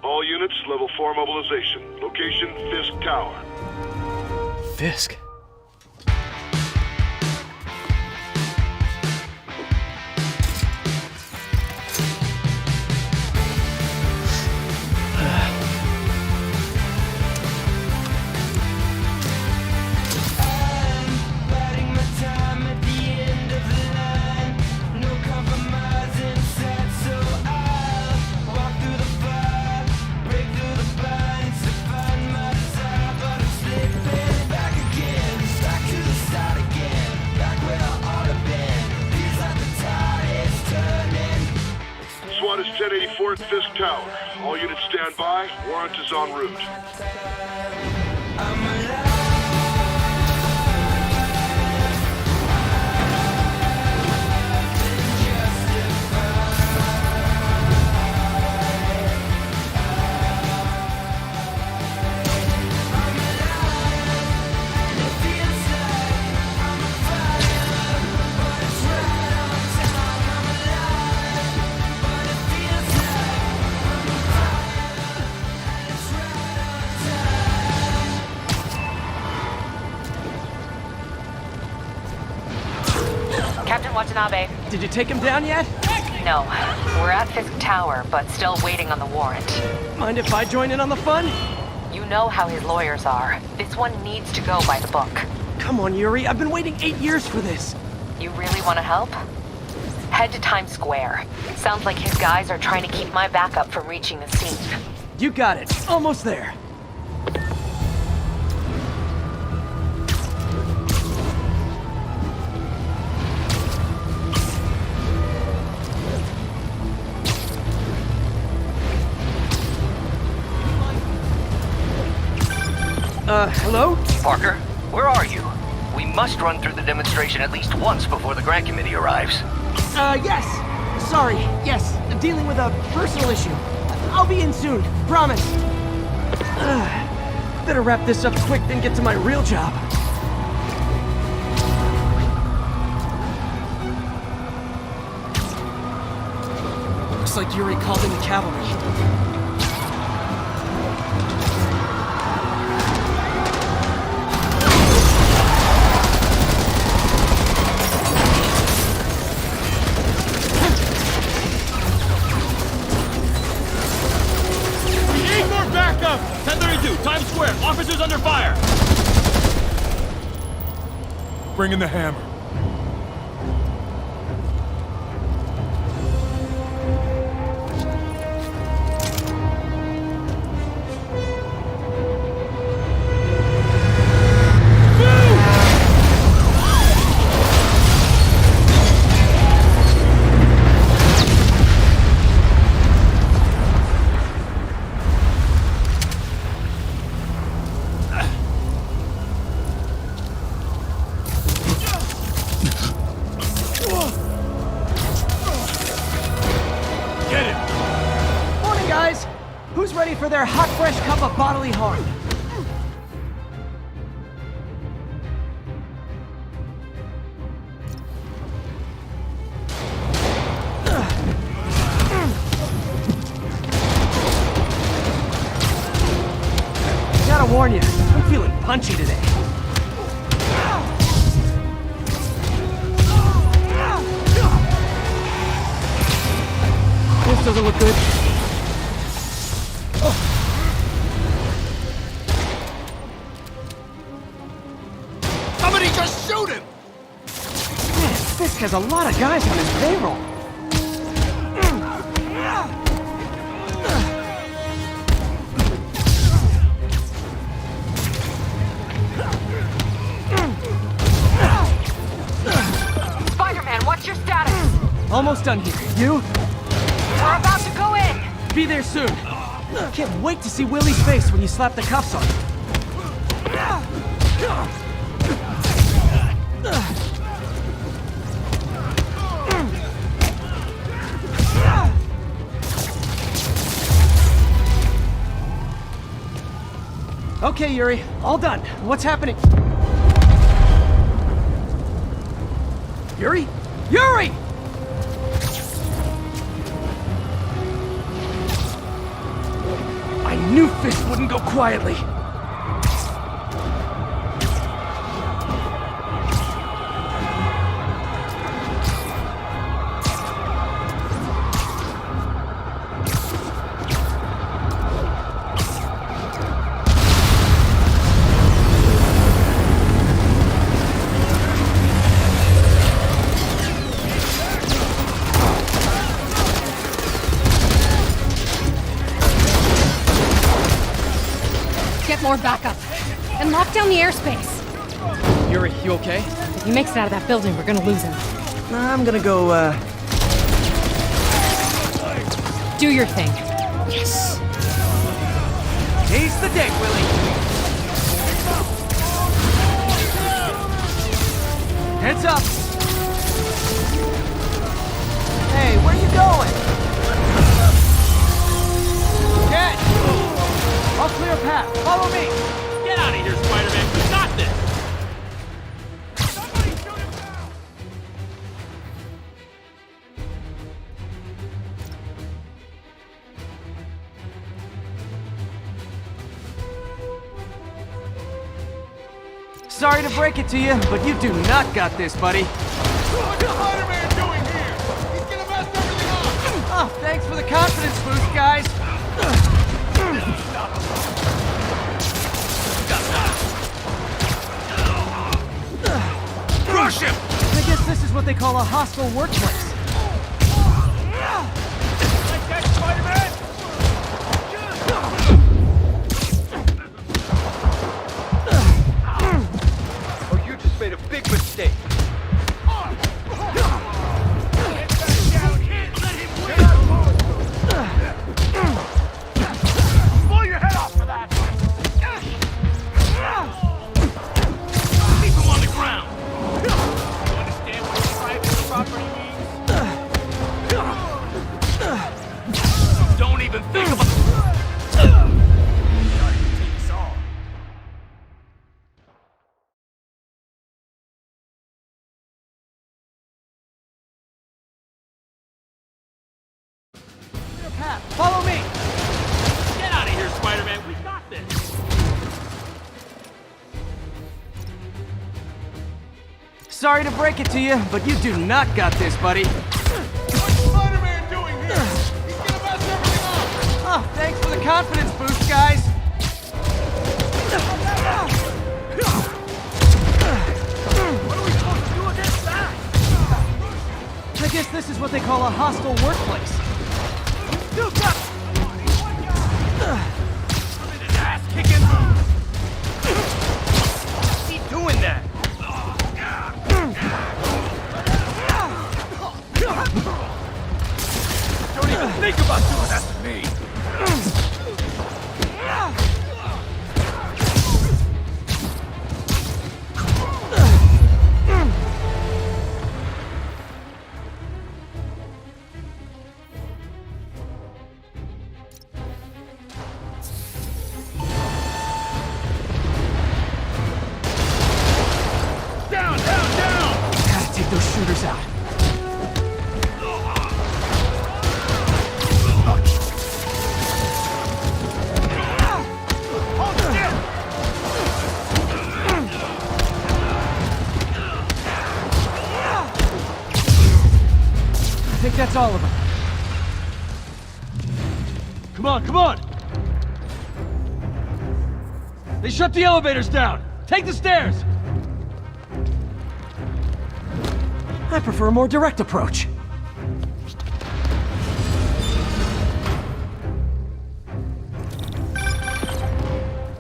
All units, level 4 mobilization. Location, Fisk Tower. Fisk? SWAT is 1084 at Fisk Tower. All units stand by. Warrant is en route. Captain Watanabe. Did you take him down yet? No. We're at Fisk Tower, but still waiting on the warrant. Mind if I join in on the fun? You know how his lawyers are. This one needs to go by the book. Come on, Yuri. I've been waiting 8 years for this. You really want to help? Head to Times Square. Sounds like his guys are trying to keep my backup from reaching the scene. You got it. Almost there. Hello? Parker, where are you? We must run through the demonstration at least once before the grant committee arrives. Yes. Sorry. Yes. Dealing with a personal issue. I'll be in soon. Promise. Better wrap this up quick than get to my real job. Looks like Yuri called in the cavalry. Times Square! Officers under fire! Bring in the hammer. For their hot, fresh cup of bodily harm. Gotta warn you, I'm feeling punchy today. This doesn't look good. Just shoot him! Man, Fisk has a lot of guys on his payroll. Spider-Man, what's your status? Almost done here. You? We're about to go in! Be there soon. Can't wait to see Willie's face when you slap the cuffs on him. Okay, Yuri, all done. What's happening? Yuri? Yuri! knew Fisk wouldn't go quietly. Get more backup. And lock down the airspace. Yuri, you okay? If he makes it out of that building, we're gonna lose him. I'm gonna go, Do your thing. Yes! Seize the day, Willie! Heads up! Hey, where you going? Get! I'll clear a path. Follow me! Get out of here, Spider-Man. We got this. Sorry to break it to you, but you do not got this, buddy. What's Spider-Man doing here? He's gonna mess everything up! Oh, thanks for the confidence boost, guys. Crush him! I guess this is what they call a hostile workplace. Like that, Spider-Man? Oh, you just made a big mistake. Blow your head off for that! Leave him on the ground! You understand what private property means? Don't even think about it! Follow me! Get out of here, Spider-Man. We got this. Sorry to break it to you, but you do not got this, buddy. What's Spider-Man doing here? He's gonna mess everything up! Oh, thanks for the confidence boost, guys. What are we supposed to do against that? I guess this is what they call a hostile workplace. You got an ass kicking. Keep doing that. Don't even think about doing that to me. Down, down, down! Gotta take those shooters out. Hold still! I think that's all of them. Come on, come on! They shut the elevators down! Take the stairs! I prefer a more direct approach.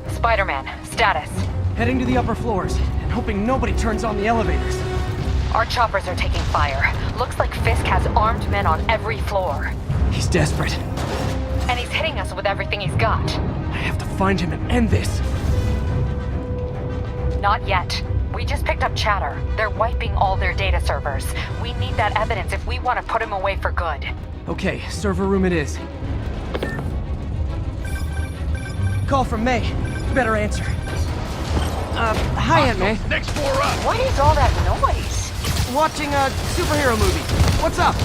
Spider-Man, status. Heading to the upper floors, and hoping nobody turns on the elevators. Our choppers are taking fire. Looks like Fisk has armed men on every floor. He's desperate. And he's hitting us with everything he's got. I have to find him and end this. Not yet. We just picked up chatter. They're wiping all their data servers. We need that evidence if we want to put him away for good. Okay, server room it is. Call from May. Better answer. Hi, Aunt May. Next floor up! What is all that noise? Watching a superhero movie. What's up?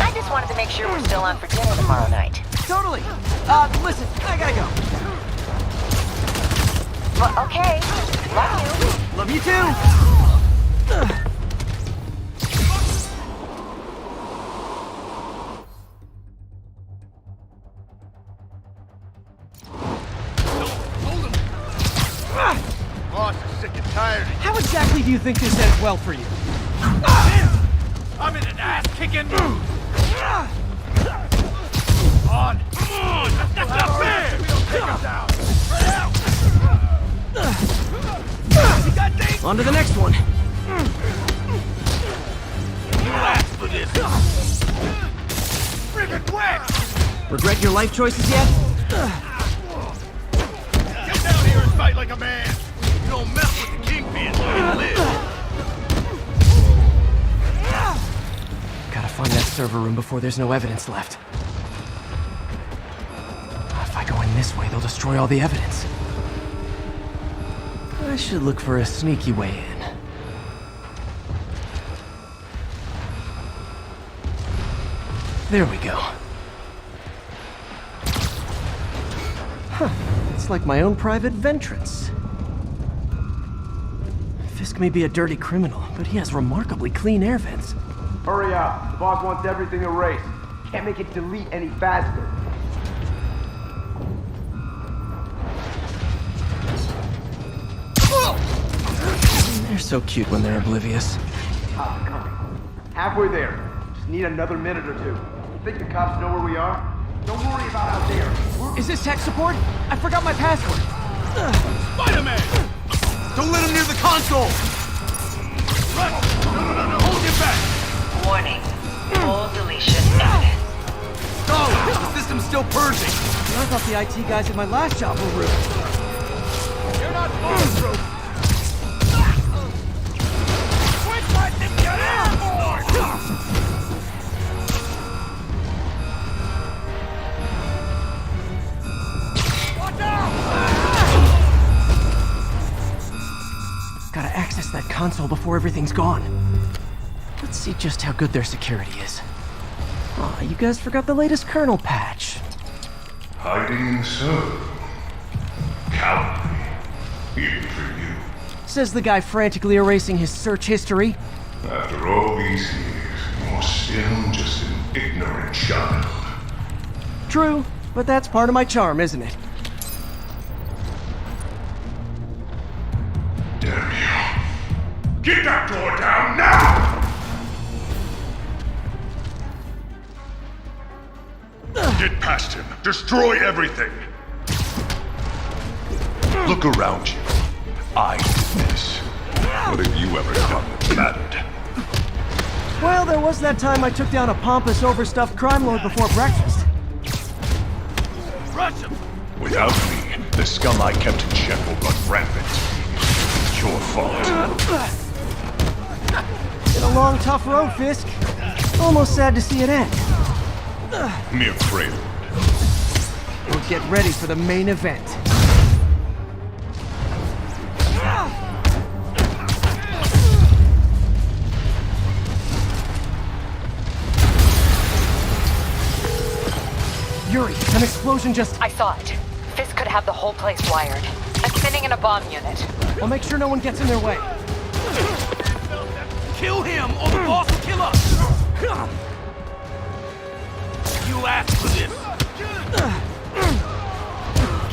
I just wanted to make sure we're still on for dinner tomorrow night. totally. Listen, I gotta go. Well, okay. Love you. Love you too. Boss is sick and tired. How exactly do you think this ends well for you? I'm in an ass-kicking mood. On. Come on! That's not fair! We don't take him down. On to the next one. You asked for this. Friggin' wet! Regret your life choices yet? Get down here and fight like a man. You don't mess with the Kingpin, you live. Gotta find that server room before there's no evidence left. If I go in this way, they'll destroy all the evidence. I should look for a sneaky way in. There we go. Huh. It's like my own private ventrance. Fisk may be a dirty criminal, but he has remarkably clean air vents. Hurry up. The boss wants everything erased. Can't make it delete any faster. They're so cute when they're oblivious. Cops are coming. Halfway there. Just need another minute or two. Think the cops know where we are? Don't worry about out there. Is this tech support? I forgot my password. Spider-Man! Don't let him near the console! Run! No, hold him back! Warning. Full deletion evidence. No! The system's still purging! I thought the IT guys at my last job were rude. You're not bulletproof! Quit letting him get airborne! Watch out! Gotta access that console before everything's gone. Let's see just how good their security is. Aw, you guys forgot the latest kernel patch. Hiding so. Cowardly. Even for you. Says the guy frantically erasing his search history. After all these years, you're still just an ignorant child. True, but that's part of my charm, isn't it? Damn you. Get that door down now! Get past him. Destroy everything. Look around you. I did this. What have you ever done that mattered? Well, there was that time I took down a pompous, overstuffed crime lord before breakfast. Rush him! Without me, the scum I kept in check will run rampant. It's your fault. Been a long, tough road, Fisk. Almost sad to see it end. Mere prelude. We'll get ready for the main event. Yuri, an explosion just... I saw it. Fisk could have the whole place wired. I'm sitting in a bomb unit. I'll make sure no one gets in their way. Kill him, or the boss will kill us! You asked for this!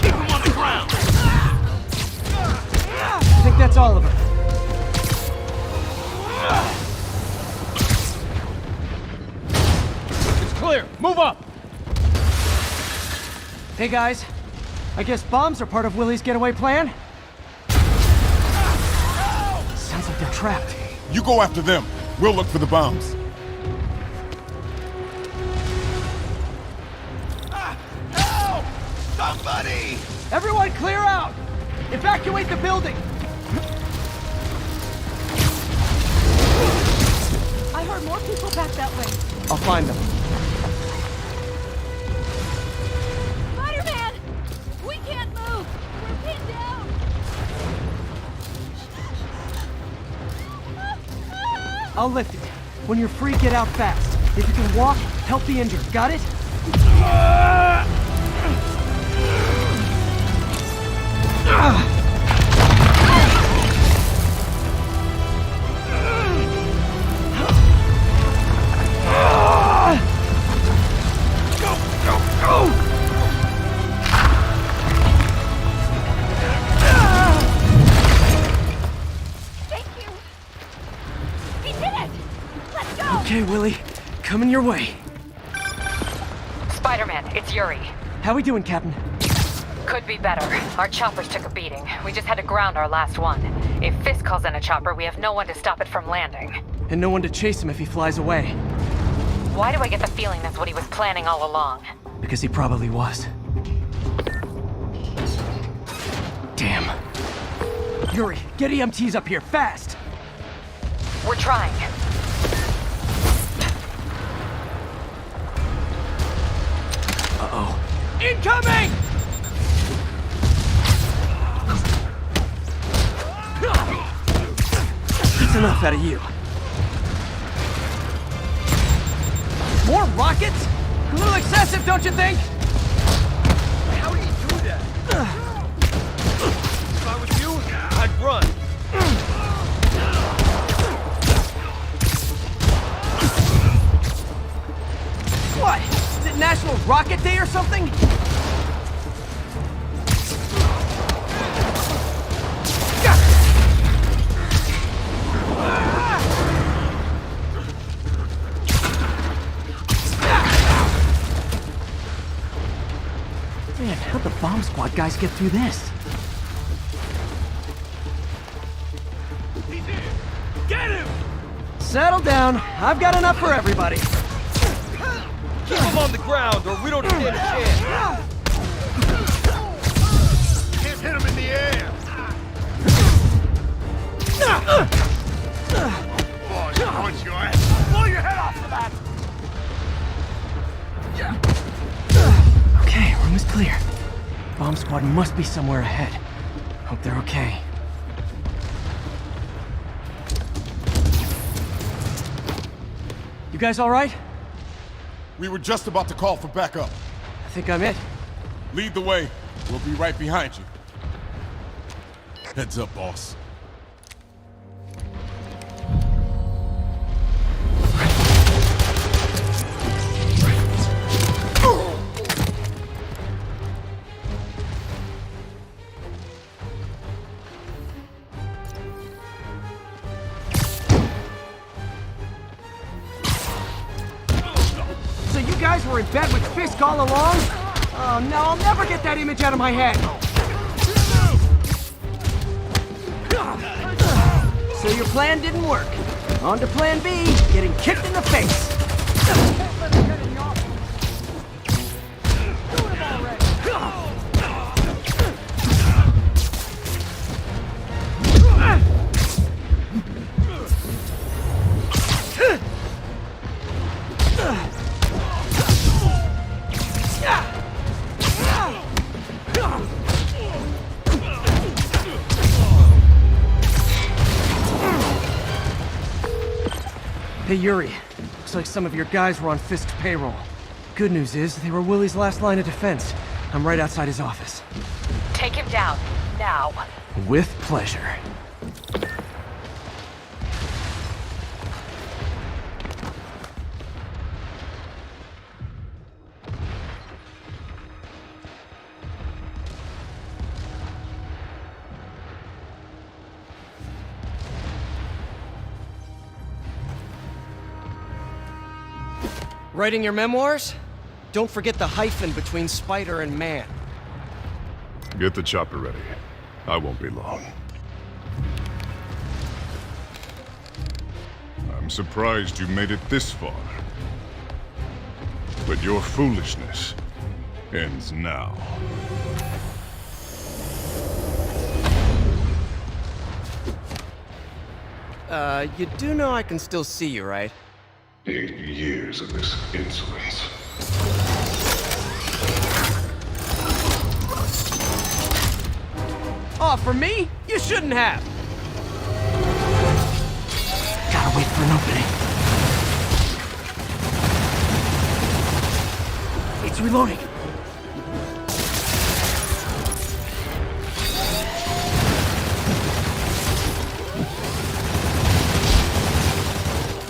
Keep him on the ground! I think that's all of them. It's clear! Move up! Hey guys, I guess bombs are part of Willie's getaway plan? Sounds like they're trapped. You go after them. We'll look for the bombs. Help! Somebody! Everyone clear out! Evacuate the building! I heard more people back that way. I'll find them. Spider-Man! We can't move! We're pinned down! I'll lift it. When you're free, get out fast. If you can walk, help the injured. Got it? Okay, Willie. Coming your way. Spider-Man, it's Yuri. How we doing, Captain? Could be better. Our choppers took a beating. We just had to ground our last one. If Fisk calls in a chopper, we have no one to stop it from landing. And no one to chase him if he flies away. Why do I get the feeling that's what he was planning all along? Because he probably was. Damn. Yuri, get EMTs up here, fast! We're trying. Uh-oh. Incoming! That's enough out of you. More rockets? A little excessive, don't you think? How do you do that? If I was you, I'd run. What? Is it National Rocket Day or something? Man, how'd the bomb squad guys get through this? He's in. Get him! Settle down. I've got enough for everybody. Keep him on the ground or we don't stand a chance. Can't hit him in the air. Oh, you punch your ass. Blow your head off for that. Okay, room is clear. Bomb squad must be somewhere ahead. Hope they're okay. You guys all right? We were just about to call for backup. I think I'm it. Lead the way. We'll be right behind you. Heads up, boss. So you guys were in bed with Fisk all along? Oh no, I'll never get that image out of my head. So your plan didn't work. On to plan B, getting kicked in the face. Hey, Yuri. Looks like some of your guys were on Fisk's payroll. Good news is, they were Willie's last line of defense. I'm right outside his office. Take him down, now. With pleasure. Writing your memoirs? Don't forget the hyphen between Spider and Man. Get the chopper ready. I won't be long. I'm surprised you made it this far. But your foolishness ends now. You do know I can still see you, right? 8 years of this insolence. Oh, for me? You shouldn't have. Gotta wait for an opening. It's reloading.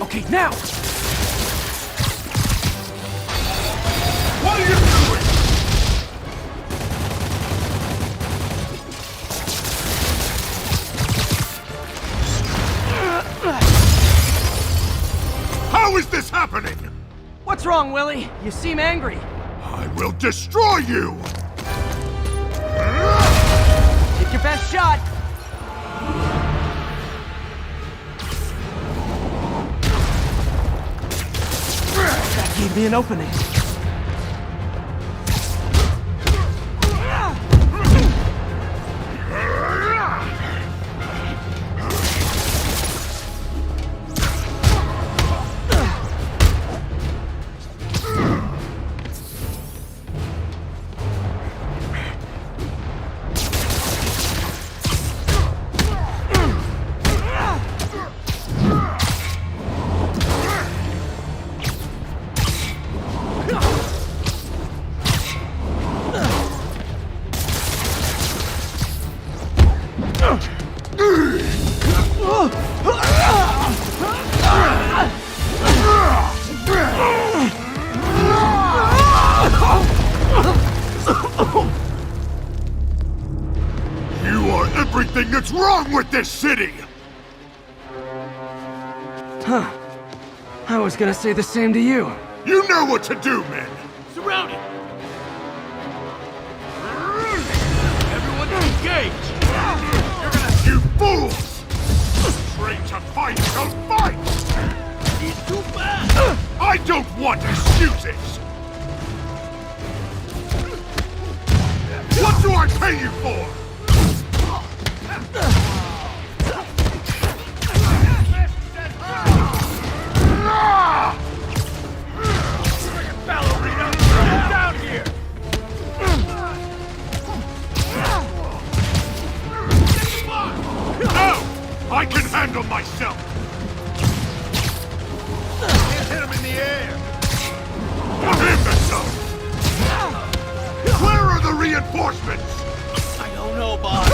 Okay, now! What are you doing? How is this happening? What's wrong, Willie? You seem angry. I will destroy you! Take your best shot. That gave me an opening. You are everything that's wrong with this city! Huh. I was gonna say the same to you. You know what to do, men! Surround him! Everyone engage! You fools! Trained to fight, don't fight! He's too fast! I don't want excuses! What do I pay you for? Ballerina! Get down here! No! I can handle myself! Can't hit him in the air! Put him to some! Where are the reinforcements? I don't know, boss.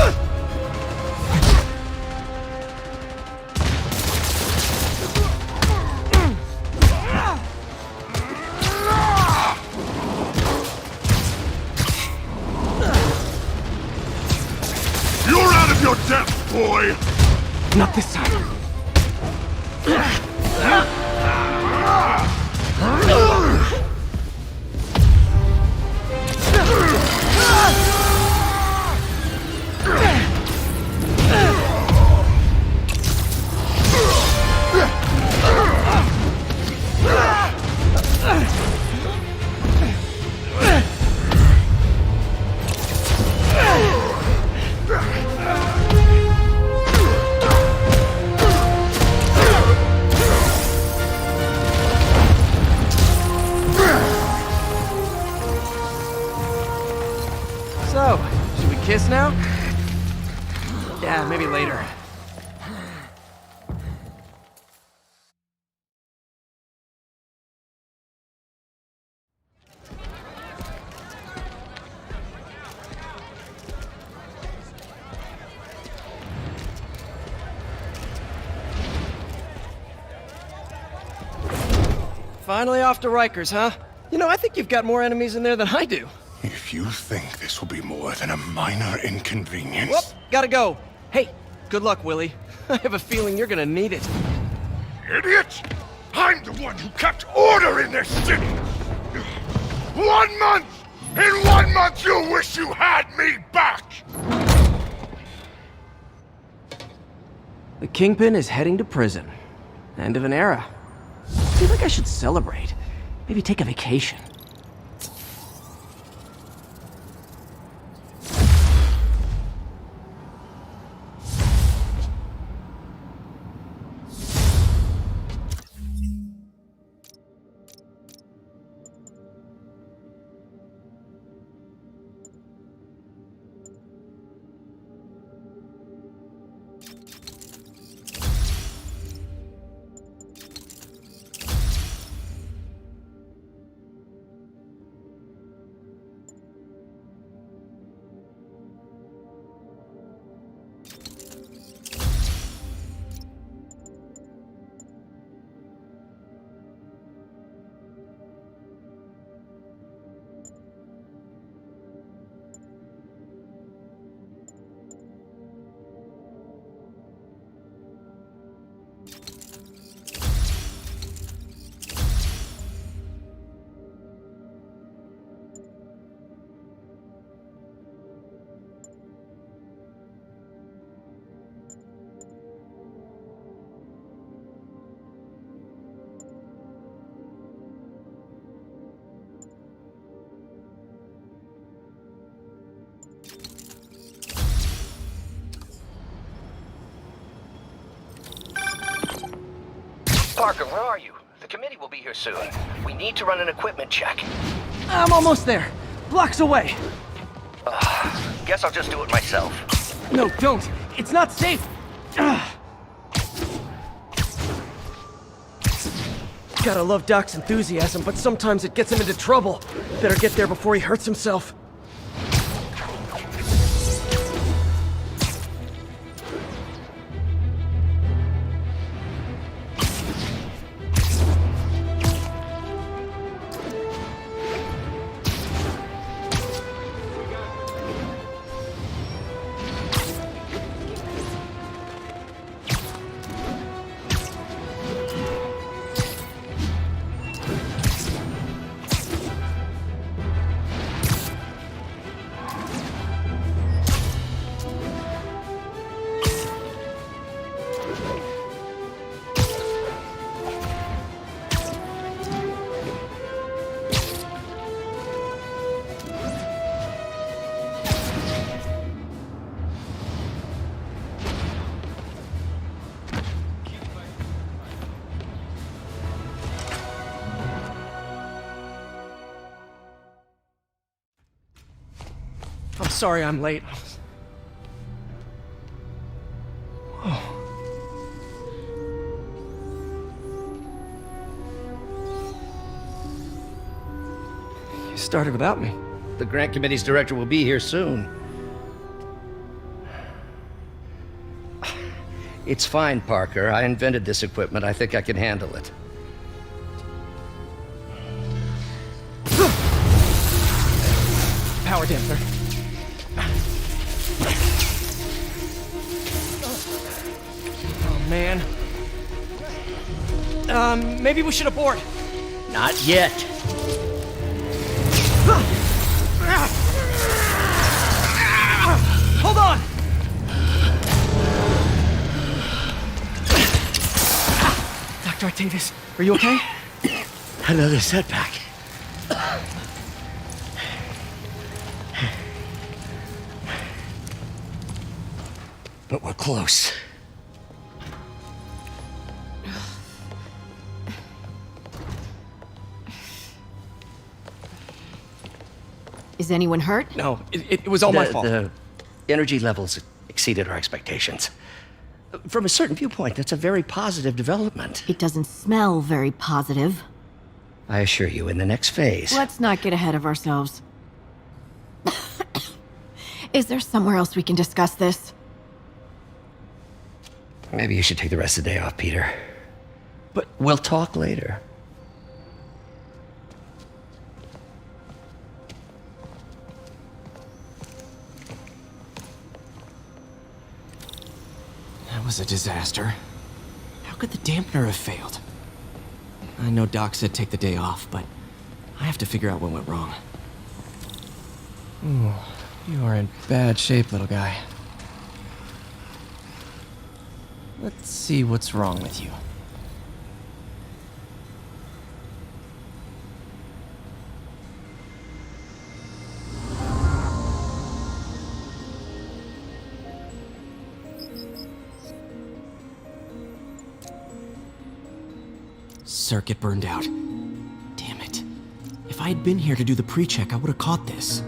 You're out of your depth, boy! Not this time. So, should we kiss now? Yeah, maybe later. Finally off to Rikers, huh? You know, I think you've got more enemies in there than I do. If you think this will be more than a minor inconvenience... Whoop, gotta go. Hey, good luck, Willie. I have a feeling you're gonna need it. Idiot! I'm the one who kept order in this city! 1 month! In 1 month you'll wish you had me back! The Kingpin is heading to prison. End of an era. I feel like I should celebrate. Maybe take a vacation. Parker, where are you? The committee will be here soon. We need to run an equipment check. I'm almost there. Blocks away. Guess I'll just do it myself. No, don't. It's not safe. Gotta love Doc's enthusiasm, but sometimes it gets him into trouble. Better get there before he hurts himself. I'm sorry I'm late. You started without me. The grant committee's director will be here soon. It's fine, Parker. I invented this equipment. I think I can handle it. Power damper. Oh, man. Maybe we should abort. Not yet. Hold on! Dr. Octavius, are you okay? Another setback. But we're close. Is anyone hurt? No, it was all my fault. The energy levels exceeded our expectations. From a certain viewpoint, that's a very positive development. It doesn't smell very positive. I assure you, in the next phase... Let's not get ahead of ourselves. Is there somewhere else we can discuss this? Maybe you should take the rest of the day off, Peter. But we'll talk later. that was a disaster. How could the dampener have failed? I know Doc said take the day off, but I have to figure out what went wrong. Ooh, you are in bad shape, little guy. Let's see what's wrong with you. Circuit burned out. Damn it. If I had been here to do the pre-check, I would have caught this.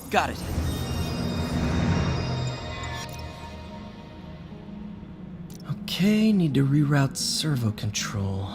Got it. Okay, need to reroute servo control.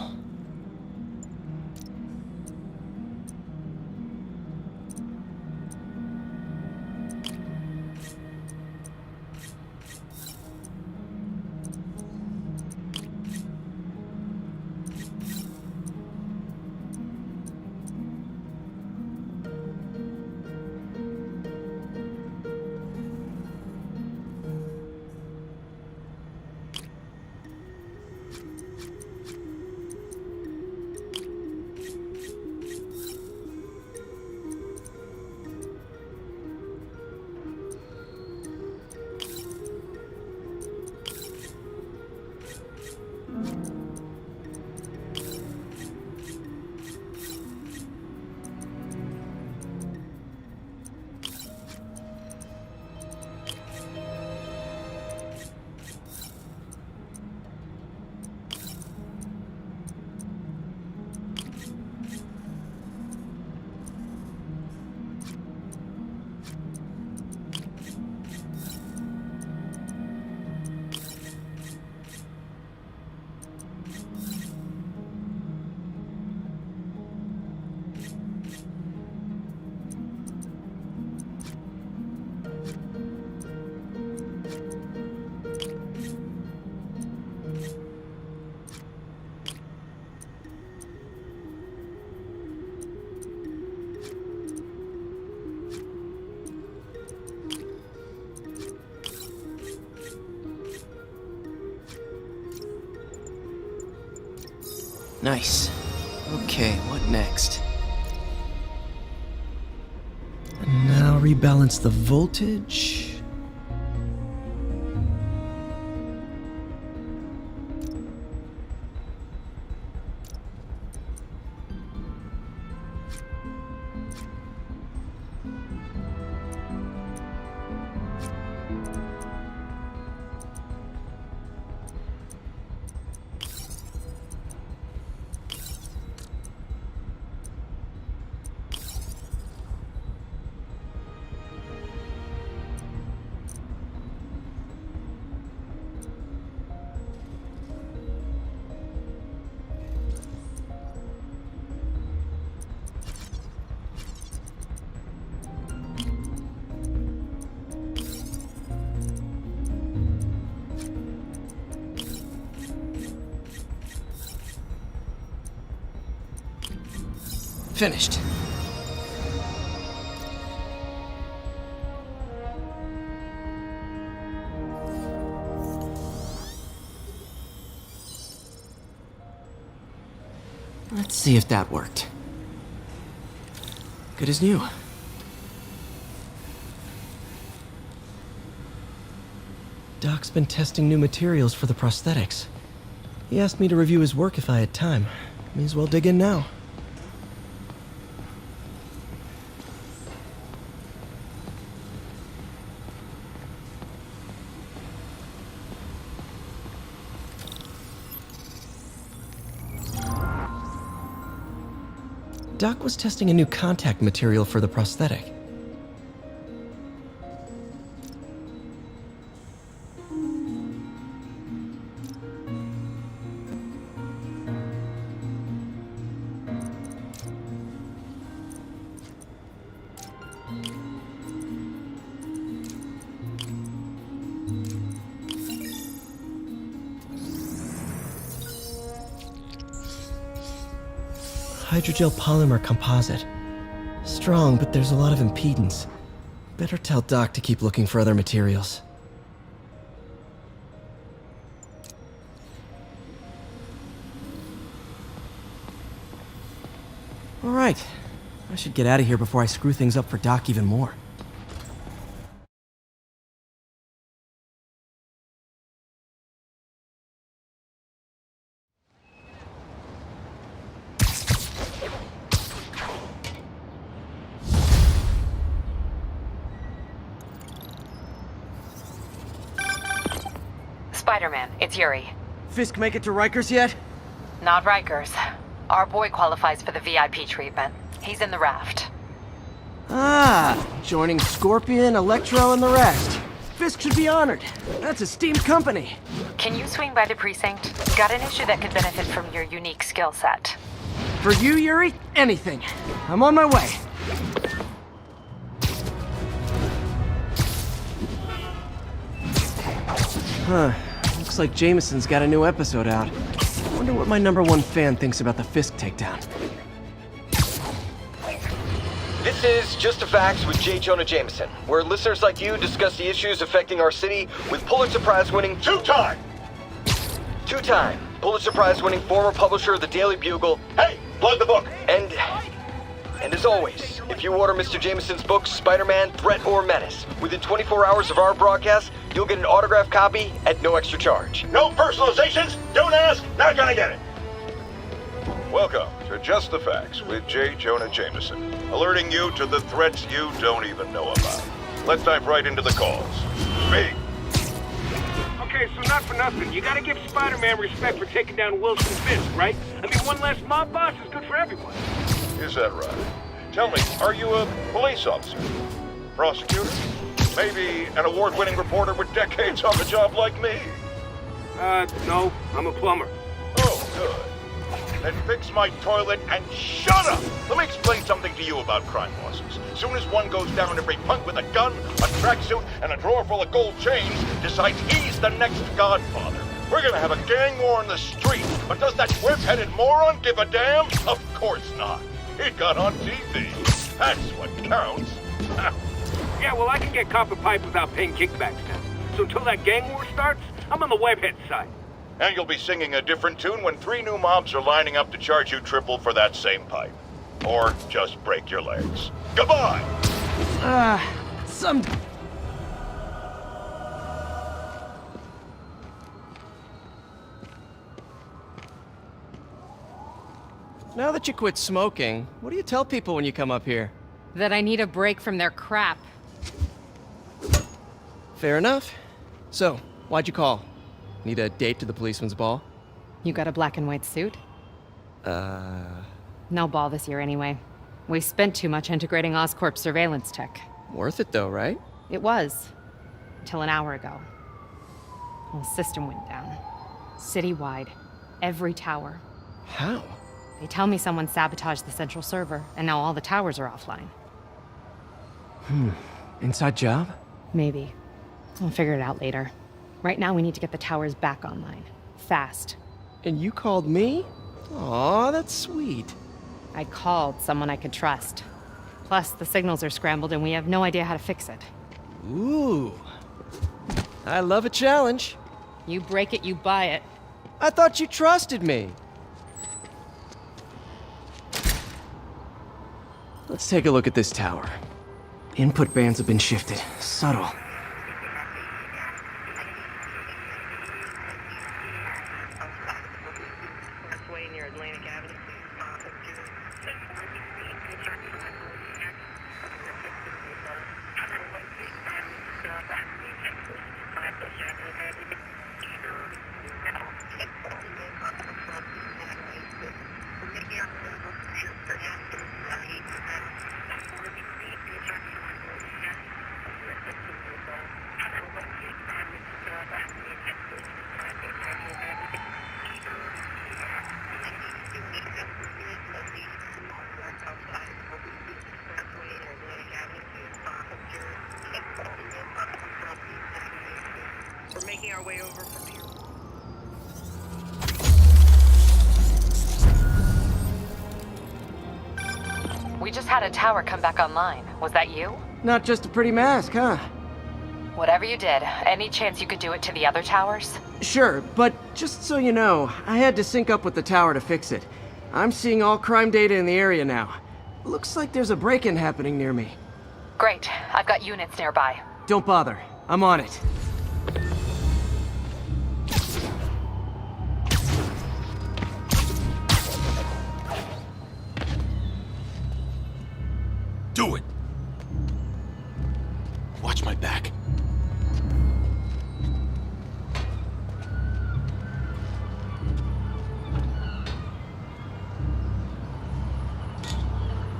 Nice. Okay, what next? And now rebalance the voltage. Finished. Let's see if that worked. Good as new. Doc's been testing new materials for the prosthetics. He asked me to review his work if I had time. May as well dig in now. Doc was testing a new contact material for the prosthetic. Hydrogel polymer composite. Strong, but there's a lot of impedance. Better tell Doc to keep looking for other materials. All right. I should get out of here before I screw things up for Doc even more. Spider-Man, it's Yuri. Fisk make it to Rikers yet? Not Rikers. Our boy qualifies for the VIP treatment. He's in the raft. Ah, joining Scorpion, Electro, and the rest. Fisk should be honored. That's a steamed company. Can you swing by the precinct? Got an issue that could benefit from your unique skill set. For you, Yuri, anything. I'm on my way. Huh. Looks like Jameson's got a new episode out. Wonder what my #1 fan thinks about the Fisk takedown. This is Just the Facts with J. Jonah Jameson, where listeners like you discuss the issues affecting our city with Pulitzer Prize-winning two-time Pulitzer Prize-winning former publisher of the Daily Bugle. Hey, plug the book. And as always, if you order Mr. Jameson's books, Spider-Man, Threat or Menace, within 24 hours of our broadcast, you'll get an autographed copy at no extra charge. No personalizations. Don't ask. Not gonna get it. Welcome to Just the Facts with J. Jonah Jameson, alerting you to the threats you don't even know about. Let's dive right into the calls. Me. Okay, so not for nothing, you gotta give Spider-Man respect for taking down Wilson Fisk, right? I mean, one less mob boss is good for everyone. Is that right? Tell me, are you a police officer? Prosecutor? Maybe an award-winning reporter with decades on the job like me? No, I'm a plumber. Oh, good. Then fix my toilet and shut up! Let me explain something to you about crime bosses. Soon as one goes down, every punk with a gun, a tracksuit, and a drawer full of gold chains decides he's the next godfather. We're gonna have a gang war in the street, but does that whip-headed moron give a damn? Of course not. He got on TV. That's what counts. Yeah, well, I can get copper pipe without paying kickbacks now. So until that gang war starts, I'm on the webhead side. And you'll be singing a different tune when 3 new mobs are lining up to charge you triple for that same pipe. Or just break your legs. Goodbye! Now that you quit smoking, what do you tell people when you come up here? That I need a break from their crap. Fair enough. So, why'd you call? Need a date to the policeman's ball? You got a black and white suit? No ball this year anyway. We spent too much integrating Oscorp's surveillance tech. Worth it though, right? It was. Till an hour ago. The system went down. Citywide. Every tower. How? They tell me someone sabotaged the central server, and now all the towers are offline. Inside job? Maybe. I'll figure it out later. Right now, we need to get the towers back online. Fast. And you called me? Aw, that's sweet. I called someone I could trust. Plus, the signals are scrambled and we have no idea how to fix it. Ooh. I love a challenge. You break it, you buy it. I thought you trusted me. Let's take a look at this tower. Input bands have been shifted. Subtle. We're making our way over from here. We just had a tower come back online. Was that you? Not just a pretty mask, huh? Whatever you did, any chance you could do it to the other towers? Sure, but just so you know, I had to sync up with the tower to fix it. I'm seeing all crime data in the area now. Looks like there's a break-in happening near me. Great. I've got units nearby. Don't bother. I'm on it. Do it! Watch my back.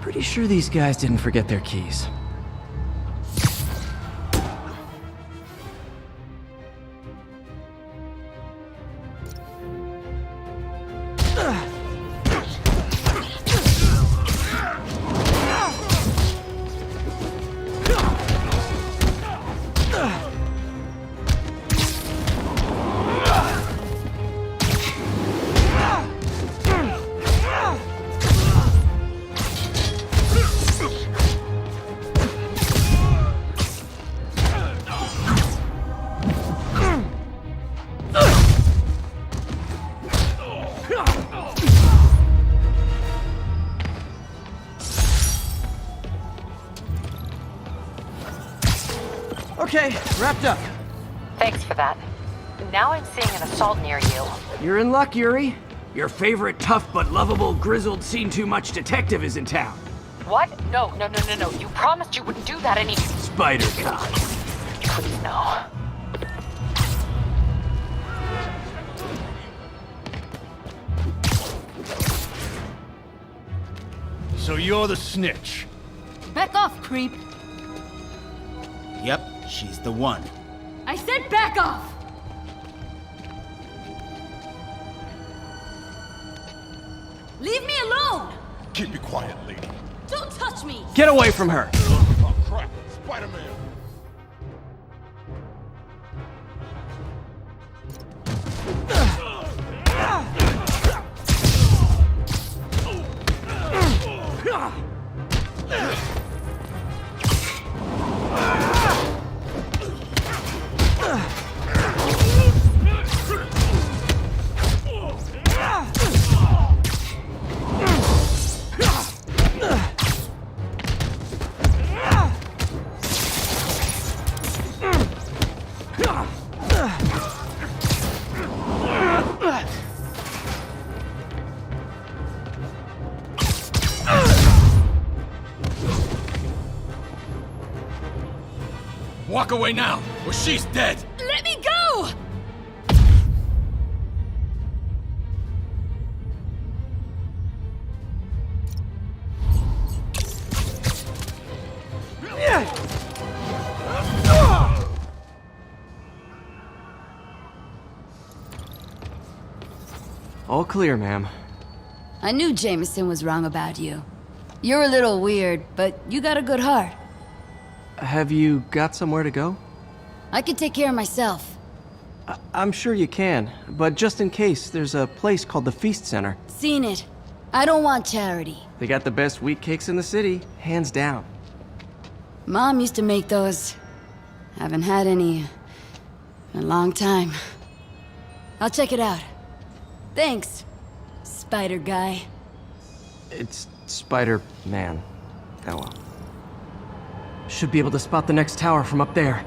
Pretty sure these guys didn't forget their keys. Okay, wrapped up. Thanks for that. Now I'm seeing an assault near you. You're in luck, Yuri. Your favorite tough but lovable, grizzled, seen-too-much detective is in town. What? No. You promised you wouldn't do that any— Spider Cop. Please, no. So you're the snitch? Back off, creep. Yep, she's the one. I said back off! Leave me alone! Keep it quiet, lady. Don't touch me! Get away from her! Oh, crap. Spider-Man. Walk away now, or she's dead! Let me go! All clear, ma'am. I knew Jameson was wrong about you. You're a little weird, but you got a good heart. Have you got somewhere to go? I can take care of myself. I'm sure you can, but just in case, there's a place called the F.E.A.S.T Center. Seen it. I don't want charity. They got the best wheat cakes in the city, hands down. Mom used to make those. Haven't had any in a long time. I'll check it out. Thanks, Spider Guy. It's Spider-Man. Oh well. Should be able to spot the next tower from up there.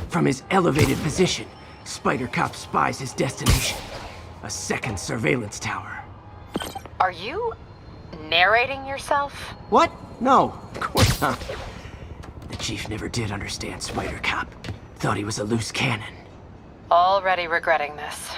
From his elevated position, Spider Cop spies his destination. A second surveillance tower. Are you narrating yourself? What? No, of course not. The Chief never did understand Spider Cop. Thought he was a loose cannon. Already regretting this.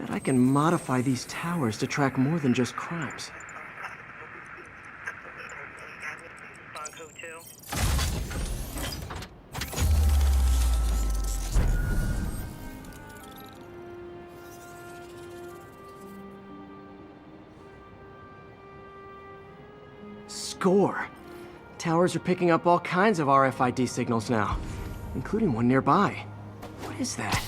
I can modify these towers to track more than just crimes. On code 2. Score! Towers are picking up all kinds of RFID signals now, including one nearby. What is that?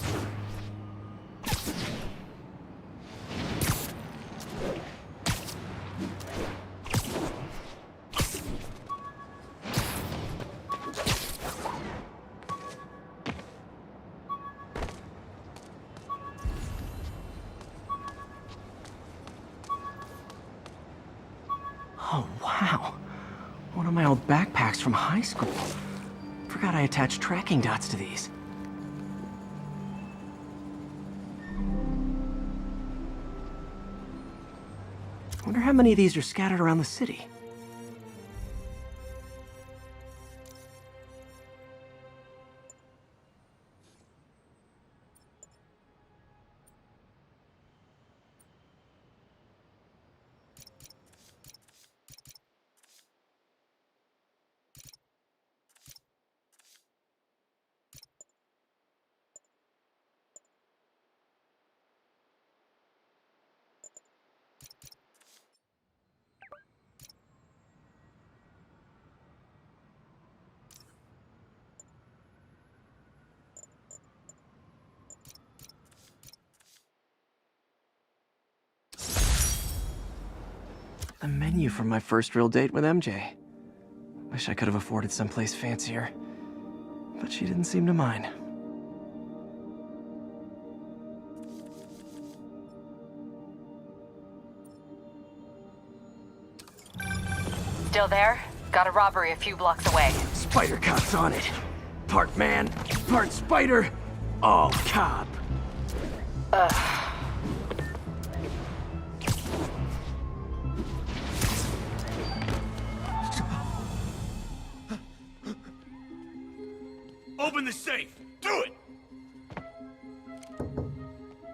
Oh, wow. One of my old backpacks from high school. Forgot I attached tracking dots to these. Wonder how many of these are scattered around the city. The menu from my first real date with MJ. Wish I could have afforded someplace fancier. But she didn't seem to mind. Still there? Got a robbery a few blocks away. Spider Cop's on it. Part man, part spider, all cop. Open the safe! Do it!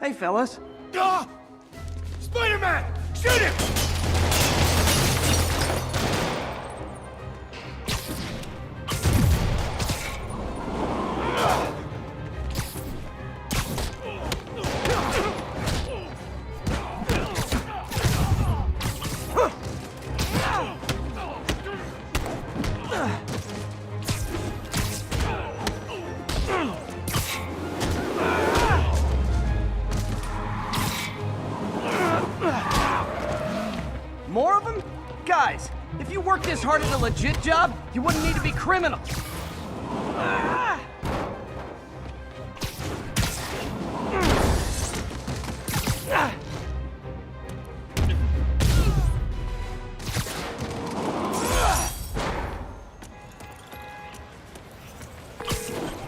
Hey, fellas. Ah! Spider-Man! Shoot him! More of them? Guys, if you worked this hard at a legit job, you wouldn't need to be criminals. Ah! Ah!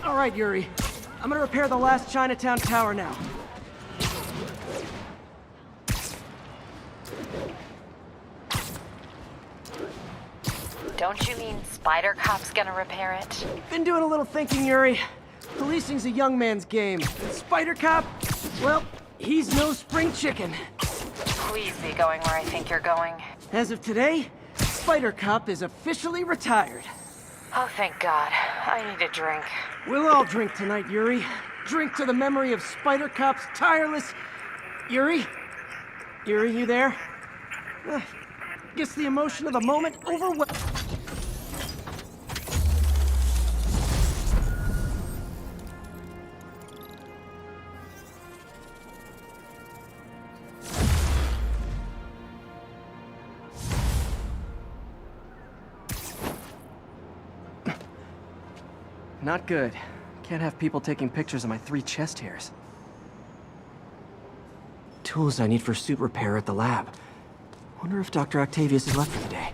All right, Yuri. I'm gonna repair the last Chinatown tower now. Don't you mean Spider Cop's gonna repair it? Been doing a little thinking, Yuri. Policing's a young man's game. And Spider Cop, well, he's no spring chicken. Please be going where I think you're going. As of today, Spider Cop is officially retired. Oh, thank God. I need a drink. We'll all drink tonight, Yuri. Drink to the memory of Spider Cop's tireless... Yuri? Yuri, you there? Guess the emotion of the moment overwhelmed... Not good. Can't have people taking pictures of my 3 chest hairs. Tools I need for suit repair at the lab. Wonder if Dr. Octavius is left for the day.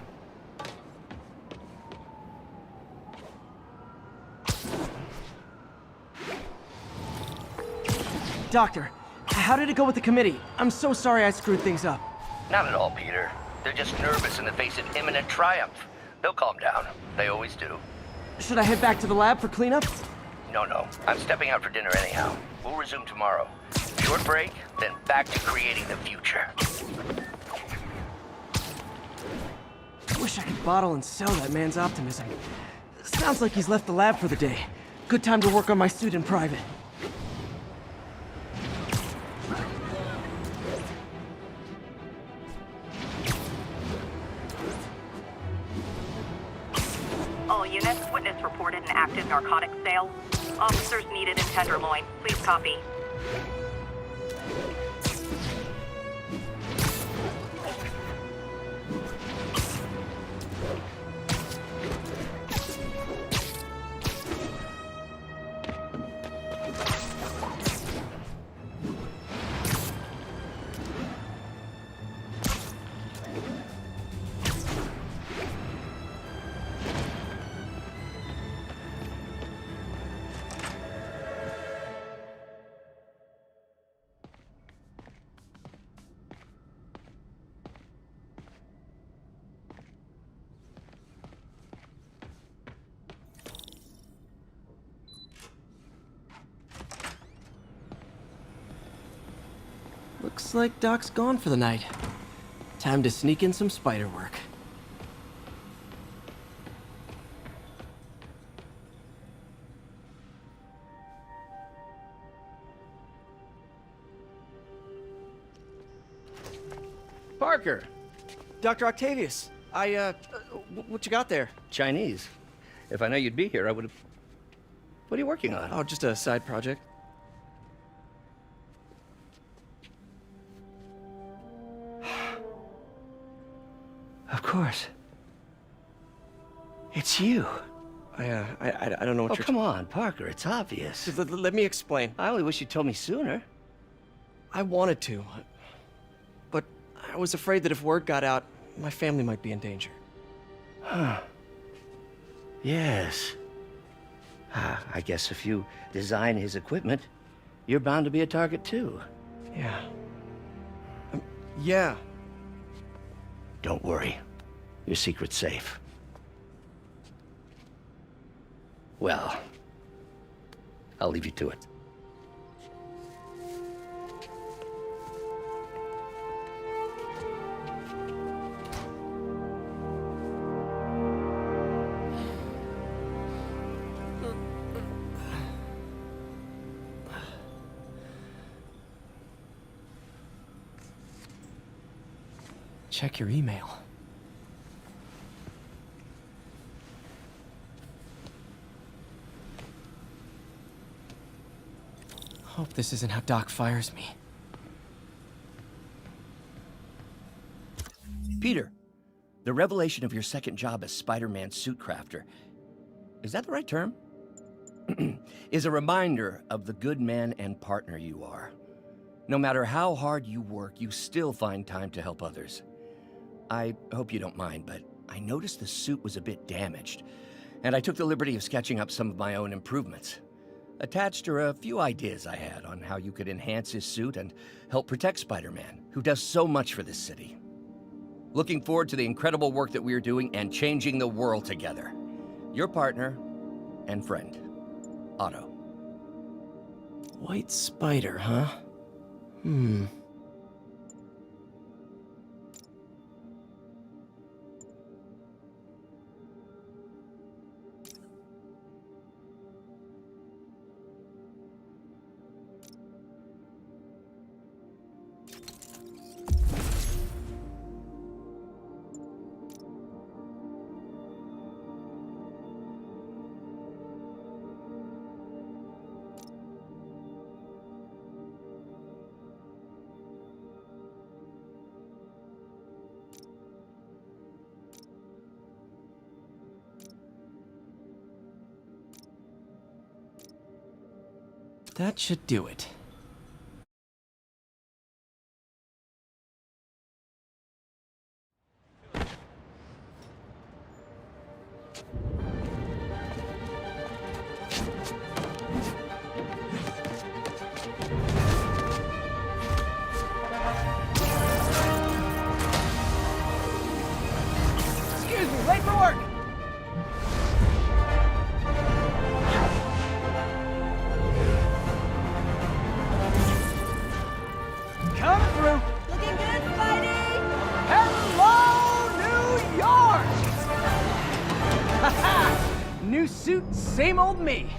Doctor, how did it go with the committee? I'm so sorry I screwed things up. Not at all, Peter. They're just nervous in the face of imminent triumph. They'll calm down. They always do. Should I head back to the lab for cleanup? No. I'm stepping out for dinner anyhow. We'll resume tomorrow. Short break, then back to creating the future. Wish I could bottle and sell that man's optimism. Sounds like he's left the lab for the day. Good time to work on my suit in private. All units, witness reported an active narcotics sale. Officers needed in Tenderloin. Please copy. Looks like Doc's gone for the night. Time to sneak in some spider work. Parker! Dr. Octavius, what you got there? Chinese. If I know you'd be here, I would have... What are you working on? Oh, just a side project. Of course. It's you. I don't know what you're... come on, Parker, it's obvious. Just let me explain. I only wish you told me sooner. I wanted to, but I was afraid that if word got out, my family might be in danger. Huh. Yes. I guess if you design his equipment, you're bound to be a target too. Yeah. Yeah. Don't worry. Your secret's safe. Well, I'll leave you to it. Check your email. Hope this isn't how Doc fires me. Peter, the revelation of your second job as Spider-Man suit crafter, is that the right term? Is a reminder of the good man and partner you are. No matter how hard you work, you still find time to help others. I hope you don't mind, but I noticed the suit was a bit damaged, and I took the liberty of sketching up some of my own improvements. Attached are a few ideas I had on how you could enhance his suit and help protect Spider-Man, who does so much for this city. Looking forward to the incredible work that we are doing and changing the world together. Your partner and friend, Otto. White spider, huh? That should do it. Excuse me, late for work! Coming through. Looking good, Spidey! Hello, New York! Haha! New suit, same old me.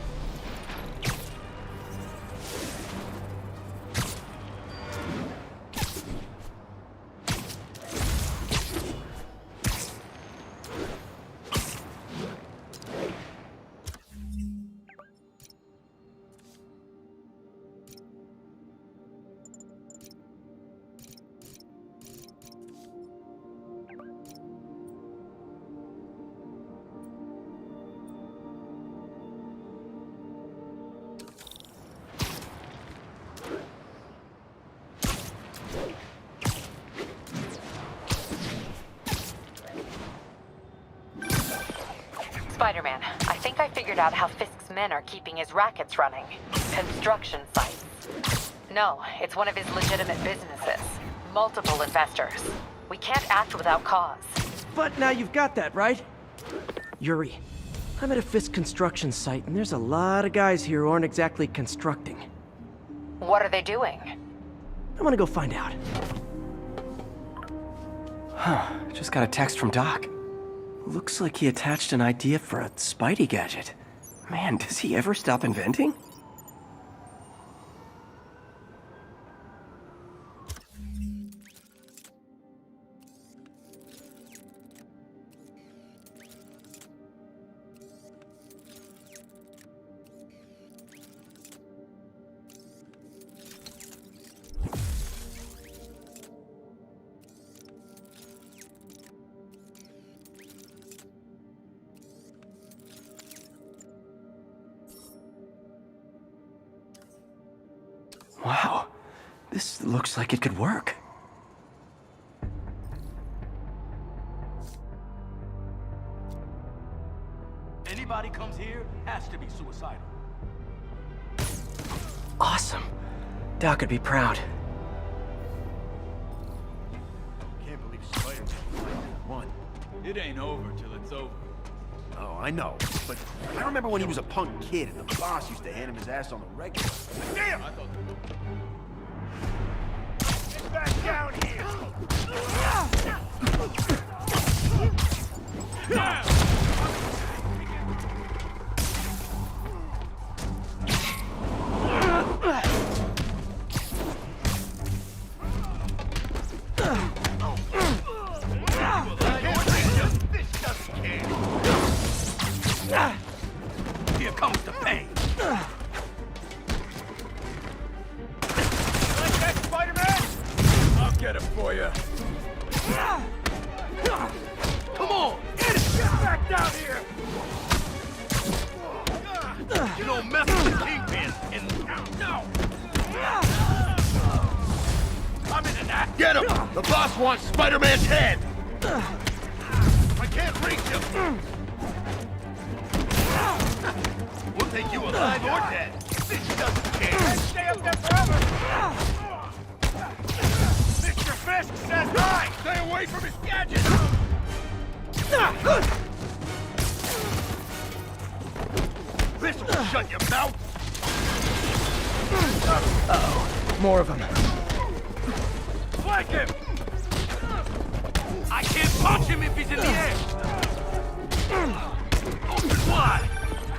Spider-Man, I think I figured out how Fisk's men are keeping his rackets running. Construction sites. No, it's one of his legitimate businesses. Multiple investors. We can't act without cause. But now you've got that, right? Yuri, I'm at a Fisk construction site, and there's a lot of guys here who aren't exactly constructing. What are they doing? I want to go find out. Just got a text from Doc. Looks like he attached an idea for a Spidey gadget. Man, does he ever stop inventing? Wow, this looks like it could work. Anybody comes here has to be suicidal. Awesome. Doc would be proud. Can't believe Spider-Man won. It ain't over till it's over. Oh, I know, but I remember when he was a punk kid and the boss used to hand him his ass on the regular. Damn! I thought Get back down here! Here comes the pain. Like that, Spider-Man? I'll get it for you. Come on! Get it! Get back down here! You don't mess with the Kingpin! No! I'm in an act! Get him! The boss wants Spider-Man's head! I can't reach him! We'll take you alive or dead! This doesn't care! Stay up there forever! Mr. Fisk says hi! Stay away from his gadget! This'll shut your mouth! Uh-oh. More of them. Flank him! I can't punch him if he's in the air! Open wide!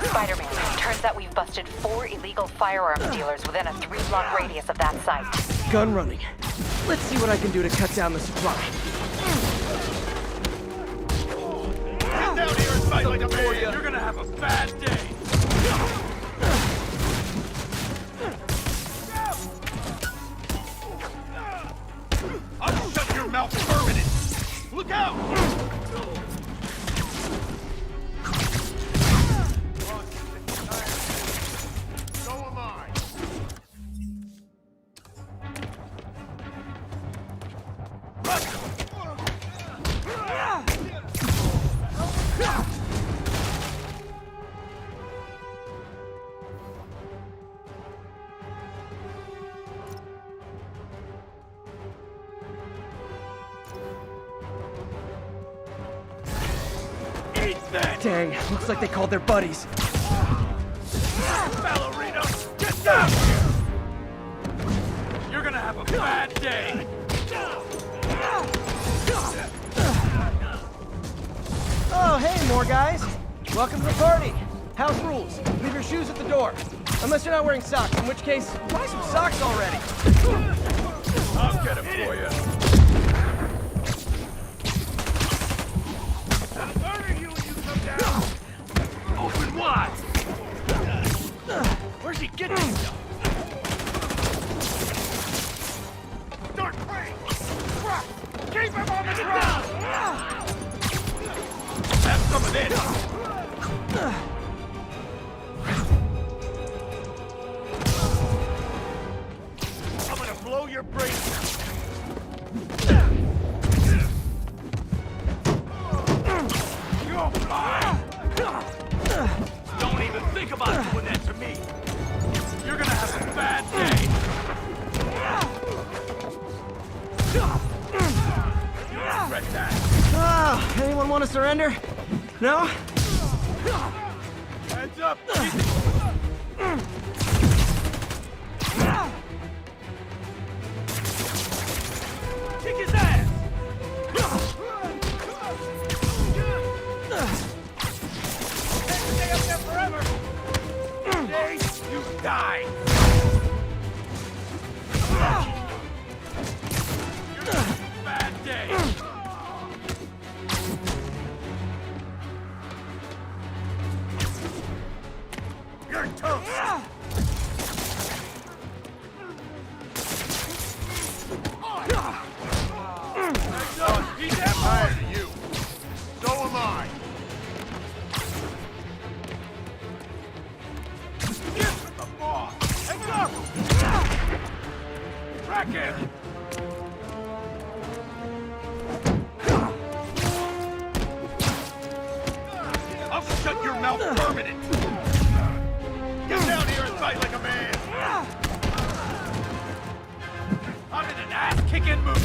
Spider-Man, turns out we've busted 4 illegal firearms dealers within a 3-block radius of that site. Gun running. Let's see what I can do to cut down the supply. Get down here and fight like a man! You're gonna have a bad day! I'll shut your mouth permanent! Look out! So am I. Dang, looks like they called their buddies. Ballerina, get down here! You're gonna have a bad day! Oh, hey, more guys. Welcome to the party. House rules. Leave your shoes at the door. Unless you're not wearing socks, in which case, buy some socks already. I'll get him for you. I'll murder you when you come down! Open wide! Where's he getting this stuff? Start praying! Keep him on the ground! Have some of this! I'm gonna blow your brains out! You're fine! Don't even think about doing that to me! You're gonna have a bad day! You'll regret that! Ah, anyone want to surrender? No? Heads up! Kick his ass! Stay up there forever! Today, you die! You're gonna have a bad day! You're toast! He's that Tired of you! So am I! Give the boss! Heads up! Track him! I'll shut your mouth permanent! Get down here and fight like a man! I'm in an ass-kicking mood!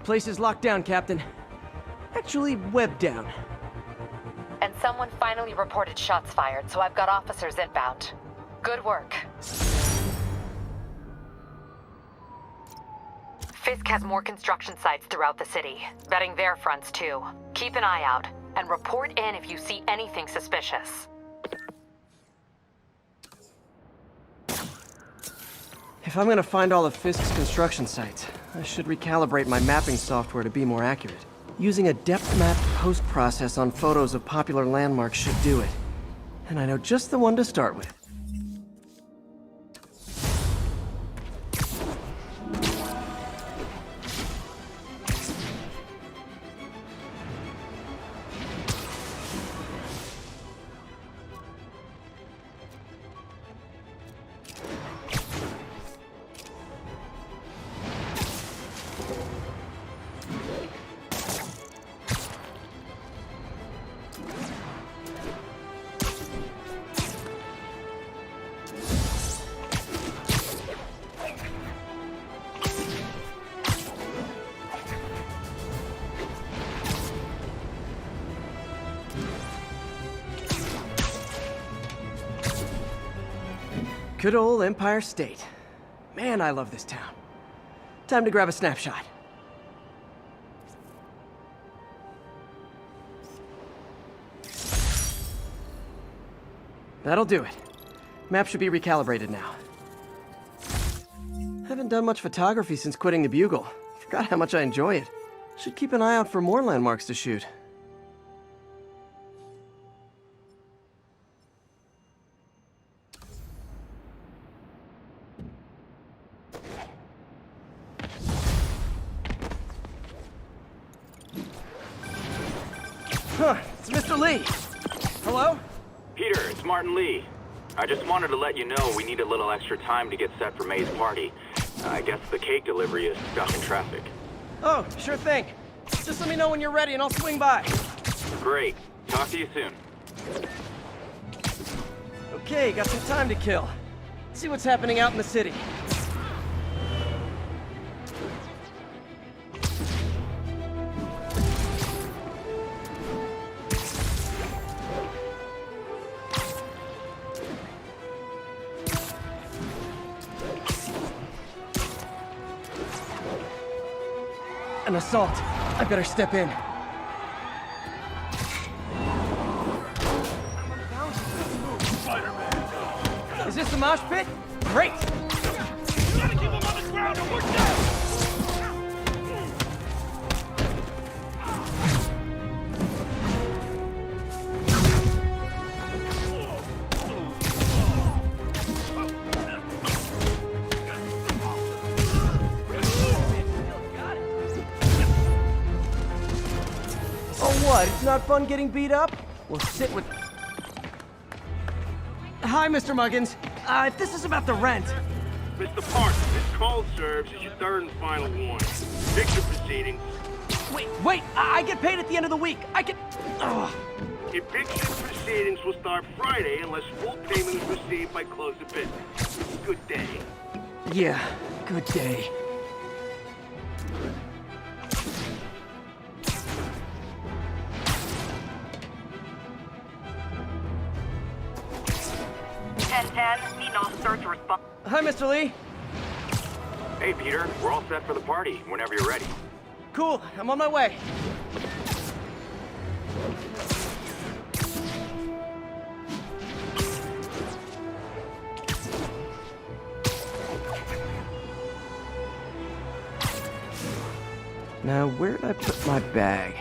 Place is locked down, Captain. Actually, webbed down. And someone finally reported shots fired, so I've got officers inbound. Good work. Fisk has more construction sites throughout the city, vetting their fronts too. Keep an eye out, and report in if you see anything suspicious. If I'm gonna find all of Fisk's construction sites, I should recalibrate my mapping software to be more accurate. Using a depth map post-process on photos of popular landmarks should do it. And I know just the one to start with. Good old Empire State. Man, I love this town. Time to grab a snapshot. That'll do it. Map should be recalibrated now. Haven't done much photography since quitting the Bugle. Forgot how much I enjoy it. Should keep an eye out for more landmarks to shoot. Huh, it's Mr. Lee. Hello? Peter, it's Martin Lee. I just wanted to let you know we need a little extra time to get set for May's party. I guess the cake delivery is stuck in traffic. Oh, sure thing. Just let me know when you're ready and I'll swing by. Great. Talk to you soon. Okay, got some time to kill. Let's see what's happening out in the city. An assault. I better step in. Is this the mosh pit? Great! You gotta keep him on the ground or we're down! What? It's not fun getting beat up? We'll sit with... Hi, Mr. Muggins. If this is about the rent... Mr. Park, this call serves as your third and final warning. Eviction proceedings. Wait! I get paid at the end of the week. I can... Ugh. Eviction proceedings will start Friday unless full payment is received by close of business. Good day. Yeah, good day. Need no search response. Hi, Mr. Lee. Hey, Peter. We're all set for the party whenever you're ready. Cool. I'm on my way. Now, where did I put my bag?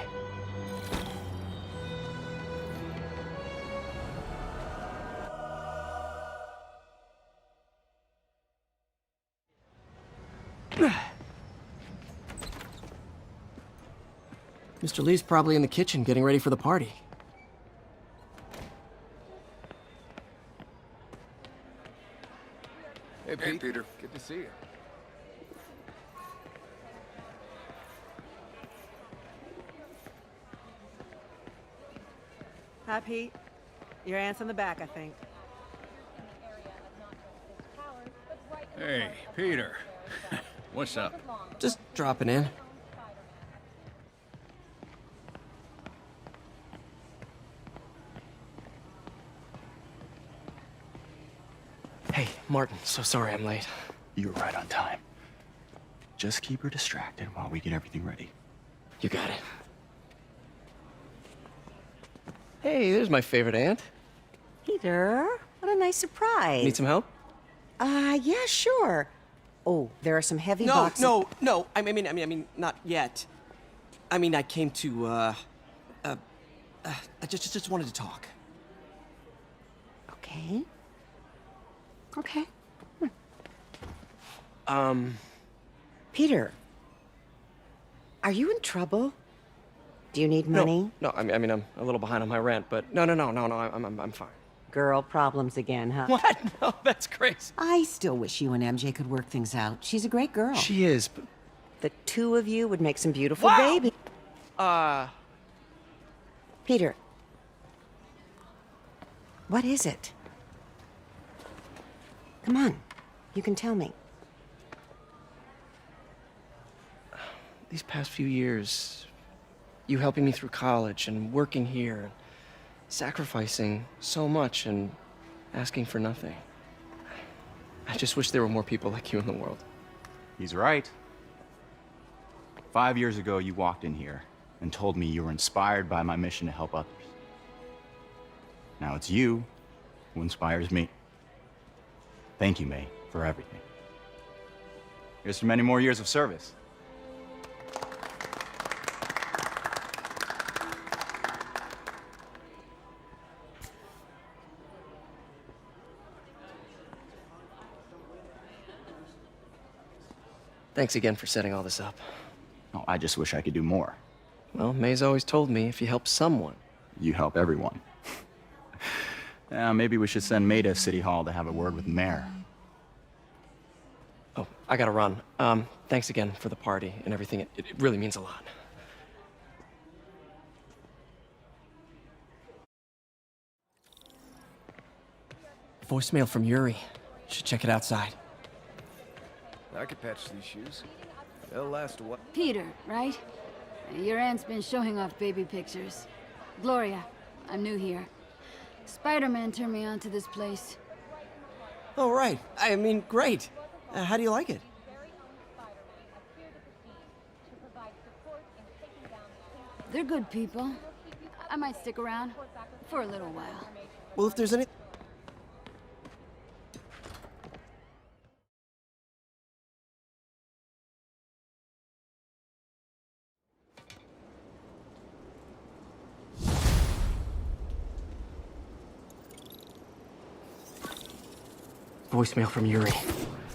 Mr. Lee's probably in the kitchen getting ready for the party. Hey, Pete. Hey, Peter. Good to see you. Hi, Pete. Your aunt's in the back, I think. Hey, Peter. What's up? Just dropping in. Hey, Martin, so sorry I'm late. You're right on time. Just keep her distracted while we get everything ready. You got it. Hey, there's my favorite aunt. Peter, what a nice surprise. Need some help? Yeah, sure. Oh, there are some heavy boxes. No. I mean, not yet. I mean, I came to, I just wanted to talk. Okay. Okay. Peter, are you in trouble? Do you need money? No, I mean, I'm a little behind on my rent, but no, I'm fine. Girl problems again, huh? What? No, that's crazy. I still wish you and MJ could work things out. She's a great girl. She is, but... The two of you would make some beautiful babies. Peter. What is it? Come on. You can tell me. These past few years, you helping me through college and working here, and sacrificing so much and asking for nothing. I just wish there were more people like you in the world. He's right. 5 years ago, you walked in here and told me you were inspired by my mission to help others. Now it's you who inspires me. Thank you, May, for everything. Here's to many more years of service. Thanks again for setting all this up. Oh, I just wish I could do more. Well, May's always told me if you help someone, you help everyone. Maybe we should send May to City Hall to have a word with the mayor. Oh, I gotta run. Thanks again for the party and everything. It really means a lot. Voicemail from Yuri. Should check it outside. I could patch these shoes. They'll last a while. Peter, right? Your aunt's been showing off baby pictures. Gloria, I'm new here. Spider-Man turned me on to this place. Oh, right. I mean, great. How do you like it? They're good people. I might stick around for a little while. Well, if there's any... Voicemail from Yuri.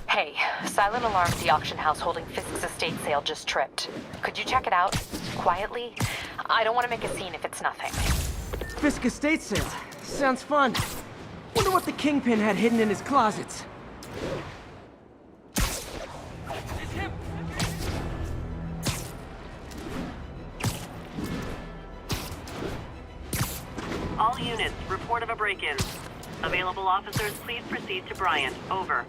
Hey, silent alarm at the auction house holding Fisk's estate sale just tripped. Could you check it out? Quietly? I don't want to make a scene if it's nothing. Fisk estate sale. Sounds fun. Wonder what the Kingpin had hidden in his closets. All units, report of a break-in. Available officers, please proceed to Bryant. Over.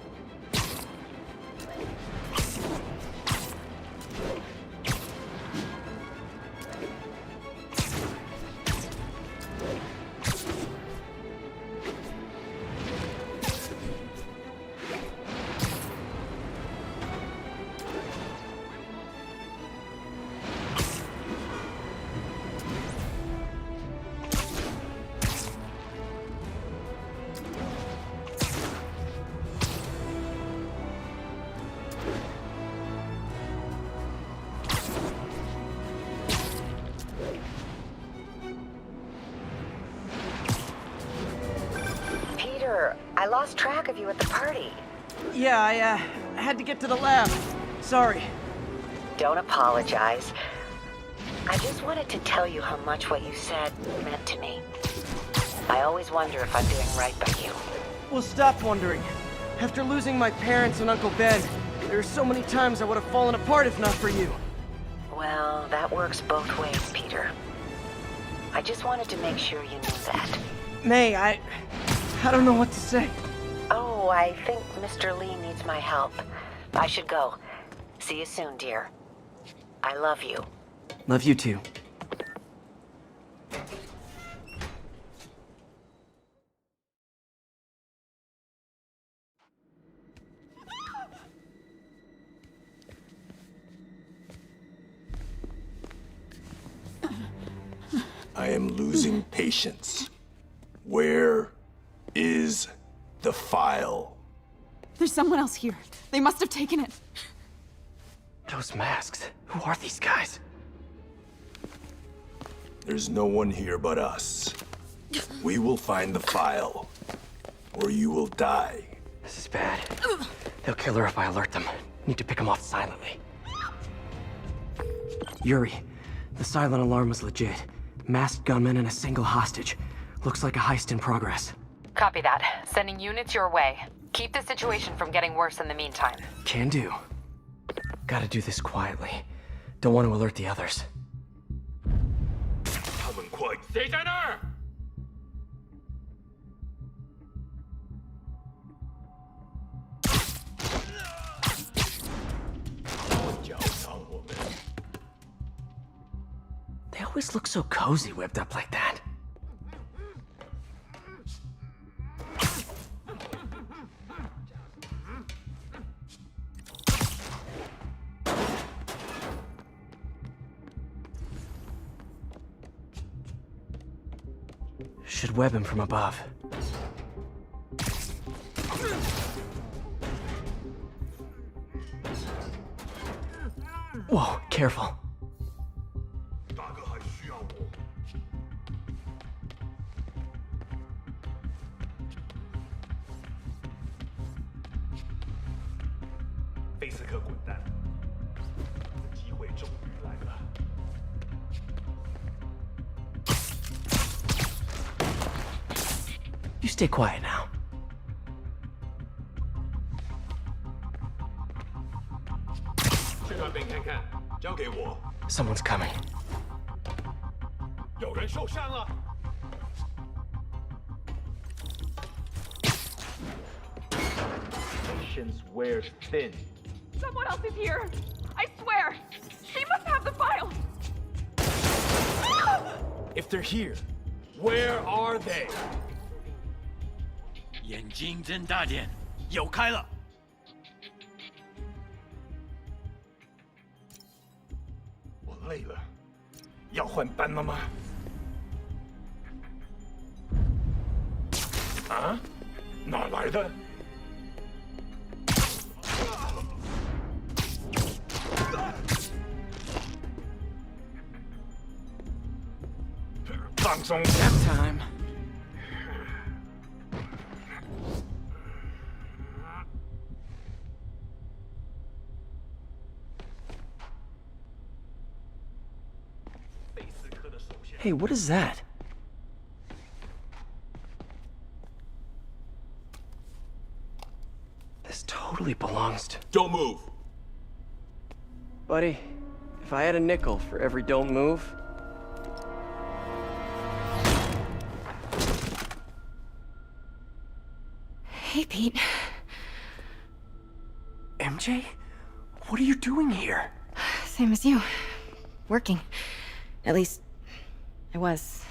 I lost track of you at the party. Yeah, I had to get to the lab. Sorry. Don't apologize. I just wanted to tell you how much what you said meant to me. I always wonder if I'm doing right by you. Well, stop wondering. After losing my parents and Uncle Ben, there are so many times I would have fallen apart if not for you. Well, that works both ways, Peter. I just wanted to make sure you knew that. May, I don't know what to say. Oh, I think Mr. Lee needs my help. I should go. See you soon, dear. I love you. Love you too. I am losing patience. Where is the file? There's someone else here. They must have taken it. Those masks. Who are these guys? There's no one here but us. We will find the file. or you will die. This is bad. They'll kill her if I alert them. Need to pick them off silently. Yuri, the silent alarm was legit. Masked gunmen and a single hostage. Looks like a heist in progress. Copy that. Sending units your way. Keep the situation from getting worse in the meantime. Can do. Gotta do this quietly. Don't want to alert the others. 他们快！谁在那儿？ They always look so cozy whipped up like that. Should web him from above. Whoa, careful. 大哥还需要我。菲斯克滚蛋！我的机会终于来了。 You stay quiet now. Someone's coming. 有人受伤了。 Patience wears thin. Someone else is here. I swear. She must have the files. If they're here, where are they? 眼睛睁大点，有开了。我累了，要换班了吗？啊？哪来的？放松。Nap time. Hey, what is that? This totally belongs to... Don't move! Buddy, if I had a nickel for every don't move... Hey, Pete. MJ? What are you doing here? Same as you. Working. At least... I was.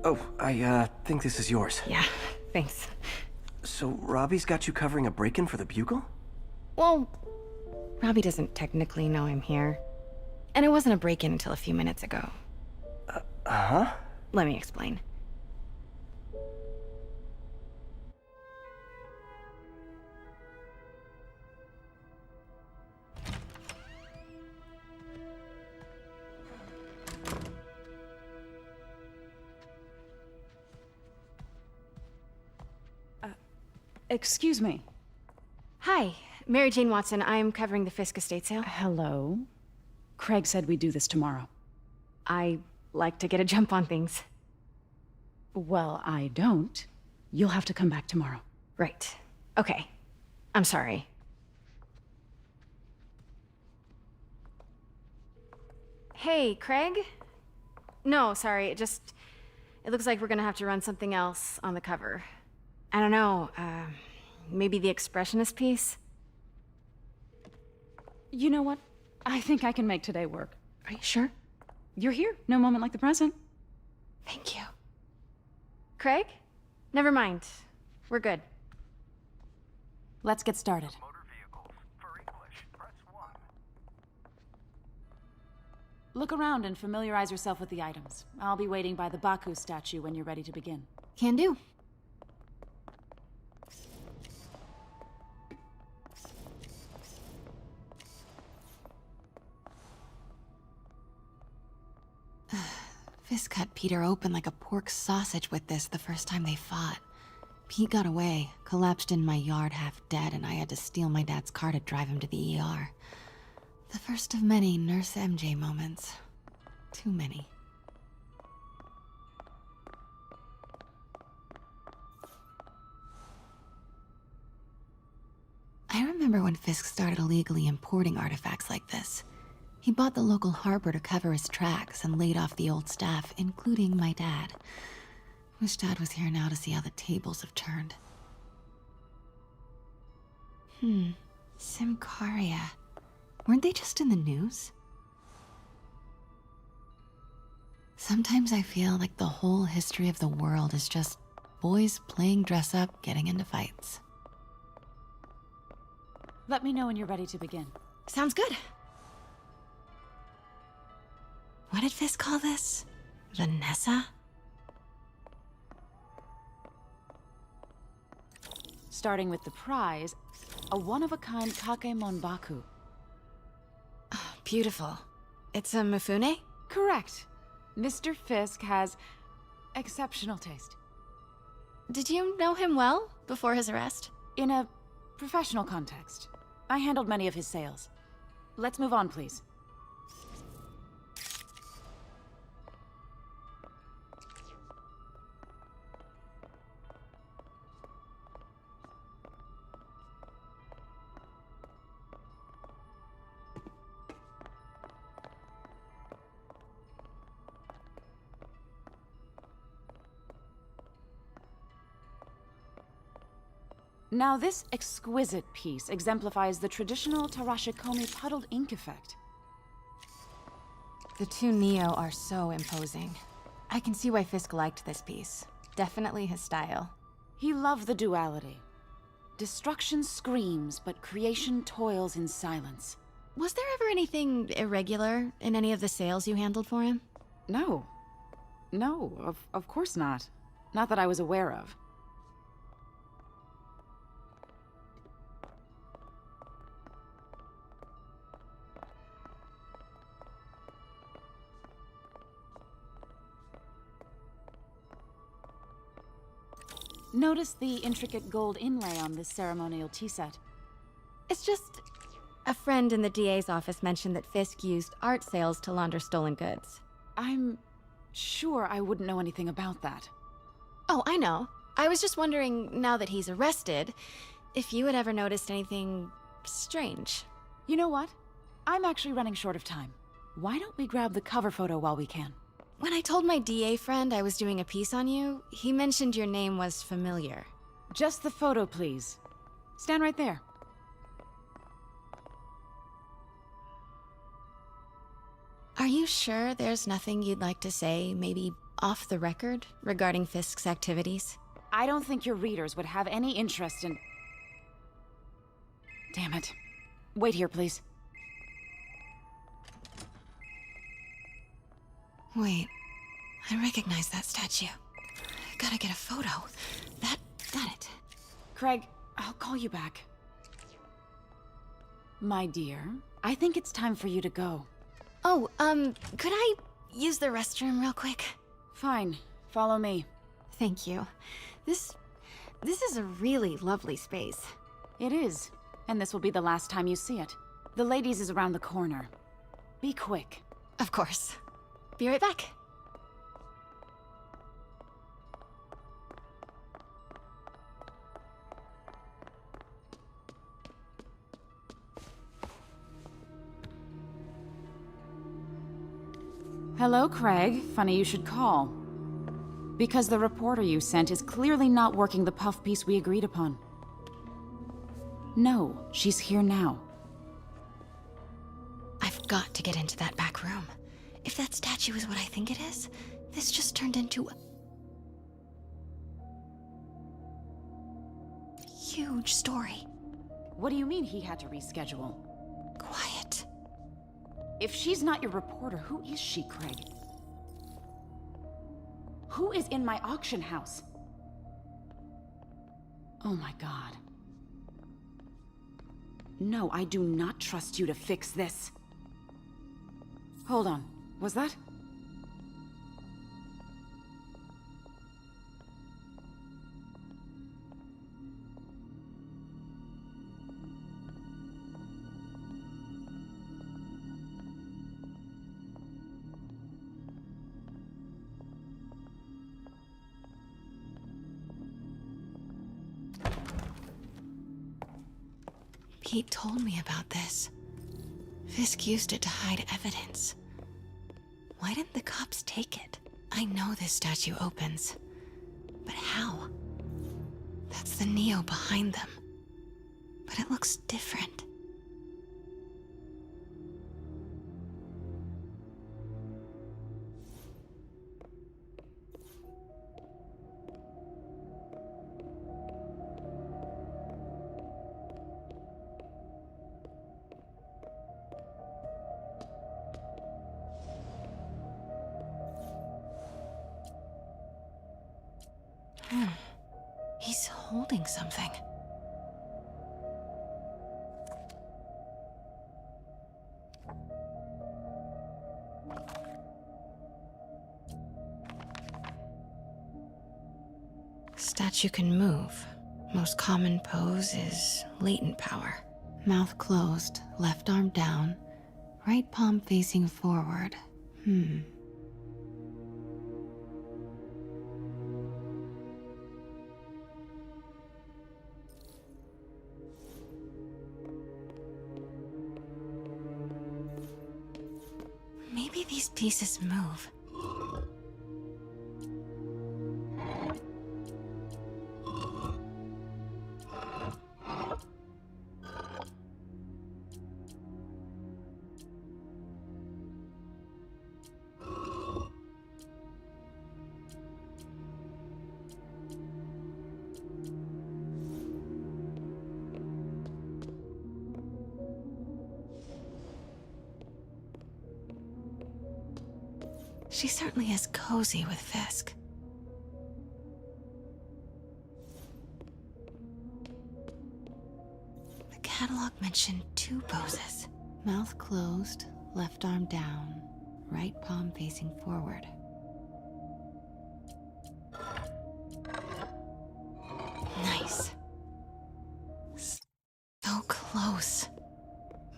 Oh, I think this is yours. Yeah, thanks. So, Robbie's got you covering a break-in for the Bugle? Well, Robbie doesn't technically know I'm here. And it wasn't a break-in until a few minutes ago. Huh? Let me explain. Excuse me. Hi, Mary Jane Watson. I'm covering the Fisk estate sale. Hello. Craig said we'd do this tomorrow. I like to get a jump on things. Well, I don't. You'll have to come back tomorrow. Right. Okay. I'm sorry. Hey, Craig? No, sorry. It looks like we're gonna have to run something else on the cover. I don't know, maybe the expressionist piece? You know what? I think I can make today work. Are you sure? You're here. No moment like the present. Thank you. Craig? Never mind. We're good. Let's get started. Look around and familiarize yourself with the items. I'll be waiting by the Baku statue when you're ready to begin. Can do. Fisk cut Peter open like a pork sausage with this the first time they fought. Pete got away, collapsed in my yard half dead, and I had to steal my dad's car to drive him to the ER. The first of many Nurse MJ moments. Too many. I remember when Fisk started illegally importing artifacts like this. He bought the local harbor to cover his tracks and laid off the old staff, including my dad. Wish Dad was here now to see how the tables have turned. Symkaria. Weren't they just in the news? Sometimes I feel like the whole history of the world is just boys playing dress up, getting into fights. Let me know when you're ready to begin. Sounds good. What did Fisk call this? Vanessa? Starting with the prize, a one-of-a-kind Kakemon Baku. Oh, beautiful. It's a Mifune? Correct. Mr. Fisk has exceptional taste. Did you know him well before his arrest? In a professional context. I handled many of his sales. Let's move on, please. Now, this exquisite piece exemplifies the traditional Tarashikomi puddled ink effect. The two Neo are so imposing. I can see why Fisk liked this piece. Definitely his style. He loved the duality. Destruction screams, but creation toils in silence. Was there ever anything irregular in any of the sales you handled for him? No. No, of course not. Not that I was aware of. Notice the intricate gold inlay on this ceremonial tea set. It's just... a friend in the DA's office mentioned that Fisk used art sales to launder stolen goods. I'm sure I wouldn't know anything about that. Oh, I know. I was just wondering, now that he's arrested, if you had ever noticed anything strange. You know what? I'm actually running short of time. Why don't we grab the cover photo while we can? When I told my DA friend I was doing a piece on you, he mentioned your name was familiar. Just the photo, please. Stand right there. Are you sure there's nothing you'd like to say, maybe off the record, regarding Fisk's activities? I don't think your readers would have any interest in... Damn it. Wait here, please. Wait, I recognize that statue. Gotta get a photo. Got it. Craig, I'll call you back. My dear, I think it's time for you to go. Oh, could I use the restroom real quick? Fine. Follow me. Thank you. This is a really lovely space. It is. And this will be the last time you see it. The ladies is around the corner. Be quick. Of course. Be right back. Hello, Craig. Funny you should call. Because the reporter you sent is clearly not working the puff piece we agreed upon. No, she's here now. I've got to get into that back room. If that statue is what I think it is, this just turned into a huge story. What do you mean he had to reschedule? Quiet. If she's not your reporter, who is she, Craig? Who is in my auction house? Oh my god. No, I do not trust you to fix this. Hold on. Was that? Kate told me about this. Fisk used it to hide evidence. Why didn't the cops take it? I know this statue opens. But how? That's the Neo behind them. But it looks different. He's holding something. Statue can move. Most common pose is latent power. Mouth closed, left arm down, right palm facing forward. Maybe these pieces move. She certainly is cozy with Fisk. The catalog mentioned 2 poses. Mouth closed, left arm down, right palm facing forward. Nice. So close.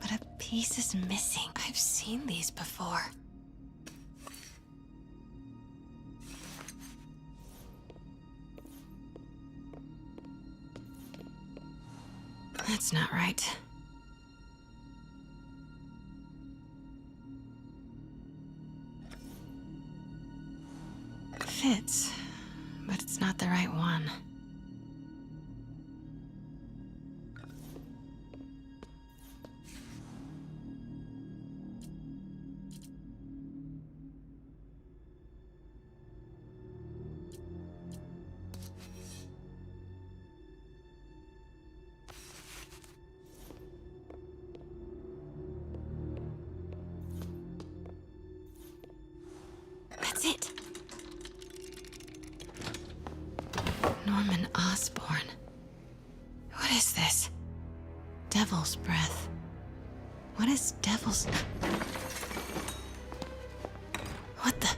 But a piece is missing. I've seen these before. That's not right. Fits, but it's not the right one. That's it. Norman Osborn. What is this? Devil's breath. What is devil's... What the...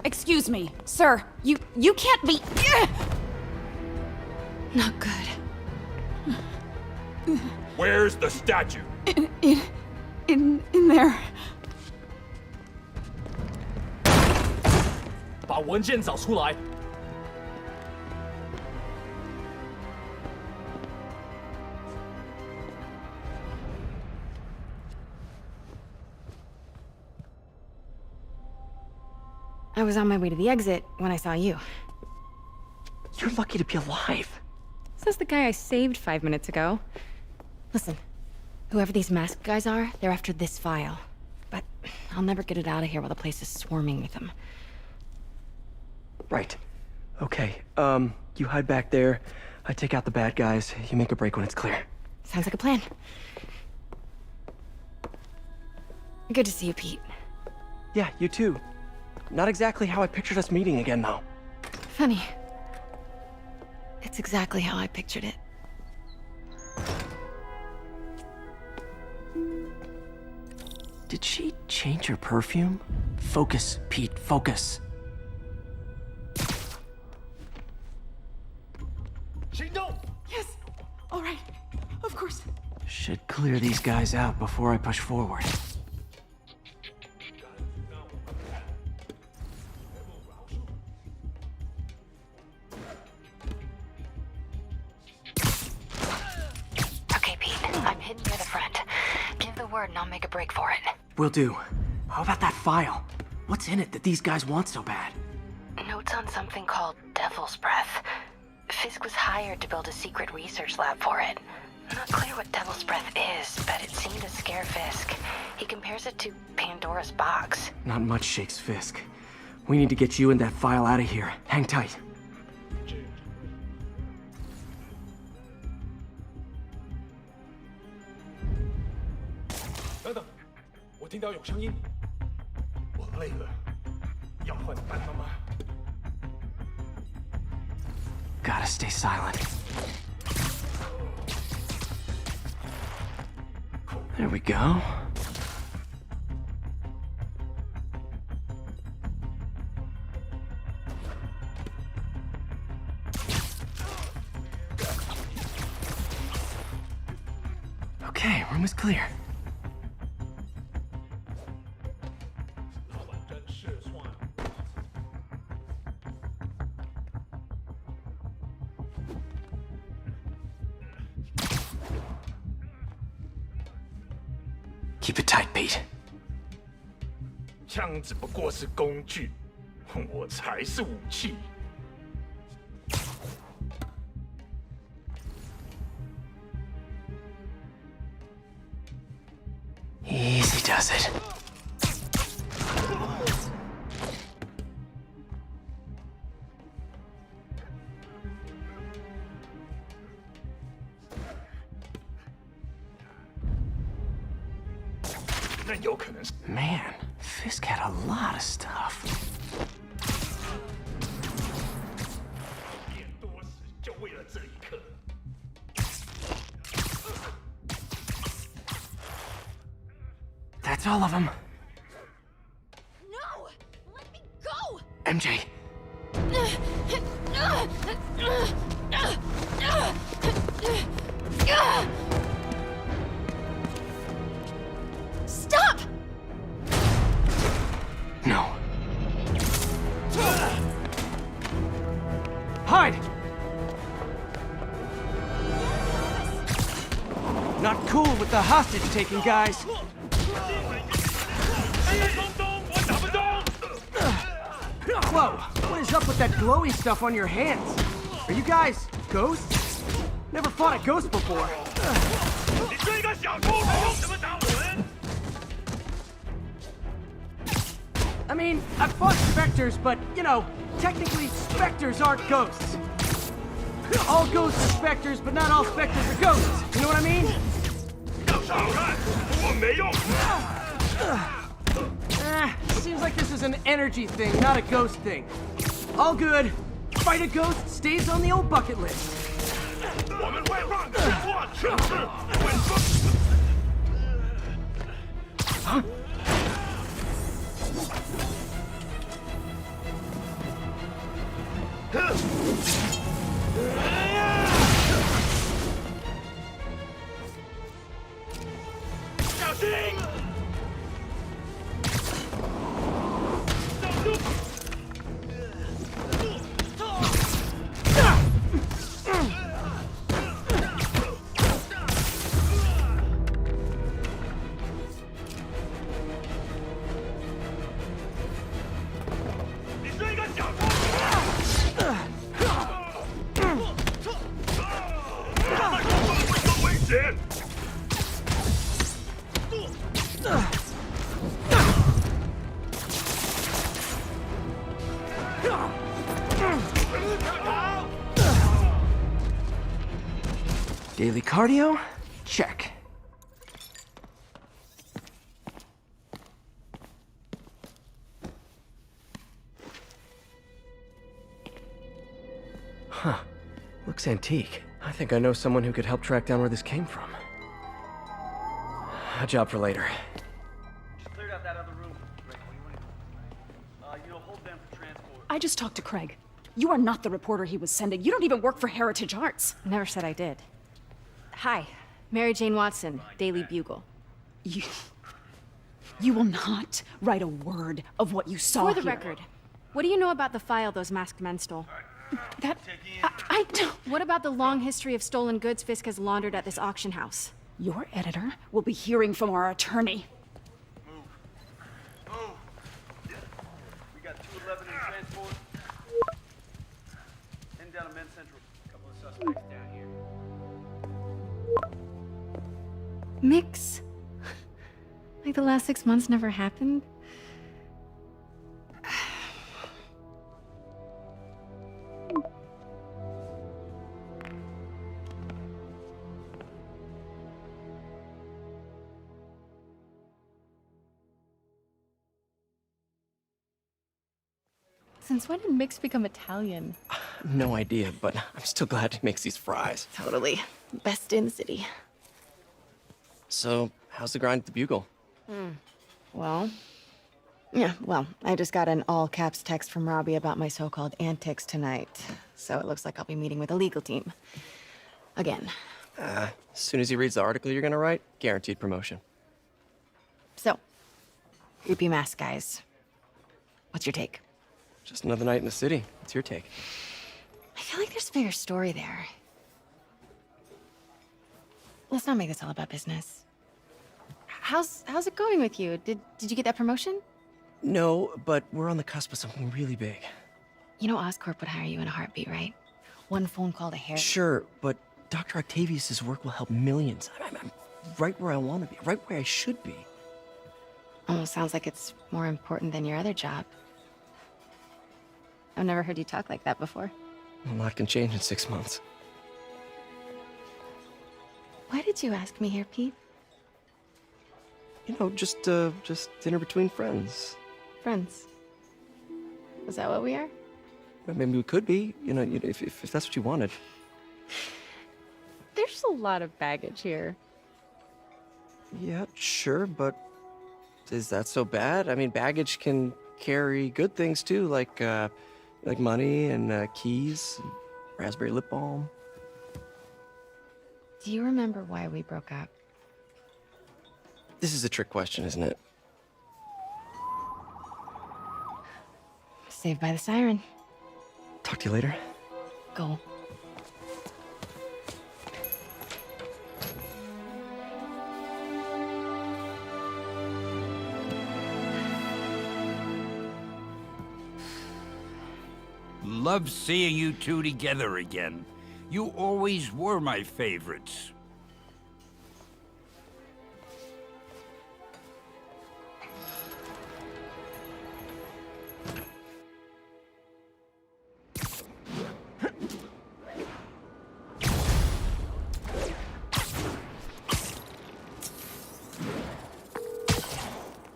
Excuse me, sir. You can't be... Not good. Where's the statue? In there. 把文件找出来。 I was on my way to the exit when I saw you. You're lucky to be alive. Says the guy I saved 5 minutes ago. Listen, whoever these masked guys are, they're after this file. But I'll never get it out of here while the place is swarming with them. Right. Okay, you hide back there. I take out the bad guys. You make a break when it's clear. Sounds like a plan. Good to see you, Pete. Yeah, you too. Not exactly how I pictured us meeting again, though. Funny. It's exactly how I pictured it. Did she change her perfume? Focus, Pete, focus. Yes. All right. Of course. Should clear these guys out before I push forward. word and I'll make a break for it. Will do. How about that file? What's in it that these guys want so bad? Notes on something called Devil's Breath. Fisk was hired to build a secret research lab for it. Not clear what Devil's Breath is, but it seemed to scare Fisk. He compares it to Pandora's box. Not much shakes Fisk. We need to get you and that file out of here. Hang tight. 等等，我听到有声音，我累了，要换班了吗？ Gotta stay silent. There we go. Okay, room is clear. Keep it tight, Pete. 枪只不过是工具，我才是武器。 Easy does it. Man, Fisk had a lot of stuff. That's all of them. No! Let me go! MJ. Stop! No. Hide! Not cool with the hostage-taking, guys. Whoa, what is up with that glowy stuff on your hands? Are you guys ghosts? Never fought a ghost before. I mean, I've fought specters, but, you know, technically specters aren't ghosts. All ghosts are specters, but not all specters are ghosts. You know what I mean? Seems like this is an energy thing, not a ghost thing. All good. Fight a ghost stays on the old bucket list. Huh? Daily cardio? Check. Huh. Looks antique. I think I know someone who could help track down where this came from. A job for later. Just cleared out that other room. Hold them for transport. I just talked to Craig. You are not the reporter he was sending. You don't even work for Heritage Arts. Never said I did. Hi, Mary Jane Watson, Daily Bugle. You will not write a word of what you saw For the here. record, what do you know about the file those masked men stole? I don't... What about the long history of stolen goods Fisk has laundered at this auction house? Your editor will be hearing from our attorney. We got 211 in transport. Heading down to Men's Central. A couple of suspects down here. Mix? Like the last 6 months never happened? Since when did Mix become Italian? No idea, but I'm still glad he makes these fries. Totally. Best in the city. So, how's the grind at the Bugle? Well, I just got an all-caps text from Robbie about my so-called antics tonight. So it looks like I'll be meeting with a legal team. Again. As soon as he reads the article you're gonna write, guaranteed promotion. So, creepy mask guys. What's your take? Just another night in the city. What's your take? I feel like there's a bigger story there. Let's not make this all about business. How's it going with you? Did you get that promotion? No, but we're on the cusp of something really big. You know Oscorp would hire you in a heartbeat, right? One phone call to Harry. Sure, but Dr. Octavius's work will help millions. I'm right where I want to be, right where I should be. Almost sounds like it's more important than your other job. I've never heard you talk like that before. A lot can change in 6 months. Why did you ask me here, Pete? You know, just dinner between friends. Friends. Is that what we are? Maybe we could be, if that's what you wanted. There's a lot of baggage here. Yeah, sure, but is that so bad? I mean, baggage can carry good things too, like money and keys, and raspberry lip balm. Do you remember why we broke up? This is a trick question, isn't it? Saved by the siren. Talk to you later. Go. Love seeing you two together again. You always were my favorites.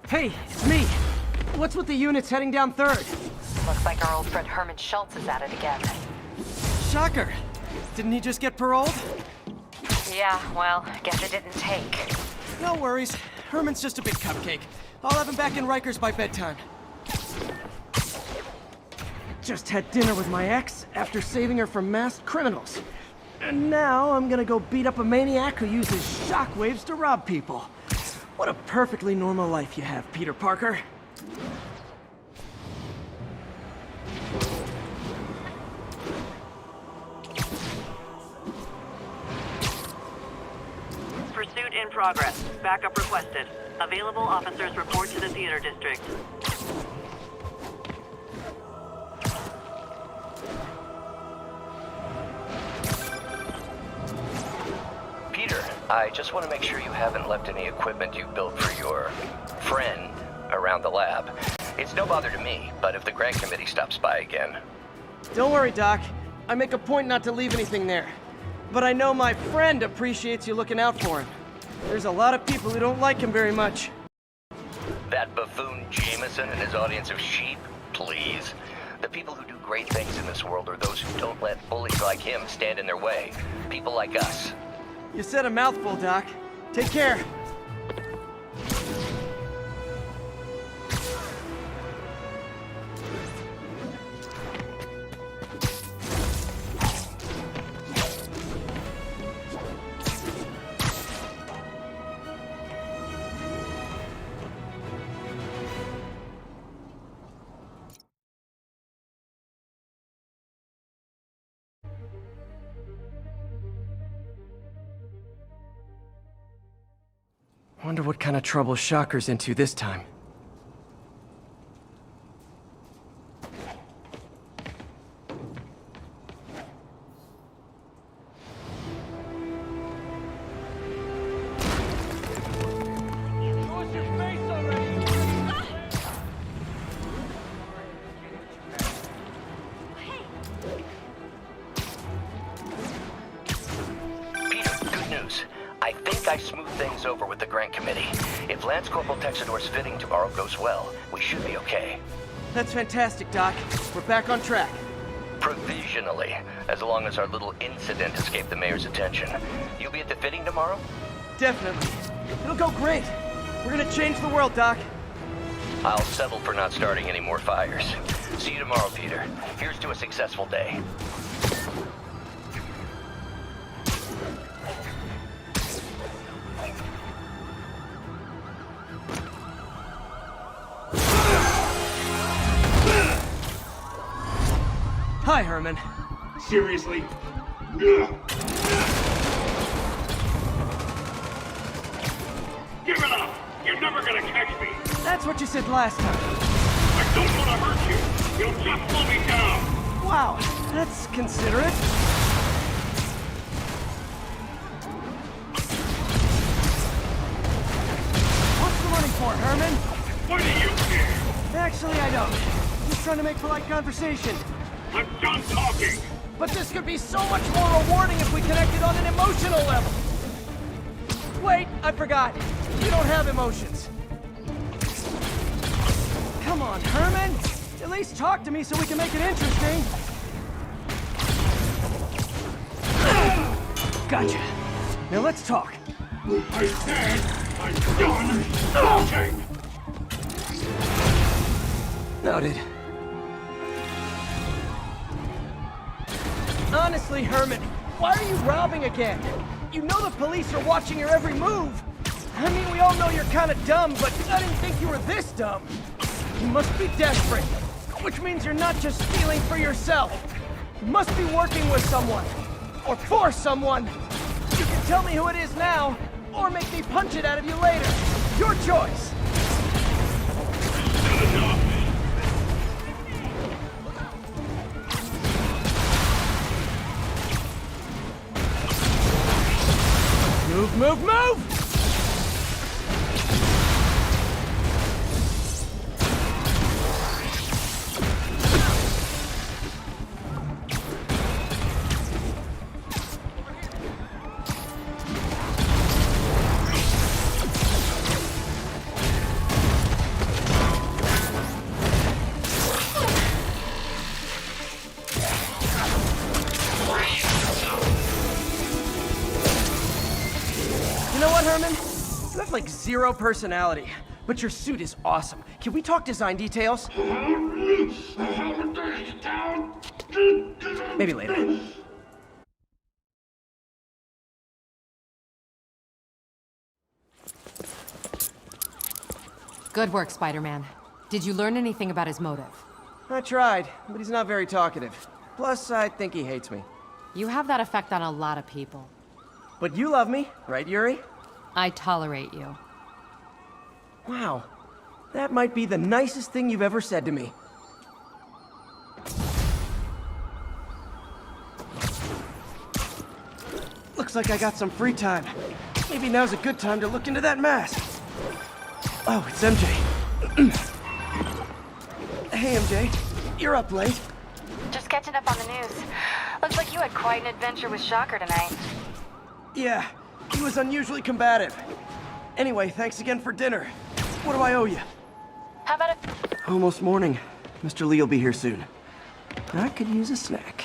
Hey, it's me. What's with the units heading down 3rd? Looks like our old friend Herman Schultz is at it again. Shocker. Didn't he just get paroled? Yeah, well, guess it didn't take. No worries. Herman's just a big cupcake. I'll have him back in Rikers by bedtime. Just had dinner with my ex after saving her from masked criminals. And now I'm gonna go beat up a maniac who uses shockwaves to rob people. What a perfectly normal life you have, Peter Parker. Pursuit in progress. Backup requested. Available officers report to the theater district. Peter, I just want to make sure you haven't left any equipment you built for your friend around the lab. It's no bother to me, but if the grant committee stops by again... Don't worry, Doc. I make a point not to leave anything there. But I know my friend appreciates you looking out for him. There's a lot of people who don't like him very much. That buffoon Jameson and his audience of sheep? Please. The people who do great things in this world are those who don't let bullies like him stand in their way. People like us. You said a mouthful, Doc. Take care. Wonder what kind of trouble Shocker's into this time. I smoothed things over with the grant committee. If Lance Corporal Texador's fitting tomorrow goes well, we should be okay. That's fantastic, Doc. We're back on track. Provisionally, as long as our little incident escaped the mayor's attention. You'll be at the fitting tomorrow? Definitely. It'll go great. We're gonna change the world, Doc. I'll settle for not starting any more fires. See you tomorrow, Peter. Here's to a successful day. Hi, Herman. Seriously? Give it up! You're never gonna catch me! That's what you said last time. I don't want to hurt you! You'll just slow me down! Wow, that's considerate. What's the money for, Herman? What do you care? Actually, I don't. Just trying to make polite conversation. I'm done talking! But this could be so much more rewarding if we connected on an emotional level. Wait, I forgot. You don't have emotions. Come on, Herman. At least talk to me so we can make it interesting. Gotcha. Now let's talk. I said I'm done talking! Noted. Honestly, Herman, why are you robbing again? You know the police are watching your every move. I mean, we all know you're kind of dumb, but I didn't think you were this dumb. You must be desperate, which means you're not just stealing for yourself. You must be working with someone, or for someone. You can tell me who it is now, or make me punch it out of you later. Your choice. Move, move, move! You have like zero personality, but your suit is awesome. Can we talk design details? Maybe later. Good work, Spider-Man. Did you learn anything about his motive? I tried, but he's not very talkative. Plus, I think he hates me. You have that effect on a lot of people. But you love me, right, Yuri? I tolerate you. Wow. That might be the nicest thing you've ever said to me. Looks like I got some free time. Maybe now's a good time to look into that mask. Oh, it's MJ. Hey, MJ. You're up late. Just catching up on the news. Looks like you had quite an adventure with Shocker tonight. Yeah, he was unusually combative. Anyway, thanks again for dinner. What do I owe you? How about Almost morning. Mr. Lee will be here soon. I could use a snack.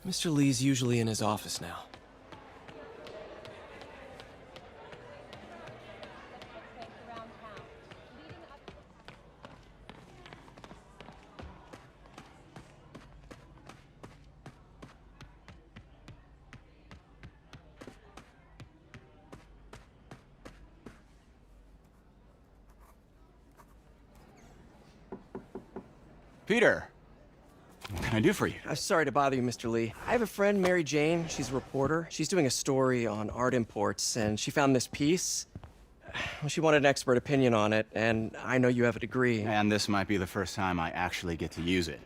Mr. Lee's usually in his office now. Peter! What can I do for you? Sorry to bother you, Mr. Lee. I have a friend, Mary Jane. She's a reporter. She's doing a story on art imports, and she found this piece. Well, she wanted an expert opinion on it, and I know you have a degree. And this might be the first time I actually get to use it.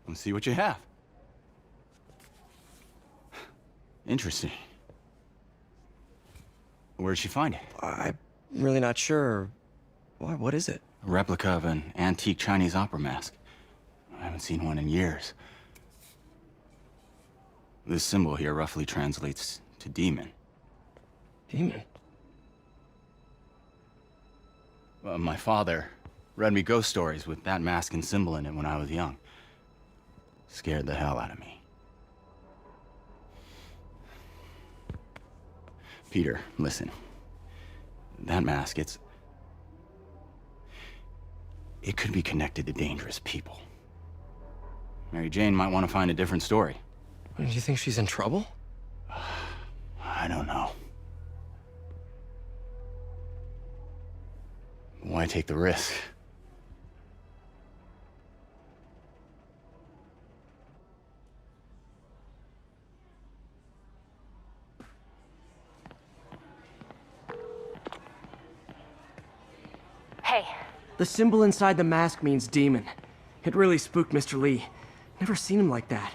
Let's see what you have. Interesting. Where'd she find it? I'm really not sure. What is it? A replica of an antique Chinese opera mask. I haven't seen one in years. This symbol here roughly translates to demon. Demon? My father read me ghost stories with that mask and symbol in it when I was young. Scared the hell out of me. Peter, listen. That mask, it could be connected to dangerous people. Mary Jane might want to find a different story. Do you think she's in trouble? I don't know. Why take the risk? Hey. The symbol inside the mask means demon. It really spooked Mr. Lee. Never seen him like that.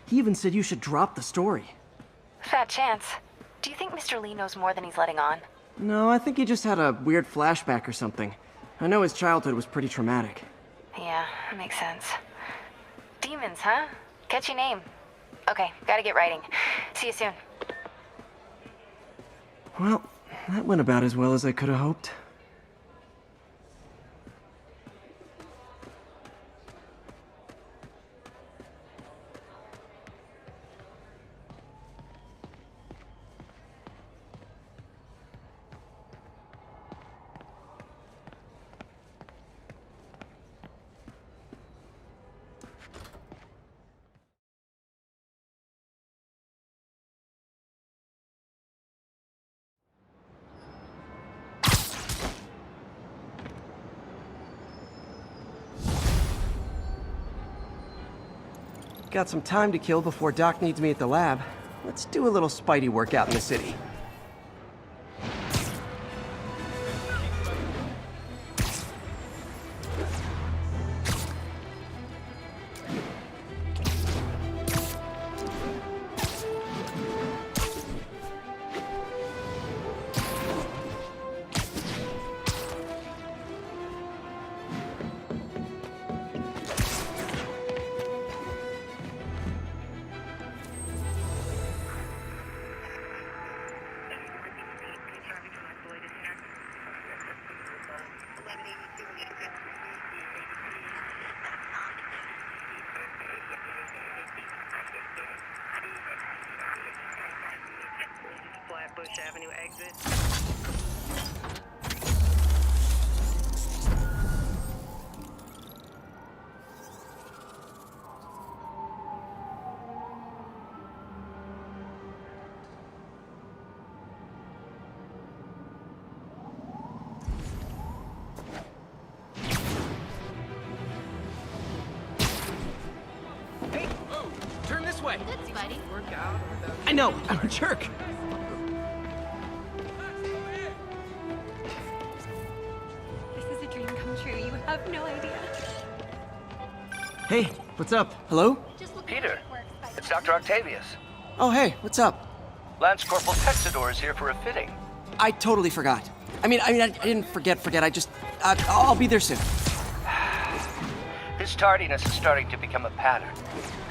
He even said you should drop the story. Fat chance. Do you think Mr. Lee knows more than he's letting on? No, I think he just had a weird flashback or something. I know his childhood was pretty traumatic. Yeah, that makes sense. Demons, huh? Catchy name. Okay, gotta get writing. See you soon. Well, that went about as well as I could have hoped. Got some time to kill before Doc needs me at the lab. Let's do a little Spidey workout in the city. Flatbush Avenue exit. Hey! Oh, turn this way! Good, Spidey. Work out without... I know! I'm a jerk! This is a dream come true. You have no idea. Hey, what's up? Hello? Peter, it's Dr. Octavius. Oh, hey, what's up? Lance Corporal Texador is here for a fitting. I totally forgot. I didn't forget. I just... I'll be there soon. His tardiness is starting to become a pattern.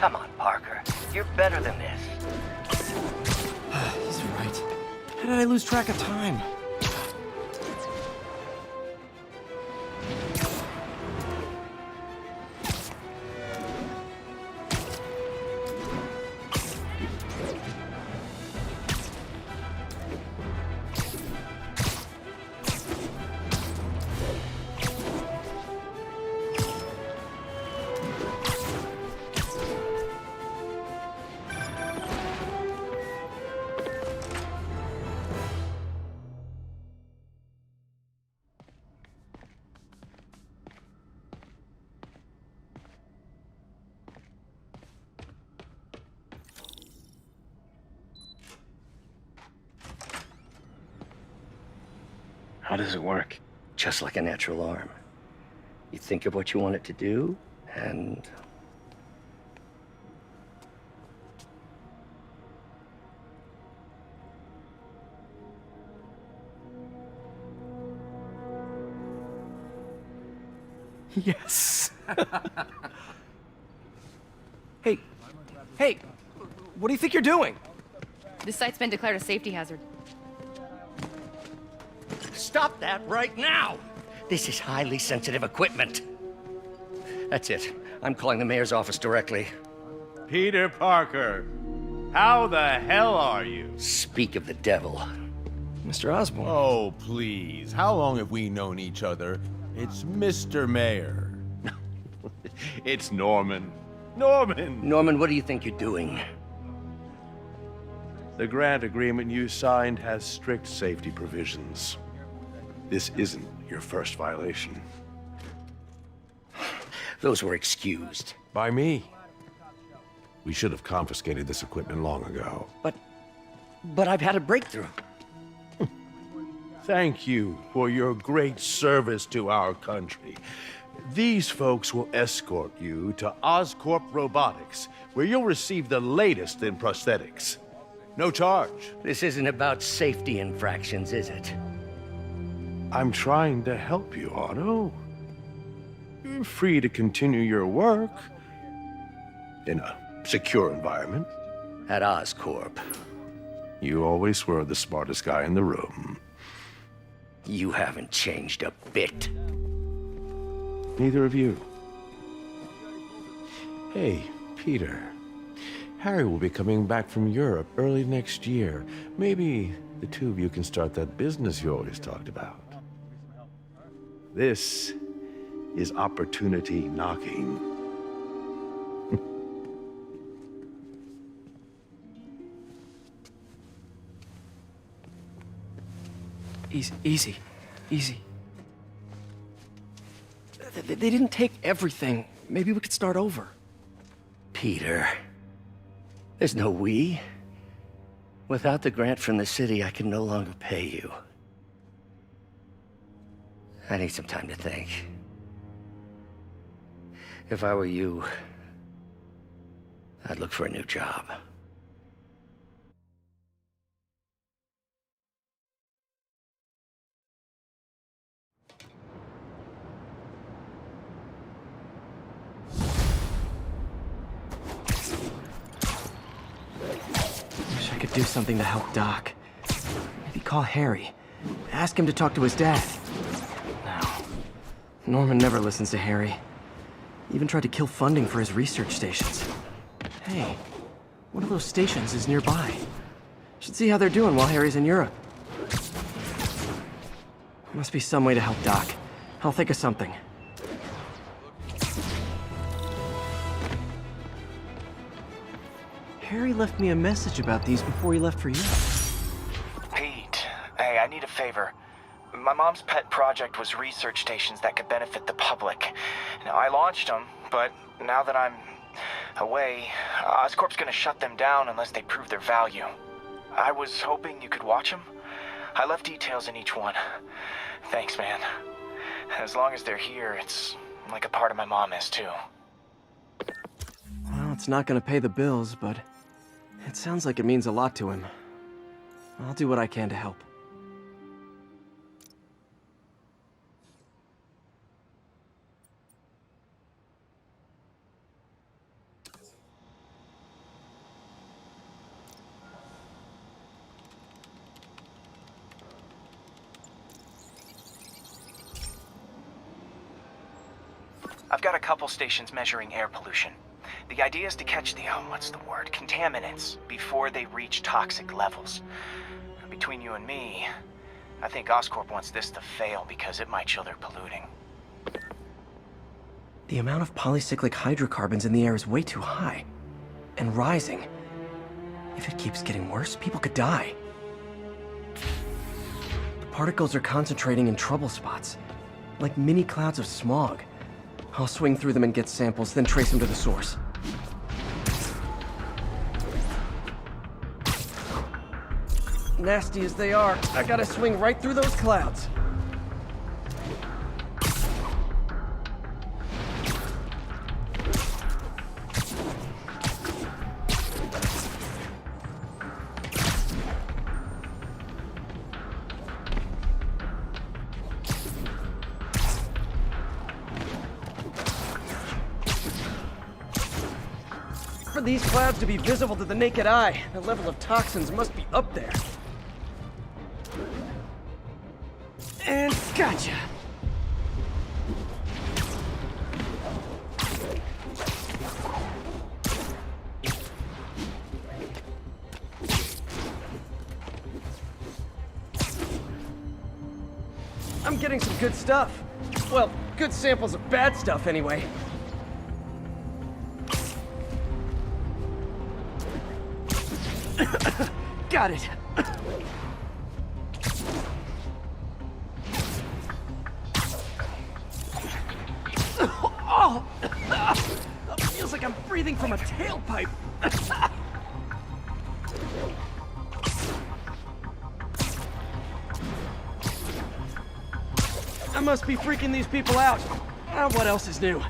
Come on, Parker. You're better than this. He's right. How did I lose track of time? How does it work? Just like a natural arm. You think of what you want it to do, and... Yes. Hey, what do you think you're doing? This site's been declared a safety hazard. Stop that right now! This is highly sensitive equipment. That's it. I'm calling the mayor's office directly. Peter Parker, how the hell are you? Speak of the devil. Mr. Osborn. Oh, please. How long have we known each other? It's Mr. Mayor. It's Norman. Norman, what do you think you're doing? The grant agreement you signed has strict safety provisions. This isn't your first violation. Those were excused. By me. We should have confiscated this equipment long ago. But I've had a breakthrough. Thank you for your great service to our country. These folks will escort you to Oscorp Robotics, where you'll receive the latest in prosthetics. No charge. This isn't about safety infractions, is it? I'm trying to help you, Otto. You're free to continue your work in a secure environment. At Oscorp. You always were the smartest guy in the room. You haven't changed a bit. Neither of you. Hey, Peter. Harry will be coming back from Europe early next year. Maybe the two of you can start that business you always talked about. This is opportunity knocking. Easy. They didn't take everything. Maybe we could start over. Peter, there's no we. Without the grant from the city, I can no longer pay you. I need some time to think. If I were you, I'd look for a new job. Wish I could do something to help Doc. Maybe call Harry. Ask him to talk to his dad. No. Norman never listens to Harry. Even tried to kill funding for his research stations. Hey, one of those stations is nearby. Should see how they're doing while Harry's in Europe. Must be some way to help Doc. I'll think of something. Harry left me a message about these before he left for Europe. Pete, hey, I need a favor. My mom's pet project was research stations that could benefit the public. Now, I launched them, but now that I'm away, Oscorp's gonna shut them down unless they prove their value. I was hoping you could watch them. I left details in each one. Thanks, man. As long as they're here, it's like a part of my mom is, too. Well, it's not gonna pay the bills, but it sounds like it means a lot to him. I'll do what I can to help. I've got a couple stations measuring air pollution. The idea is to catch the, contaminants before they reach toxic levels. Between you and me, I think Oscorp wants this to fail because it might show they're polluting. The amount of polycyclic hydrocarbons in the air is way too high. And rising. If it keeps getting worse, people could die. The particles are concentrating in trouble spots, like mini clouds of smog. I'll swing through them and get samples, then trace them to the source. Nasty as they are, I gotta swing right through those clouds. for these clouds to be visible to the naked eye, the level of toxins must be up there. And gotcha! I'm getting some good stuff. Well, good samples of bad stuff anyway. Got it. Oh! Feels like I'm breathing from a tailpipe. I must be freaking these people out. What else is new?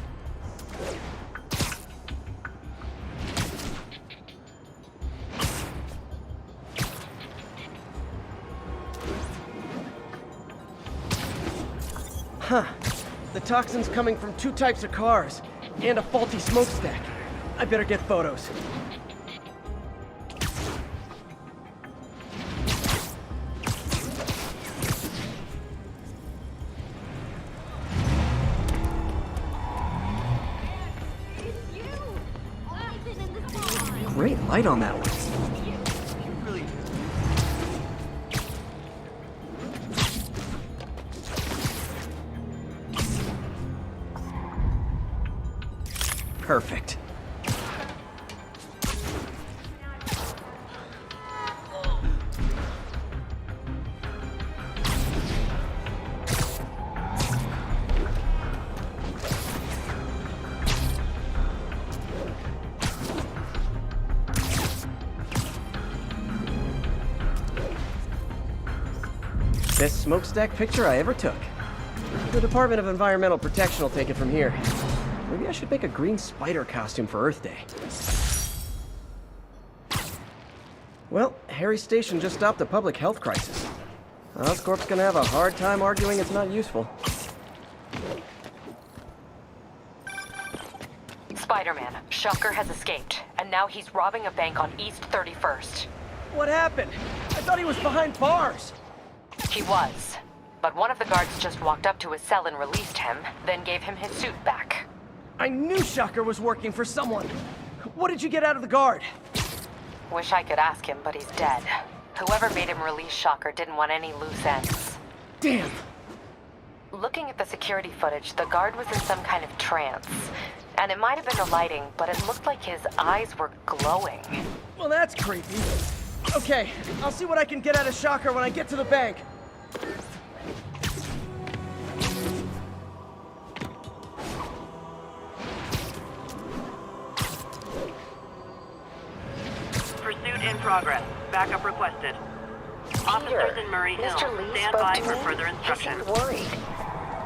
Huh. The toxin's coming from 2 types of cars, and a faulty smokestack. I better get photos. Great light on that one. Perfect. Best smokestack picture I ever took. The Department of Environmental Protection will take it from here. Maybe I should make a green spider costume for Earth Day. Well, Harry's station just stopped a public health crisis. Oscorp's gonna have a hard time arguing it's not useful. Spider-Man, Shocker has escaped, and now he's robbing a bank on East 31st. What happened? I thought he was behind bars. He was, but one of the guards just walked up to his cell and released him, then gave him his suit back. I knew Shocker was working for someone. What did you get out of the guard? Wish I could ask him, but he's dead. Whoever made him release Shocker didn't want any loose ends. Damn! Looking at the security footage, the guard was in some kind of trance. And it might have been the lighting, but it looked like his eyes were glowing. Well, that's creepy. Okay, I'll see what I can get out of Shocker when I get to the bank. Pursuit in progress. Backup requested. Officers in Murray Hill. Mr. Lee Stand spoke by to for me. further He instructions. seemed worried.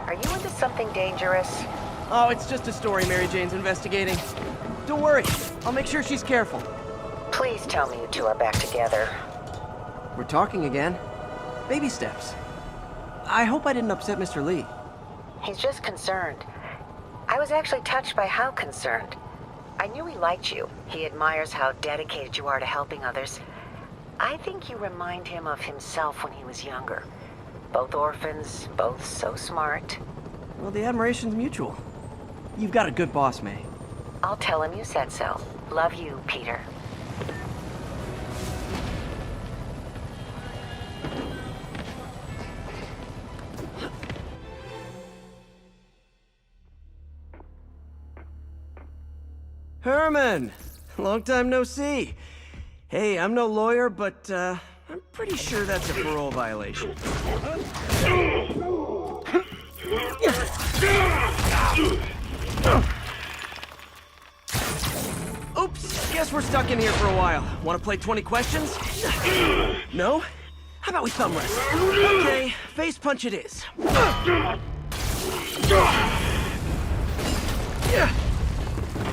Are you into something dangerous? Oh, it's just a story Mary Jane's investigating. Don't worry, I'll make sure she's careful. Please tell me you two are back together. We're talking again. Baby steps. I hope I didn't upset Mr. Lee. He's just concerned. I was actually touched by how concerned. I knew he liked you. He admires how dedicated you are to helping others. I think you remind him of himself when he was younger. Both orphans, both so smart. Well, the admiration's mutual. You've got a good boss, May. I'll tell him you said so. Love you, Peter. Herman! Long time no see. Hey, I'm no lawyer, but I'm pretty sure that's a parole violation. Oops, guess we're stuck in here for a while. Want to play 20 questions? No? How about we thumb wrestle? Okay, face punch it is.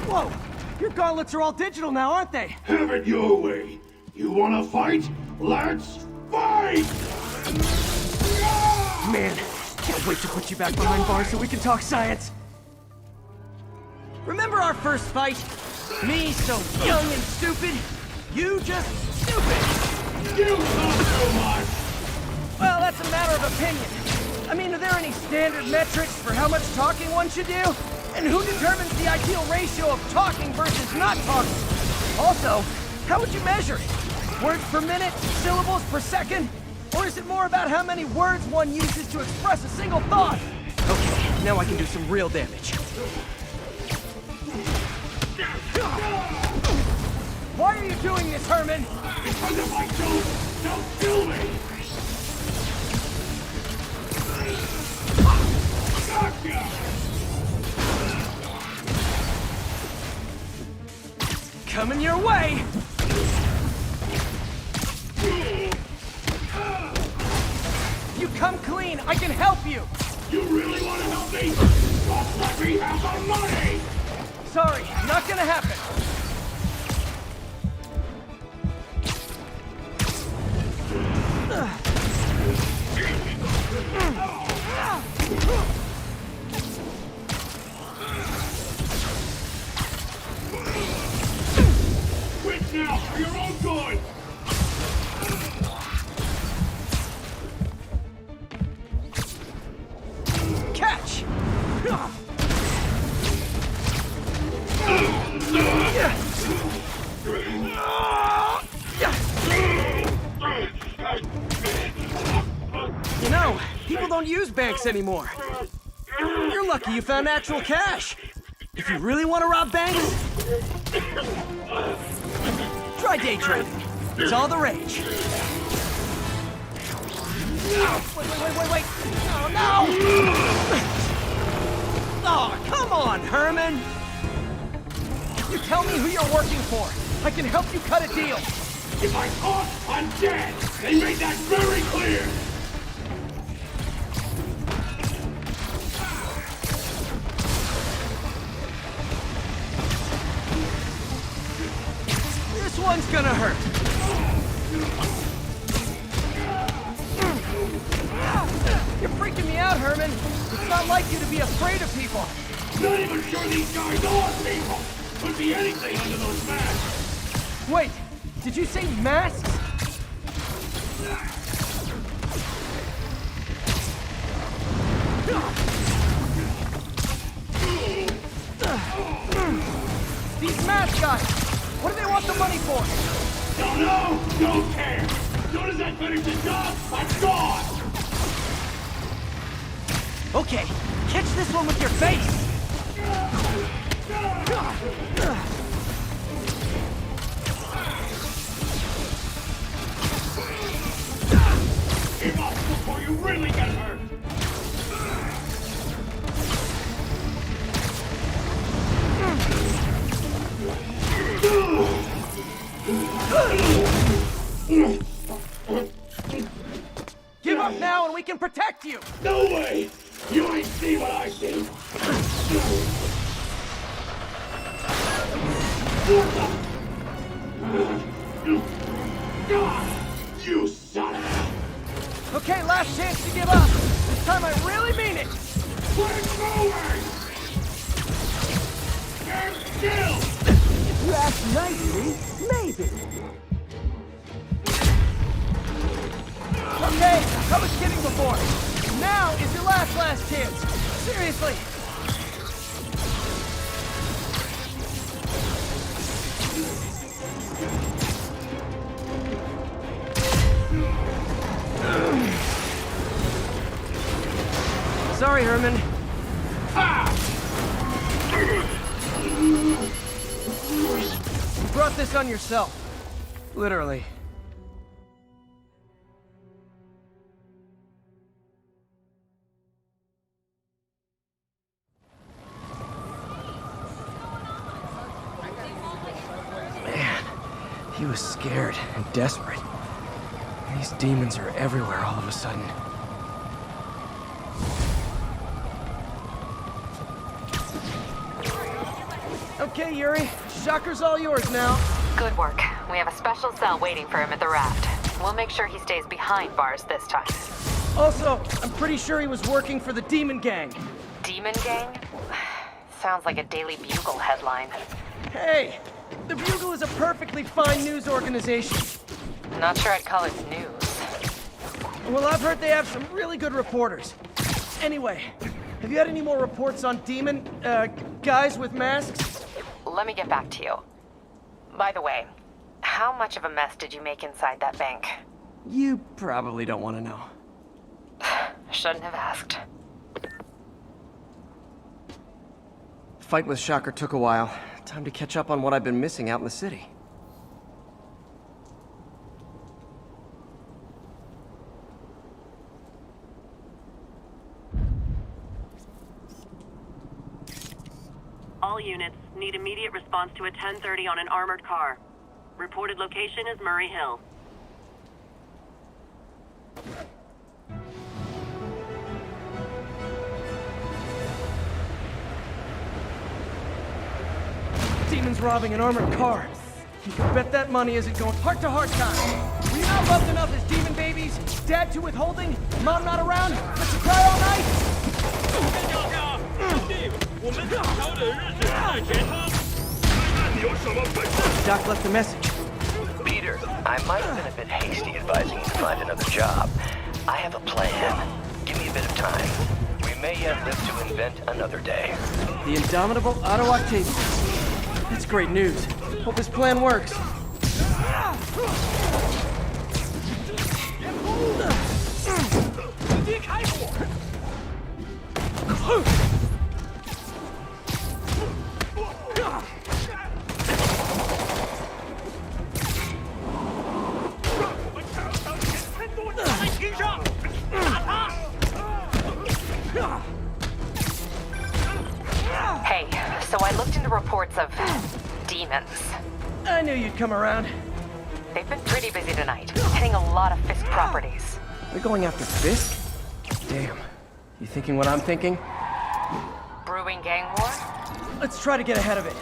Whoa! Your gauntlets are all digital now, aren't they? Have it your way. You wanna fight? Let's fight! Man, can't wait to put you back behind bars so we can talk science. Remember our first fight? Me so young and stupid? You just stupid! You talk so much! Well, that's a matter of opinion. I mean, are there any standard metrics for how much talking one should do? And who determines the ideal ratio of talking versus not talking? Also, how would you measure it? Words per minute? Syllables per second? Or is it more about how many words one uses to express a single thought? Okay, now I can do some real damage. Why are you doing this, Herman? Because if I don't kill me! Gotcha! Coming your way! You come clean, I can help you! You really want to help me? Just let me have the money! Sorry, not gonna happen. Quit now, for your own good! Catch! You know, people don't use banks anymore. You're lucky you found actual cash. If you really want to rob banks, try day trading. It's all the rage. Wait. Oh, no! Oh, come on, Herman! You tell me who you're working for. I can help you cut a deal. If I talk, I'm dead! They made that very clear! This one's gonna hurt. You're freaking me out, Herman. It's not like you to be afraid of people. Not even sure these guys are people! Could be anything under those masks! Wait, did you say masks? These mask guys! What do they want the money for? Don't know! Don't care! As soon as I finish the job, I'm gone! Okay, catch this one with your face! Give up before you really get hurt! Give up now and we can protect you! No way! You ain't see what I see! You son of a... Okay, last chance to give up. This time I really mean it. We're moving! Stand still! If you ask nicely, maybe. Okay, I was kidding before. Now is your last chance. Seriously. Sorry, Herman. You brought this on yourself. Literally. Man, he was scared and desperate. These demons are everywhere all of a sudden. Okay, Yuri. Shocker's all yours now. Good work. We have a special cell waiting for him at the raft. We'll make sure he stays behind bars this time. Also, I'm pretty sure he was working for the Demon Gang. Demon Gang? Sounds like a Daily Bugle headline. Hey, the Bugle is a perfectly fine news organization. Not sure I'd call it news. Well, I've heard they have some really good reporters. Anyway, have you had any more reports on demon, guys with masks? Let me get back to you. By the way, how much of a mess did you make inside that bank? You probably don't want to know. Shouldn't have asked. Fight with Shocker took a while. Time to catch up on what I've been missing out in the city. All units need immediate response to a 1030 on an armored car. Reported location is Murray Hill. Demon's robbing an armored car. You can bet that money isn't going heart-to-heart time. Were you not loved enough as demon babies? Dad too withholding? Mom not around? Let you cry all night? Doc left a message. Peter, I might have been a bit hasty advising you to find another job. I have a plan. Give me a bit of time. We may yet live to invent another day. The indomitable Otto Octavius. That's great news. Hope this plan works. Hey, so I looked into reports of demons. I knew you'd come around. They've been pretty busy tonight, hitting a lot of Fisk properties. They're going after Fisk? Damn. You thinking what I'm thinking? Brewing gang war? Let's try to get ahead of it.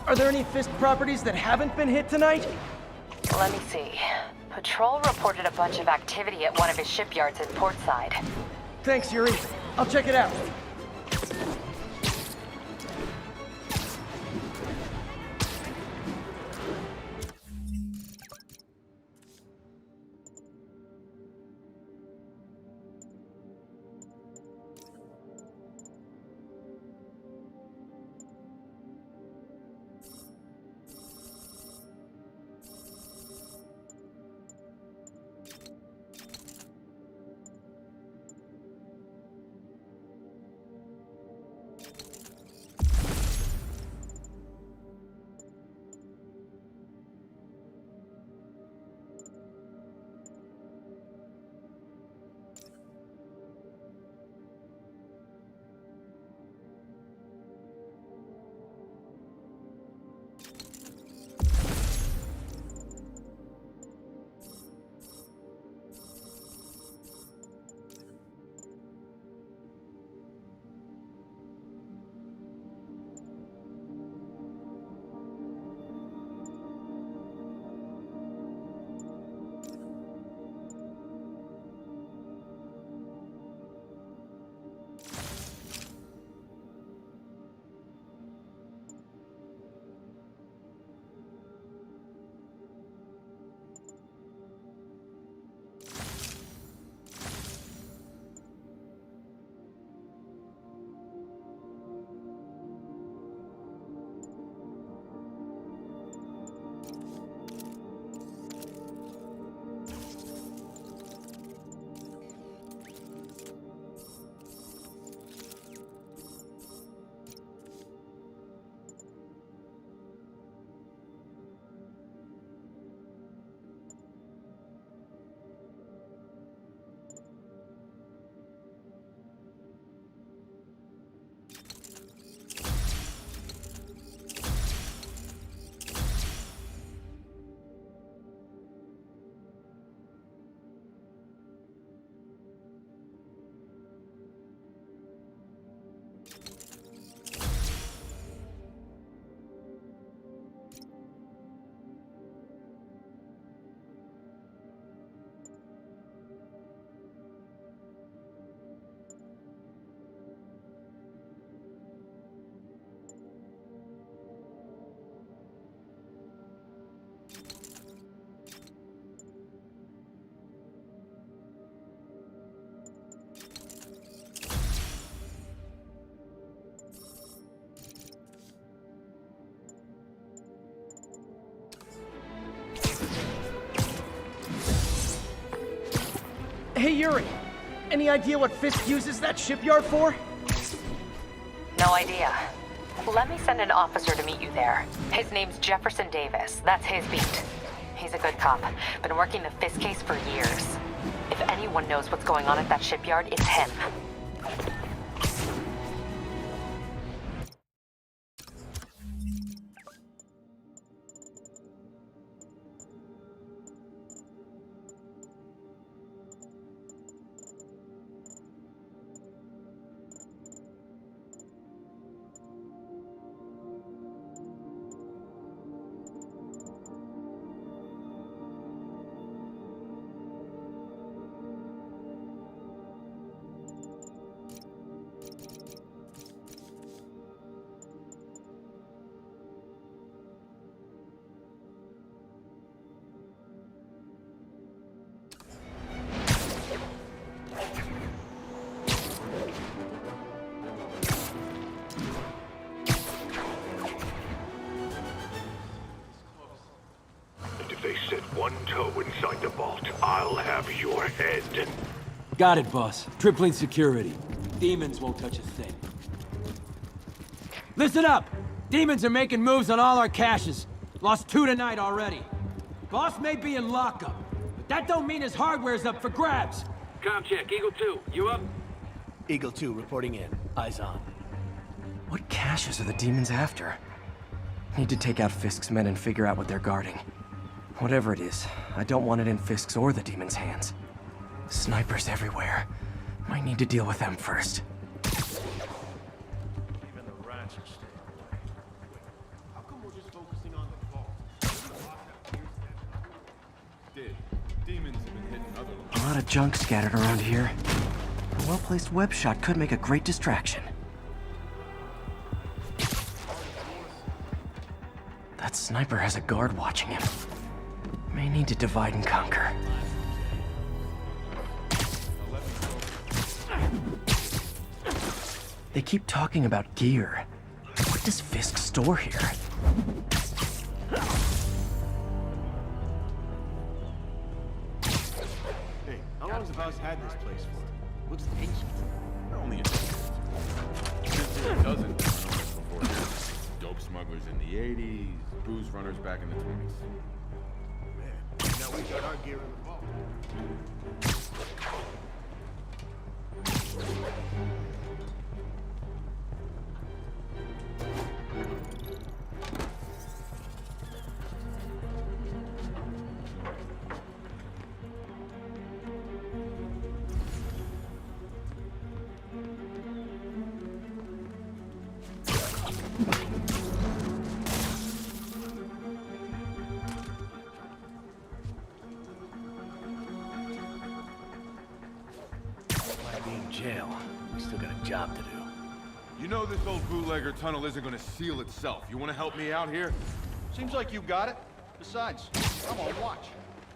Are there any Fisk properties that haven't been hit tonight? Let me see. Patrol reported a bunch of activity at one of his shipyards in Portside. Thanks, Yuri. I'll check it out. Hey, Yuri. Any idea what Fisk uses that shipyard for? No idea. Let me send an officer to meet you there. His name's Jefferson Davis. That's his beat. He's a good cop. Been working the Fisk case for years. If anyone knows what's going on at that shipyard, it's him. If they set one toe inside the vault, I'll have your head. Got it, boss. Tripling security. Demons won't touch a thing. Listen up! Demons are making moves on all our caches. Lost 2 tonight already. Boss may be in lockup, but that don't mean his hardware's up for grabs. Com check, Eagle 2, you up? Eagle 2 reporting in. Eyes on. What caches are the demons after? Need to take out Fisk's men and figure out what they're guarding. Whatever it is, I don't want it in Fisk's or the demons' hands. Snipers everywhere. Might need to deal with them first. Even the rats are staying away. How come we're just focusing on the vault? Demons have been hitting other A lot of junk scattered around here. A well-placed web shot could make a great distraction. That sniper has a guard watching him. May need to divide and conquer. They keep talking about gear. What does Fisk store here? Hey, how long has the boss had this place for? Looks ancient. Only a dozen before this. Dope smugglers in the 80s, booze runners back in the 20s. Man, now we got our gear in the vault. Jail. We still got a job to do. You know this old bootlegger tunnel isn't gonna seal itself. You wanna help me out here? Seems like you got it. Besides, I'm on watch.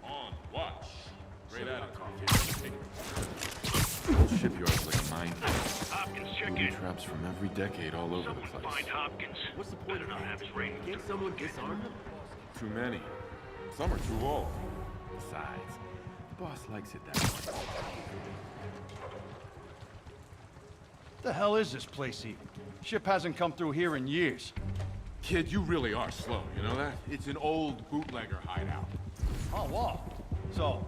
On watch? Great attitude. Old shipyard's like a minefield. Hopkins, check in. Traps from every decade all over the Someone place. find Hopkins. What's the point of not have his rating? Can't someone disarm him? Too many. Some are too old. Besides, the boss likes it that way. The hell is this place even? Ship hasn't come through here in years. Kid, you really are slow, you know that? It's an old bootlegger hideout. Oh, wow. So,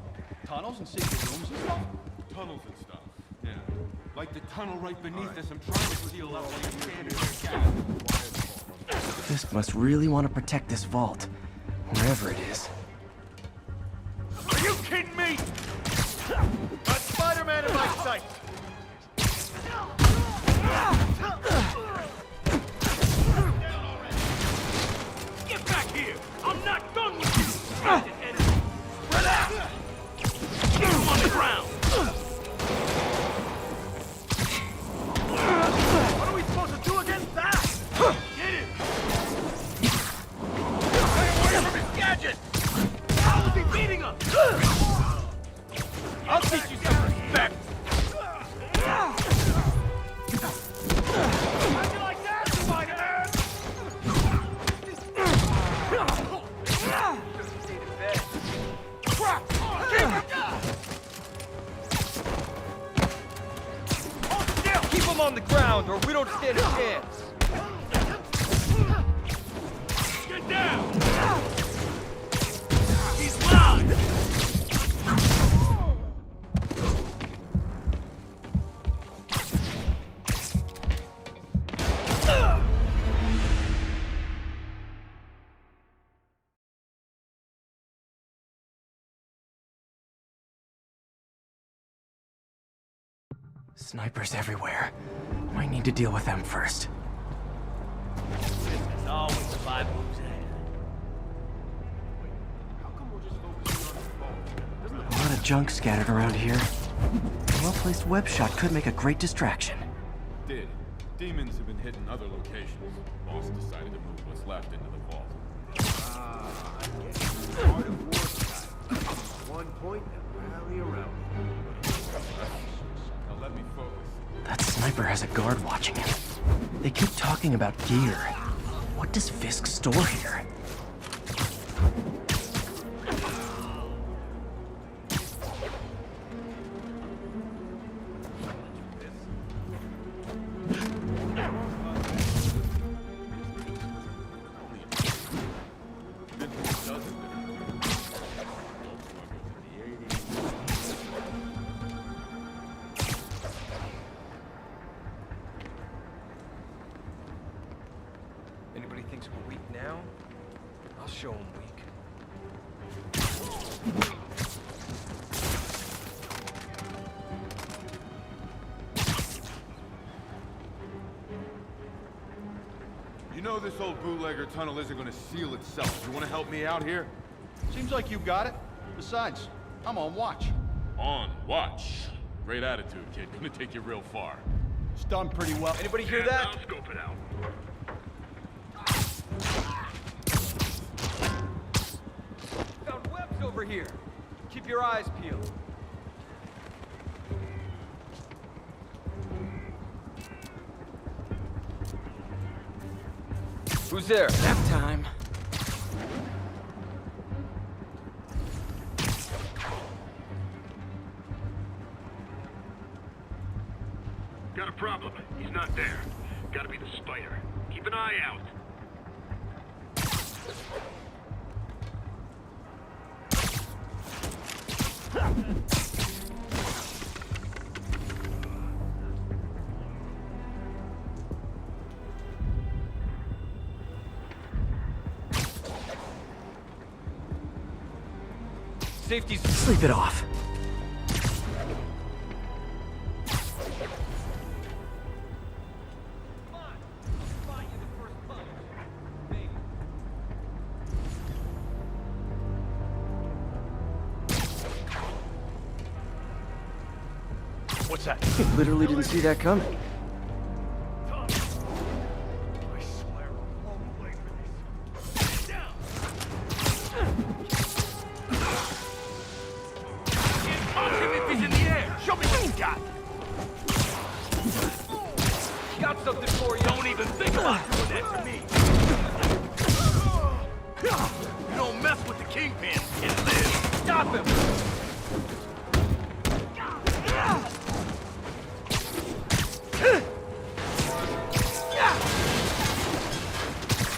tunnels and secret rooms and stuff? Tunnels and stuff, yeah. Like the tunnel right beneath us, I'm trying to seal up like standard gas. Fisk must really want to protect this vault, wherever it is. Are you kidding me? Got Spider-Man in my sight! Get back here! I'm not done with you! Spread out! Get him on the ground! What are we supposed to do against that? Get him! Stay away from his gadget! How is he beating him? I'll teach you some respect! How'd you like that, Spider-Man? don't stand a chance. Get down! He's locked! Snipers everywhere. Might need to deal with them first. There's always 5 moves ahead. A lot of junk scattered around here. A well-placed web shot could make a great distraction. Did. Demons have been hitting other locations. Boss decided to move what's left into the vault. I get it. Part of war time. One point and rally around. Now let me focus. That sniper has a guard watching him. They keep talking about gear. What does Fisk store here? Anybody thinks we're weak now? I'll show them weak. You know this old bootlegger tunnel isn't gonna seal itself. You wanna help me out here? Seems like you got it. Besides, I'm on watch. On watch. Great attitude, kid. Gonna take you real far. It's done pretty well. Anybody hear that? I'll scope it out. Found webs over here. Keep your eyes peeled. Who's there? Nap time. Got a problem. He's not there. Gotta be the spider. Keep an eye out. Safety's... Sleep it off. What's that? Literally didn't see that coming. Got something for you. Don't even think about doing that to me. You don't mess with the Kingpin and live. Stop him.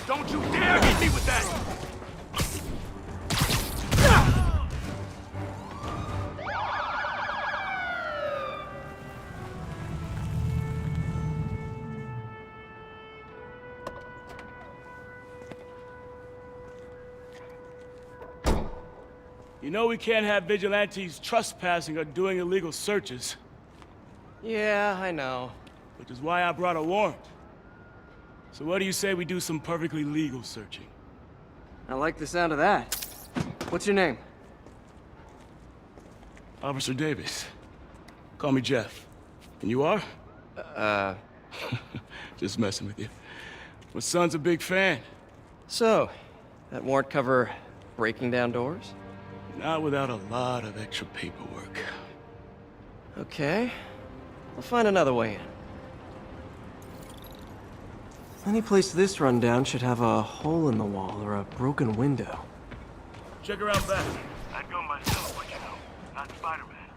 Don't you dare hit me with that. You know we can't have vigilantes trespassing or doing illegal searches. Yeah, I know. Which is why I brought a warrant. So what do you say we do some perfectly legal searching? I like the sound of that. What's your name? Officer Davis. Call me Jeff. And you are? Just messing with you. My son's a big fan. So, that warrant cover breaking down doors? Not without a lot of extra paperwork. Okay. We'll find another way in. Any place this rundown should have a hole in the wall or a broken window. Check around back. I'd go myself, but you know, not Spider-Man.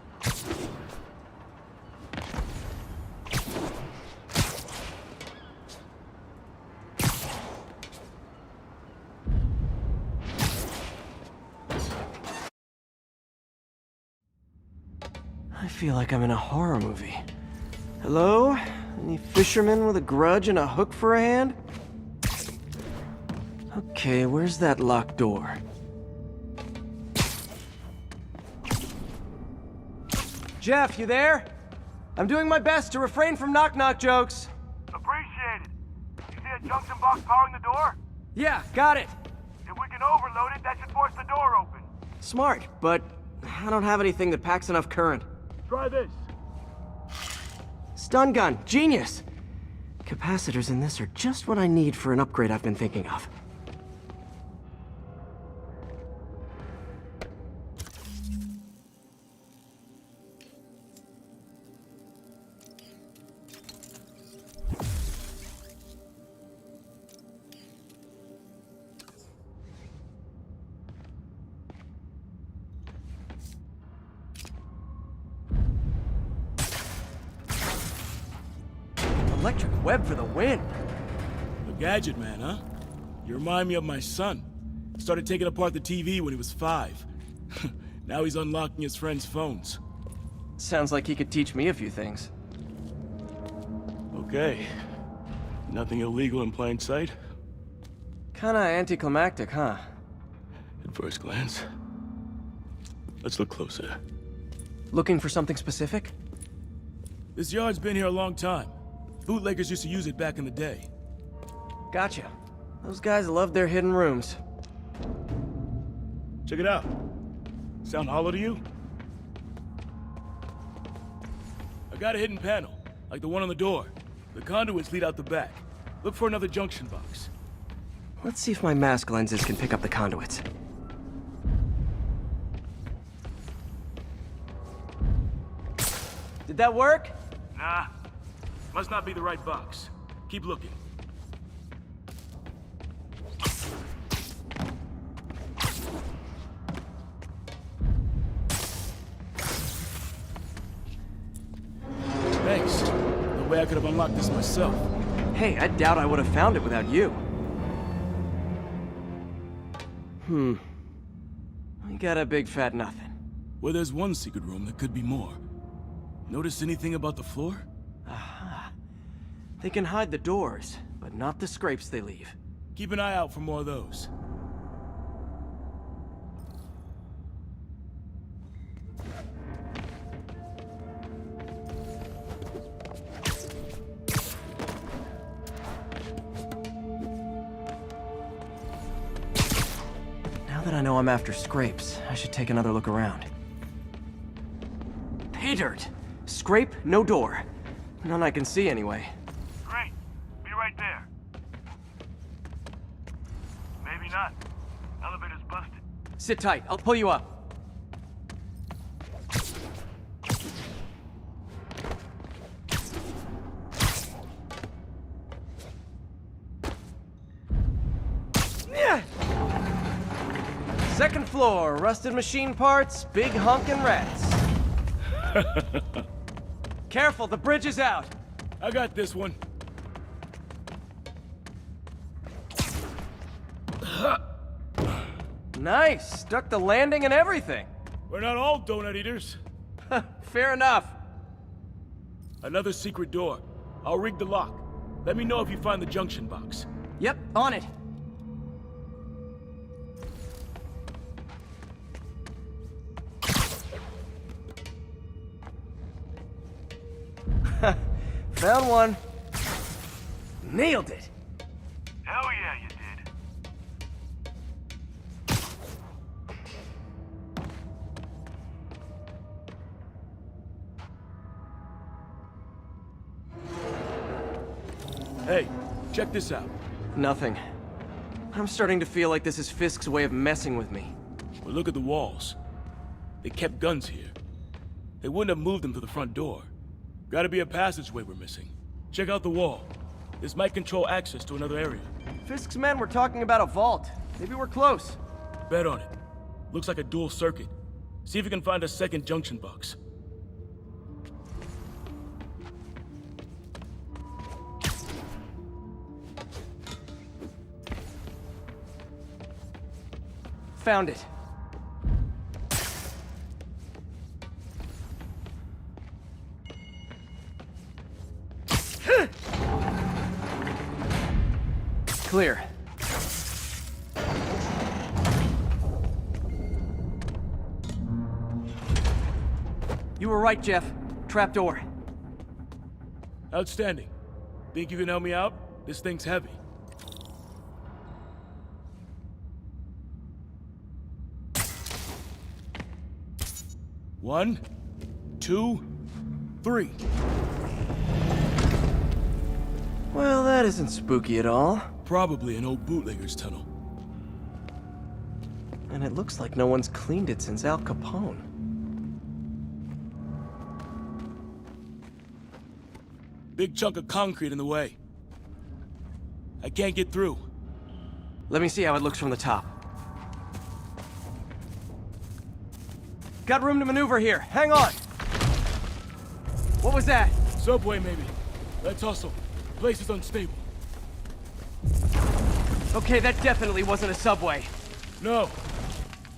feel like I'm in a horror movie. Hello? Any fisherman with a grudge and a hook for a hand? Okay, where's that locked door? Jeff, you there? I'm doing my best to refrain from knock-knock jokes. Appreciate it. You see a junction box powering the door? Yeah, got it. If we can overload it, that should force the door open. Smart, but I don't have anything that packs enough current. Try this. Stun gun, genius! Capacitors in this are just what I need for an upgrade I've been thinking of. Electric web for the win. A gadget man, huh? You remind me of my son. Started taking apart the TV when he was 5. Now he's unlocking his friends' phones. Sounds like he could teach me a few things. Okay. Nothing illegal in plain sight? Kinda anticlimactic, huh? At first glance. Let's look closer. Looking for something specific? This yard's been here a long time. Bootleggers used to use it back in the day. Gotcha. Those guys love their hidden rooms. Check it out. Sound hollow to you? I got a hidden panel, like the one on the door. The conduits lead out the back. Look for another junction box. Let's see if my mask lenses can pick up the conduits. Did that work? Nah. Must not be the right box. Keep looking. Thanks. No way I could have unlocked this myself. Hey, I doubt I would have found it without you. We got a big fat nothing. Well, there's one secret room that could be more. Notice anything about the floor? Aha. They can hide the doors, but not the scrapes they leave. Keep an eye out for more of those. Now that I know I'm after scrapes, I should take another look around. Pay dirt! Scrape, no door. None I can see anyway. Great. Be right there. Maybe not. Elevator's busted. Sit tight, I'll pull you up. Second floor, rusted machine parts, big honkin' rats. Careful, the bridge is out. I got this one. Nice, stuck the landing and everything. We're not all donut eaters. Fair enough. Another secret door. I'll rig the lock. Let me know if you find the junction box. Yep, on it. Found one. Nailed it. Hell yeah, you did. Hey, check this out. Nothing. I'm starting to feel like this is Fisk's way of messing with me. Well, look at the walls. They kept guns here. They wouldn't have moved them to the front door. Gotta be a passageway we're missing. Check out the wall. This might control access to another area. Fisk's men were talking about a vault. Maybe we're close. Bet on it. Looks like a dual circuit. See if you can find a second junction box. Found it. Clear. You were right, Jeff. Trapdoor. Outstanding. Think you can help me out? This thing's heavy. One, 2, 3. Well, that isn't spooky at all. Probably an old bootlegger's tunnel. And it looks like no one's cleaned it since Al Capone. Big chunk of concrete in the way. I can't get through. Let me see how it looks from the top. Got room to maneuver here. Hang on. What was that? Subway, maybe. Let's hustle. Place is unstable. Okay, that definitely wasn't a subway. No.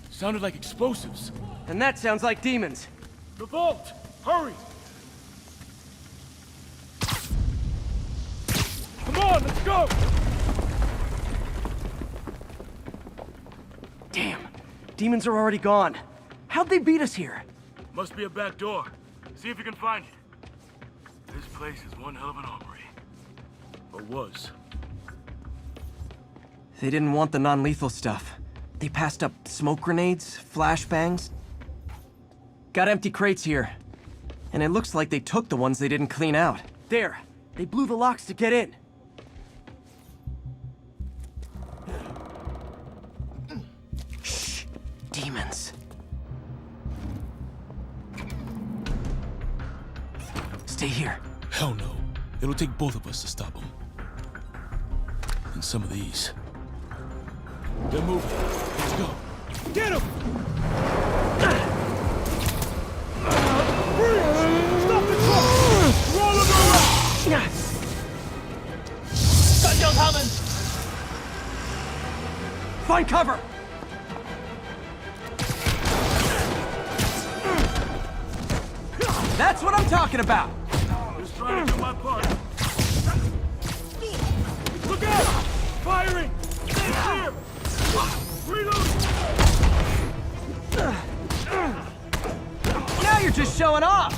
Sounded like explosives. And that sounds like demons. The vault! Hurry! Come on, let's go! Damn. Demons are already gone. How'd they beat us here? Must be a back door. See if you can find it. This place is one hell of an armory. Or was. They didn't want the non-lethal stuff. They passed up smoke grenades, flashbangs. Got empty crates here. And it looks like they took the ones they didn't clean out. There. They blew the locks to get in. Shh. Demons. Stay here. Hell no. It'll take both of us to stop them. And some of these. They're moving. Let's go. Get him! Stop the truck! Roll him around! Gun coming! Find cover! That's what I'm talking about! Just trying to do my part. Look out! Firing! Stay clear! Reload! Now you're just showing off!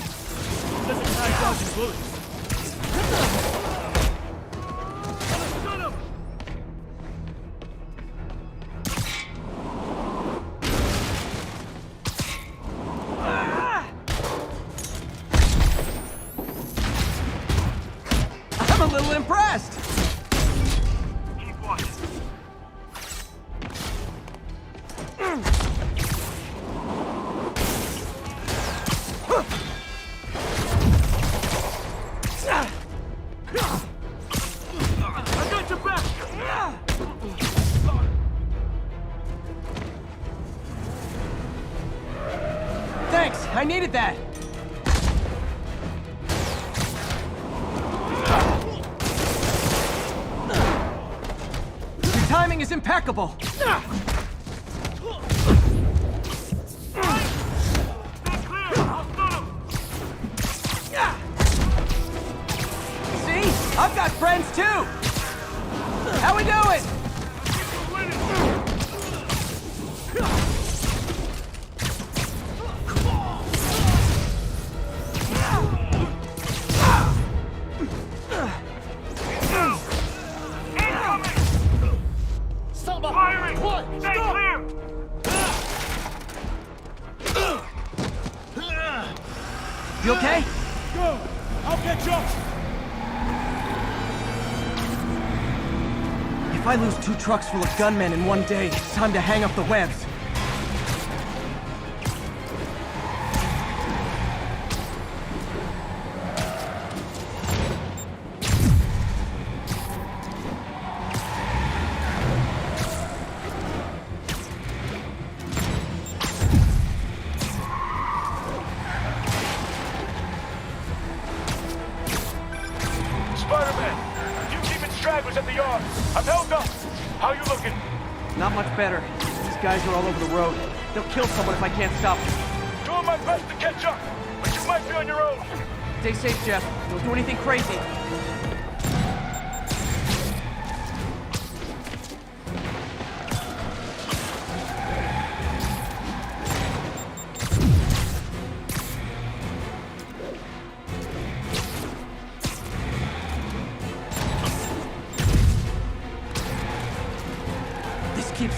Doesn't tie dodging bullets. Shut him! I'm a little impressed! Keep watching. I got your back! Thanks, I needed that! Your timing is impeccable! See? I've got friends too! How we doing? Stop firing! What? Stay clear! You okay? Go! I'll catch up! If I lose 2 trucks full of gunmen in one day, it's time to hang up the webs. Spider-Man, you keeping stragglers at the yard. I'm held up. How you looking? Not much better. These guys are all over the road. They'll kill someone if I can't stop them. Doing my best to catch up, but you might be on your own. Stay safe, Jeff. Don't do anything crazy.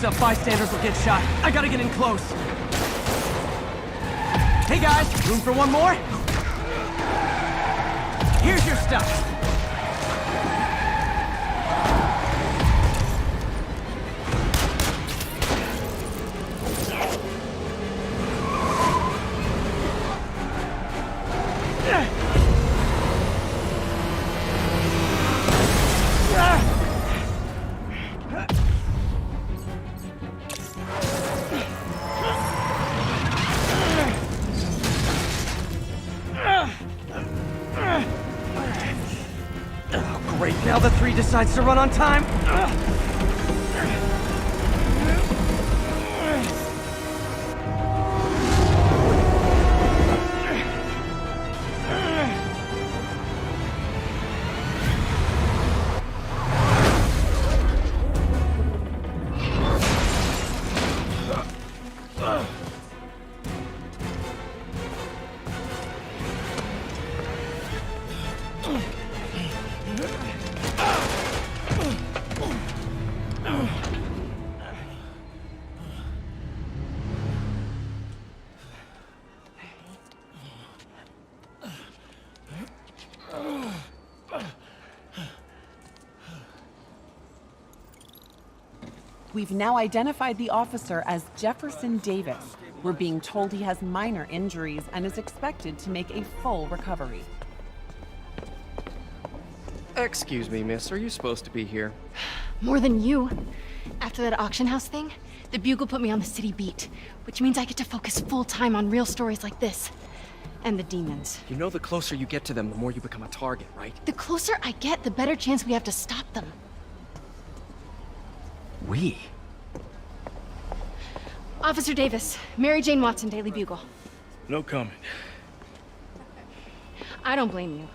up, bystanders will get shot. I gotta get in close. Hey guys, room for one more? Here's your stuff. Now the 3 decides to run on time. We've now identified the officer as Jefferson Davis. We're being told he has minor injuries and is expected to make a full recovery. Excuse me, miss. Are you supposed to be here? More than you. After that auction house thing, the Bugle put me on the city beat, which means I get to focus full-time on real stories like this. And the demons. You know the closer you get to them, the more you become a target, right? The closer I get, the better chance we have to stop them. We? Officer Davis, Mary Jane Watson, Daily Bugle. No comment. I don't blame you.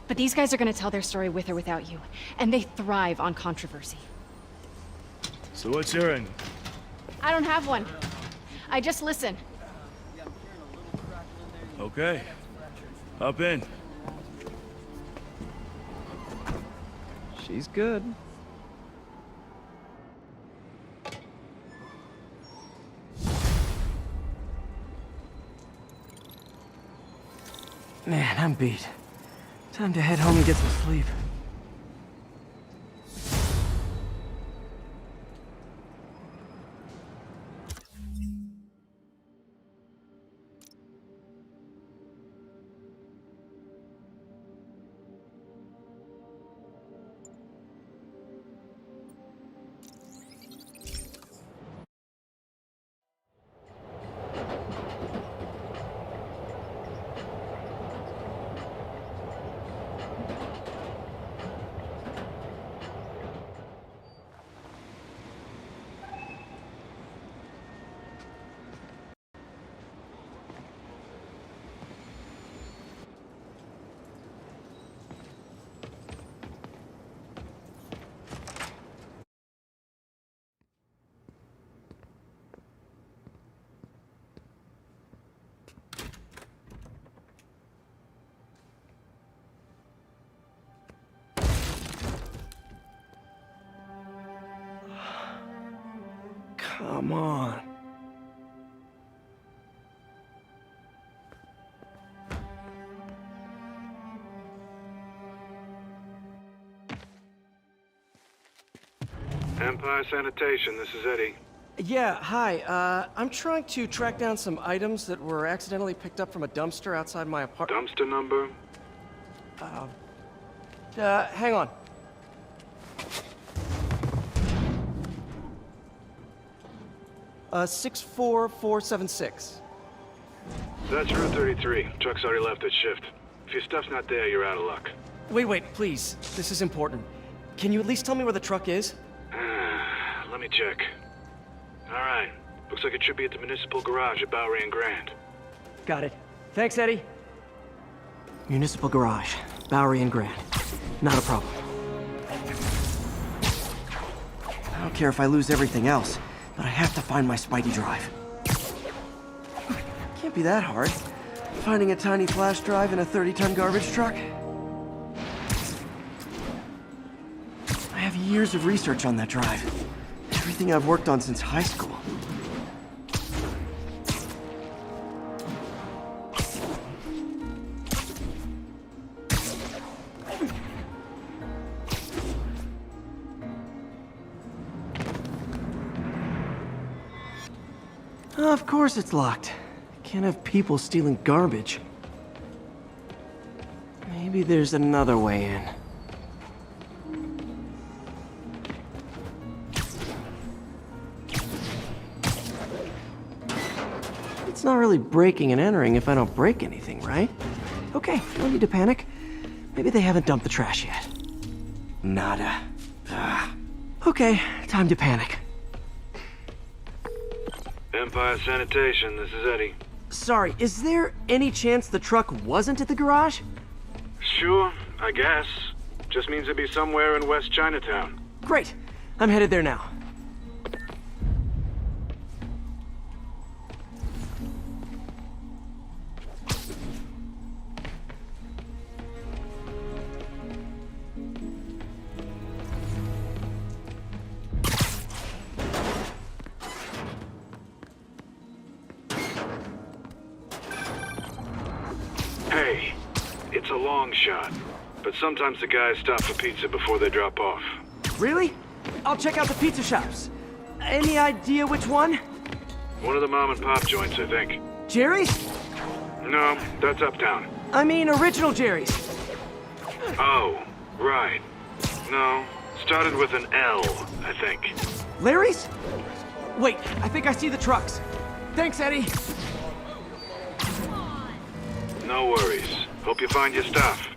But these guys are gonna tell their story with or without you, and they thrive on controversy. So what's your end? I don't have one. I just listen. Okay. Hop in. She's good. Man, I'm beat. Time to head home and get some sleep. Come on. Empire Sanitation, this is Eddie. Yeah, hi. I'm trying to track down some items that were accidentally picked up from a dumpster outside my apartment. Dumpster number? Hang on. Uh, 64476. That's Route 33. Truck's already left its shift. If your stuff's not there, you're out of luck. Wait, please. This is important. Can you at least tell me where the truck is? Let me check. Alright. Looks like it should be at the municipal garage at Bowery and Grand. Got it. Thanks, Eddie. Municipal garage, Bowery and Grand. Not a problem. I don't care if I lose everything else, but I have to find my Spidey drive. Can't be that hard. Finding a tiny flash drive in a 30-ton garbage truck? I have years of research on that drive. Everything I've worked on since high school. Of course it's locked. Can't have people stealing garbage. Maybe there's another way in. It's not really breaking and entering if I don't break anything, right? Okay, no need to panic. Maybe they haven't dumped the trash yet. Nada. Okay, time to panic. Empire Sanitation, this is Eddie. Sorry, is there any chance the truck wasn't at the garage? Sure, I guess. Just means it'd be somewhere in West Chinatown. Great. I'm headed there now. Hey, it's a long shot, but sometimes the guys stop for pizza before they drop off. Really? I'll check out the pizza shops. Any idea which one? One of the mom and pop joints, I think. Jerry's? No, that's uptown. I mean original Jerry's. Oh, right. No, started with an L, I think. Larry's? Wait, I think I see the trucks. Thanks, Eddie. No worries. Hope you find your stuff.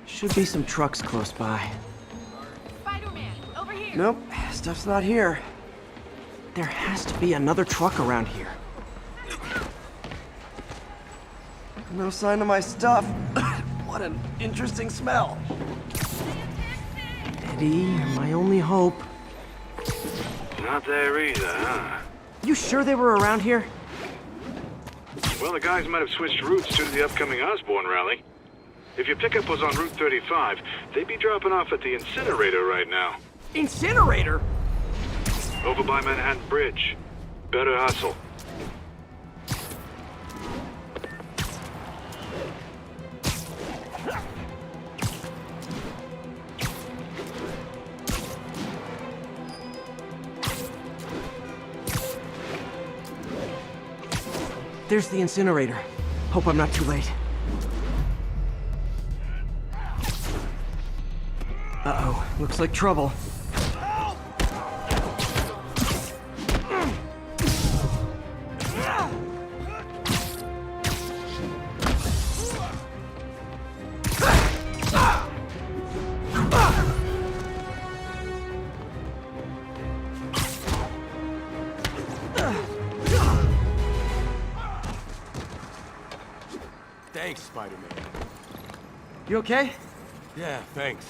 Should be some trucks close by. Spider-Man, over here. Nope, stuff's not here. There has to be another truck around here. No sign of my stuff. What an interesting smell. Eddie, you're my only hope. Not there either, huh? You sure they were around here? Well, the guys might have switched routes due to the upcoming Osborn rally. If your pickup was on Route 35, they'd be dropping off at the incinerator right now. Incinerator? Over by Manhattan Bridge. Better hustle. There's the incinerator. Hope I'm not too late. Uh-oh, looks like trouble. Thanks, Spider-Man. You okay? Yeah, thanks.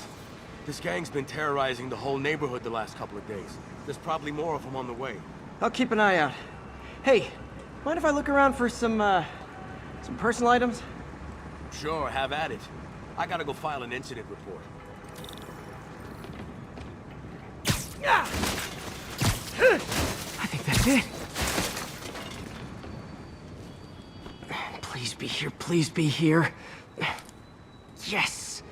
This gang's been terrorizing the whole neighborhood the last couple of days. There's probably more of them on the way. I'll keep an eye out. Hey, mind if I look around for some personal items? Sure, have at it. I gotta go file an incident report. I think that's it. Please be here, please be here. Yes!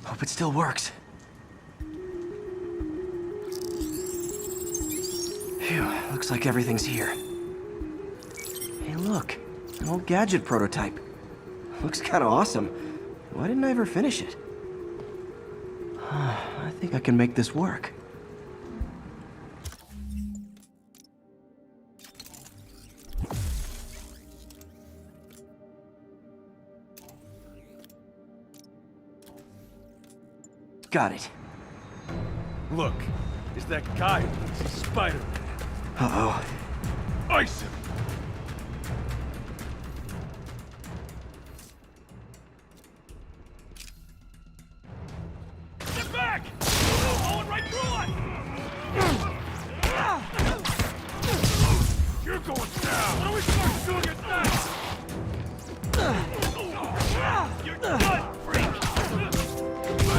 Hope it still works. Phew, looks like everything's here. Hey look, an old gadget prototype. Looks kinda awesome. Why didn't I ever finish it? I think I can make this work. Got it. Look, it's that guy who thinks he's Spider-Man. Uh-oh. Ice him! Get back! Going right through it! You're going down! What are we supposed to do against that? You're done, freak!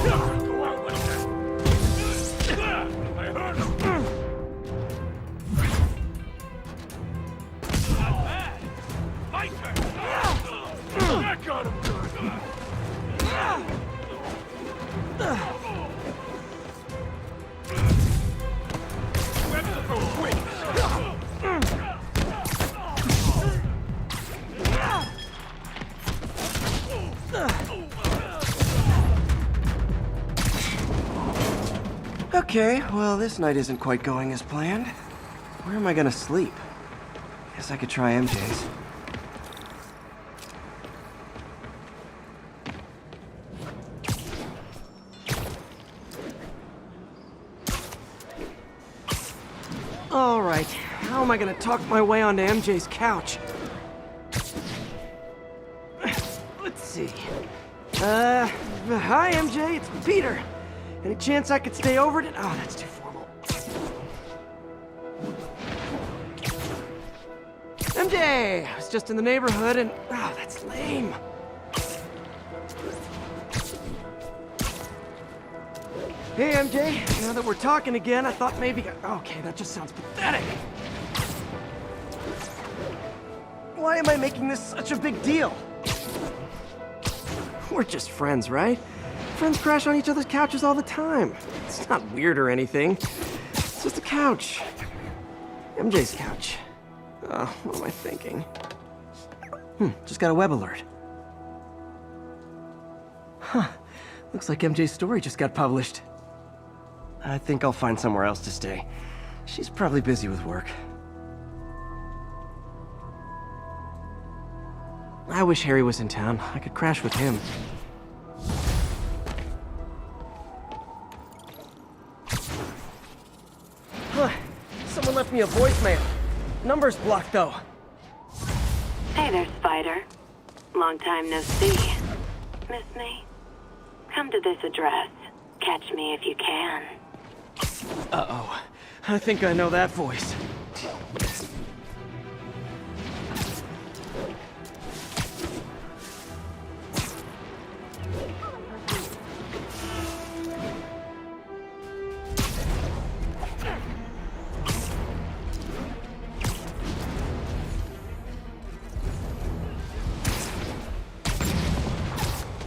Go out like that! Okay, well, this night isn't quite going as planned. Where am I gonna sleep? Guess I could try MJ's. All right, how am I gonna talk my way onto MJ's couch? Let's see. Hi MJ, it's Peter. Any chance I could stay over to... Oh, that's too formal. MJ! I was just in the neighborhood and... Oh, that's lame. Hey, MJ. Now that we're talking again, I thought maybe... Okay, that just sounds pathetic. Why am I making this such a big deal? We're just friends, right? Friends crash on each other's couches all the time. It's not weird or anything. It's just a couch. MJ's couch. Oh, what am I thinking? Just got a web alert. Huh. Looks like MJ's story just got published. I think I'll find somewhere else to stay. She's probably busy with work. I wish Harry was in town. I could crash with him. Someone left me a voicemail. Number's blocked, though. Hey there, Spider. Long time no see. Miss me? Come to this address. Catch me if you can. Uh-oh. I think I know that voice.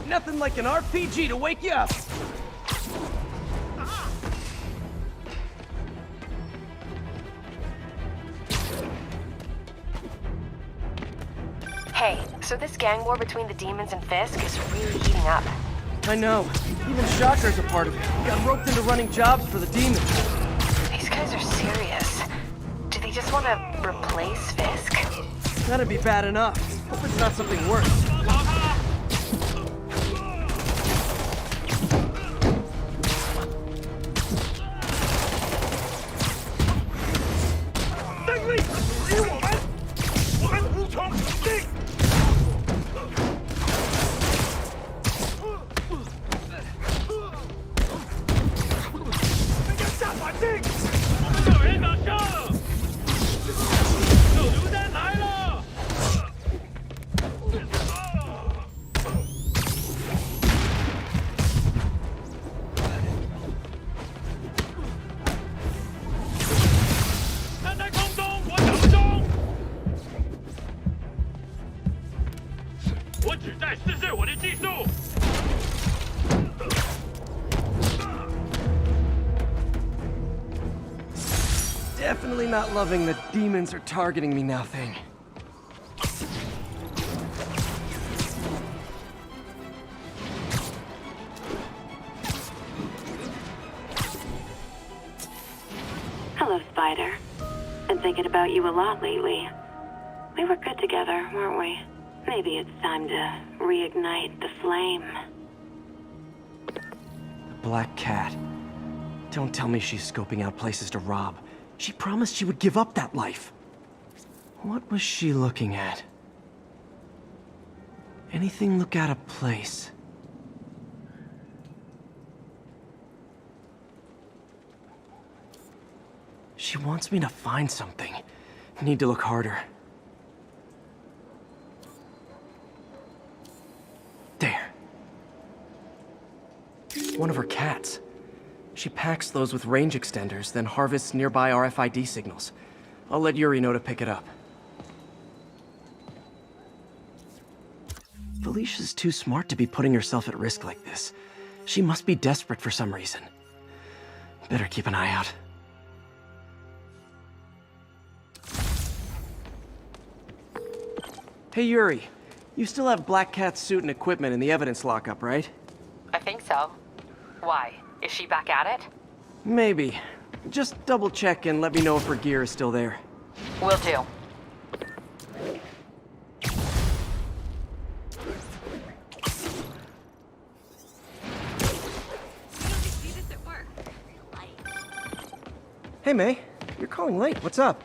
Nothing like an RPG to wake you up. Hey, so this gang war between the demons and Fisk is really heating up. I know. Even Shocker's a part of it. Got roped into running jobs for the demons. These guys are serious. Do they just want to replace Fisk? That'd be bad enough. Hope it's not something worse. Definitely not loving the demons are targeting me now thing. Hello, Spider. Been thinking about you a lot lately. We were good together, weren't we? Maybe it's time to reignite the flame. The Black Cat. Don't tell me she's scoping out places to rob. She promised she would give up that life. What was she looking at? Anything look out of place? She wants me to find something. Need to look harder. There. One of her cats. She packs those with range extenders, then harvests nearby RFID signals. I'll let Yuri know to pick it up. Felicia's too smart to be putting herself at risk like this. She must be desperate for some reason. Better keep an eye out. Hey, Yuri. You still have Black Cat's suit and equipment in the evidence lockup, right? I think so. Why? Is she back at it? Maybe. Just double check and let me know if her gear is still there. Will do. Hey, May. You're calling late. What's up?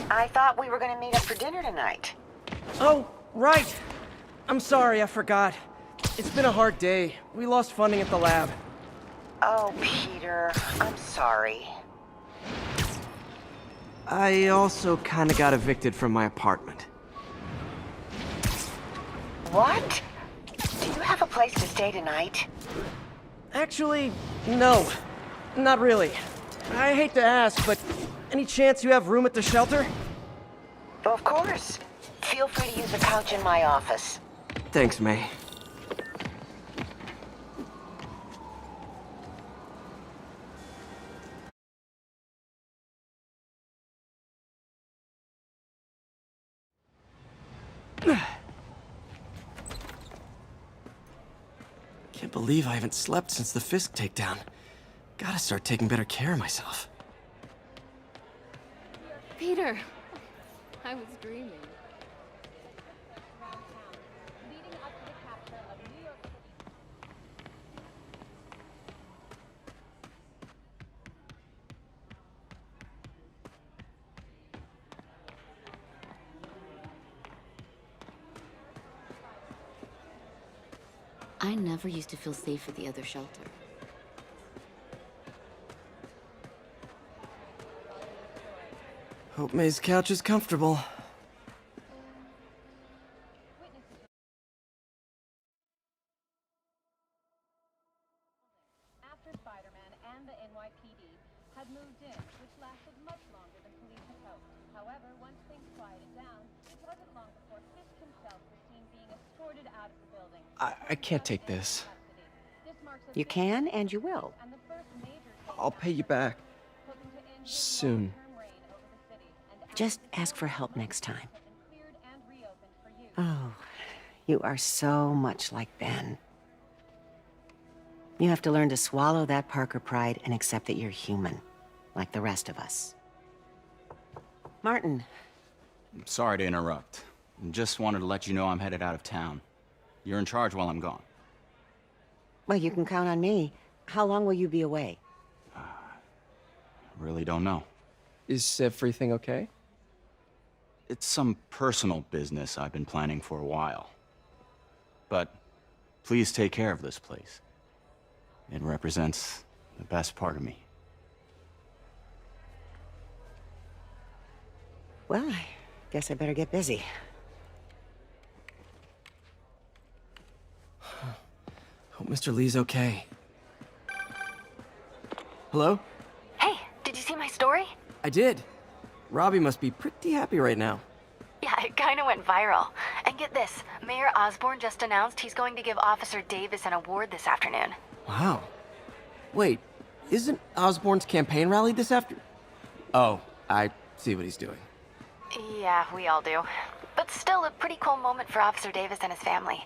I thought we were gonna meet up for dinner tonight. Oh, right. I'm sorry, I forgot. It's been a hard day. We lost funding at the lab. Oh, Peter, I'm sorry. I also kinda got evicted from my apartment. What? Do you have a place to stay tonight? Actually, no. Not really. I hate to ask, but any chance you have room at the shelter? Of course. Feel free to use the couch in my office. Thanks, May. Can't believe I haven't slept since the Fisk takedown. Gotta start taking better care of myself. Peter, I was dreaming. I never used to feel safe at the other shelter. Hope May's couch is comfortable. After Spider-Man and the NYPD had moved in, which lasted much longer than police had hoped. However, once things quieted down, it wasn't long before Fisk himself was seen being escorted out of the building. I can't take this. You can and you will. I'll pay you back. Soon. Just ask for help next time. Oh, you are so much like Ben. You have to learn to swallow that Parker pride and accept that you're human, like the rest of us. Martin. I'm sorry to interrupt. Just wanted to let you know I'm headed out of town. You're in charge while I'm gone. Well, you can count on me. How long will you be away? Really don't know. Is everything okay? It's some personal business I've been planning for a while. But please take care of this place. It represents the best part of me. Well, I guess I better get busy. Hope Mr. Lee's okay. Hello? Hey, did you see my story? I did. Robbie must be pretty happy right now. Yeah, it kinda went viral. And get this, Mayor Osborn just announced he's going to give Officer Davis an award this afternoon. Wow. Wait, isn't Osborn's campaign rally this afternoon? Oh, I see what he's doing. Yeah, we all do. But still a pretty cool moment for Officer Davis and his family.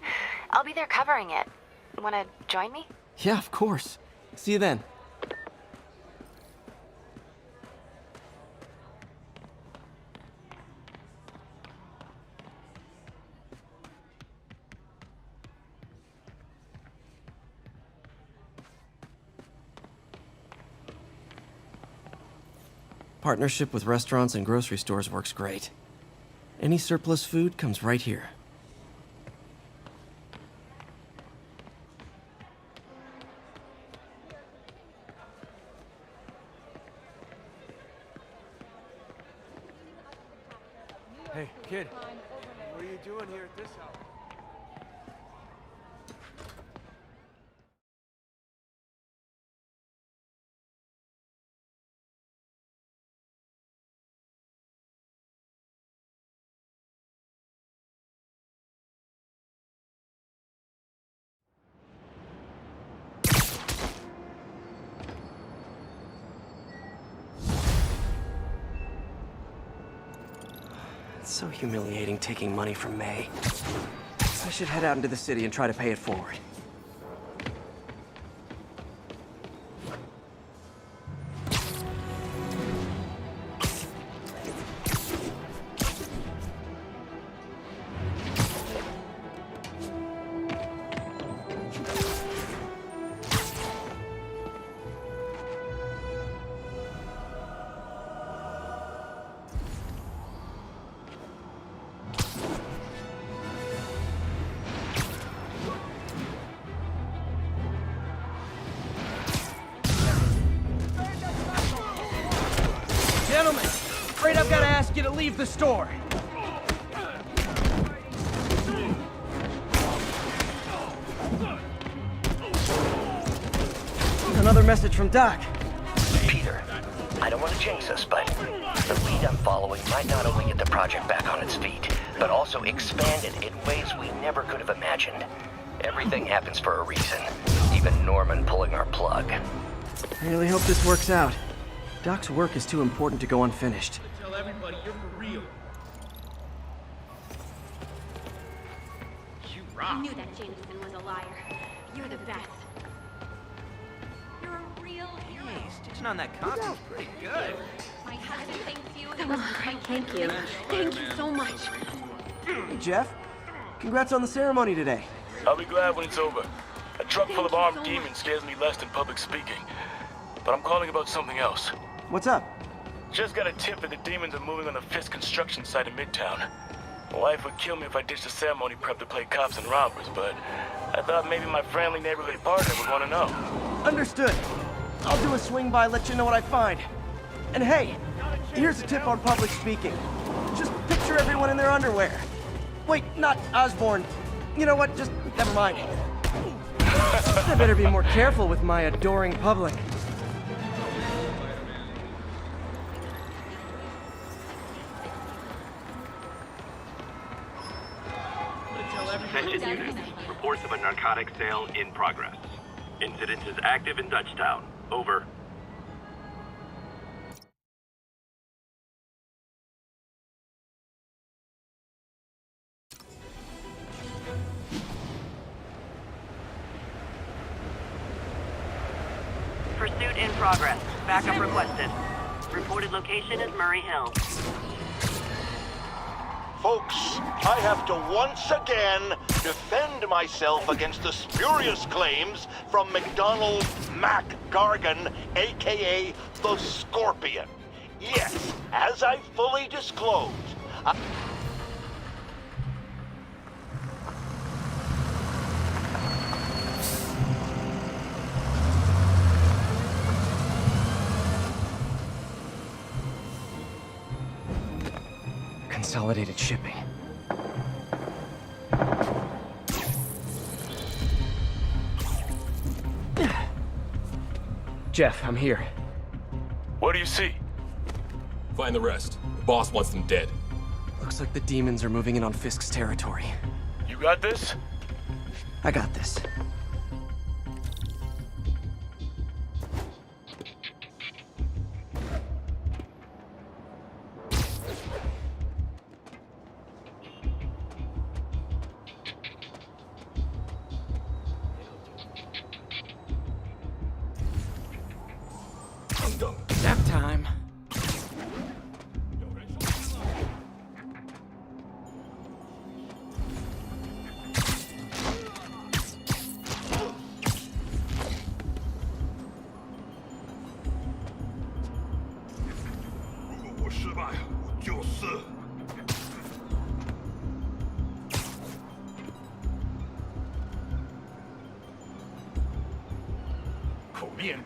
I'll be there covering it. Wanna join me? Yeah, of course. See you then. Partnership with restaurants and grocery stores works great. Any surplus food comes right here. Hey, kid. What are you doing here at this hour? It's so humiliating taking money from May. I should head out into the city and try to pay it forward. Gentlemen, afraid I've got to ask you to leave the store. Another message from Doc. Peter, I don't want to jinx us, but the lead I'm following might not only get the project back on its feet, but also expand it in ways we never could have imagined. Everything happens for a reason, even Norman pulling our plug. I really hope this works out. Doc's work is too important to go unfinished. Tell everybody you're for real. You rock. I knew that Jameson was a liar. You're the best. You're a real hero. Hey, stitching on that costume's pretty good. My husband thanks you. That was great. Thank you. Thank you so much. Hey, Jeff. Congrats on the ceremony today. I'll be glad when it's over. A truck full of armed demons scares me less than public speaking. But I'm calling about something else. What's up? Just got a tip that the demons are moving on the F.E.A.S.T construction site in Midtown. My wife would kill me if I ditched the ceremony prep to play cops and robbers, but I thought maybe my friendly neighborhood partner would want to know. Understood. I'll do a swing by, let you know what I find. And hey, here's a tip on public speaking. Just picture everyone in their underwear. Wait, not Osborn. You know what? Just never mind. I better be more careful with my adoring public. Attention units. Reports of a narcotic sale in progress. Incident is active in Dutchtown. Over. Pursuit in progress. Backup requested. Reported location is Murray Hill. Folks, I have to once again defend myself against the spurious claims from McDonald Mac Gargan, aka the Scorpion. Yes, as I fully disclosed, Consolidated shipping. Jeff, I'm here. What do you see? Find the rest. The boss wants them dead. Looks like the demons are moving in on Fisk's territory. You got this? I got this. Nap time.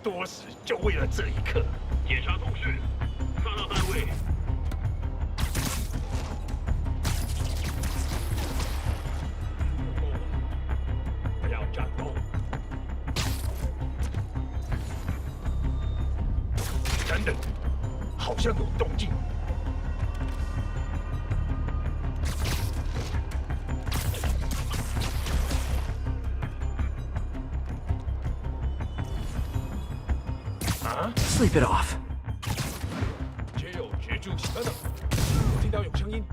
多时，就为了这一刻。检查通讯，抓到单位。不要战斗。等等，好像有动静。Sleep it off. 只有绝住等等，我听到有声音，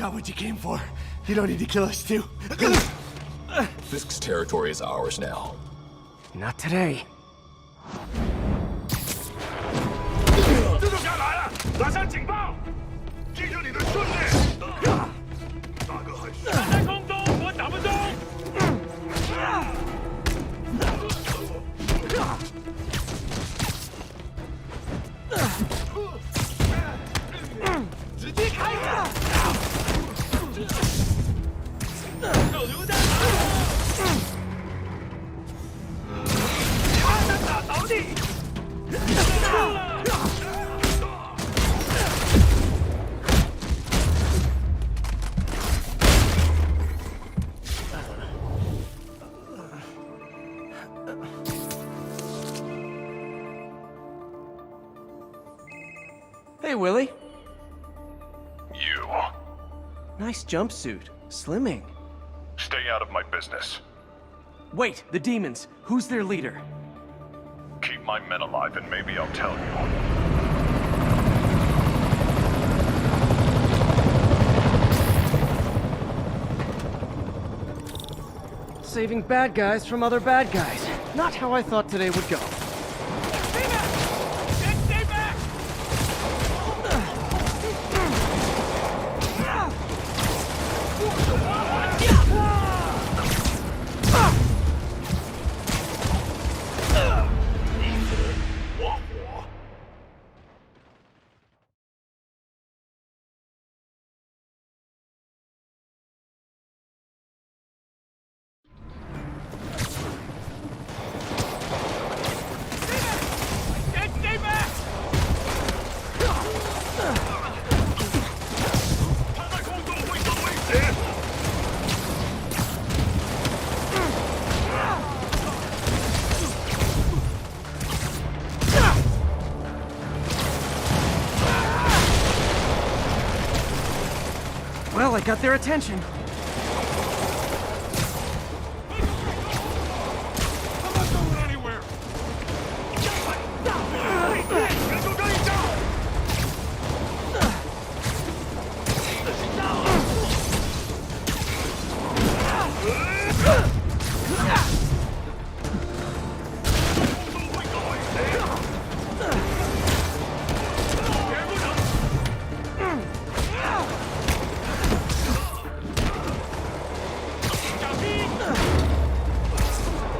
got what you came for. You don't need to kill us too. Fisk's territory is ours now. Not today. 蜘蛛侠来了！拿上警报！记住你的训练。大哥还是站在空中，我打不中。直接开火！手榴弹来了！他能打倒你！ Hey, Willie. You. Nice jumpsuit. Slimming. Stay out of my business. Wait, the demons. Who's their leader? Keep my men alive and maybe I'll tell you. Saving bad guys from other bad guys. Not how I thought today would go. Stay back! Well, I got their attention. I'm not going anywhere.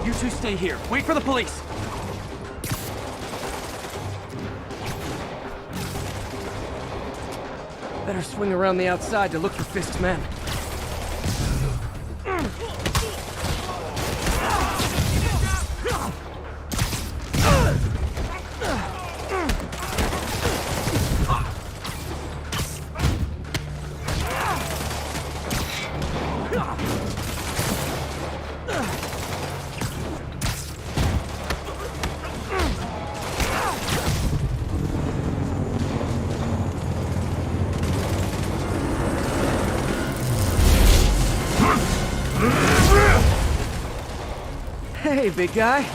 You two stay here. Wait for the police. Better swing around the outside to look for Fisk's men. Hey, big guy.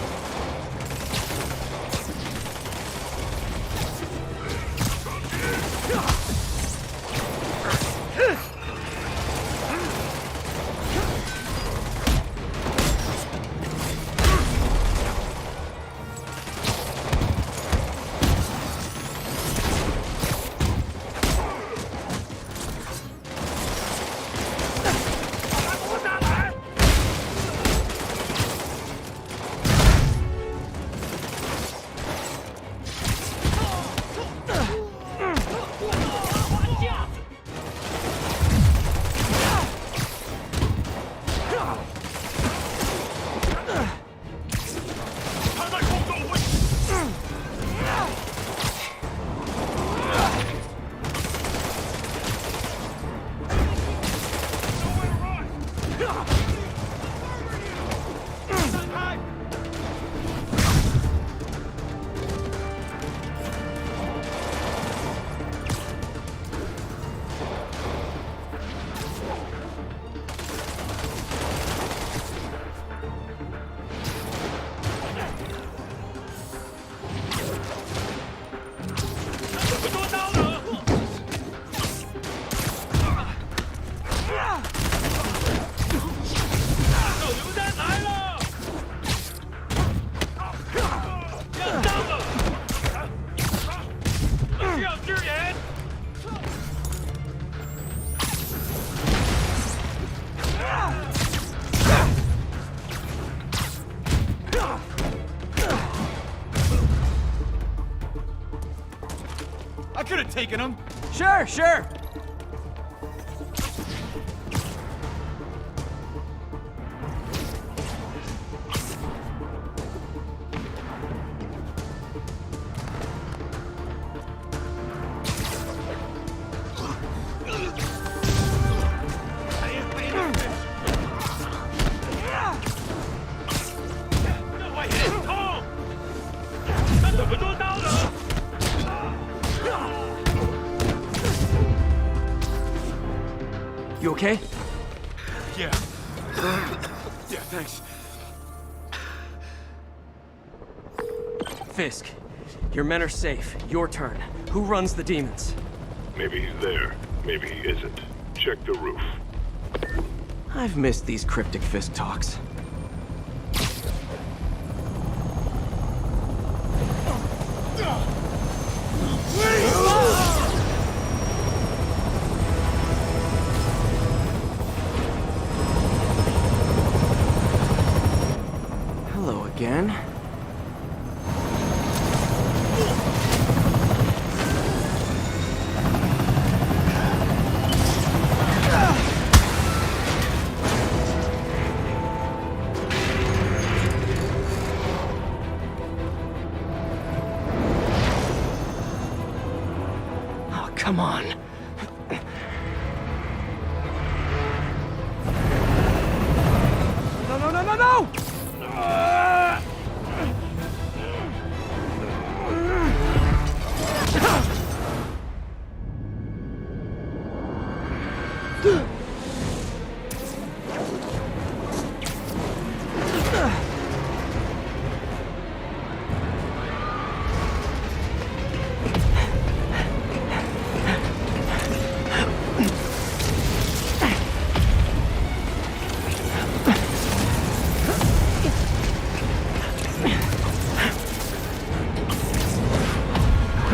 taking them. Sure, sure. You okay? Yeah. Yeah, thanks. Fisk, your men are safe. Your turn. Who runs the demons? Maybe he's there. Maybe he isn't. Check the roof. I've missed these cryptic Fisk talks. Hello again. Oh, come on. No, no, no, no, no!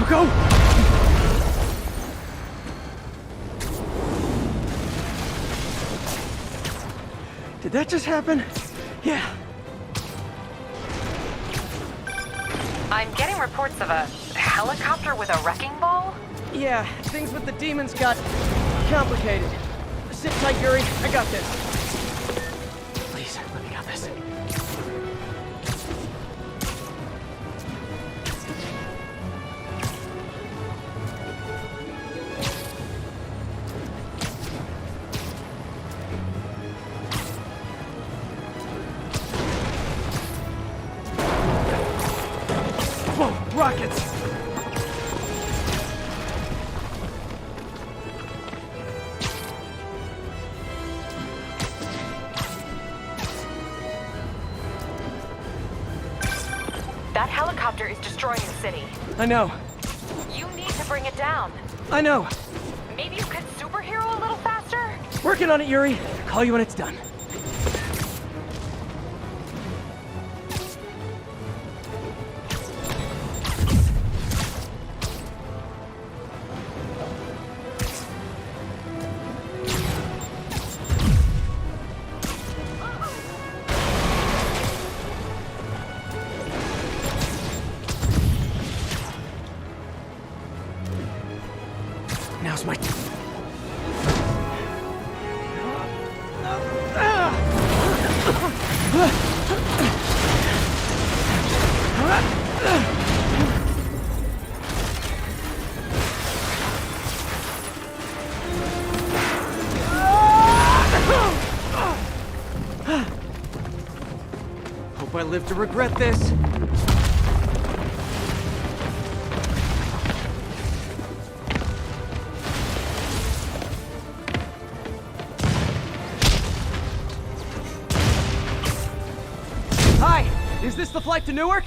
Go! Did that just happen? Yeah. I'm getting reports of a helicopter with a wrecking ball? Yeah, things with the demons got complicated. Sit tight, Yuri. I got this. Please, let me got this. Whoa, rockets! That helicopter is destroying the city. I know. You need to bring it down. I know. Maybe you could superhero a little faster? Working on it, Yuri. Call you when it's done. Now's my... Hope I live to regret this. Hi, is this the flight to Newark?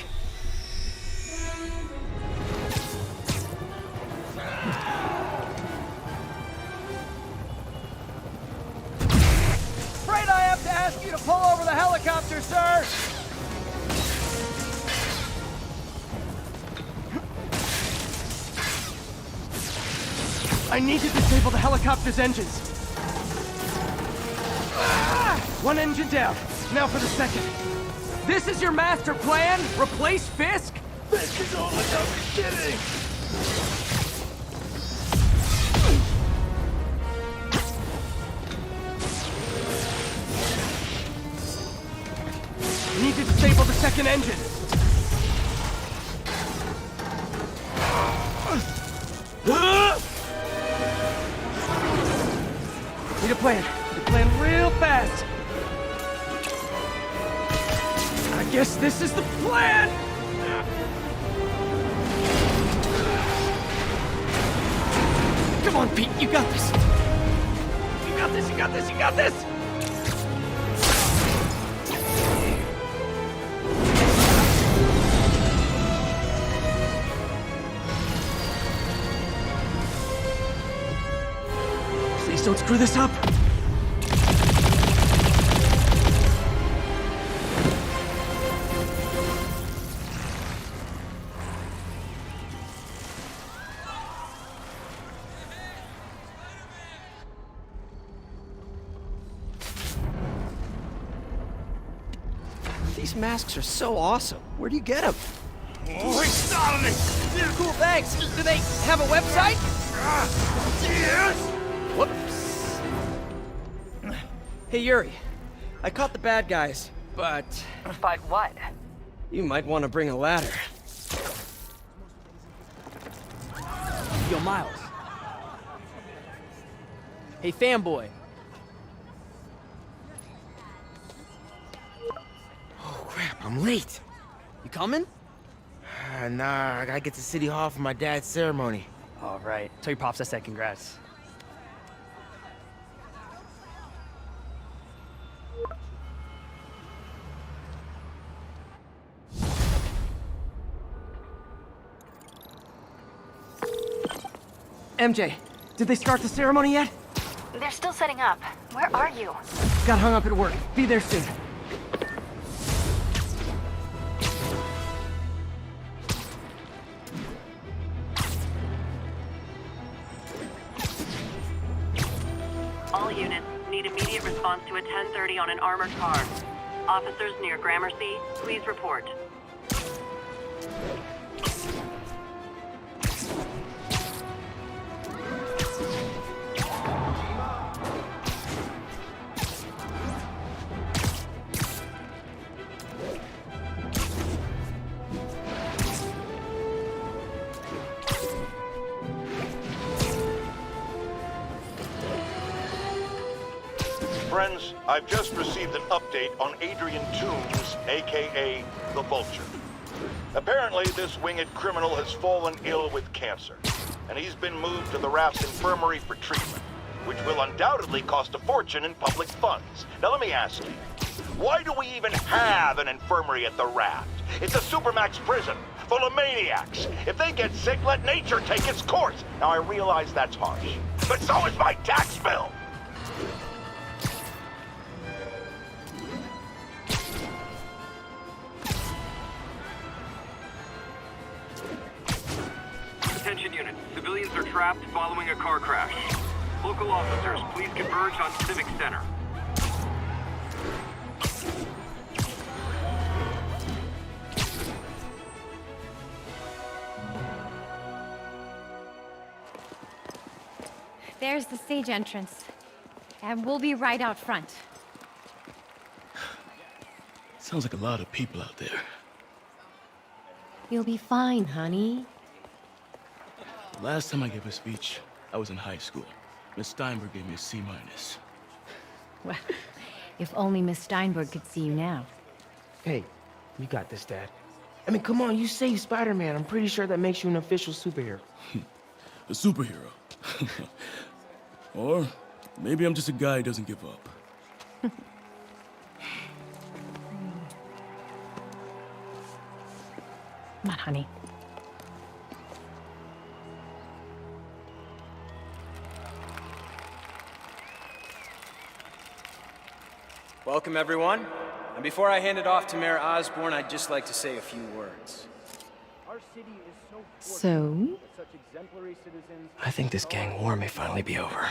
Afraid I have to ask you to pull over the helicopter, sir. I need to disable the helicopter's engines. One engine down. Now for the second. This is your master plan? Replace Fisk? Fisk is only kidding! Need to disable the second engine. Need a plan. Need a plan real fast. I guess this is the plan! Come on, Pete, you got this! You got this, you got this, you got this! Please don't screw this up! These masks are so awesome. Where do you get them? Oh, he's starting it! Cool, thanks. Do they have a website? Yes! Whoops. Hey, Yuri. I caught the bad guys, but... But what? You might want to bring a ladder. Yo, Miles. Hey, fanboy. Oh, crap, I'm late. You coming? Nah, I gotta get to City Hall for my dad's ceremony. All right. Tell your pops I said congrats. MJ, did they start the ceremony yet? They're still setting up. Where are you? Got hung up at work. Be there soon. All units need immediate response to a 1030 on an armored car. Officers near Gramercy, please report. Friends, I've just received an update on Adrian Toombs, aka the Vulture. Apparently, this winged criminal has fallen ill with cancer, and he's been moved to the Raft's infirmary for treatment, which will undoubtedly cost a fortune in public funds. Now let me ask you, why do we even have an infirmary at the Raft? It's a supermax prison, full of maniacs. If they get sick, let nature take its course. Now I realize that's harsh, but so is my tax bill. Attention units. Civilians are trapped following a car crash. Local officers, please converge on Civic Center. There's the stage entrance. And we'll be right out front. Sounds like a lot of people out there. You'll be fine, honey. Last time I gave a speech, I was in high school. Miss Steinberg gave me a C-. Well, if only Miss Steinberg could see you now. Hey, you got this, Dad. I mean, come on, you saved Spider-Man. I'm pretty sure that makes you an official superhero. A superhero. Or maybe I'm just a guy who doesn't give up. Come on, honey. Welcome, everyone. And before I hand it off to Mayor Osborn, I'd just like to say a few words. Our city is so So? such exemplary citizens. I think this gang war may finally be over.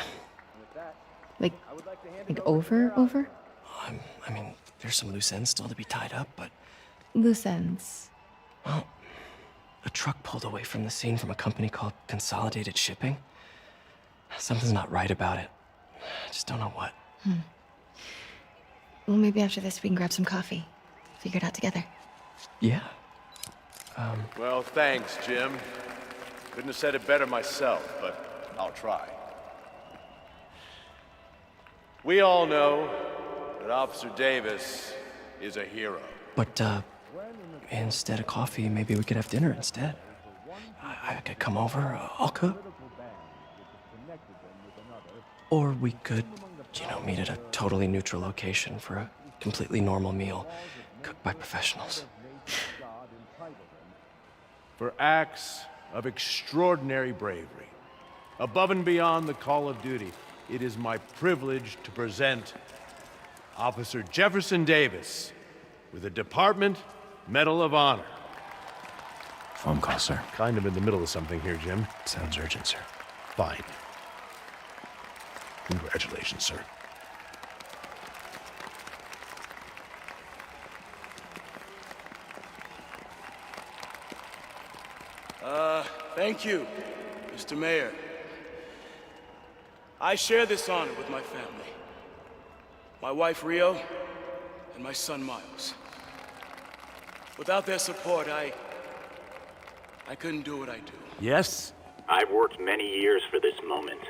Like over? I mean, there's some loose ends still to be tied up, but... Loose ends. Well, a truck pulled away from the scene from a company called Consolidated Shipping. Something's not right about it. I just don't know what. Well, maybe after this we can grab some coffee. figure it out together. Yeah. Well, thanks, Jim. Couldn't have said it better myself, but I'll try. We all know that Officer Davis is a hero. But, instead of coffee, maybe we could have dinner instead. I could come over, I'll cook. Or we could, meet at a totally neutral location for a completely normal meal, cooked by professionals. For acts of extraordinary bravery, above and beyond the call of duty, it is my privilege to present Officer Jefferson Davis with the Department Medal of Honor. Phone call, sir. Kind of in the middle of something here, Jim. Sounds urgent, sir. Fine. Congratulations, sir. Thank you, Mr. Mayor. I share this honor with my family. My wife, Rio, and my son, Miles. Without their support, I couldn't do what I do. Yes? I've worked many years for this moment.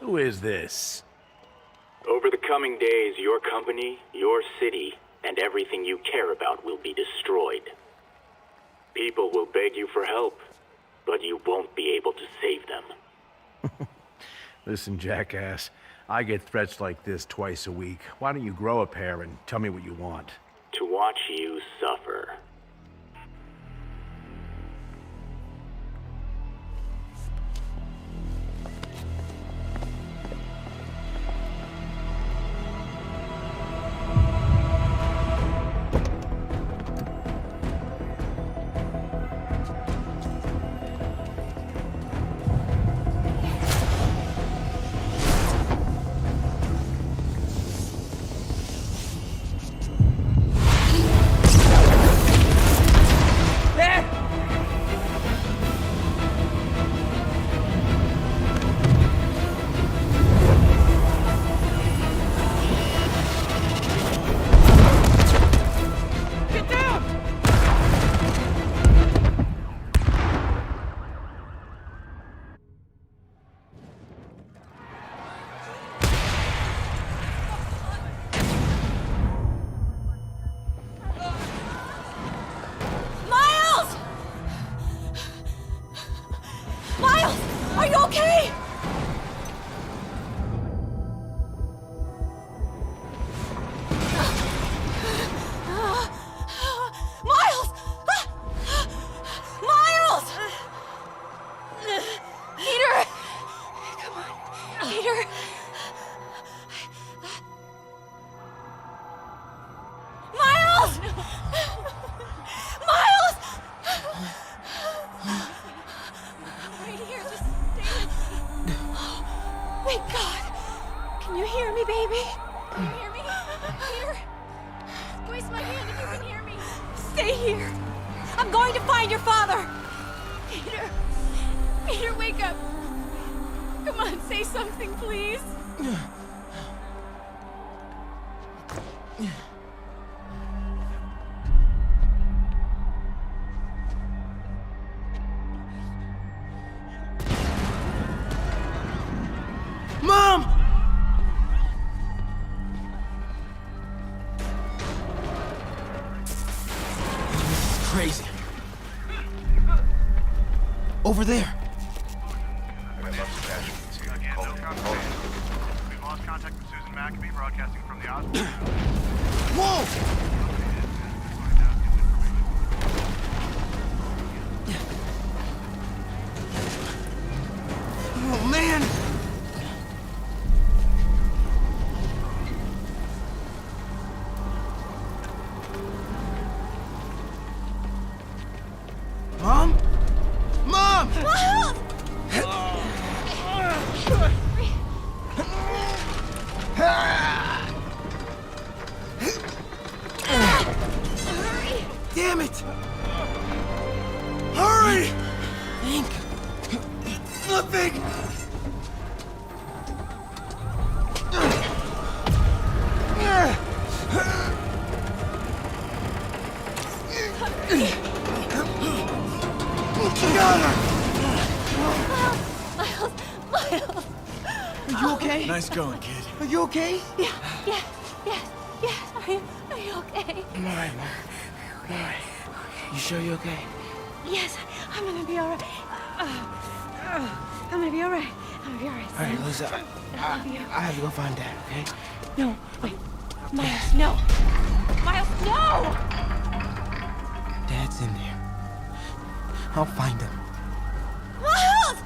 Who is this? Over the coming days, your company, your city, and everything you care about will be destroyed. People will beg you for help, but you won't be able to save them. Listen, jackass, I get threats like this twice a week. Why don't you grow a pair and tell me what you want? To watch you suffer. Mom! This is crazy. Over there. We've lost contact with Susan McAfee, broadcasting from the Osborn. Whoa! Oh, man! Mom? Mom! Damn it! Hurry! Think. Flipping! Miles! Are you okay? Nice going, kid. Are you okay? Yeah. Are you okay? I'm alright, Mom. I'm alright. You sure you're okay? Yes, I'm gonna be alright. I'm gonna be alright. I'm gonna be alright. Alright, Lisa. I have to go find Dad, okay? No, wait. Miles, no! Miles, no! Dad's in there. I'll find him. Miles!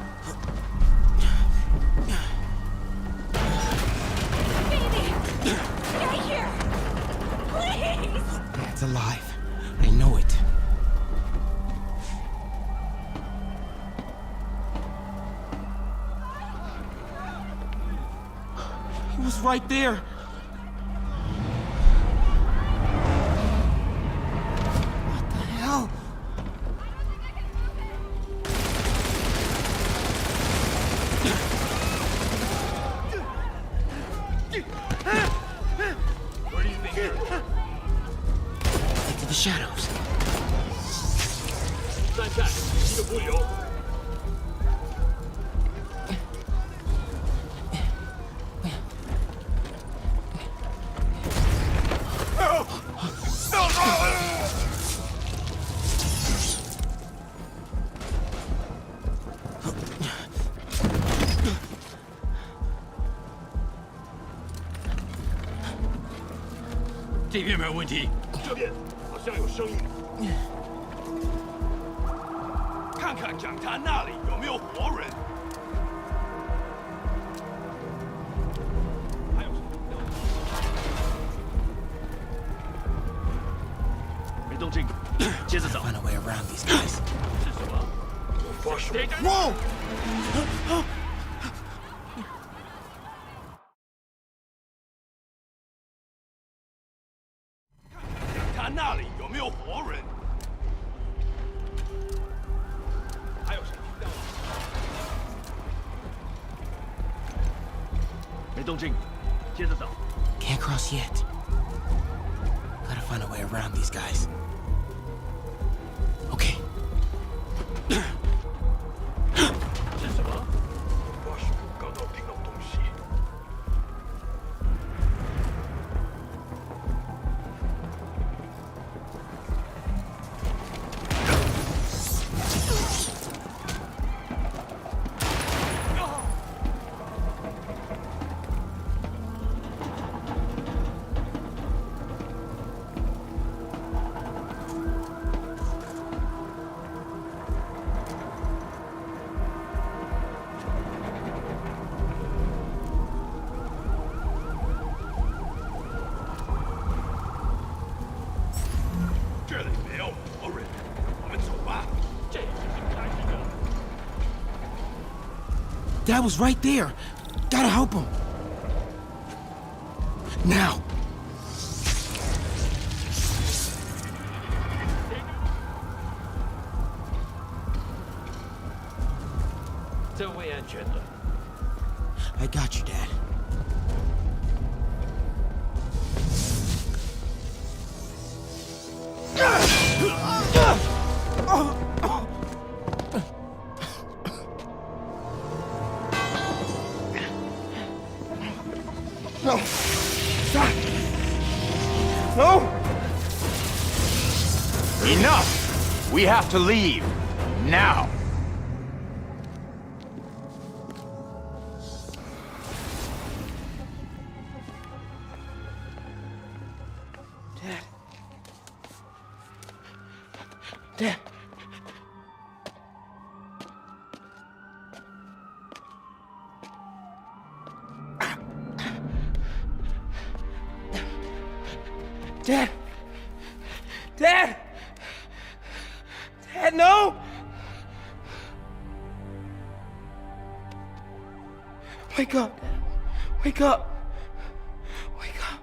Baby! Stay here! Please! It's alive. I know it. He was right there. What the hell? Where do you think you're? Into the shadows. 站下，一个不留。 这边没有问题。这边好像有声音。看看讲坛那里有没有活人。还有什么？没动静，接着找。 Find a way around these guys. 是什么？我发誓。 Whoa! 看那里有没有活人。还有谁听到了？没动静，接着找。 Can't cross yet. Gotta find a way around these guys. Okay. 是什么？我发誓，我刚刚听到东西。 这里没有活人，我们走吧。这已经是开始了。 Dad was right there. Gotta help him. Now. 这会安全的。 I got you, Dad. No. Stop. No. Enough! We have to leave. Now. Dad. Dad. Dad! Dad! Dad, no! Wake up, Dad. Wake up. Wake up.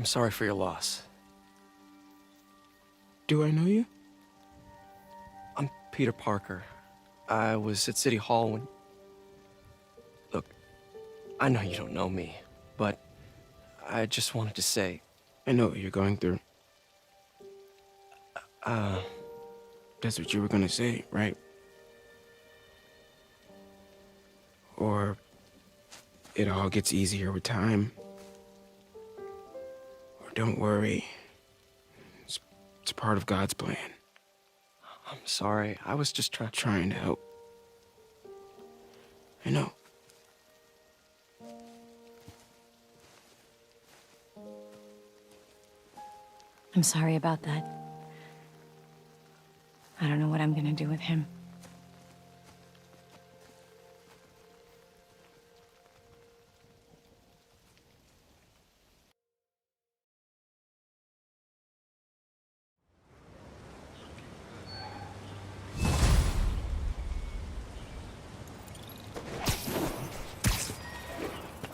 I'm sorry for your loss. Do I know you? I'm Peter Parker. I was at City Hall when... Look, I know you don't know me, but I just wanted to say... I know what you're going through. That's what you were gonna say, right? Or it all gets easier with time. Or don't worry. It's part of God's plan. I'm sorry. I was just trying to help. I know. I'm sorry about that. I don't know what I'm gonna do with him.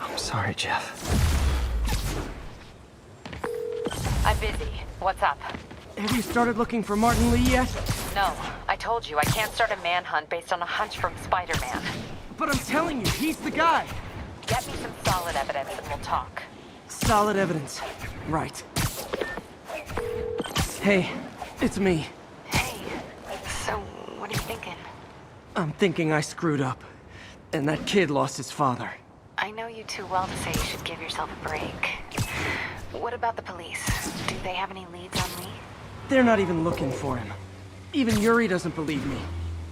I'm sorry, Jeff. I'm busy. What's up? Have you started looking for Martin Lee yet? No, I told you I can't start a manhunt based on a hunch from Spider-Man. But I'm telling you, he's the guy. Get me some solid evidence and we'll talk. Solid evidence. Right. Hey, it's me. Hey, so what are you thinking? I'm thinking I screwed up. And that kid lost his father. I know you too well to say you should give yourself a break. What about the police? Do they have any leads on Lee? They're not even looking for him. Even Yuri doesn't believe me.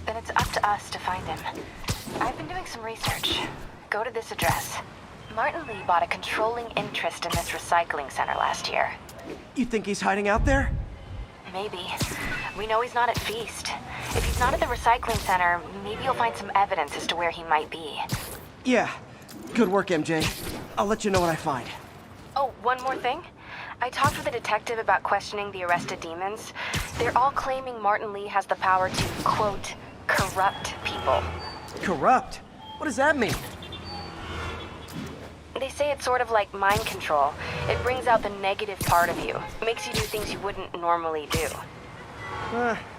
Then it's up to us to find him. I've been doing some research. Go to this address. Martin Lee bought a controlling interest in this recycling center last year. You think he's hiding out there? Maybe. We know he's not at F.E.A.S.T. If he's not at the recycling center, maybe you'll find some evidence as to where he might be. Yeah. Good work, MJ. I'll let you know what I find. Oh, one more thing. I talked with a detective about questioning the arrested demons. They're all claiming Martin Lee has the power to, quote, corrupt people. Corrupt? What does that mean? They say it's sort of like mind control. It brings out the negative part of you. Makes you do things you wouldn't normally do.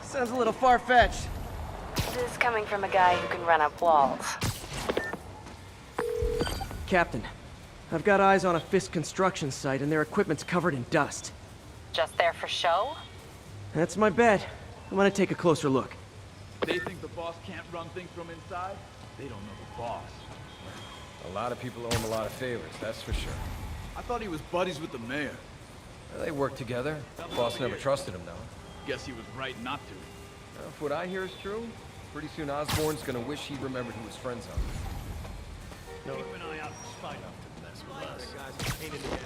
Sounds a little far-fetched. This is coming from a guy who can run up walls. Captain, I've got eyes on a Fisk construction site and their equipment's covered in dust. Just there for show? That's my bet. I'm gonna take a closer look. They think the boss can't run things from inside? They don't know the boss. A lot of people owe him a lot of favors, that's for sure. I thought he was buddies with the mayor. Well, they work together. Boss never trusted him, though. Guess he was right not to. Well, if what I hear is true, pretty soon Osborn's gonna wish he remembered who his friends are. Keep an eye out for Spider. That's with us. That guy's a pain in the ass.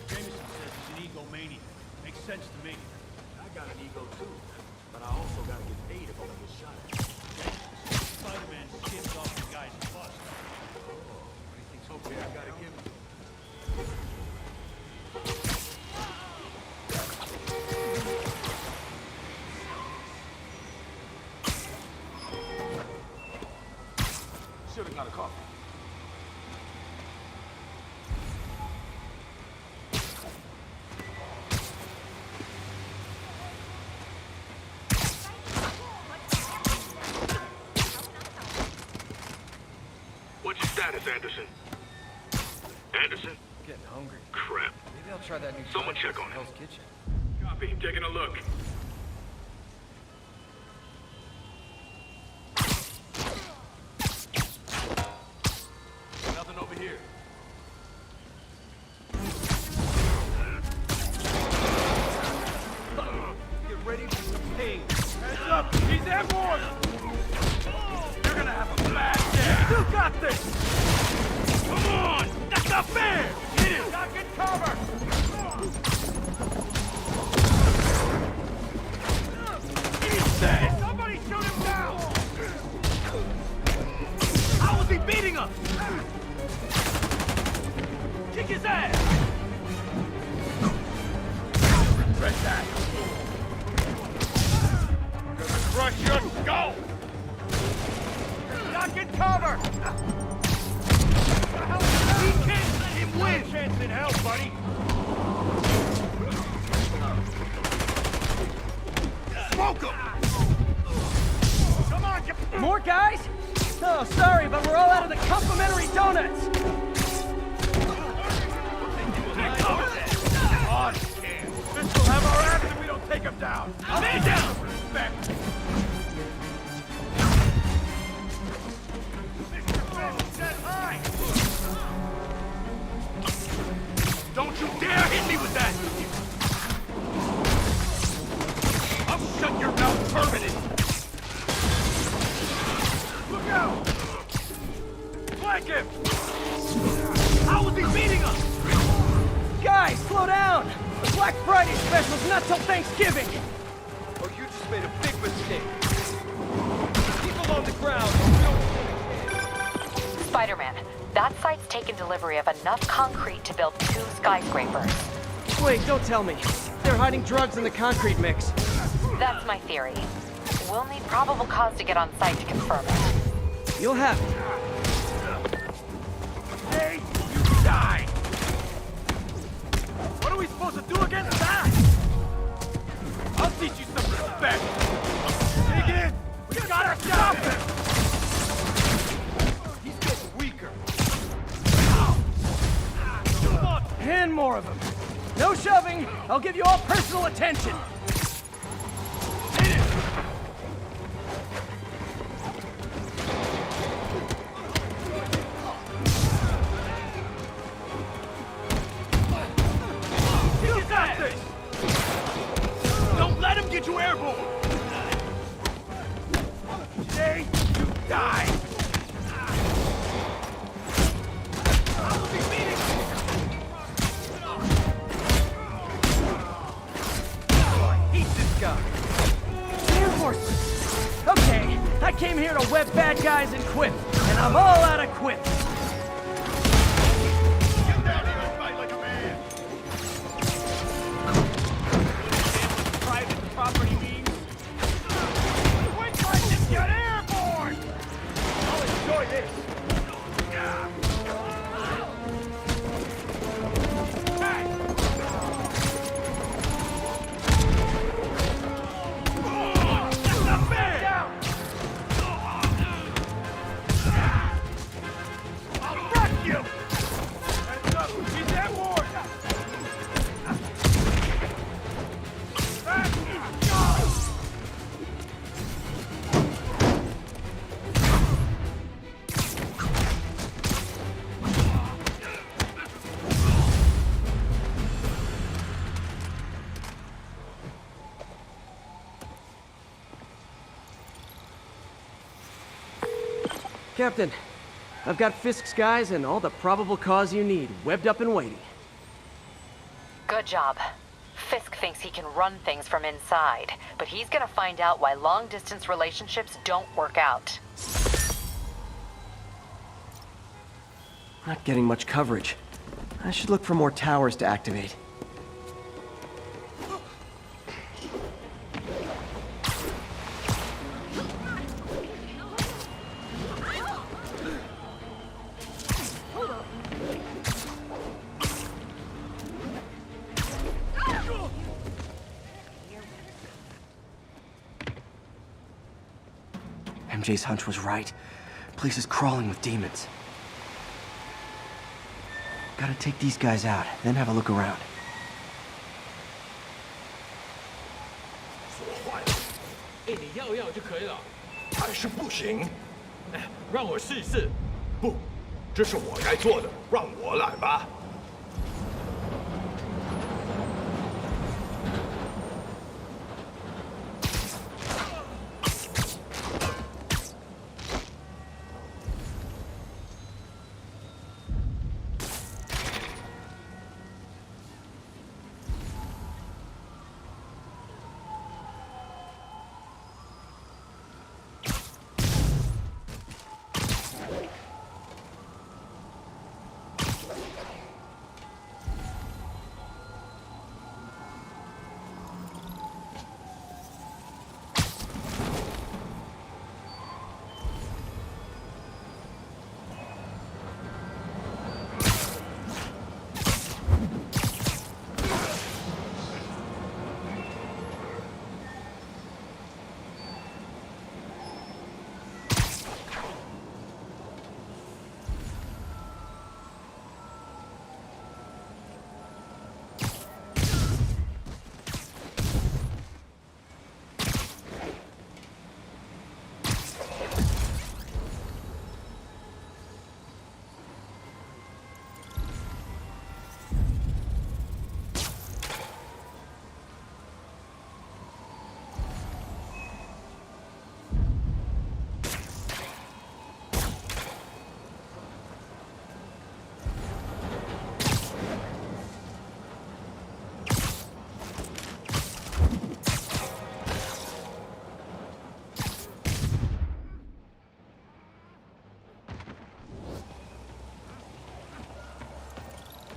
Jameson says he's an egomaniac. Makes sense to me. I got an ego too, but I also gotta get paid if I'm gonna get shot at. Spider-Man skipped off the guy's bust. Oh, what do you think's okay? I gotta give him. Should've got a coffee. What's your status, Anderson? Anderson? Getting hungry. Crap. Maybe I'll try that new Someone check on him. Hell's Kitchen. Copy. Taking a look. Nothing over here. Get ready for some pain. Hands up! He's airborne! You're gonna have a bad day! You got this! Come on! That's not fair! Hit him! Not get cover! He's dead! Somebody shoot him down! How was he beating us? Kick his ass! Regret that! I'm gonna crush your skull! Not get cover! We can't let him win! Chance in hell, buddy! Smoke him! Come on, you... More guys? Oh, sorry, but we're all out of the complimentary donuts! On, kid! This will have our ass if we don't take him down! Man down! Respect! Don't you dare hit me with that! I'll shut your mouth permanent! Look out! Flank him! How was he beating us? Guys, slow down! The Black Friday special's not till Thanksgiving! Oh, you just made a big mistake. Keep him on the ground. Spider-Man, that site's taken delivery of enough concrete to build 2 skyscrapers. Wait, don't tell me. They're hiding drugs in the concrete mix. That's my theory. We'll need probable cause to get on site to confirm it. You'll have it. Hey, you die! What are we supposed to do against that? I'll teach you some respect! Dig in! We gotta stop him! He's getting weaker. Come on! And more of them. No shoving. I'll give you all personal attention. You got this! Don't let him get you airborne! Today, you die! Okay, I came here to web bad guys and quip, and I'm all out of quip. Get down here and fight like a man! Private property means... Quit fighting and get airborne! I'll enjoy this! Captain, I've got Fisk's guys and all the probable cause you need, webbed up and waiting. Good job. Fisk thinks he can run things from inside, but he's gonna find out why long-distance relationships don't work out. Not getting much coverage. I should look for more towers to activate. MJ's hunch was right. Place is crawling with demons. Gotta take these guys out, then have a look around. 哎，你要就可以了。还是不行。哎，让我试一试。不，这是我该做的，让我来吧。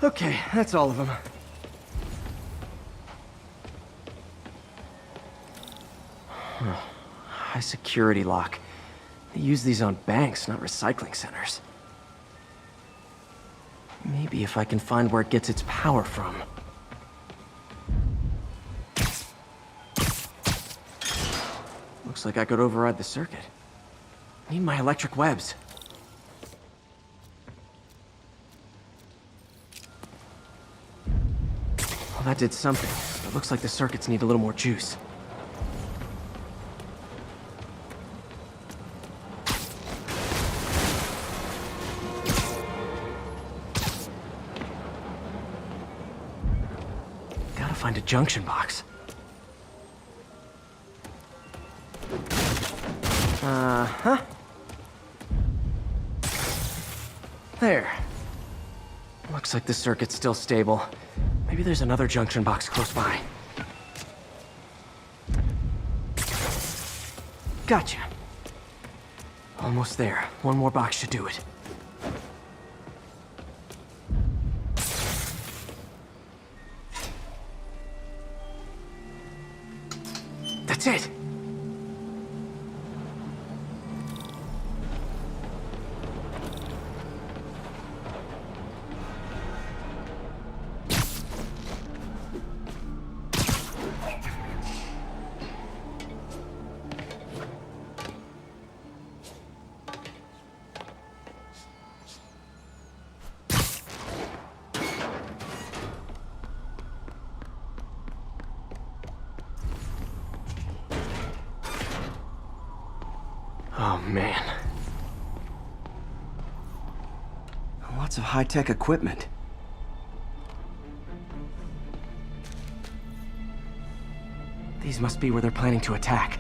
Okay, that's all of them. High security lock. They use these on banks, not recycling centers. Maybe if I can find where it gets its power from. Looks like I could override the circuit. Need my electric webs. Well, that did something. It looks like the circuits need a little more juice. Gotta find a junction box. Uh-huh. There. Looks like the circuit's still stable. Maybe there's another junction box close by. Gotcha. Almost there. One more box should do it. That's it! Oh, man. Lots of high-tech equipment. These must be where they're planning to attack.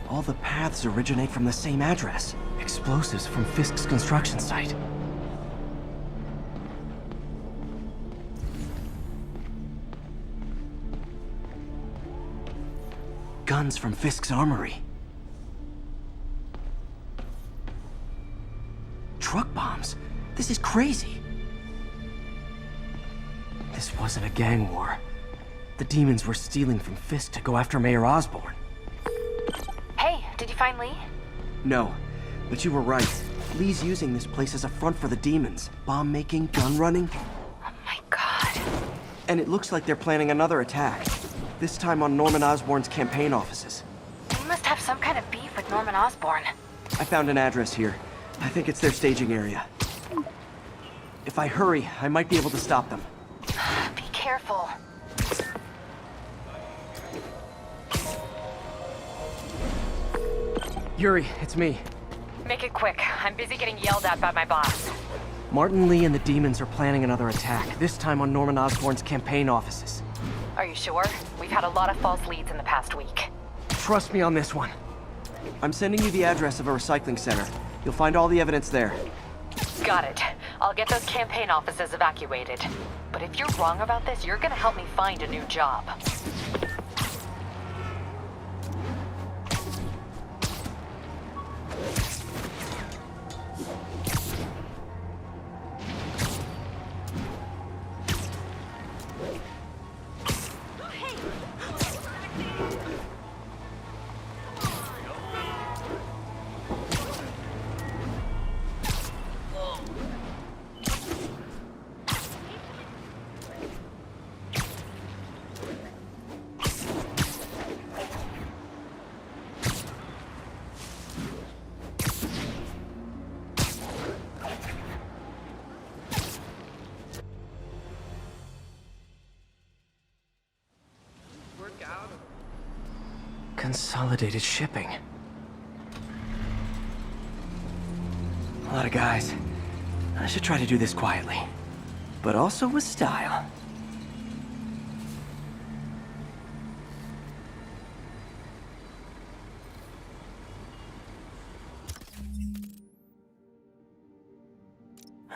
All the paths originate from the same address. Explosives from Fisk's construction site. Guns from Fisk's armory. Truck bombs? This is crazy. This wasn't a gang war. The demons were stealing from Fisk to go after Mayor Osborn. Hey, did you find Lee? No, but you were right. Lee's using this place as a front for the demons. Bomb making, gun running. Oh my god. And it looks like they're planning another attack. This time on Norman Osborn's campaign offices. They must have some kind of beef with Norman Osborn. I found an address here. I think it's their staging area. If I hurry, I might be able to stop them. Be careful. Yuri, it's me. Make it quick. I'm busy getting yelled at by my boss. Martin Lee and the demons are planning another attack, this time on Norman Osborn's campaign offices. Are you sure? We've had a lot of false leads in the past week. Trust me on this one. I'm sending you the address of a recycling center. You'll find all the evidence there. Got it. I'll get those campaign offices evacuated. But if you're wrong about this, you're gonna help me find a new job. Consolidated shipping. A lot of guys. I should try to do this quietly. But also with style.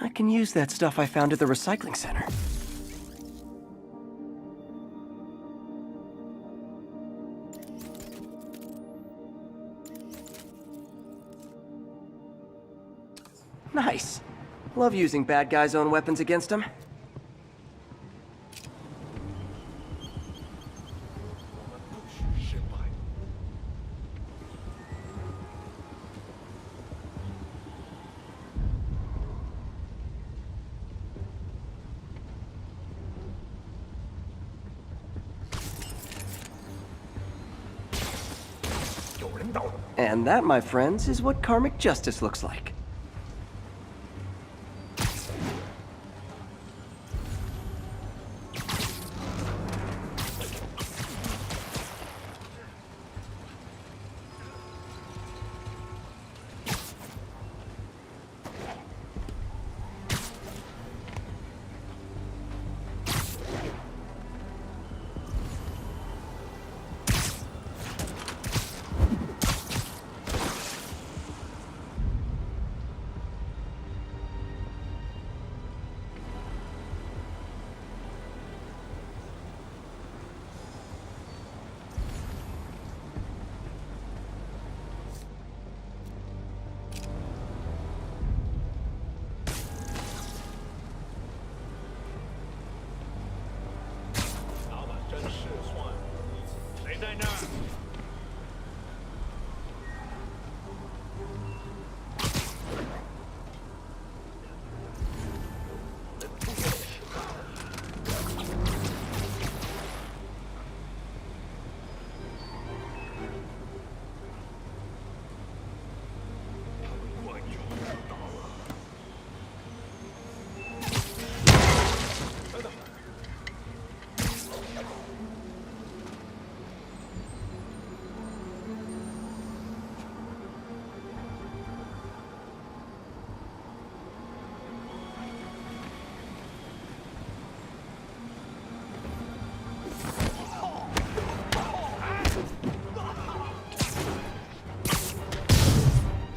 I can use that stuff I found at the recycling center. Nice. Love using bad guys' own weapons against them. And that, my friends, is what karmic justice looks like.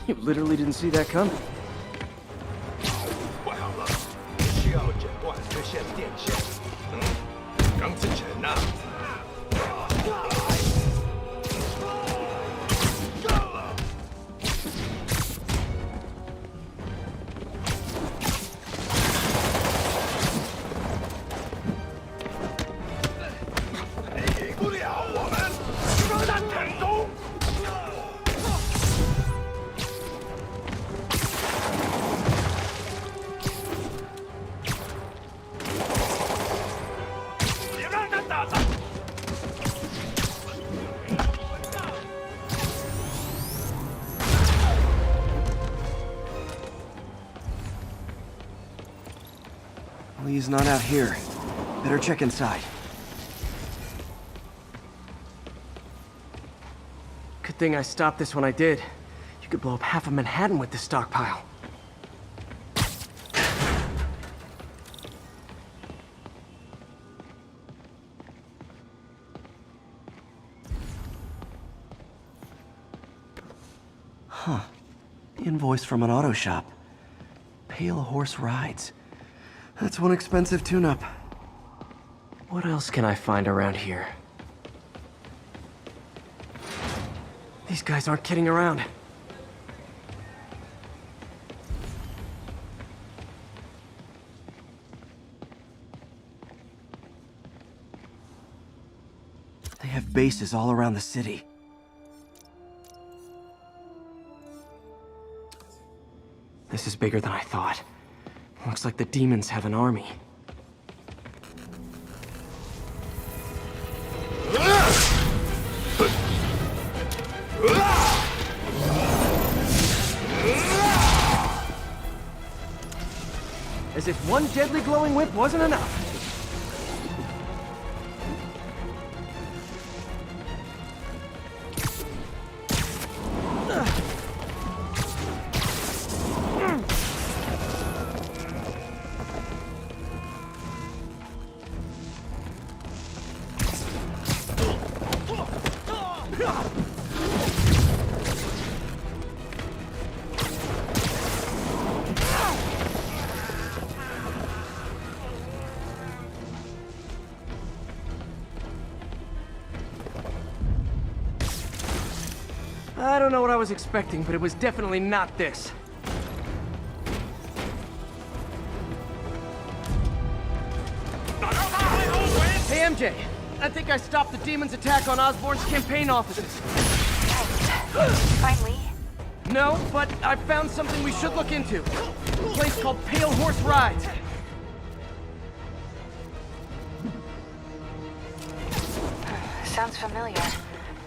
You literally didn't see that coming. He's not out here. Better check inside. Good thing I stopped this when I did. You could blow up half of Manhattan with this stockpile. Huh. Invoice from an auto shop. Pale Horse Rides. That's one expensive tune-up. What else can I find around here? These guys aren't kidding around. They have bases all around the city. This is bigger than I thought. Looks like the demons have an army. As if one deadly glowing whip wasn't enough. I don't know what I was expecting, but it was definitely not this. MJ, I think I stopped the demon's attack on Osborn's campaign offices. Finally. No, but I found something we should look into. A place called Pale Horse Rides. Sounds familiar.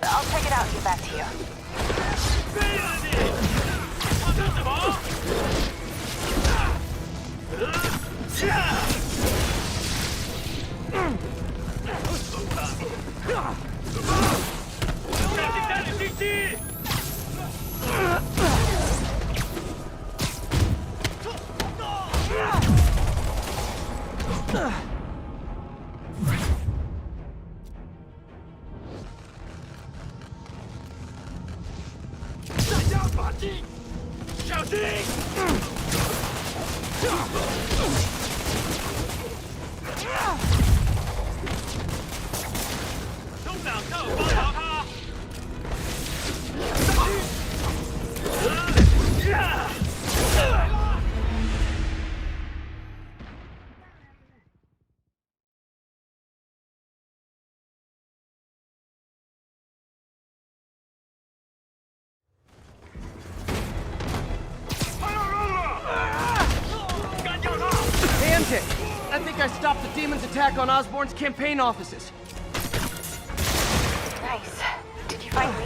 I'll check it out and get back to you. I think I stopped the demon's attack on Osborn's campaign offices. Nice. Did you find me?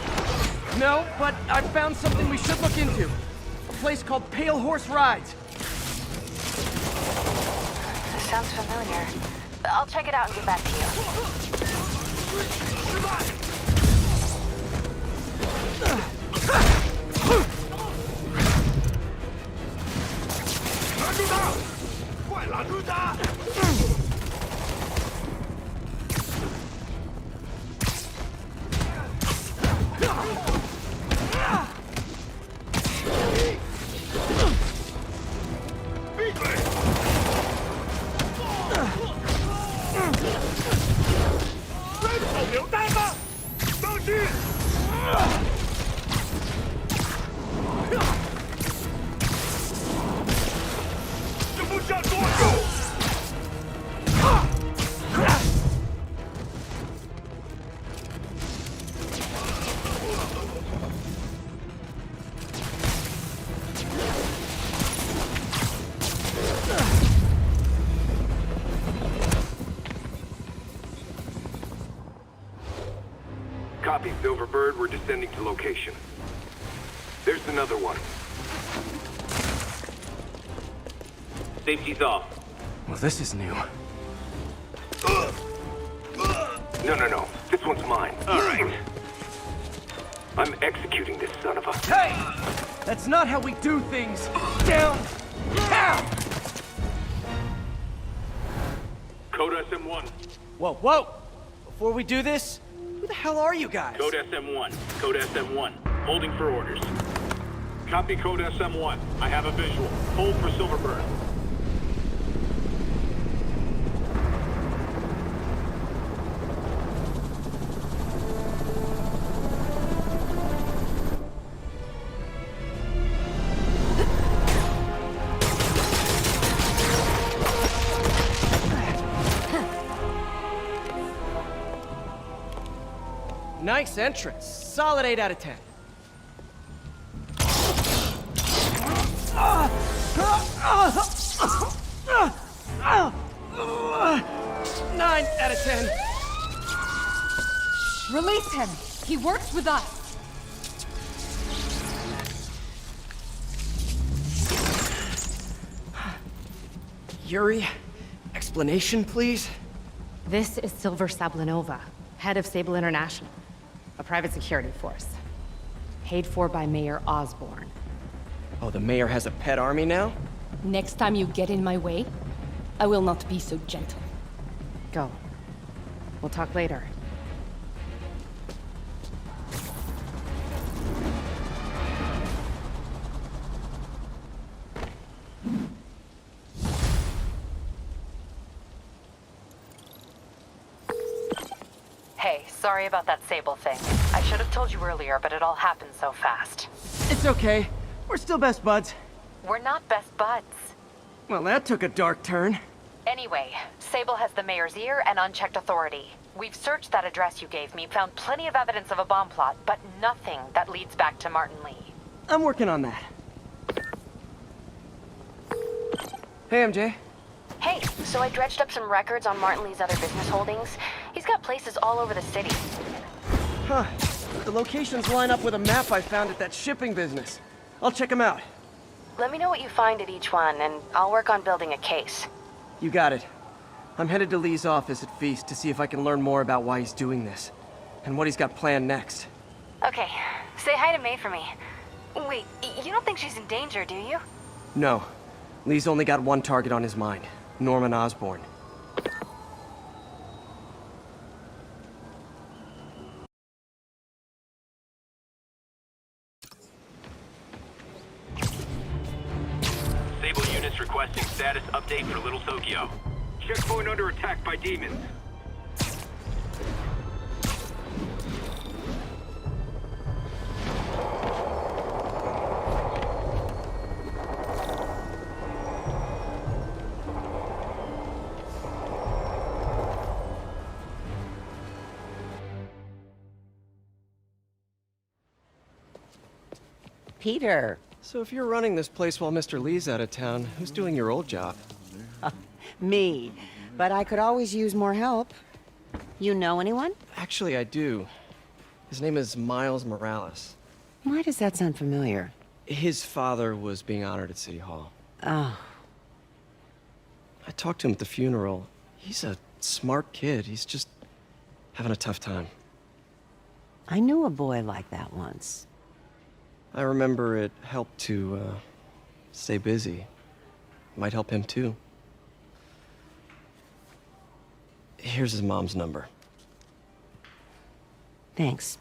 No, but I found something we should look into. A place called Pale Horse Rides. Sounds familiar. I'll check it out and get back to you. Copy, Silverbird. We're descending to location. There's another one. Safety's off. Well, this is new. No. This one's mine. All right. I'm executing this son of a... Hey! That's not how we do things. Down! Down! Code SM1. Whoa! Before we do this, who the hell are you guys? Code SM1. Code SM1. Holding for orders. Copy Code SM1. I have a visual. Hold for Silverbird. Nice entrance. Solid 8 out of 10. 9 out of 10. Release him. He works with us. Yuri, explanation, please? This is Silver Sable, head of Sable International, a private security force. Paid for by Mayor Osborn. Oh, the mayor has a pet army now? Next time you get in my way, I will not be so gentle. Go. We'll talk later. Hey, sorry about that Sable thing. I should have told you earlier, but it all happened so fast. It's okay. We're still best buds. We're not best buds. Well, that took a dark turn. Anyway, Sable has the mayor's ear and unchecked authority. We've searched that address you gave me, found plenty of evidence of a bomb plot, but nothing that leads back to Martin Lee. I'm working on that. Hey, MJ. Hey, so I dredged up some records on Martin Lee's other business holdings. He's got places all over the city. Huh. The locations line up with a map I found at that shipping business. I'll check them out. Let me know what you find at each one, and I'll work on building a case. You got it. I'm headed to Lee's office at F.E.A.S.T to see if I can learn more about why he's doing this, and what he's got planned next. Okay, say hi to May for me. Wait, you don't think she's in danger, do you? No. Lee's only got one target on his mind, Norman Osborn. Sable units requesting status update for Little Tokyo. Checkpoint under attack by demons. Peter. So if you're running this place while Mr. Lee's out of town, who's doing your old job? Me. But I could always use more help. You know anyone? Actually, I do. His name is Miles Morales. Why does that sound familiar? His father was being honored at City Hall. Oh. I talked to him at the funeral. He's a smart kid. He's just having a tough time. I knew a boy like that once. I remember it helped to, stay busy. Might help him, too. Here's his mom's number. Thanks.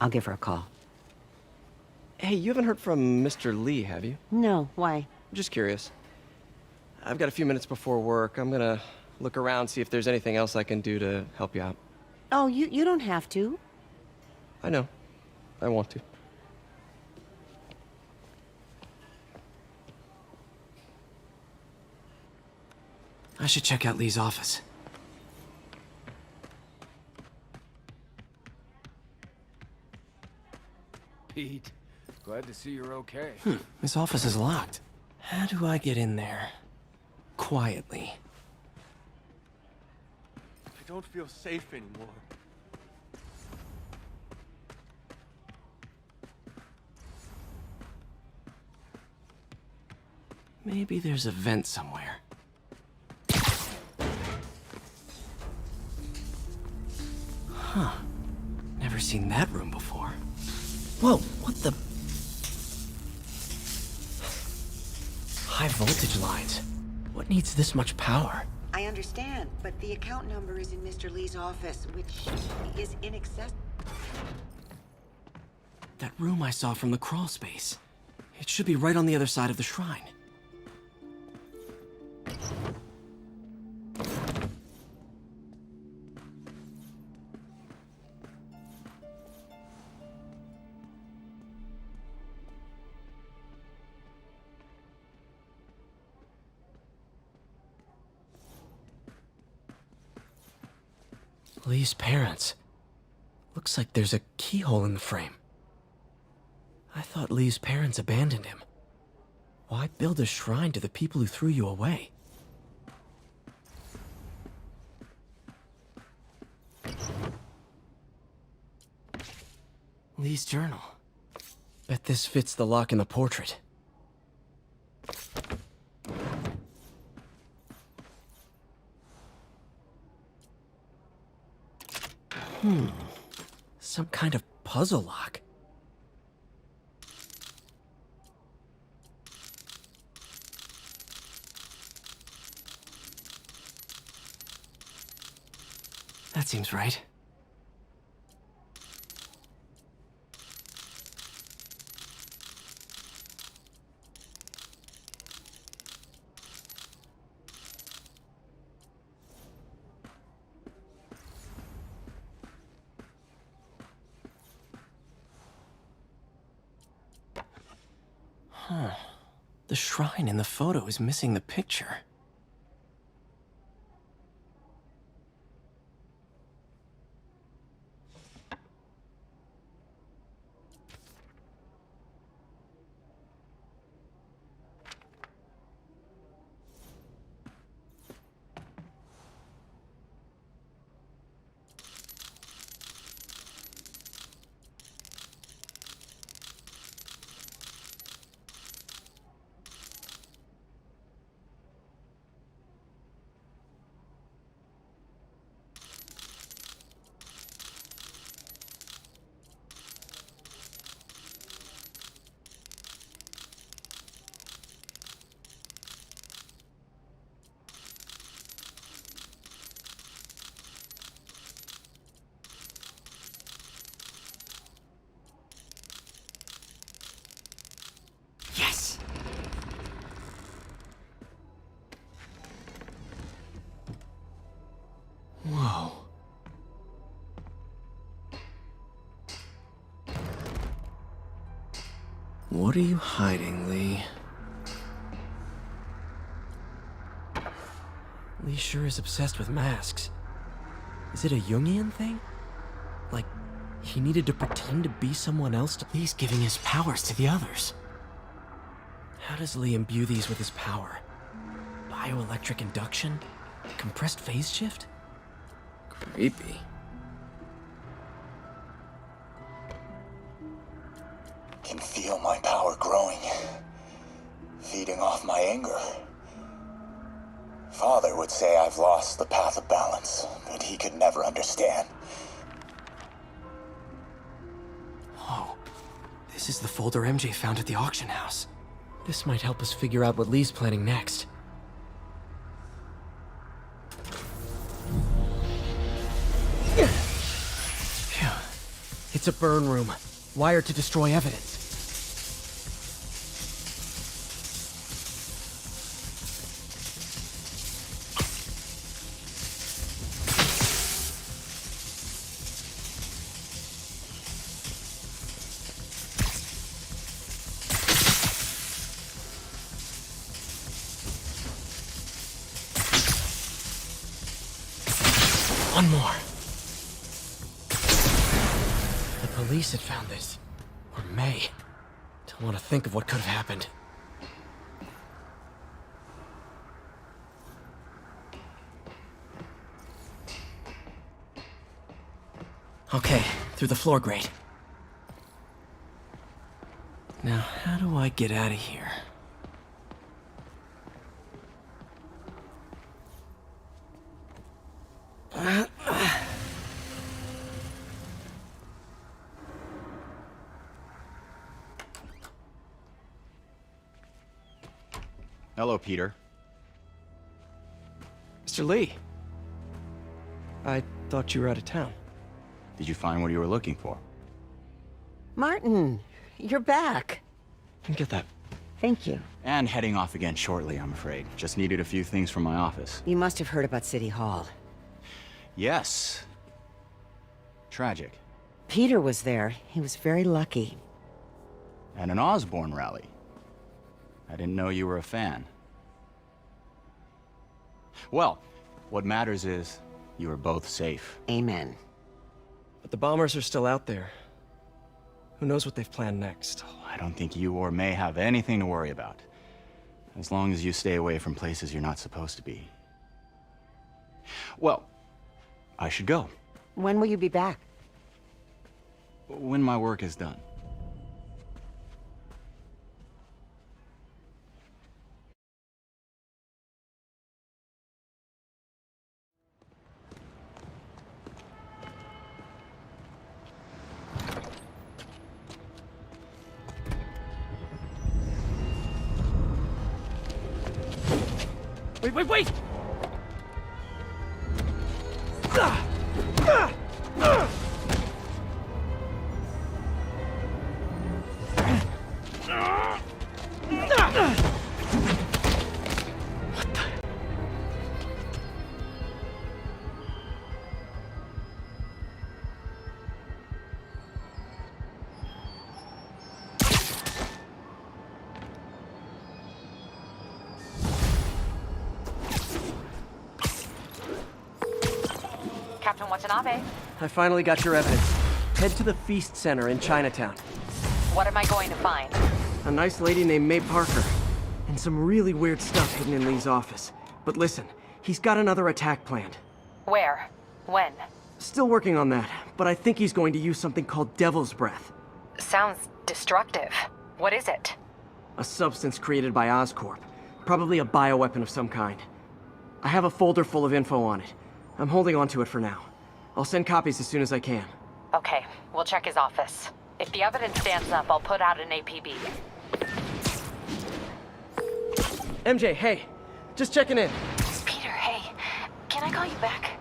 I'll give her a call. Hey, you haven't heard from Mr. Lee, have you? No, why? I'm just curious. I've got a few minutes before work. I'm gonna look around, see if there's anything else I can do to help you out. Oh, you don't have to. I know. I want to. I should check out Lee's office. Pete, glad to see you're okay. His office is locked. How do I get in there? Quietly. I don't feel safe anymore. Maybe there's a vent somewhere. Huh. Never seen that room before. Whoa, what the? High voltage lines. What needs this much power? I understand, but the account number is in Mr. Lee's office, which is inaccessible. That room I saw from the crawl space. It should be right on the other side of the shrine. Lee's parents. Looks like there's a keyhole in the frame. I thought Lee's parents abandoned him. Why build a shrine to the people who threw you away? Lee's journal. Bet this fits the lock in the portrait. Some kind of puzzle lock. That seems right. Huh. The shrine in the photo is missing the picture. What are you hiding, Lee? Lee sure is obsessed with masks. Is it a Jungian thing? Like, he needed to pretend to be someone else to... Lee's giving his powers to the others. How does Lee imbue these with his power? Bioelectric induction? Compressed phase shift? Creepy. Can feel my power growing, feeding off my anger. Father would say I've lost the path of balance, but he could never understand. Oh, this is the folder MJ found at the auction house. This might help us figure out what Lee's planning next. Phew. It's a burn room, wired to destroy evidence. One more. The police had found this. Or may. Don't want to think of what could have happened. Okay, through the floor grate. Now, how do I get out of here? Hello, Peter. Mr. Lee. I thought you were out of town. Did you find what you were looking for? Martin, you're back. Get that. Thank you. And heading off again shortly, I'm afraid. Just needed a few things from my office. You must have heard about City Hall. Yes. Tragic. Peter was there. He was very lucky. And an Osborn rally. I didn't know you were a fan. Well, what matters is you are both safe. Amen. But the bombers are still out there. Who knows what they've planned next? I don't think you or May have anything to worry about. As long as you stay away from places you're not supposed to be. Well, I should go. When will you be back? When my work is done. Wait! Captain Watanabe. I finally got your evidence. Head to the F.E.A.S.T Center in Chinatown. What am I going to find? A nice lady named May Parker. And some really weird stuff hidden in Lee's office. But listen, he's got another attack planned. Where? When? Still working on that, but I think he's going to use something called Devil's Breath. Sounds destructive. What is it? A substance created by Oscorp. Probably a bioweapon of some kind. I have a folder full of info on it. I'm holding on to it for now. I'll send copies as soon as I can. Okay, we'll check his office. If the evidence stands up, I'll put out an APB. MJ, hey. Just checking in. Peter, hey. Can I call you back?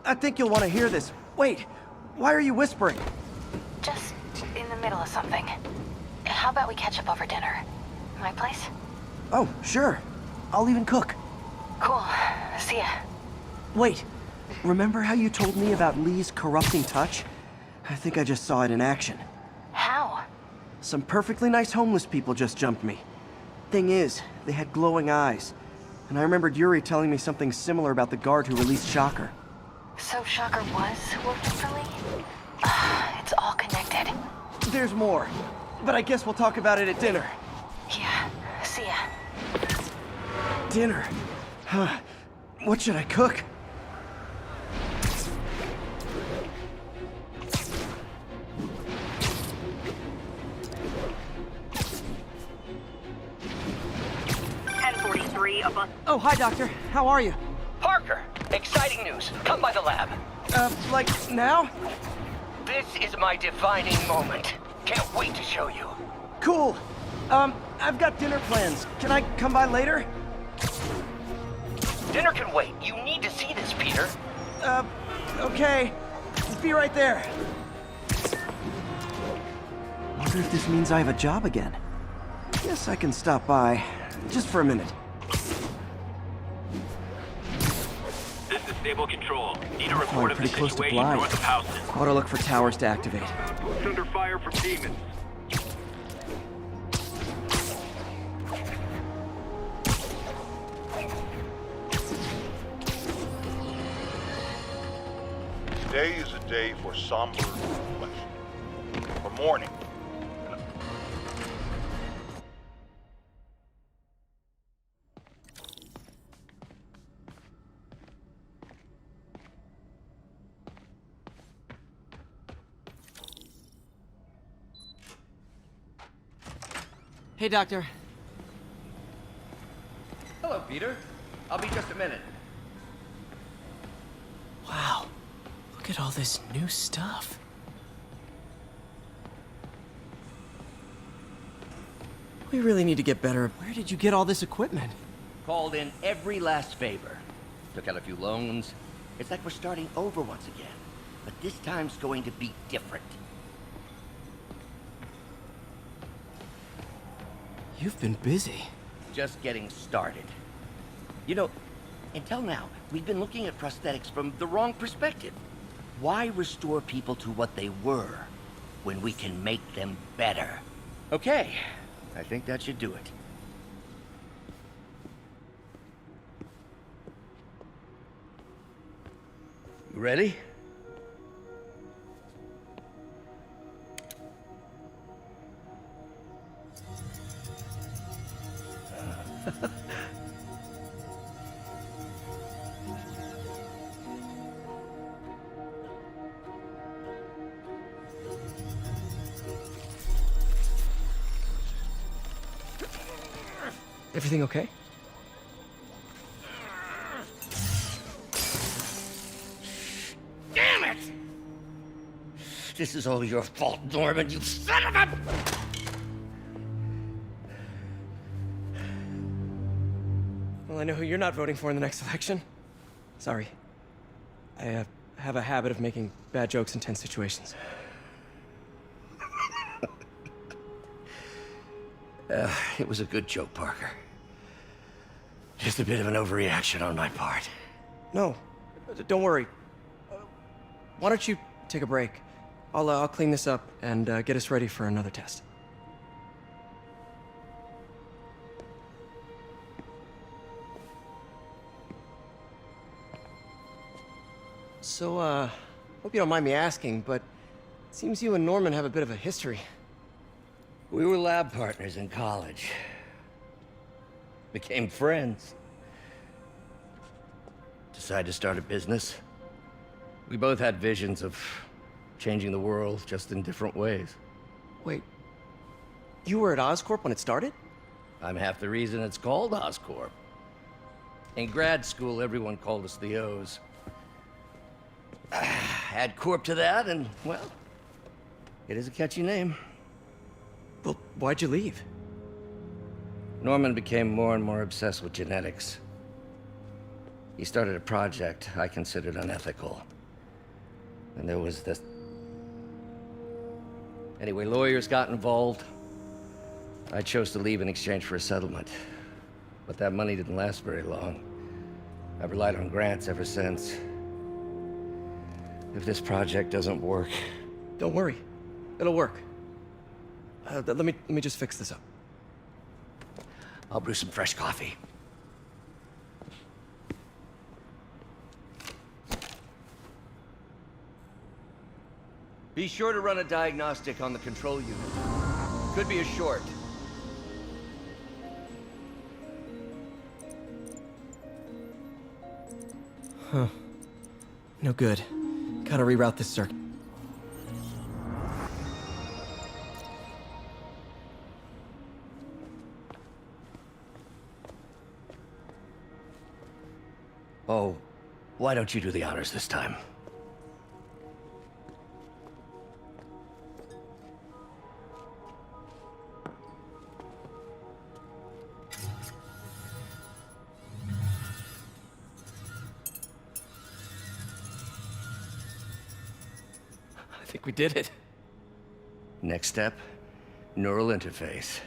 I think you'll want to hear this. Wait, why are you whispering? Just in the middle of something. How about we catch up over dinner? My place? Oh, sure. I'll even cook. Cool. See ya. Wait, remember how you told me about Lee's corrupting touch? I think I just saw it in action. How? Some perfectly nice homeless people just jumped me. Thing is, they had glowing eyes. And I remembered Yuri telling me something similar about the guard who released Shocker. So Shocker was working for Lee? It's all connected. There's more, but I guess we'll talk about it at dinner. Yeah, see ya. Dinner? Huh. What should I cook? Oh, hi, Doctor. How are you? Parker, exciting news. Come by the lab. Like now? This is my defining moment. Can't wait to show you. Cool. I've got dinner plans. Can I come by later? Dinner can wait. You need to see this, Peter. Okay. Be right there. Wonder if this means I have a job again. Guess I can stop by. Just for a minute. This is Stable Control. Need a report of the Pretty close to situation blind. north of Houston. Ought to look for towers to activate. It's under fire from demons. Today is a day for somber reflection, for mourning. Hey, Doctor. Hello, Peter. I'll be just a minute. Wow. Look at all this new stuff. We really need to get better. Where did you get all this equipment? Called in every last favor. Took out a few loans. It's like we're starting over once again. But this time's going to be different. You've been busy. Just getting started. You know, until now, we've been looking at prosthetics from the wrong perspective. Why restore people to what they were when we can make them better? Okay, I think that should do it. You ready? Everything okay? Damn it! This is all your fault, Norman, you son of a... Well, I know who you're not voting for in the next election. Sorry. I have a habit of making bad jokes in tense situations. It was a good joke, Parker. Just a bit of an overreaction on my part. No, don't worry. Why don't you take a break? I'll clean this up and get us ready for another test. So, hope you don't mind me asking, but it seems you and Norman have a bit of a history. We were lab partners in college. Became friends. Decided to start a business. We both had visions of changing the world, just in different ways. Wait, you were at Oscorp when it started? I'm half the reason it's called Oscorp. In grad school, everyone called us the O's. Add Corp to that, and, well, it is a catchy name. Well, why'd you leave? Norman became more and more obsessed with genetics. He started a project I considered unethical. And there was this... Anyway, lawyers got involved. I chose to leave in exchange for a settlement. But that money didn't last very long. I've relied on grants ever since. If this project doesn't work... Don't worry. It'll work. Let me just fix this up. I'll brew some fresh coffee. Be sure to run a diagnostic on the control unit. Could be a short. Huh. No good. Gotta reroute this circuit. Oh, why don't you do the honors this time? I think we did it. Next step, neural interface.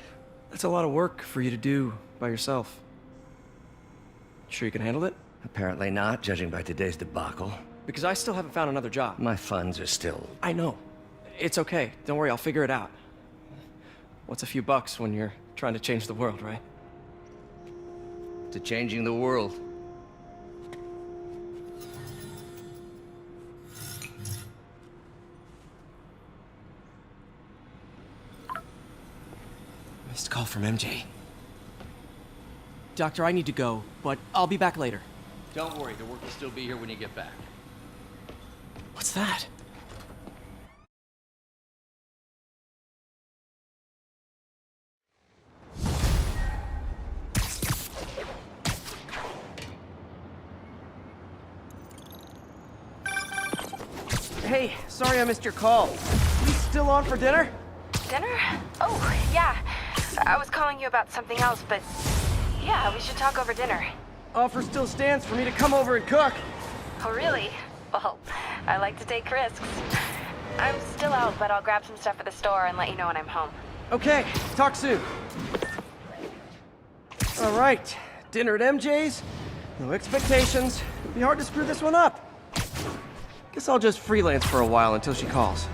That's a lot of work for you to do by yourself. Sure you can handle it? Apparently not, judging by today's debacle. Because I still haven't found another job. My funds are still... I know. It's okay. Don't worry, I'll figure it out. What's a few bucks when you're trying to change the world, right? To changing the world. Missed call from MJ. Doctor, I need to go, but I'll be back later. Don't worry, the work will still be here when you get back. What's that? Hey, sorry I missed your call. You still on for dinner? Dinner? Oh, yeah. I was calling you about something else, but yeah, we should talk over dinner. Offer still stands for me to come over and cook. Oh, really? Well, I like to take risks. I'm still out, but I'll grab some stuff at the store and let you know when I'm home. Okay, talk soon. All right, dinner at MJ's. No expectations. It'd be hard to screw this one up. Guess I'll just freelance for a while until she calls.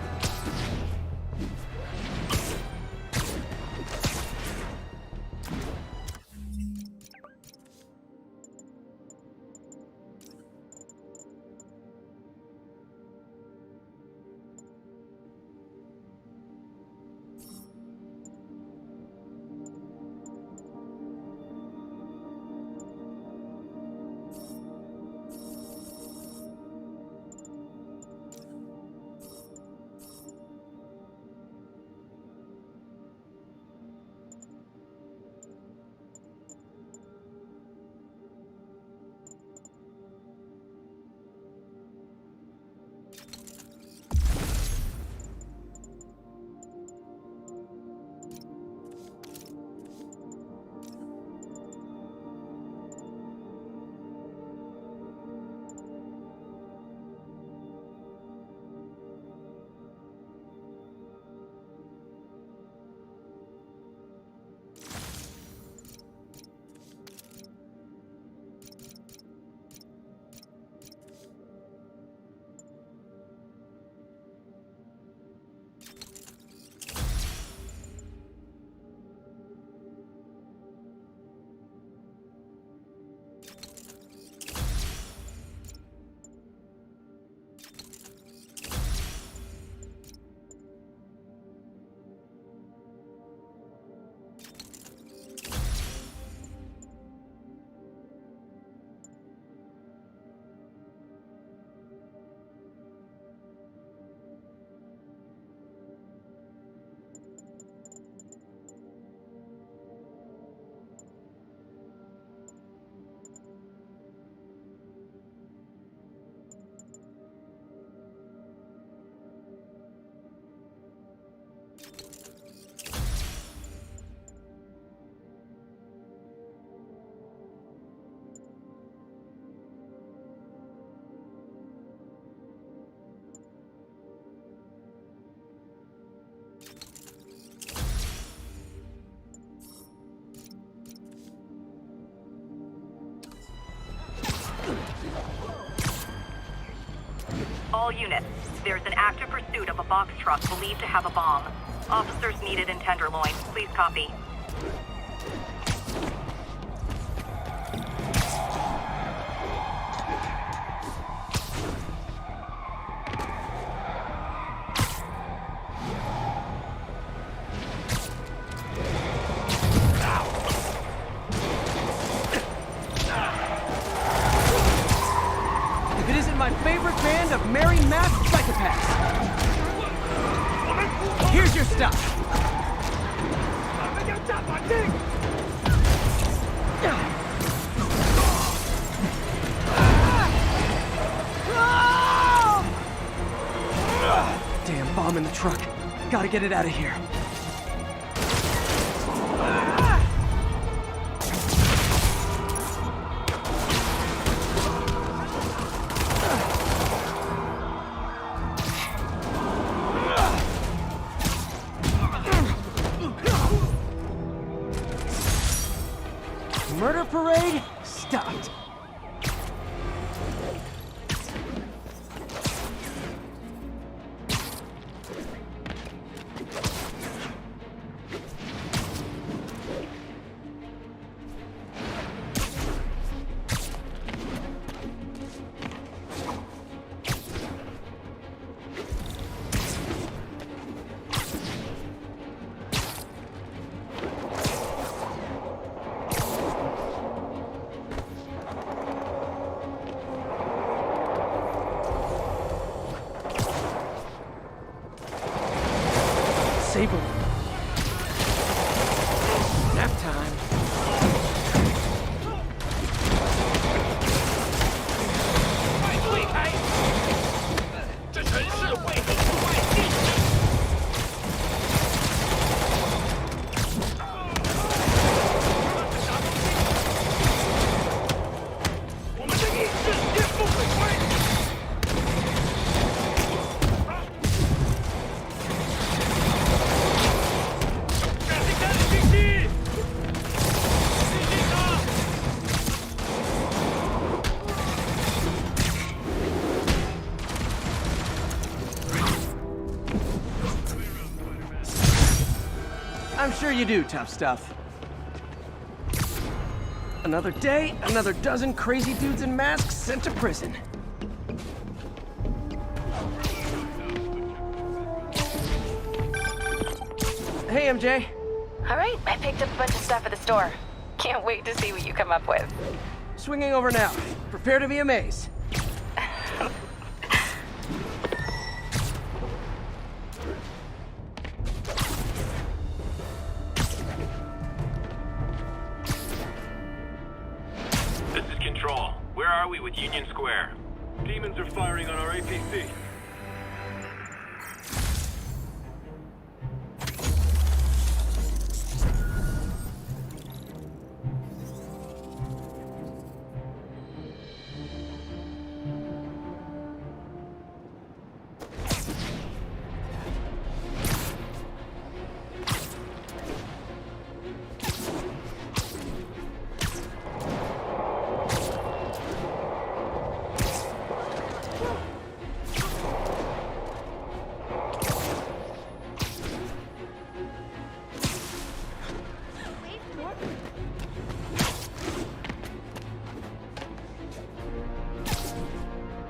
All units, there's an active pursuit of a box truck believed to have a bomb. Officers needed in Tenderloin. Please copy. If it isn't my favorite band of merry masked psychopaths. Here's your stuff. Damn bomb in the truck. Gotta get it out of here. Murder parade stopped. Sable. Nap time. I'm sure you do, tough stuff. Another day, another dozen crazy dudes in masks sent to prison. Hey, MJ. All right, I picked up a bunch of stuff at the store. Can't wait to see what you come up with. Swinging over now. Prepare to be amazed. This is Control. Where are we with Union Square? Demons are firing on our APC.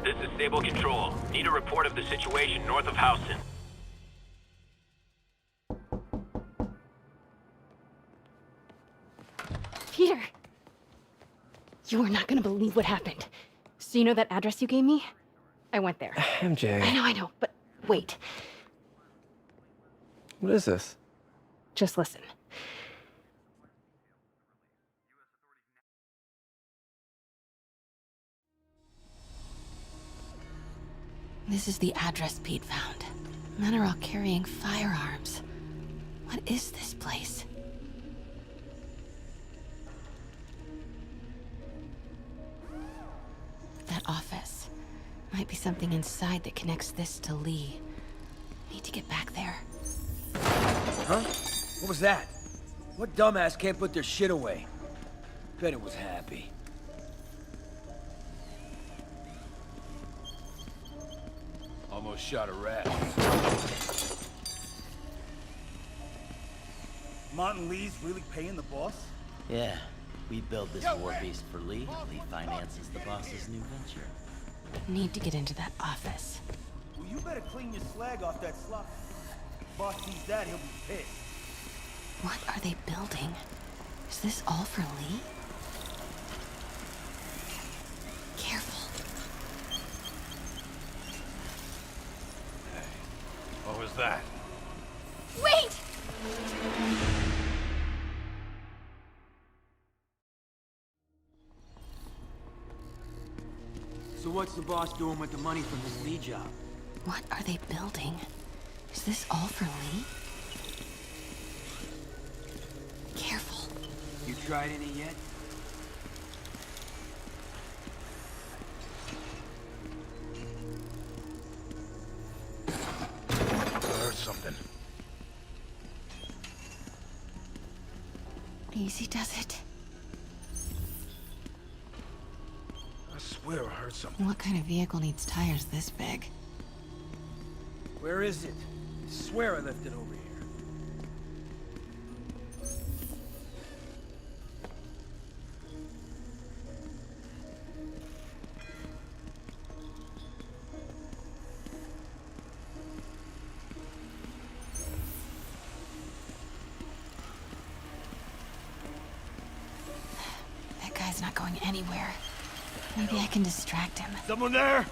This is Sable Control. Need a report of the situation north of Houston. Peter! You are not gonna believe what happened. So you know that address you gave me? I went there. MJ. I know, but wait. What is this? Just listen. This is the address Pete found. Men are all carrying firearms. What is this place? That office. Might be something inside that connects this to Lee. Need to get back there. Huh? What was that? What dumbass can't put their shit away? Bet it was Happy. Almost shot a rat. Martin Lee's really paying the boss? Yeah, we build this war beast for Lee. Lee finances the boss's new venture. Need to get into that office. Well, you better clean your slag off that slop. If boss sees that, he'll be pissed. What are they building? Is this all for Lee? Careful. What was that? Wait! So what's the boss doing with the money from this Lee job? What are they building? Is this all for Lee? Careful. You tried any yet? I heard something. Easy does it. I swear I heard something. What kind of vehicle needs tires this big? Where is it? I swear I left it over here. That guy's not going anywhere. Maybe I can distract him. Someone there?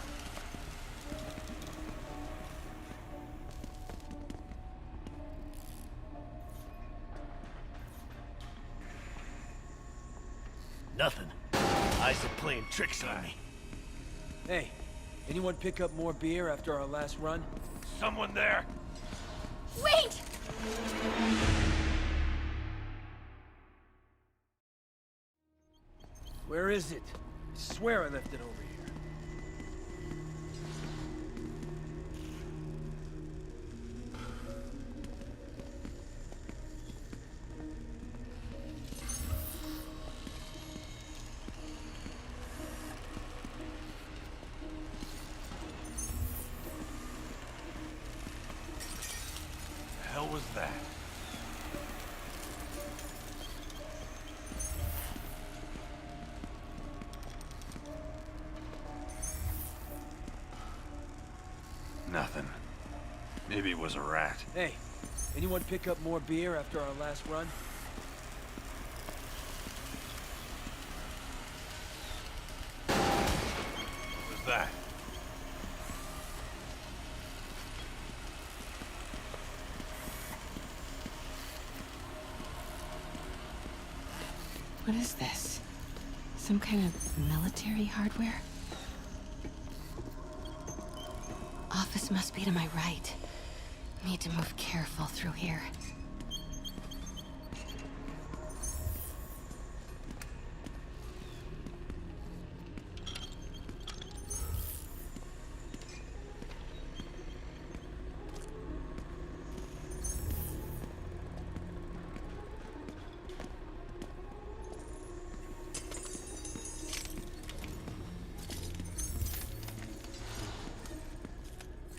Nothing. Eyes are playing tricks on me. Hey, anyone pick up more beer after our last run? Someone there? Wait! Where is it? I swear I left it over here. The hell was that? Nothing. Maybe it was a rat. Hey, anyone pick up more beer after our last run? What was that? What is this? Some kind of military hardware? Office must be to my right. Need to move careful through here.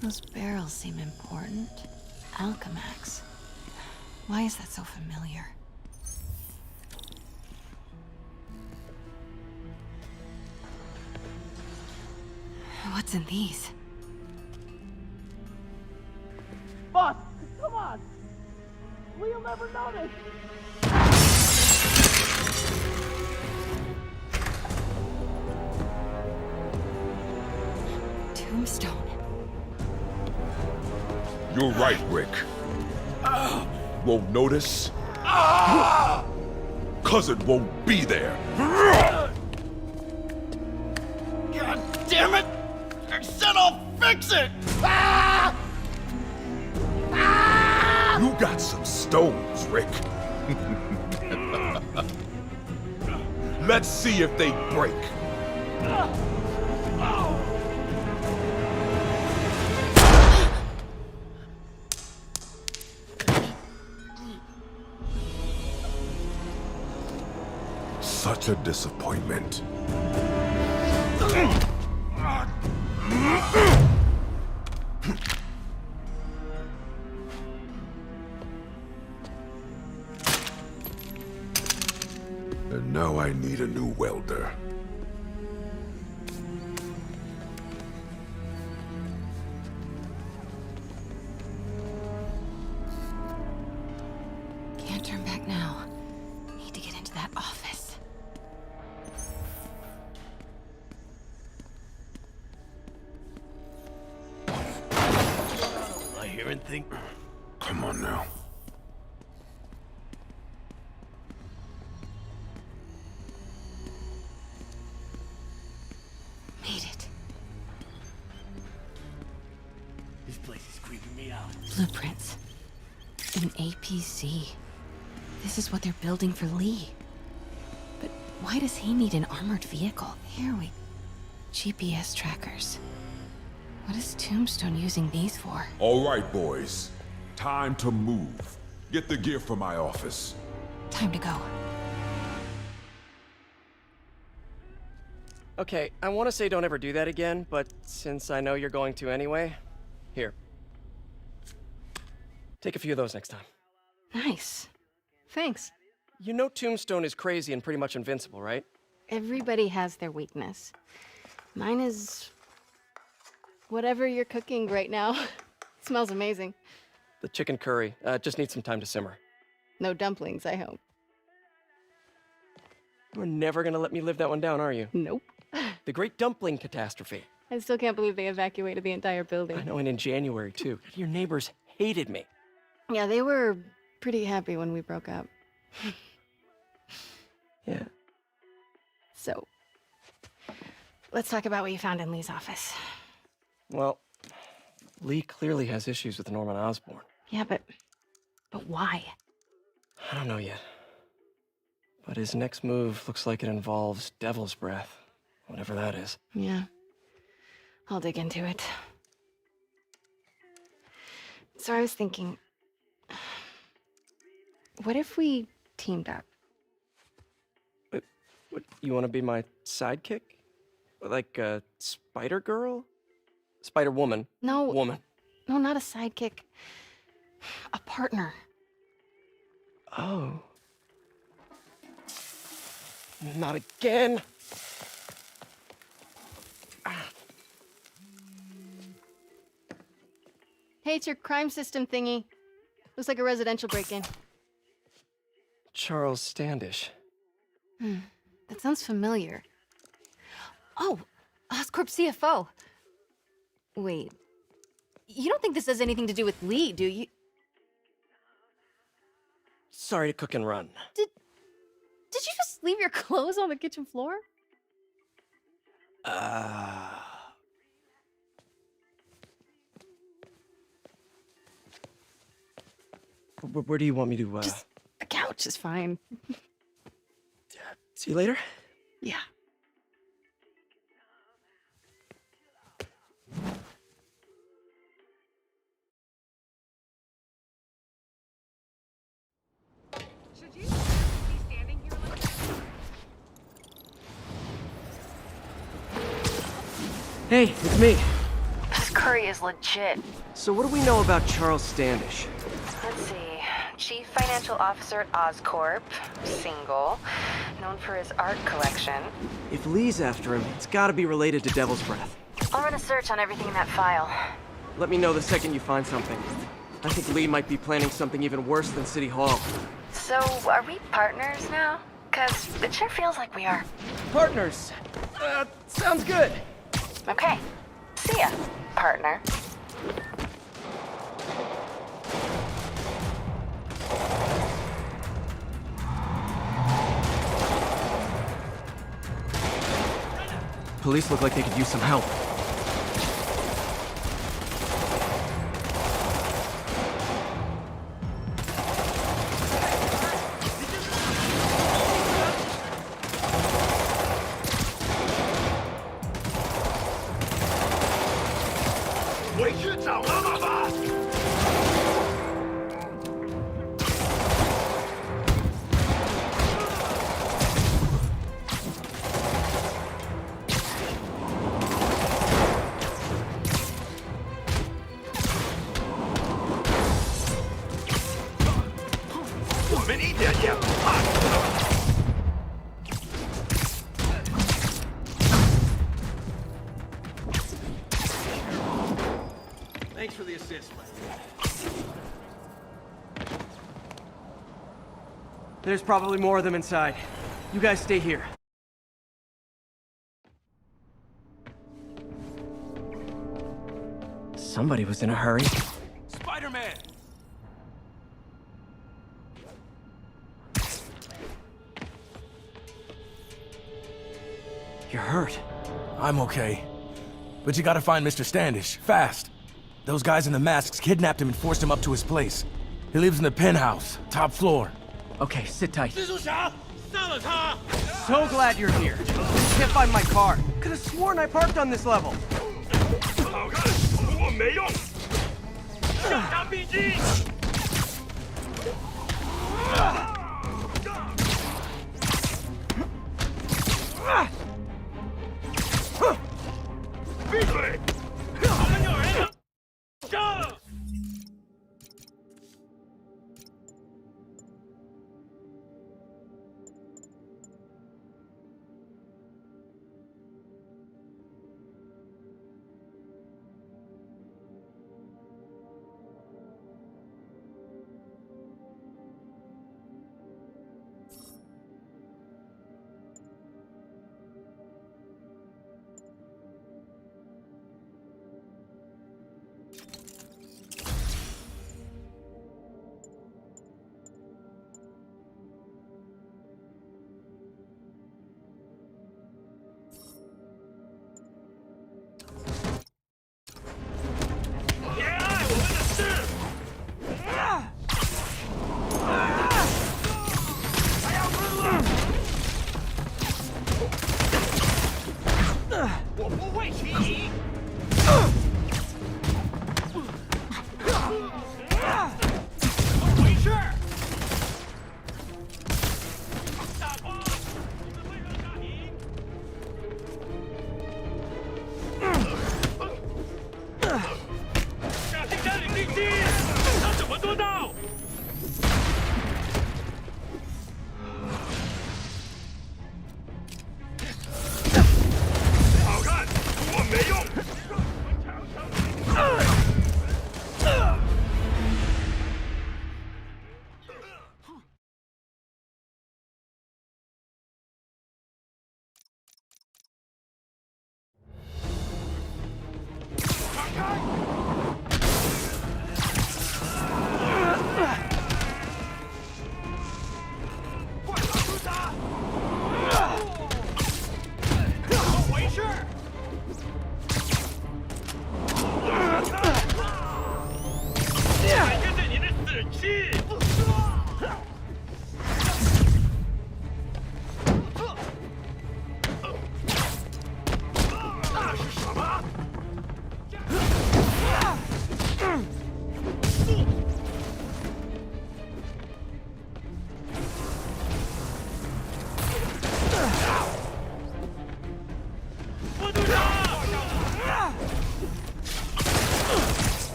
Those barrels seem important. Alchemax. Why is that so familiar? What's in these? Boss, come on! We'll never notice! Tombstone. You're right, Rick. Won't notice? Cause it won't be there. God damn it! I said I'll fix it! You got some stones, Rick. Let's see if they break. Such a disappointment. welder. Can't turn back now. Need to get into that office. I hear and think. Come on now. Made it. This place is creeping me out. Blueprints. An APC. This is what they're building for Lee. But why does he need an armored vehicle? Here we... GPS trackers. What is Tombstone using these for? All right, boys. Time to move. Get the gear from my office. Time to go. Okay, I want to say don't ever do that again, but since I know you're going to anyway, here. Take a few of those next time. Nice. Thanks. You know Tombstone is crazy and pretty much invincible, right? Everybody has their weakness. Mine is... whatever you're cooking right now. Smells amazing. The chicken curry. Just needs some time to simmer. No dumplings, I hope. You're never gonna let me live that one down, are you? Nope. The Great Dumpling Catastrophe. I still can't believe they evacuated the entire building. I know, and in January, too. Your neighbors hated me. Yeah, they were pretty happy when we broke up. Yeah. So, let's talk about what you found in Lee's office. Well, Lee clearly has issues with Norman Osborn. Yeah, but why? I don't know yet. But his next move looks like it involves Devil's Breath. Whatever that is. Yeah. I'll dig into it. So I was thinking, what if we teamed up? What, you want to be my sidekick? Like a Spider-Girl? Spider-Woman. No. Woman. No, not a sidekick. A partner. Oh. Not again. Hey, it's your crime system thingy. Looks like a residential break-in. Charles Standish. That sounds familiar. Oh, Oscorp CFO. Wait. You don't think this has anything to do with Lee, do you? Sorry to cook and run. Did you just leave your clothes on the kitchen floor? Where do you want me to, Just the couch is fine. See you later? Yeah. Should you be standing here like that? Hey, it's me. This curry is legit. So what do we know about Charles Standish? Let's see. Chief Financial Officer at Oscorp, single, known for his art collection. If Lee's after him, it's gotta be related to Devil's Breath. I'll run a search on everything in that file. Let me know the second you find something. I think Lee might be planning something even worse than City Hall. So, are we partners now? 'Cause it sure feels like we are. Partners! Sounds good! Okay. See ya, partner. Police look like they could use some help. Thanks for the assist, man. There's probably more of them inside. You guys stay here. Somebody was in a hurry. Spider-Man! You're hurt. I'm okay. But you gotta find Mr. Standish, fast. Those guys in the masks kidnapped him and forced him up to his place. He lives in the penthouse, top floor. Okay, sit tight. So glad you're here. Can't find my car. Could have sworn I parked on this level.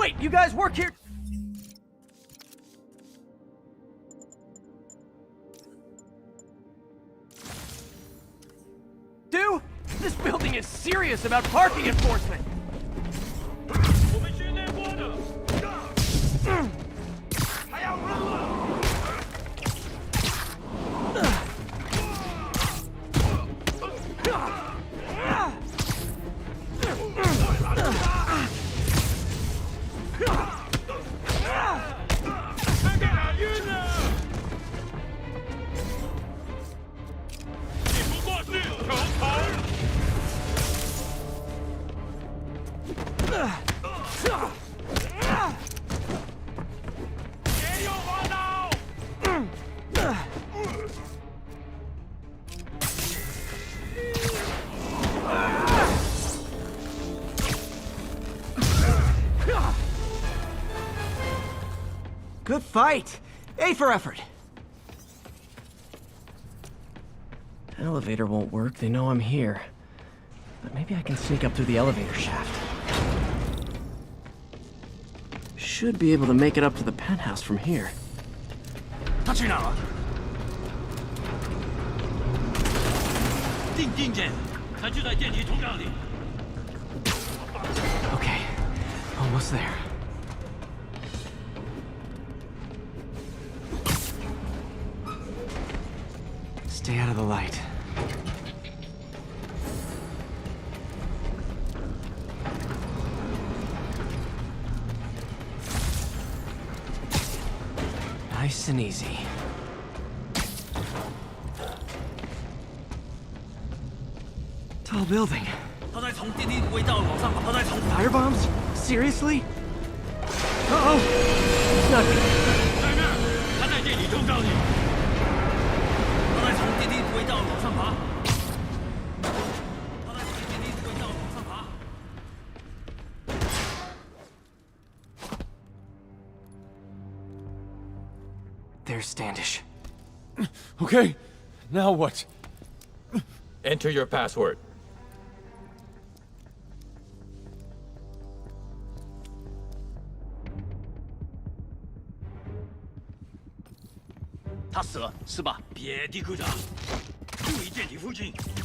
Wait, you guys work here? Dude, this building is serious about parking enforcement. Good fight. A for effort. Elevator won't work. They know I'm here. But maybe I can sneak up through the elevator shaft. Should be able to make it up to the penthouse from here. 他去哪了？听见，他就在电梯通道里。 Okay, almost there. Stay out of the light. Nice and easy. Tall building. 他在从电梯轨道往上爬，他在从 Fire bombs? Seriously? Uh-oh! It's not good. 在那儿，他在电梯通道里。他在从电梯轨道往上爬。他在从电梯轨道往上爬。 There's Standish. Okay, now what? Enter your password.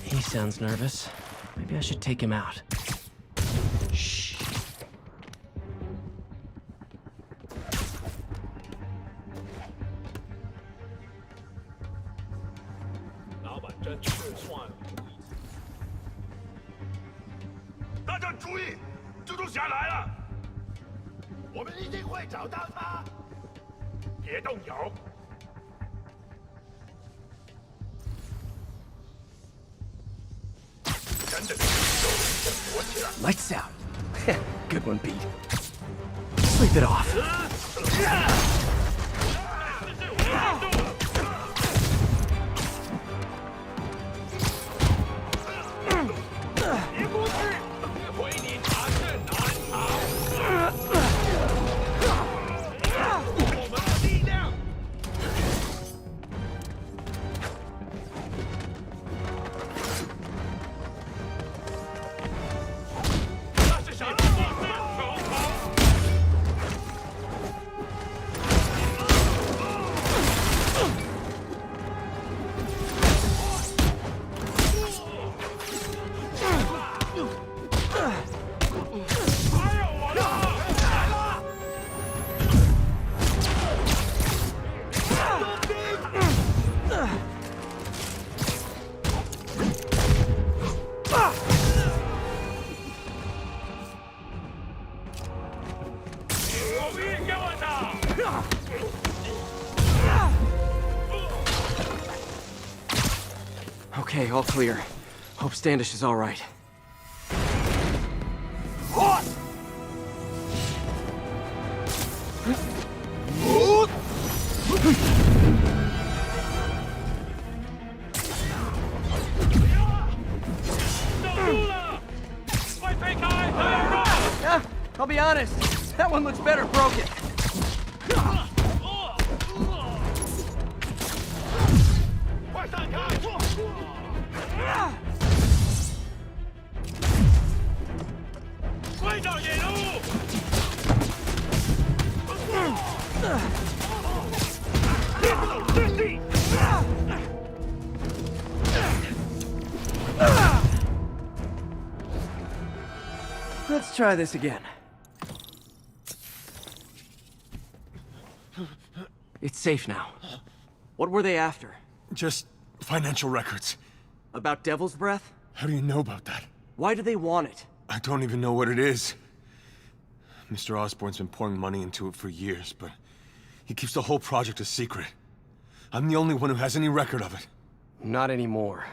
He sounds nervous. Maybe I should take him out. Shh. Lights out. Good one, Pete. Sleep it off. Okay, all clear. Hope Standish is all right. Yeah, I'll be honest. That one looks better broken. Let's try this again. It's safe now. What were they after? Just financial records. About Devil's Breath? How do you know about that? Why do they want it? I don't even know what it is. Mr. Osborn's been pouring money into it for years, but he keeps the whole project a secret. I'm the only one who has any record of it. Not anymore.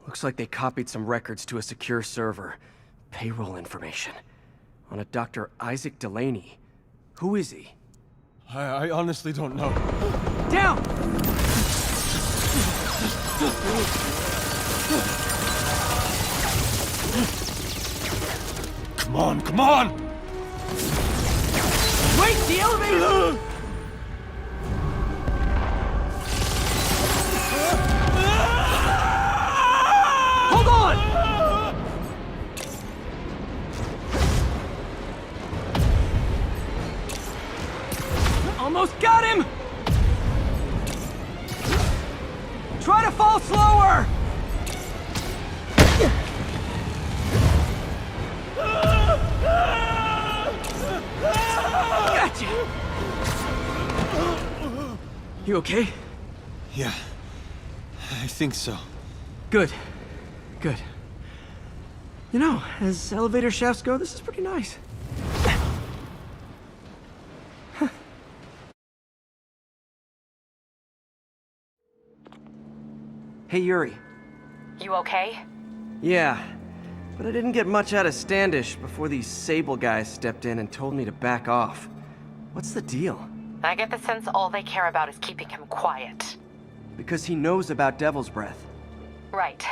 Looks like they copied some records to a secure server. Payroll information. On a Dr. Isaac Delaney. Who is he? I honestly don't know. Down! Come on, come on! Wait, the elevator! Try to fall slower! Gotcha! You okay? Yeah, I think so. Good. Good. You know, as elevator shafts go, this is pretty nice. Hey, Yuri. You okay? Yeah, but I didn't get much out of Standish before these Sable guys stepped in and told me to back off. What's the deal? I get the sense all they care about is keeping him quiet. Because he knows about Devil's Breath. Right.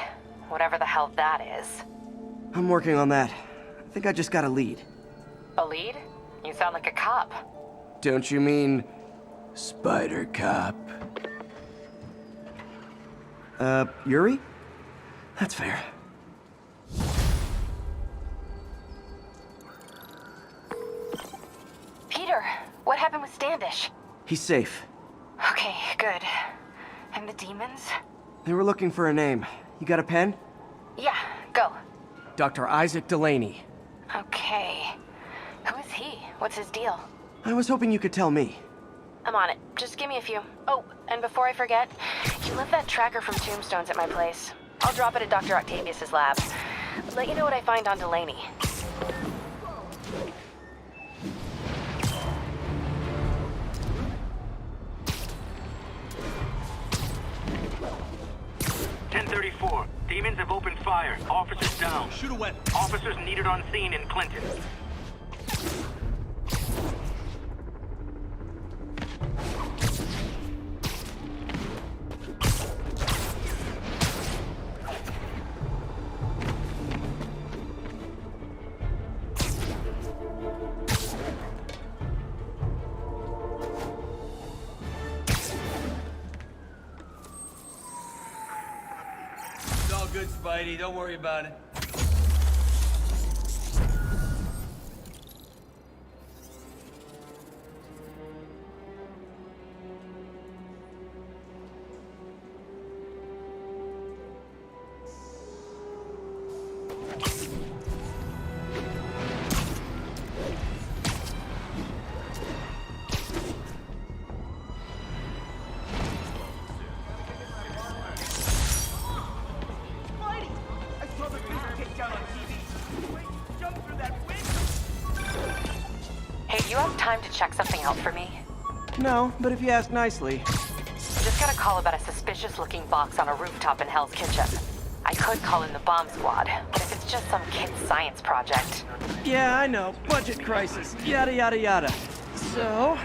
Whatever the hell that is. I'm working on that. I think I just got a lead. A lead? You sound like a cop. Don't you mean... Spider Cop? Yuri? That's fair. Peter, what happened with Standish? He's safe. Okay, good. And the demons? They were looking for a name. You got a pen? Yeah, go. Dr. Isaac Delaney. Okay. Who is he? What's his deal? I was hoping you could tell me. I'm on it. Just give me a few. Oh, and before I forget, you left that tracker from Tombstones at my place. I'll drop it at Dr. Octavius's lab. Let you know what I find on Delaney. Demons have opened fire. Officers down. Shoot a weapon. Officers needed on scene in Clinton. Good, Spidey. Don't worry about it. You have time to check something out for me? No, but if you ask nicely. Just got a call about a suspicious-looking box on a rooftop in Hell's Kitchen. I could call in the bomb squad, but if it's just some kid's science project... Yeah, I know. Budget crisis. Yada, yada, yada. So...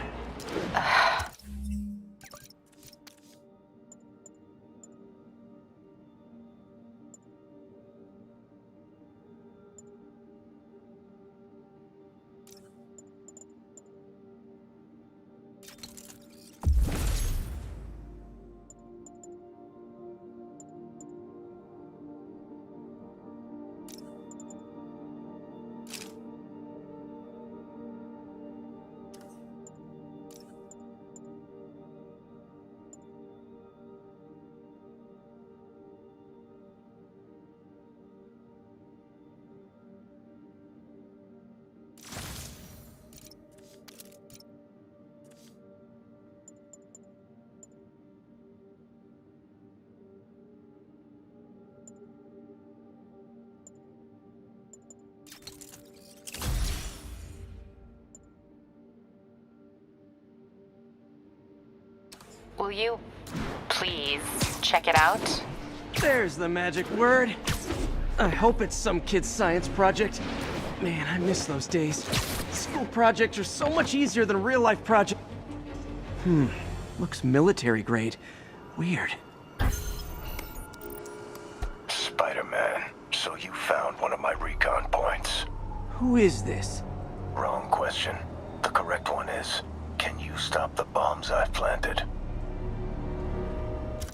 Will you please check it out? There's the magic word. I hope it's some kid's science project. Man, I miss those days. School projects are so much easier than real-life projects. Looks military grade. Weird. Spider-Man, so you found one of my recon points. Who is this? Wrong question. The correct one is, can you stop the bombs I've planted?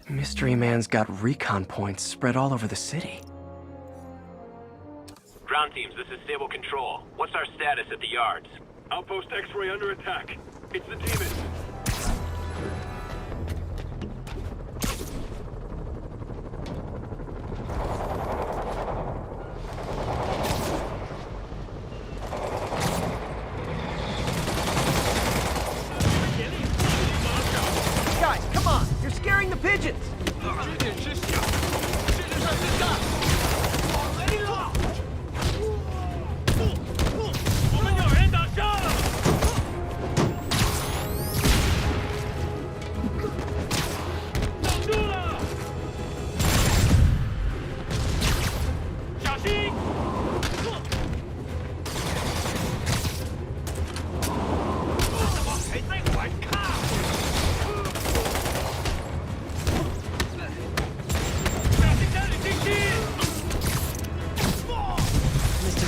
Mystery Man's got recon points spread all over the city. Ground teams, this is Stable Control. What's our status at the yards? Outpost X-Ray under attack. It's the demons. scaring the pigeons!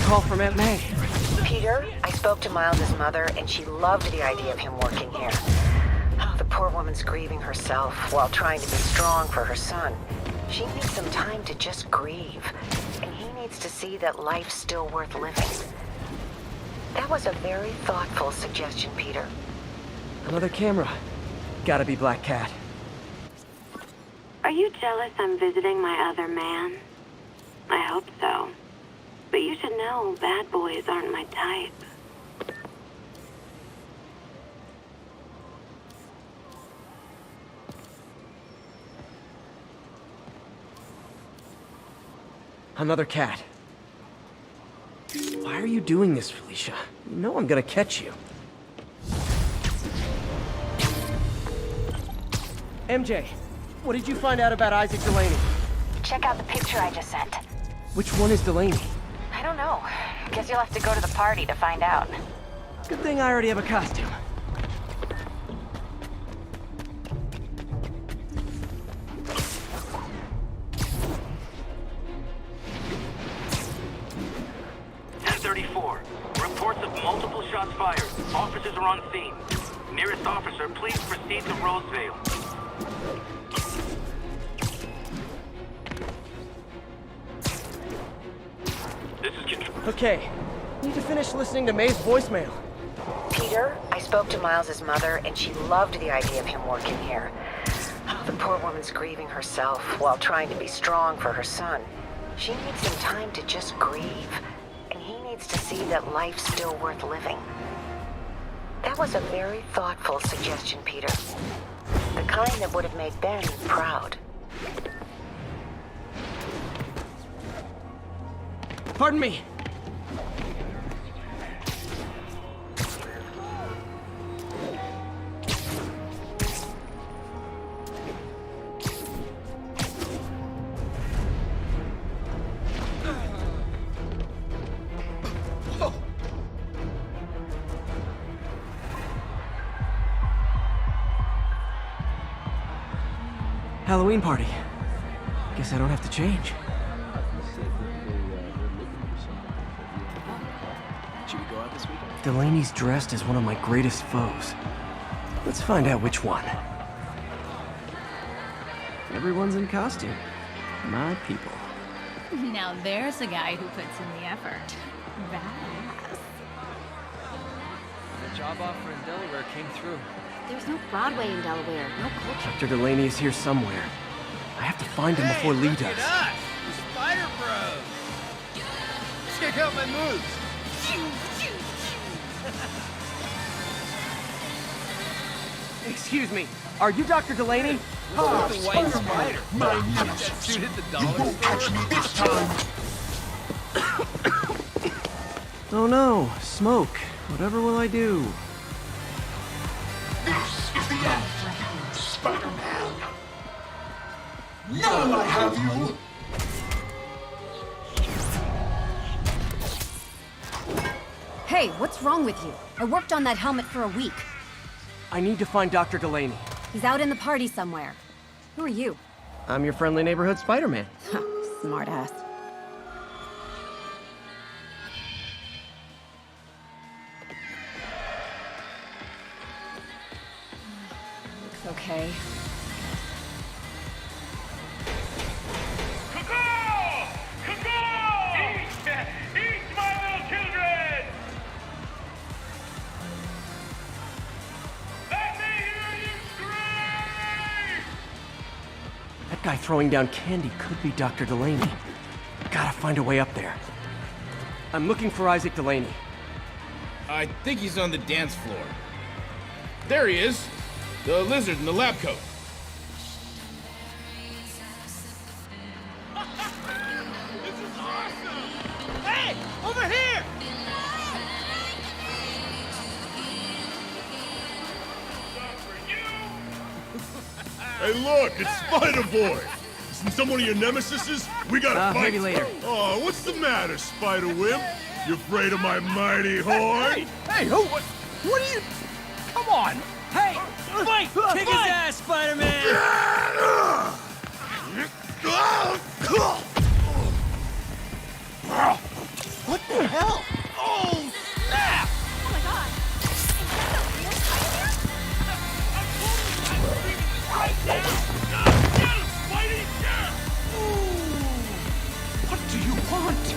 Call from Aunt May. Peter, I spoke to Miles' mother, and she loved the idea of him working here. Oh, the poor woman's grieving herself while trying to be strong for her son. She needs some time to just grieve, and he needs to see that life's still worth living. That was a very thoughtful suggestion, Peter. Another camera. Gotta be Black Cat. Are you jealous I'm visiting my other man? I hope so. But you should know, bad boys aren't my type. Another cat. Why are you doing this, Felicia? You know I'm gonna catch you. MJ, what did you find out about Isaac Delaney? Check out the picture I just sent. Which one is Delaney? I don't know. Guess you'll have to go to the party to find out. Good thing I already have a costume. Reports of multiple shots fired. Officers are on scene. Nearest officer, please proceed to Roseville. This is Control. Okay. Need to finish listening to May's voicemail. Peter, I spoke to Miles' mother, and she loved the idea of him working here. Oh, the poor woman's grieving herself while trying to be strong for her son. She needs some time to just grieve, and he needs to see that life's still worth living. That was a very thoughtful suggestion, Peter. The kind that would have made Ben proud. Pardon me. Halloween party. Guess I don't have to change. Should we go out this weekend? Delaney's dressed as one of my greatest foes. Let's find out which one. Everyone's in costume. My people. Now there's a guy who puts in the effort. Badass. The job offer in Delaware came through. There's no Broadway in Delaware, no culture. Dr. Delaney is here somewhere. I have to find him before Lee does. Look at us, the Spider Bros. Check out my moves. Excuse me, are you Dr. Delaney? Oh, the white spider. My That nemesis. dude hit the You dollar won't store. catch me this time. Oh no, smoke. Whatever will I do? This is the end for you, Spider-Man. Now I have you. Hey, what's wrong with you? I worked on that helmet for a week. I need to find Dr. Delaney. He's out in the party somewhere. Who are you? I'm your friendly neighborhood Spider-Man. Smartass. Looks okay. Eat, my little children! Let me hear you scream! That guy throwing down candy could be Dr. Delaney. Gotta find a way up there. I'm looking for Isaac Delaney. I think he's on the dance floor. There he is. The lizard in the lab coat. Hey, look, it's Spider-Boy. Isn't some one of your nemesises? We gotta fight. Maybe later. Oh, what's the matter, Spider-Wimp? You afraid of my mighty horn? Hey, who? What are you? Come on! Hey, fight! Kick his ass, Spider-Man! What the hell? Oh, snap! Oh my god. What do you want?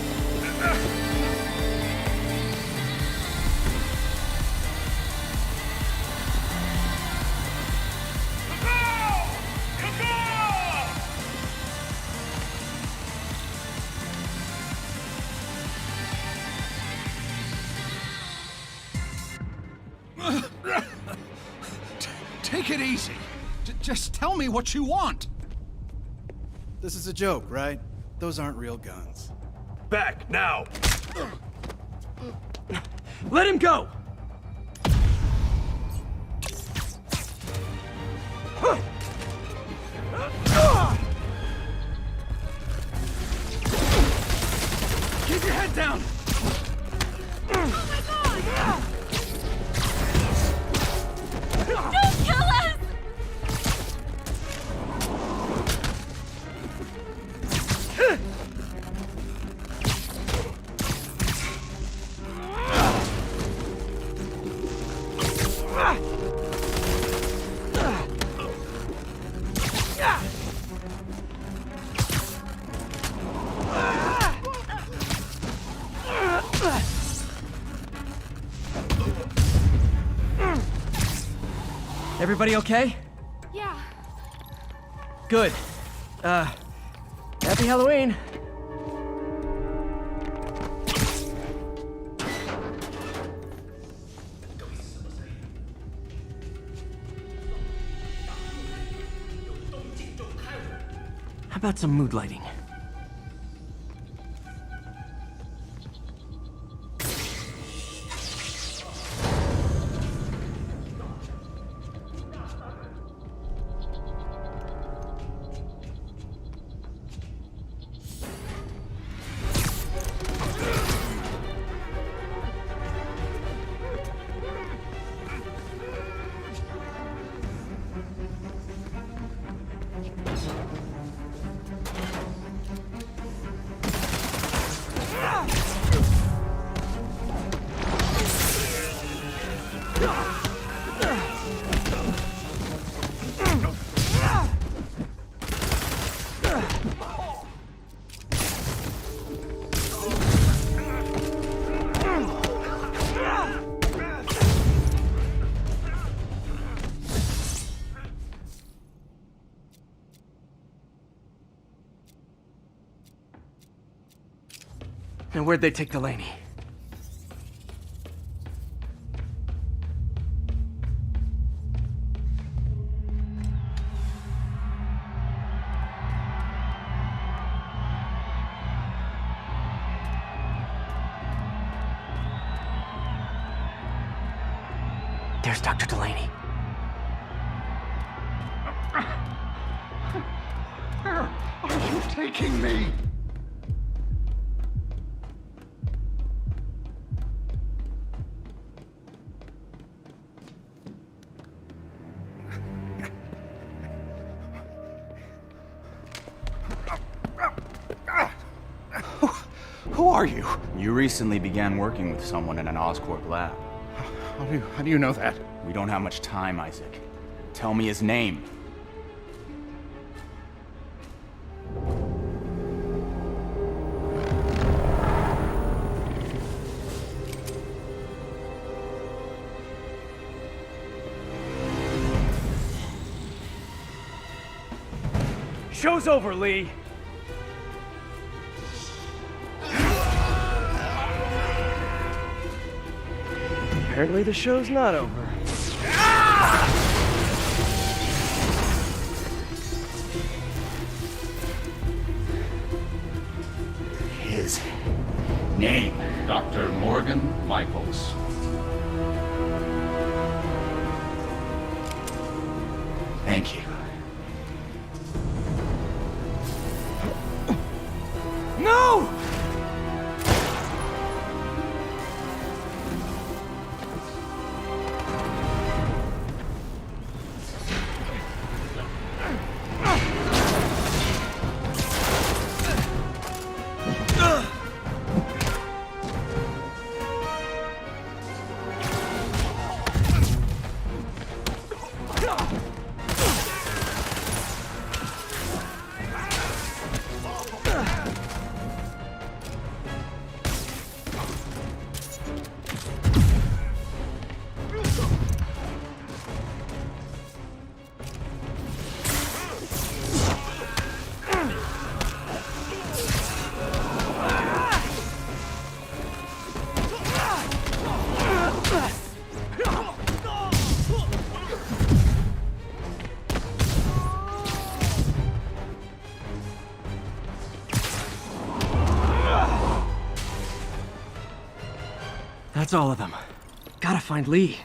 Take it easy. Just tell me what you want. This is a joke, right? Those aren't real guns. Back, now! Let him go! Keep your head down! Don't kill us! Everybody okay? Yeah. Good. Happy Halloween. How about some mood lighting? And where'd they take Delaney? There's Dr. Delaney. Where are you taking me? Who are you? You recently began working with someone in an Oscorp lab. How do you know that? We don't have much time, Isaac. Tell me his name. Show's over, Lee. Apparently the show's not over. His name, Dr. Morgan Michaels. Thank you. That's all of them. Gotta find Lee.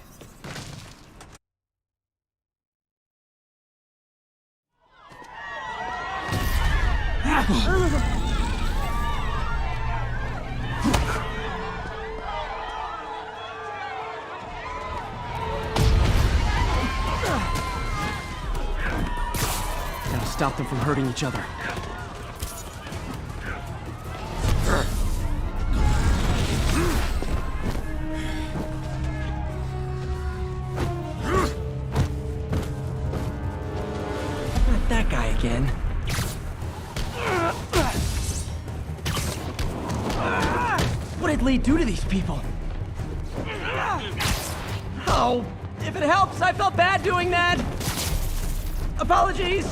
Gotta stop them from hurting each other. Not that guy again. What did Lee do to these people? Oh, if it helps, I felt bad doing that. Apologies.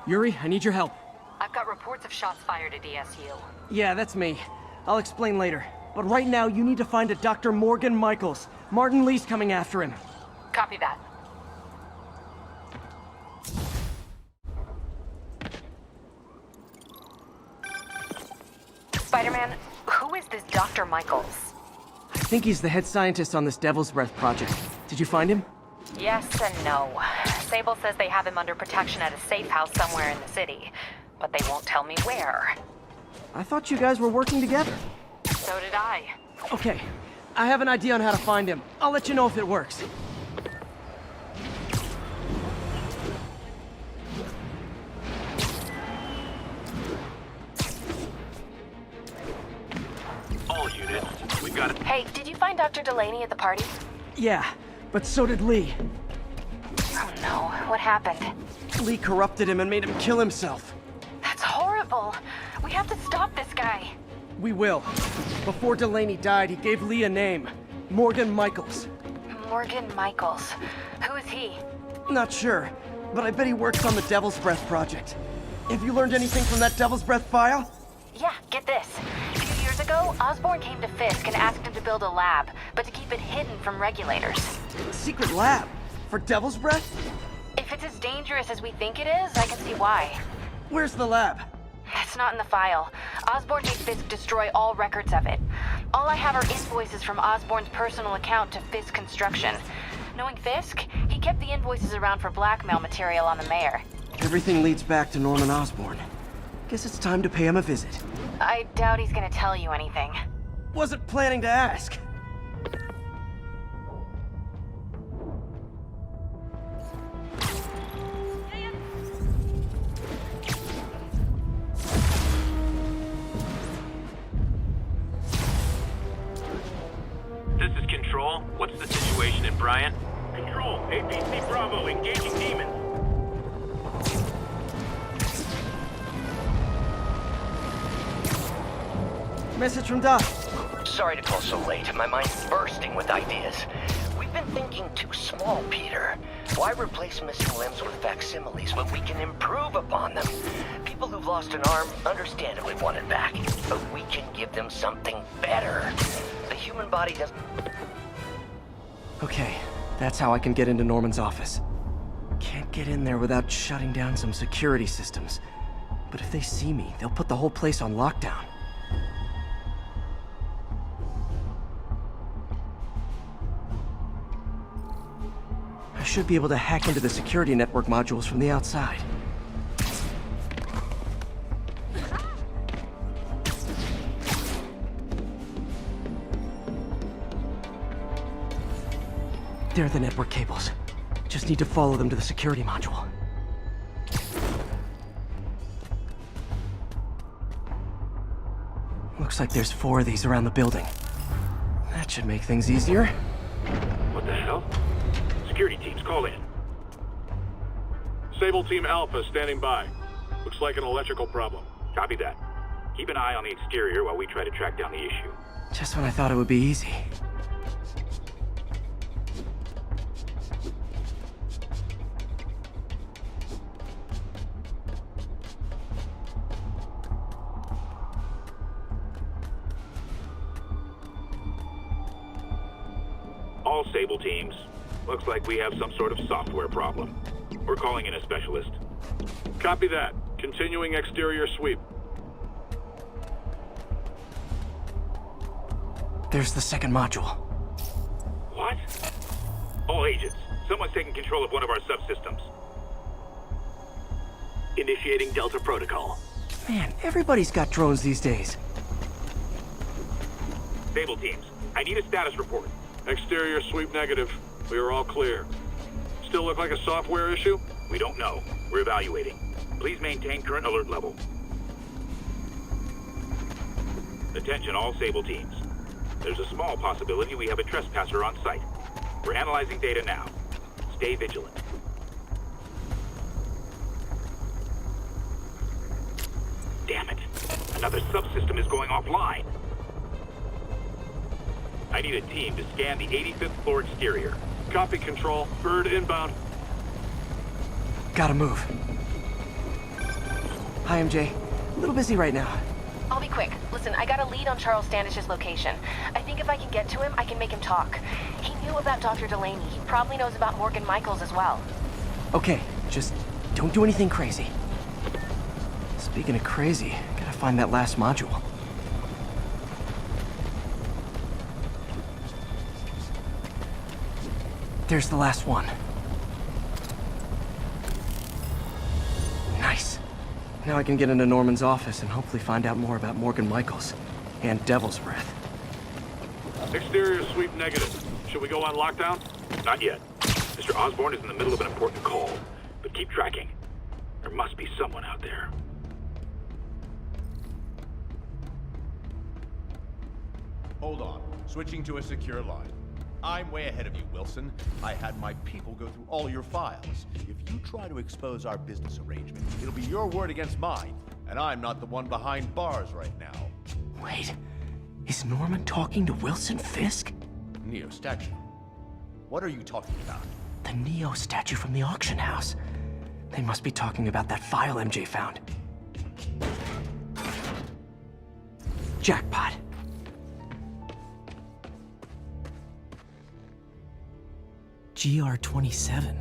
Yuri, I need your help. I've got reports of shots fired at ESU. Yeah, that's me. I'll explain later. But right now, you need to find a Dr. Morgan Michaels. Martin Lee's coming after him. Copy that. Spider-Man, who is this Dr. Michaels? I think he's the head scientist on this Devil's Breath project. Did you find him? Yes and no. Sable says they have him under protection at a safe house somewhere in the city, but they won't tell me where. I thought you guys were working together. So did I. Okay, I have an idea on how to find him. I'll let you know if it works. All units, we've got it. Hey, did you find Dr. Delaney at the party? Yeah, but so did Lee. Oh no, what happened? Lee corrupted him and made him kill himself. That's horrible. We have to stop this guy. We will. Before Delaney died, he gave Lee a name. Morgan Michaels. Morgan Michaels. Who is he? Not sure, but I bet he works on the Devil's Breath project. Have you learned anything from that Devil's Breath file? Yeah, get this. A few years ago, Osborn came to Fisk and asked him to build a lab, but to keep it hidden from regulators. A secret lab? For Devil's Breath? If it's as dangerous as we think it is, I can see why. Where's the lab? It's not in the file. Osborn made Fisk destroy all records of it. All I have are invoices from Osborn's personal account to Fisk Construction. Knowing Fisk, he kept the invoices around for blackmail material on the mayor. Everything leads back to Norman Osborn. Guess it's time to pay him a visit. I doubt he's gonna tell you anything. Wasn't planning to ask. This is Control. What's the situation in Bryant? Control, APC Bravo, engaging demons. Message from Doc. Sorry to call so late. My mind's bursting with ideas. We've been thinking too small, Peter. Why replace missing limbs with facsimiles when we can improve upon them? People who've lost an arm understandably want it back, but we can give them something better. The human body doesn't... Okay, that's how I can get into Norman's office. Can't get in there without shutting down some security systems. But if they see me, they'll put the whole place on lockdown. I should be able to hack into the security network modules from the outside. There are the network cables. Just need to follow them to the security module. Looks like there's 4 of these around the building. That should make things easier. What the hell? Security teams, call in. Sable Team Alpha standing by. Looks like an electrical problem. Copy that. Keep an eye on the exterior while we try to track down the issue. Just when I thought it would be easy. All Sable teams. Looks like we have some sort of software problem. We're calling in a specialist. Copy that. Continuing exterior sweep. There's the second module. What? All agents, someone's taking control of one of our subsystems. Initiating Delta Protocol. Man, everybody's got drones these days. Sable teams, I need a status report. Exterior sweep negative. We are all clear. Still look like a software issue? We don't know. We're evaluating. Please maintain current alert level. Attention all Sable teams. There's a small possibility we have a trespasser on site. We're analyzing data now. Stay vigilant. Damn it. Another subsystem is going offline. I need a team to scan the 85th floor exterior. Copy, Control. Bird inbound. Gotta move. Hi, MJ. A little busy right now. I'll be quick. Listen, I got a lead on Charles Standish's location. I think if I can get to him, I can make him talk. He knew about Dr. Delaney. He probably knows about Morgan Michaels as well. Okay, just don't do anything crazy. Speaking of crazy, gotta find that last module. There's the last one. Nice. Now I can get into Norman's office and hopefully find out more about Morgan Michaels and Devil's Breath. Exterior sweep negative. Should we go on lockdown? Not yet. Mr. Osborn is in the middle of an important call, but keep tracking. There must be someone out there. Hold on. Switching to a secure line. I'm way ahead of you, Wilson. I had my people go through all your files. If you try to expose our business arrangement, it'll be your word against mine. And I'm not the one behind bars right now. Wait, is Norman talking to Wilson Fisk? Neo statue. What are you talking about? The Neo statue from the auction house. They must be talking about that file MJ found. Jackpot. GR27.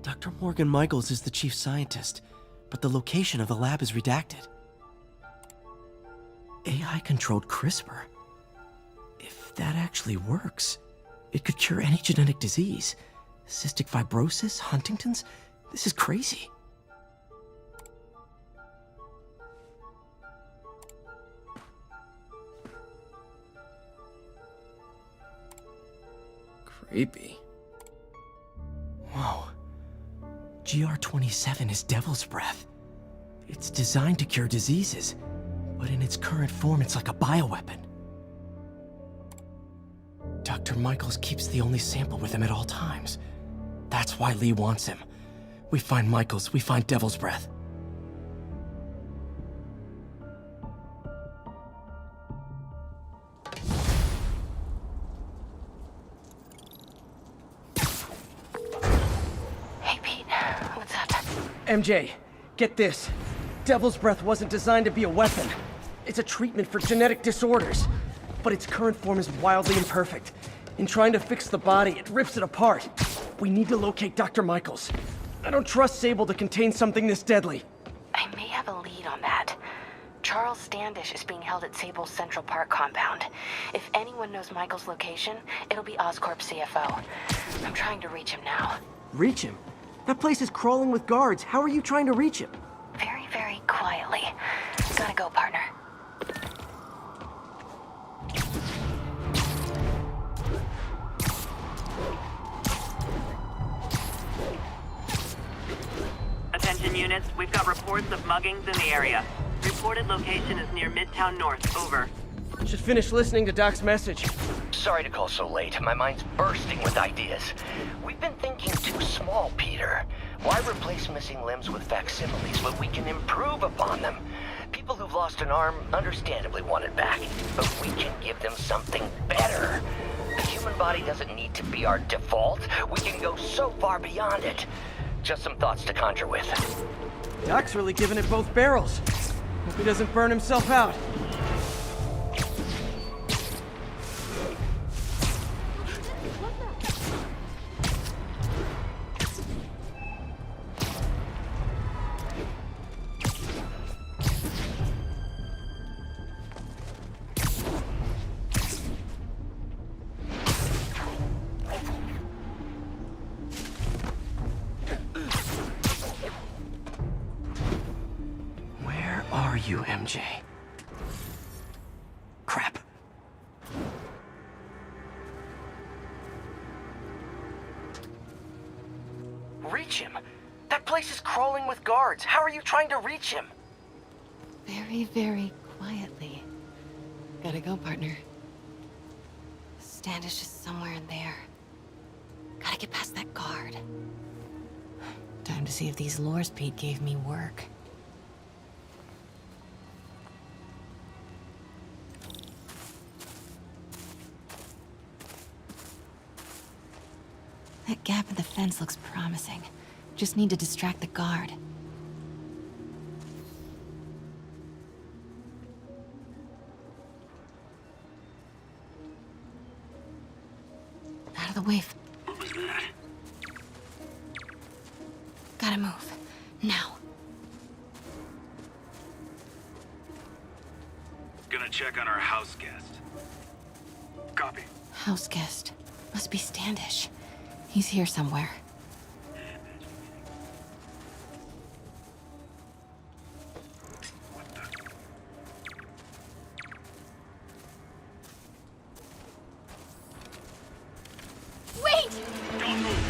Dr. Morgan Michaels is the chief scientist, but the location of the lab is redacted. AI-controlled CRISPR. If that actually works, it could cure any genetic disease. Cystic fibrosis, Huntington's. This is crazy. Creepy. Whoa. GR27 is Devil's Breath. It's designed to cure diseases, but in its current form, it's like a bioweapon. Dr. Michaels keeps the only sample with him at all times. That's why Lee wants him. We find Michaels, we find Devil's Breath. MJ, get this. Devil's Breath wasn't designed to be a weapon. It's a treatment for genetic disorders. But its current form is wildly imperfect. In trying to fix the body, it rips it apart. We need to locate Dr. Michaels. I don't trust Sable to contain something this deadly. I may have a lead on that. Charles Standish is being held at Sable's Central Park compound. If anyone knows Michael's location, it'll be Oscorp CFO. I'm trying to reach him now. Reach him? That place is crawling with guards. How are you trying to reach him? Very, very quietly. Gotta go, partner. units. We've got reports of muggings in the area. Reported location is near Midtown North. Over. Should finish listening to Doc's message. Sorry to call so late. My mind's bursting with ideas. We've been thinking too small, Peter. Why replace missing limbs with facsimiles when we can improve upon them? People who've lost an arm understandably want it back, but we can give them something better. The human body doesn't need to be our default. We can go so far beyond it. Just some thoughts to conjure with. Doc's really giving it both barrels. Hope he doesn't burn himself out. You, MJ. Crap. Reach him? That place is crawling with guards. How are you trying to reach him? Very, very quietly. Gotta go, partner. Standish is somewhere in there. Gotta get past that guard. Time to see if these lures Pete gave me work. That gap in the fence looks promising. Just need to distract the guard. Out of the way. What was that? Gotta move. Now. Gonna check on our house guest. Copy. House guest. Must be Standish. He's here somewhere. Wait! Don't move!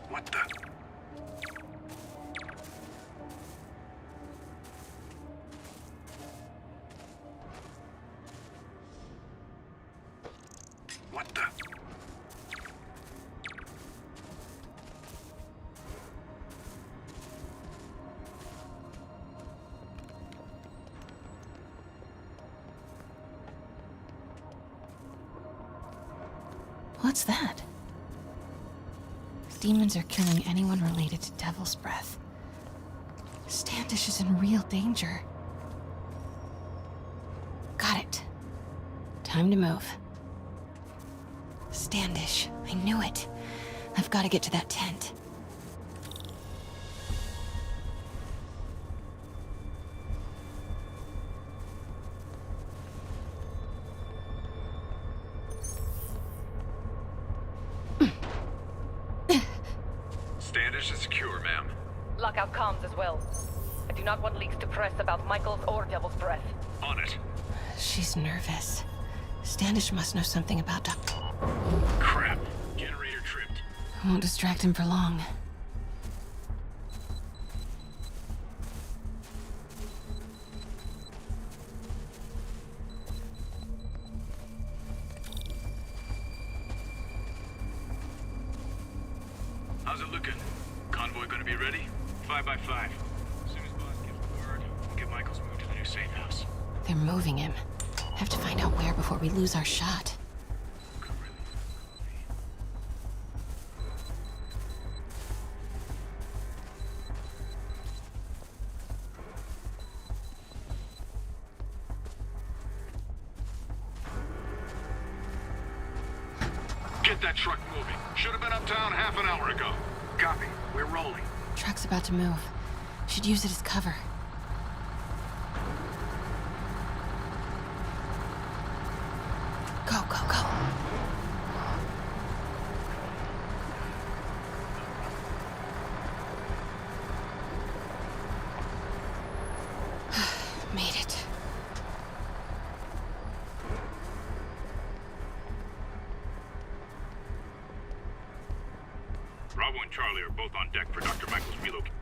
What the? What the? What's that? Demons are killing anyone related to Devil's Breath. Standish is in real danger. Got it. Time to move. Standish, I knew it. I've got to get to that tent. Standish is secure, ma'am. Lockout comms as well. I do not want leaks to press about Michael's or Devil's Breath. On it. She's nervous. Standish must know something about Crap. Generator tripped. I won't distract him for long. How's it looking? Convoy gonna be ready? 5 by 5. As soon as boss gives the word, we'll get Michael's moved to the new safe house. They're moving him. Have to find out where before we lose our shot. Get that truck moving. Should have been uptown half an hour ago. Copy. We're rolling. Truck's about to move. Should use it as cover. Go, go, go. Made it. Bravo and Charlie are both on deck for Dr. Michael's relocation.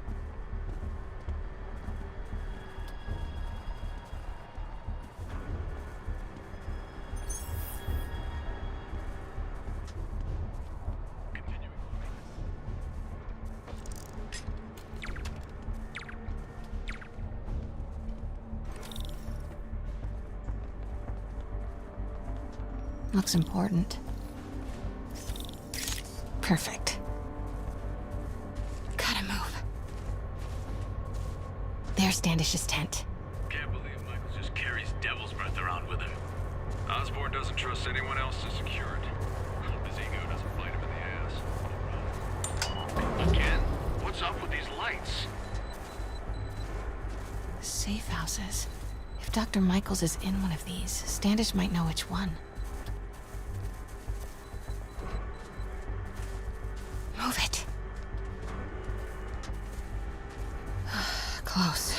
Looks important. Perfect. Gotta move. There's Standish's tent. Can't believe Michael just carries devil's breath around with him. Osborn doesn't trust anyone else to secure it. Hope his ego doesn't bite him in the ass. Again? What's up with these lights? Safe houses. If Dr. Michaels is in one of these, Standish might know which one. Move it. Close.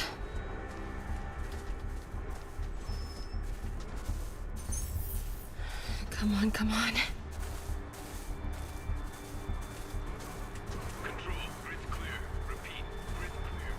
Come on, come on. Control, grid clear. Repeat, grid clear.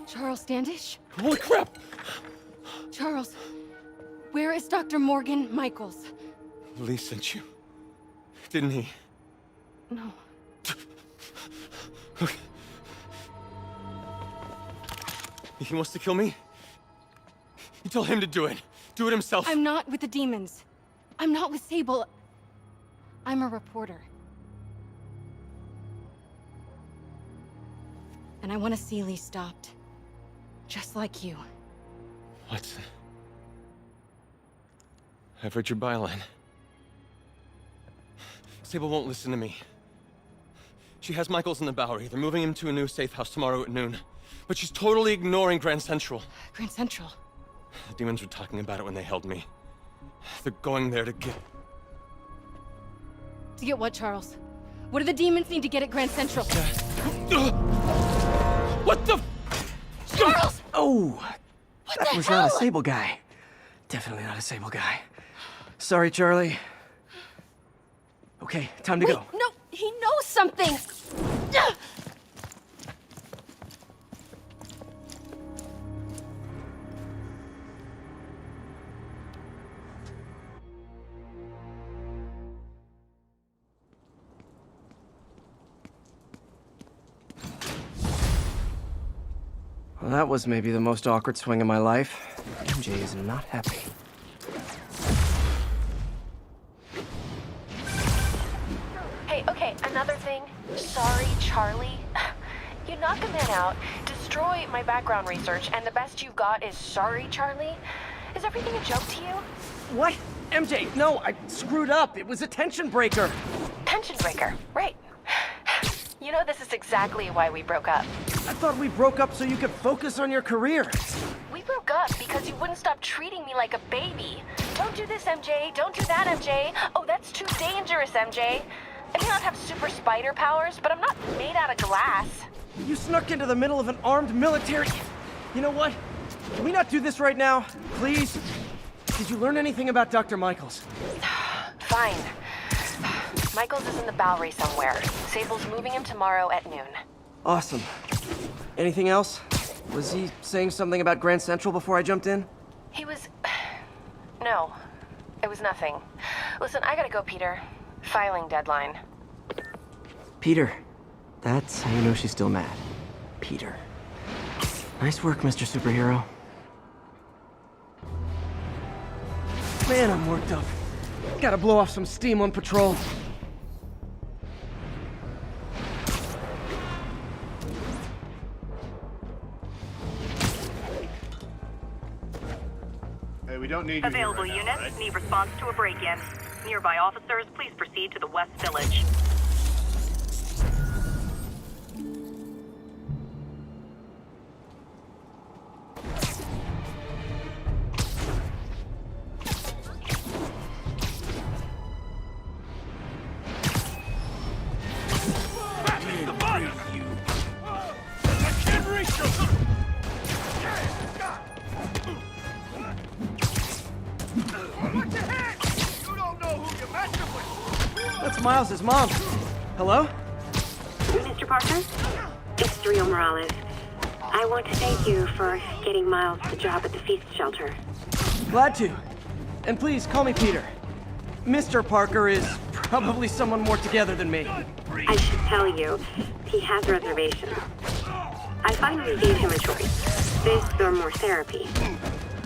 Charles Standish? Holy crap! Charles, where is Dr. Morgan Michaels? Lee sent you. Didn't he? No. He wants to kill me? You tell him to do it. Do it himself. I'm not with the demons. I'm not with Sable. I'm a reporter. And I want to see Lee stopped. Just like you. Watson. I've read your byline. Sable won't listen to me. She has Michaels in the Bowery. They're moving him to a new safe house tomorrow at noon. But she's totally ignoring Grand Central. Grand Central? The demons were talking about it when they held me. They're going there to get... To get what, Charles? What do the demons need to get at Grand Central? What the... Charles! Oh! What That the was hell? not a Sable guy. Definitely not a Sable guy. Sorry, Charlie. Okay, time to Wait, go. no! He knows something! Well, that was maybe the most awkward swing of my life. MJ is not happy. Hey, okay, another thing. Sorry, Charlie. You knock a man out, destroy my background research, and the best you've got is sorry, Charlie? Is everything a joke to you? What? MJ, no, I screwed up. It was a tension breaker. Tension breaker, right. You know, this is exactly why we broke up. I thought we broke up so you could focus on your career. We broke up because you wouldn't stop treating me like a baby. Don't do this, MJ. Don't do that, MJ. Oh, that's too dangerous, MJ. I may not have super spider powers, but I'm not made out of glass. You snuck into the middle of an armed military... You know what? Can we not do this right now? Please? Did you learn anything about Dr. Michaels? Fine. Michaels is in the Bowery somewhere. Sable's moving him tomorrow at noon. Awesome. Anything else? Was he saying something about Grand Central before I jumped in? He was No, it was nothing. Listen, I gotta go, Peter. Filing deadline. Peter. That's how you know she's still mad. Peter. Nice work, Mr. Superhero. Man, I'm worked up. Gotta blow off some steam on patrol. Hey, we don't need you Available here right units now, right? need response to a break-in. Nearby officers, please proceed to the West Village. That's Miles's mom. Hello? Mr. Parker? It's Rio Morales. I want to thank you for getting Miles the job at the F.E.A.S.T shelter. Glad to. And please, call me Peter. Mr. Parker is probably someone more together than me. I should tell you, he has reservations. I finally gave him a choice. This or more therapy.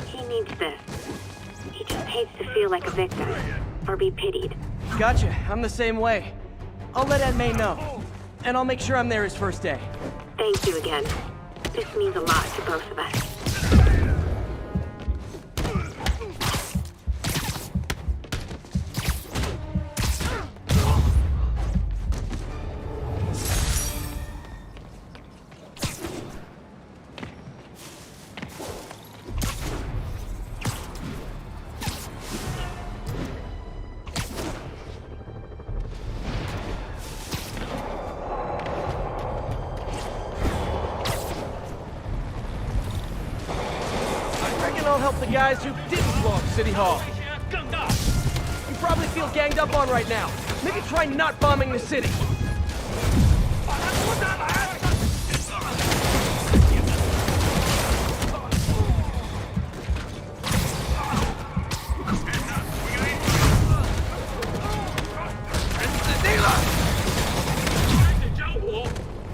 He needs this. He just hates to feel like a victim, or be pitied. Gotcha. I'm the same way. I'll let Aunt May know. And I'll make sure I'm there his first day. Thank you again. This means a lot to both of us. I'll help the guys who didn't blow up City Hall. You probably feel ganged up on right now. Maybe try not bombing the city.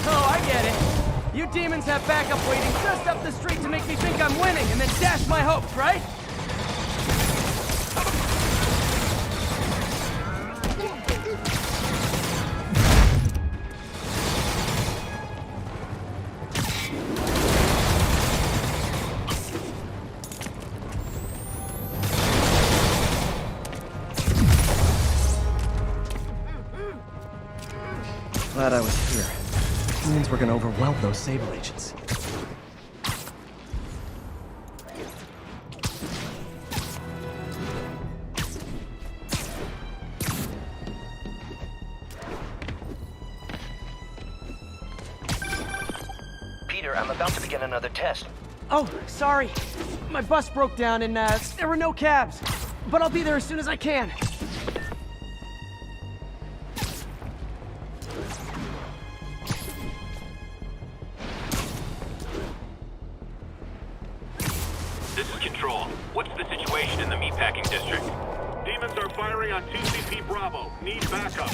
Oh, I get it. You demons have backup waiting just up the street to make me think I'm winning and then dash my hopes, right? Glad I was here. It means we're gonna overwhelm those Sable agents. Peter, I'm about to begin another test. Oh, sorry. My bus broke down and there were no cabs. But I'll be there as soon as I can. This is Control. What's the situation in the meatpacking district? Demons are firing on 2CP Bravo. Need backup.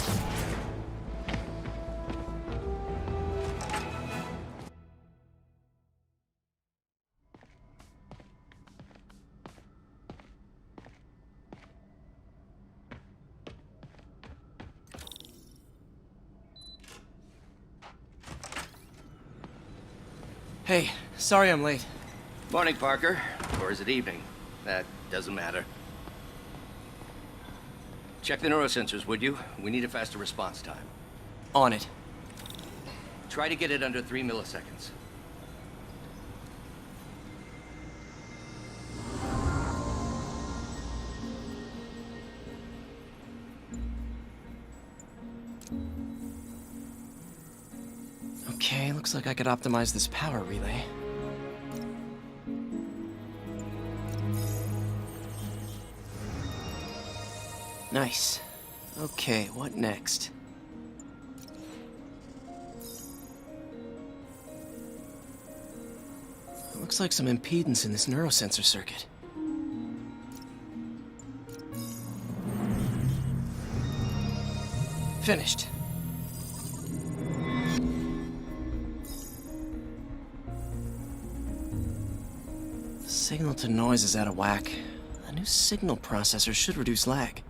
Hey, sorry I'm late. Morning, Parker. Or is it evening? That doesn't matter. Check the neurosensors, would you? We need a faster response time. On it. Try to get it under 3 milliseconds. Okay, looks like I could optimize this power relay. Nice. Okay, what next? Looks like some impedance in this neurosensor circuit. Finished. The signal to noise is out of whack. A new signal processor should reduce lag.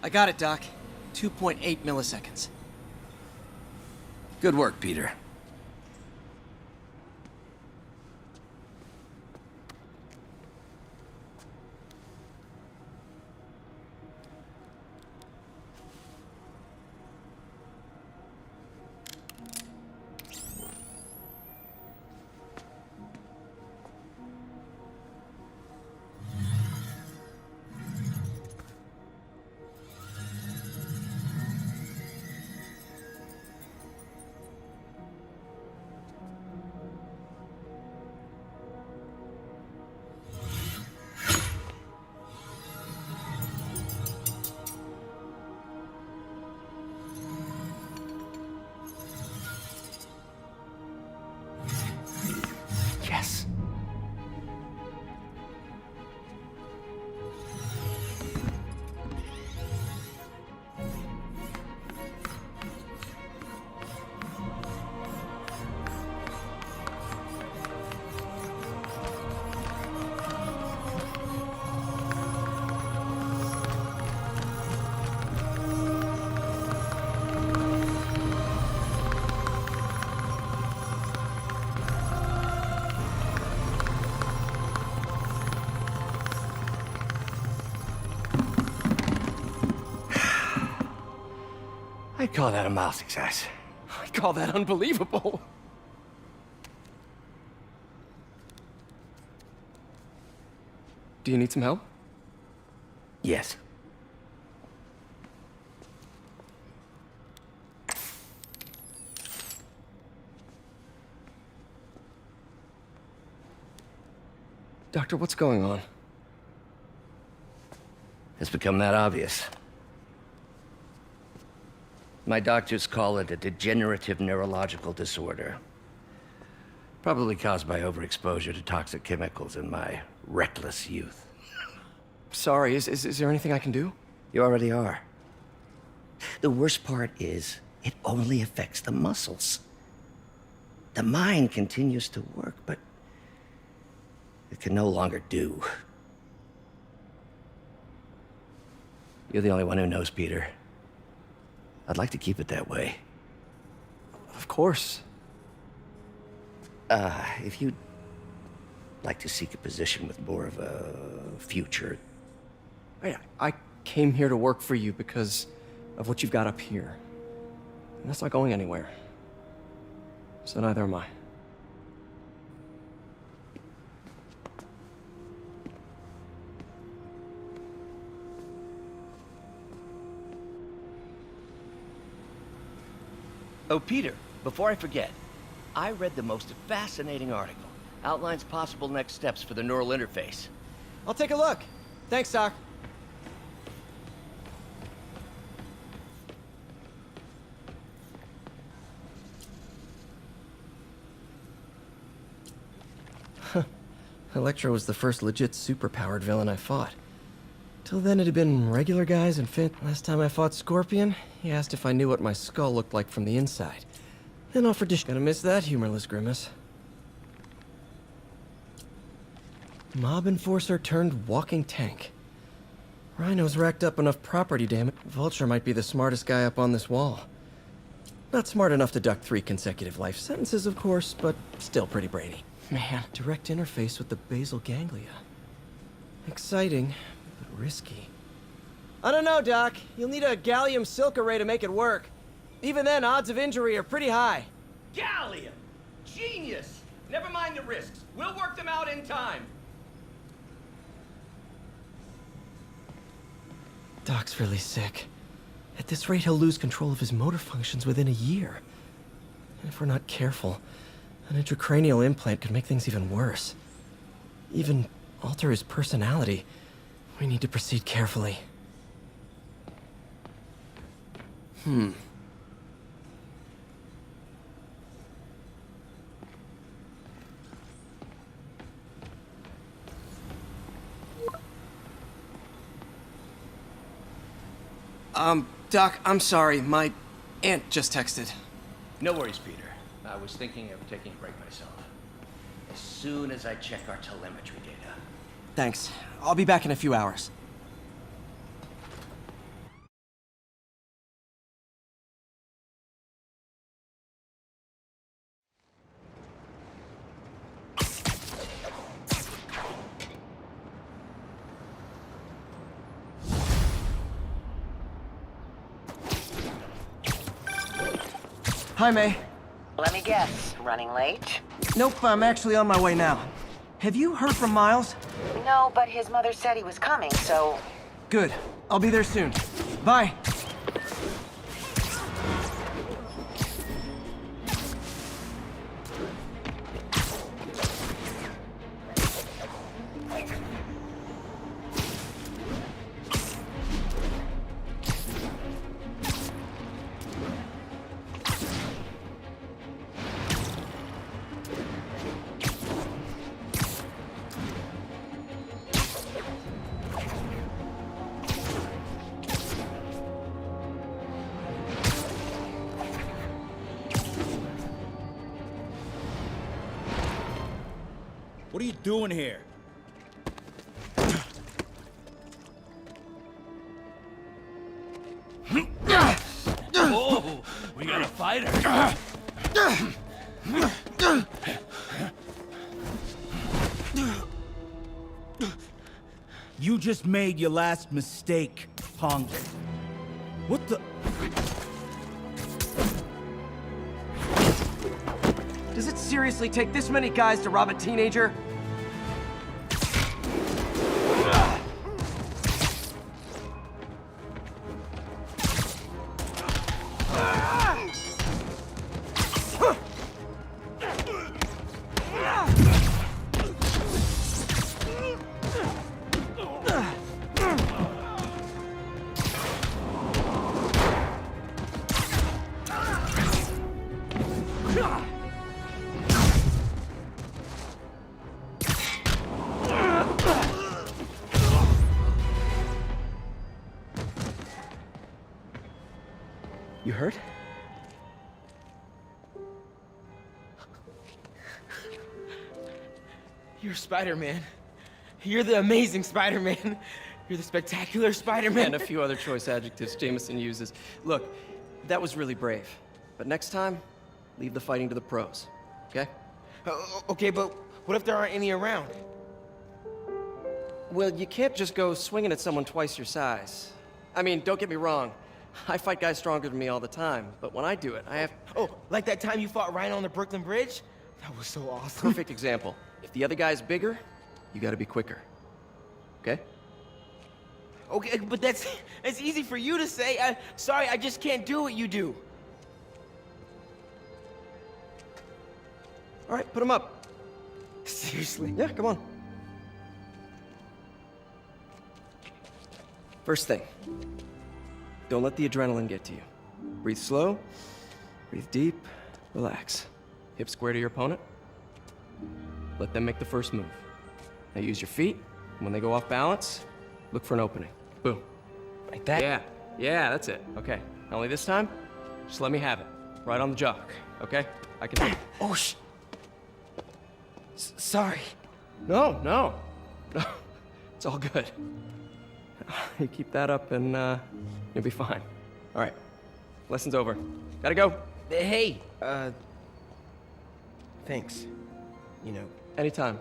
I got it, Doc. 2.8 milliseconds. Good work, Peter. Yes. I'd call that a mild success. I call that unbelievable. Do you need some help? Yes. Doctor, what's going on? It's become that obvious. My doctors call it a degenerative neurological disorder. Probably caused by overexposure to toxic chemicals in my reckless youth. Sorry, is there anything I can do? You already are. The worst part is, it only affects the muscles. The mind continues to work, but it can no longer do. You're the only one who knows, Peter. I'd like to keep it that way. Of course. If you'd like to seek a position with more of a future... I came here to work for you because of what you've got up here. And that's not going anywhere. So neither am I. Oh, Peter, before I forget, I read the most fascinating article. Outlines possible next steps for the neural interface. I'll take a look. Thanks, Doc. Electro was the first legit superpowered villain I fought. Till then it had been regular guys and fit. Last time I fought Scorpion, he asked if I knew what my skull looked like from the inside. Then offered to Gonna miss that humorless grimace. Mob enforcer turned walking tank. Rhino's racked up enough property damage. Vulture might be the smartest guy up on this wall. Not smart enough to duck 3 consecutive life sentences, of course, but still pretty brainy. Man, direct interface with the basal ganglia. Exciting, but risky. I don't know, Doc. You'll need a gallium silk array to make it work. Even then, odds of injury are pretty high. Gallium! Genius! Never mind the risks. We'll work them out in time. Doc's really sick. At this rate, he'll lose control of his motor functions within a year. And if we're not careful, an intracranial implant could make things even worse. Even alter his personality. We need to proceed carefully. Doc, I'm sorry. My aunt just texted. No worries, Peter. I was thinking of taking a break myself. As soon as I check our telemetry data. Thanks. I'll be back in a few hours. Hi, May. Let me guess, running late? Nope, I'm actually on my way now. Have you heard from Miles? No, but his mother said he was coming, so... Good. I'll be there soon. Bye. What are you doing here? Oh, we got a fighter. You just made your last mistake, punk. What the? Does it seriously take this many guys to rob a teenager? You hurt? You're Spider-Man. You're the amazing Spider-Man. You're the spectacular Spider-Man. And a few other choice adjectives Jameson uses. Look, that was really brave. But next time, leave the fighting to the pros, okay? Okay, but what if there aren't any around? Well, you can't just go swinging at someone twice your size. I mean, don't get me wrong. I fight guys stronger than me all the time, but when I do it, I have... Oh, like that time you fought Rhino on the Brooklyn Bridge? That was so awesome. Perfect example. If the other guy's bigger, you gotta be quicker. Okay? Okay, but that's easy for you to say. Sorry, I just can't do what you do. All right, put him up. Seriously? Yeah, come on. First thing, don't let the adrenaline get to you. Breathe slow, breathe deep, relax. Hip square to your opponent. Let them make the first move. Now use your feet, and when they go off balance, look for an opening. Boom. Like that? Yeah, that's it. Okay, only this time, just let me have it. Right on the jock, okay? I can... Oh, sorry. No. It's all good. You keep that up and you'll be fine. All right, lesson's over. Gotta go. Hey, thanks. You know. Anytime.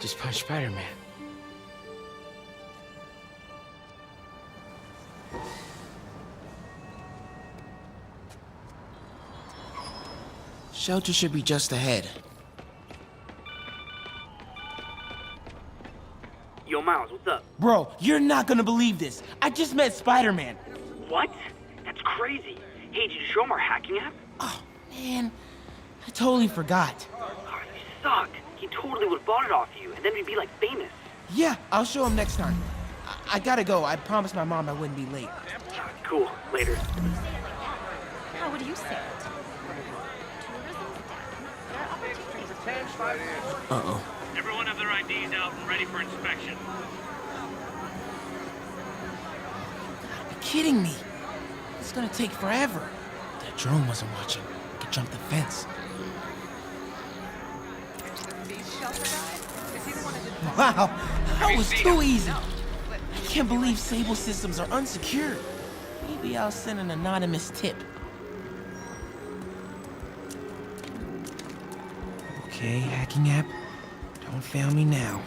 Just punch Spider-Man. Shelter should be just ahead. Yo, Miles, what's up? Bro, you're not gonna believe this. I just met Spider-Man. What? That's crazy. Hey, did you show him our hacking app? Oh, man. I totally forgot. Oh, you suck. He totally would have bought it off you, and then we'd be, like, famous. Yeah, I'll show him next time. I gotta go. I promised my mom I wouldn't be late. Cool. Later. How would you say it? Uh-oh. Everyone have their IDs out and ready for inspection. You're kidding me. It's gonna take forever. That drone wasn't watching. I could jump the fence. Wow, that was too easy. I can't believe Sable systems are unsecured. Maybe I'll send an anonymous tip. Okay, hacking app. Don't fail me now.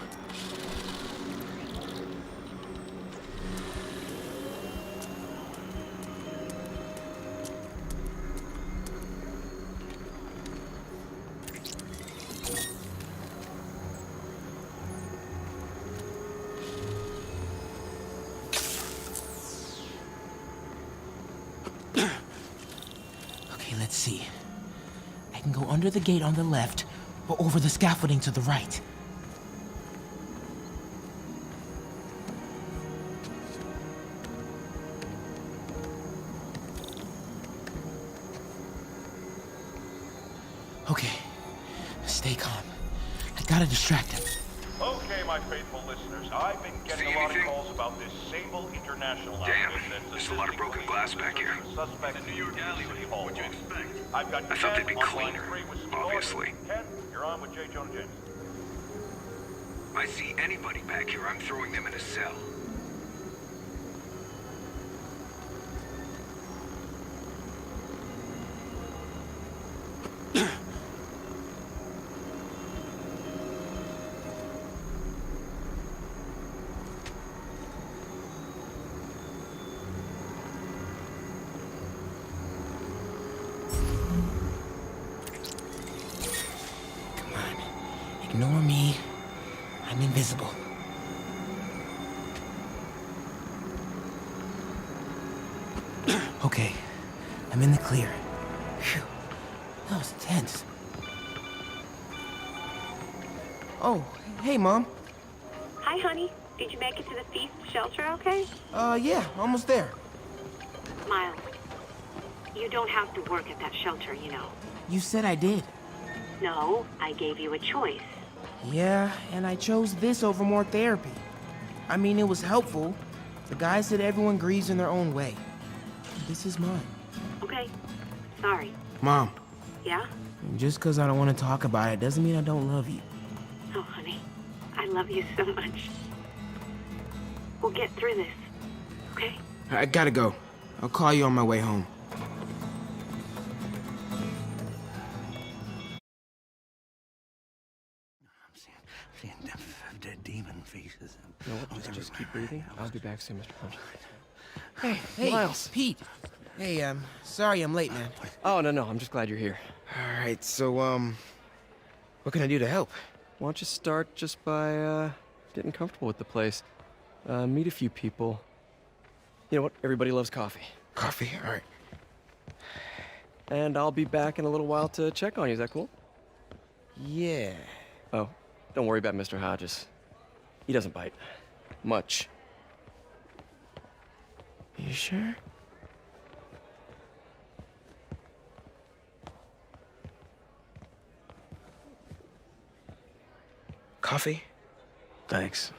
Okay, let's see. I can go under the gate on the left, or over the scaffolding to the right. Okay, stay calm. I gotta distract him. Okay, my faithful listeners, I've been getting a lot of calls about this Sable International outfit that's there's a lot of broken glass back here. Suspect in the New York alleyway. What'd you expect? I've got I thought they'd be cleaner, obviously. Ken, you're on with J. Jonah James. If I see anybody back here, I'm throwing them in a cell. Ignore me. I'm invisible. Okay, I'm in the clear. Phew. That was tense. Oh, hey, Mom. Hi, honey. Did you make it to the F.E.A.S.T shelter okay? Yeah, almost there. Miles, you don't have to work at that shelter, you know. You said I did. No, I gave you a choice. Yeah, and I chose this over more therapy. I mean, it was helpful. The guy said everyone grieves in their own way. This is mine. Okay, sorry. Mom, Yeah? just because I don't want to talk about it doesn't mean I don't love you. Oh, honey, I love you so much. We'll get through this, okay? I gotta go. I'll call you on my way home. Dead demon faces. You know what? Just keep breathing. I'll be back soon, Mr. Punch. Hey, Miles. Pete. Hey, sorry I'm late, man. Oh, no, I'm just glad you're here. All right, so, what can I do to help? Why don't you start just by, getting comfortable with the place. Meet a few people. You know what? Everybody loves coffee. Coffee? All right. And I'll be back in a little while to check on you. Is that cool? Yeah. Oh, don't worry about Mr. Hodges. He doesn't bite. Much. You sure? Coffee? Thanks.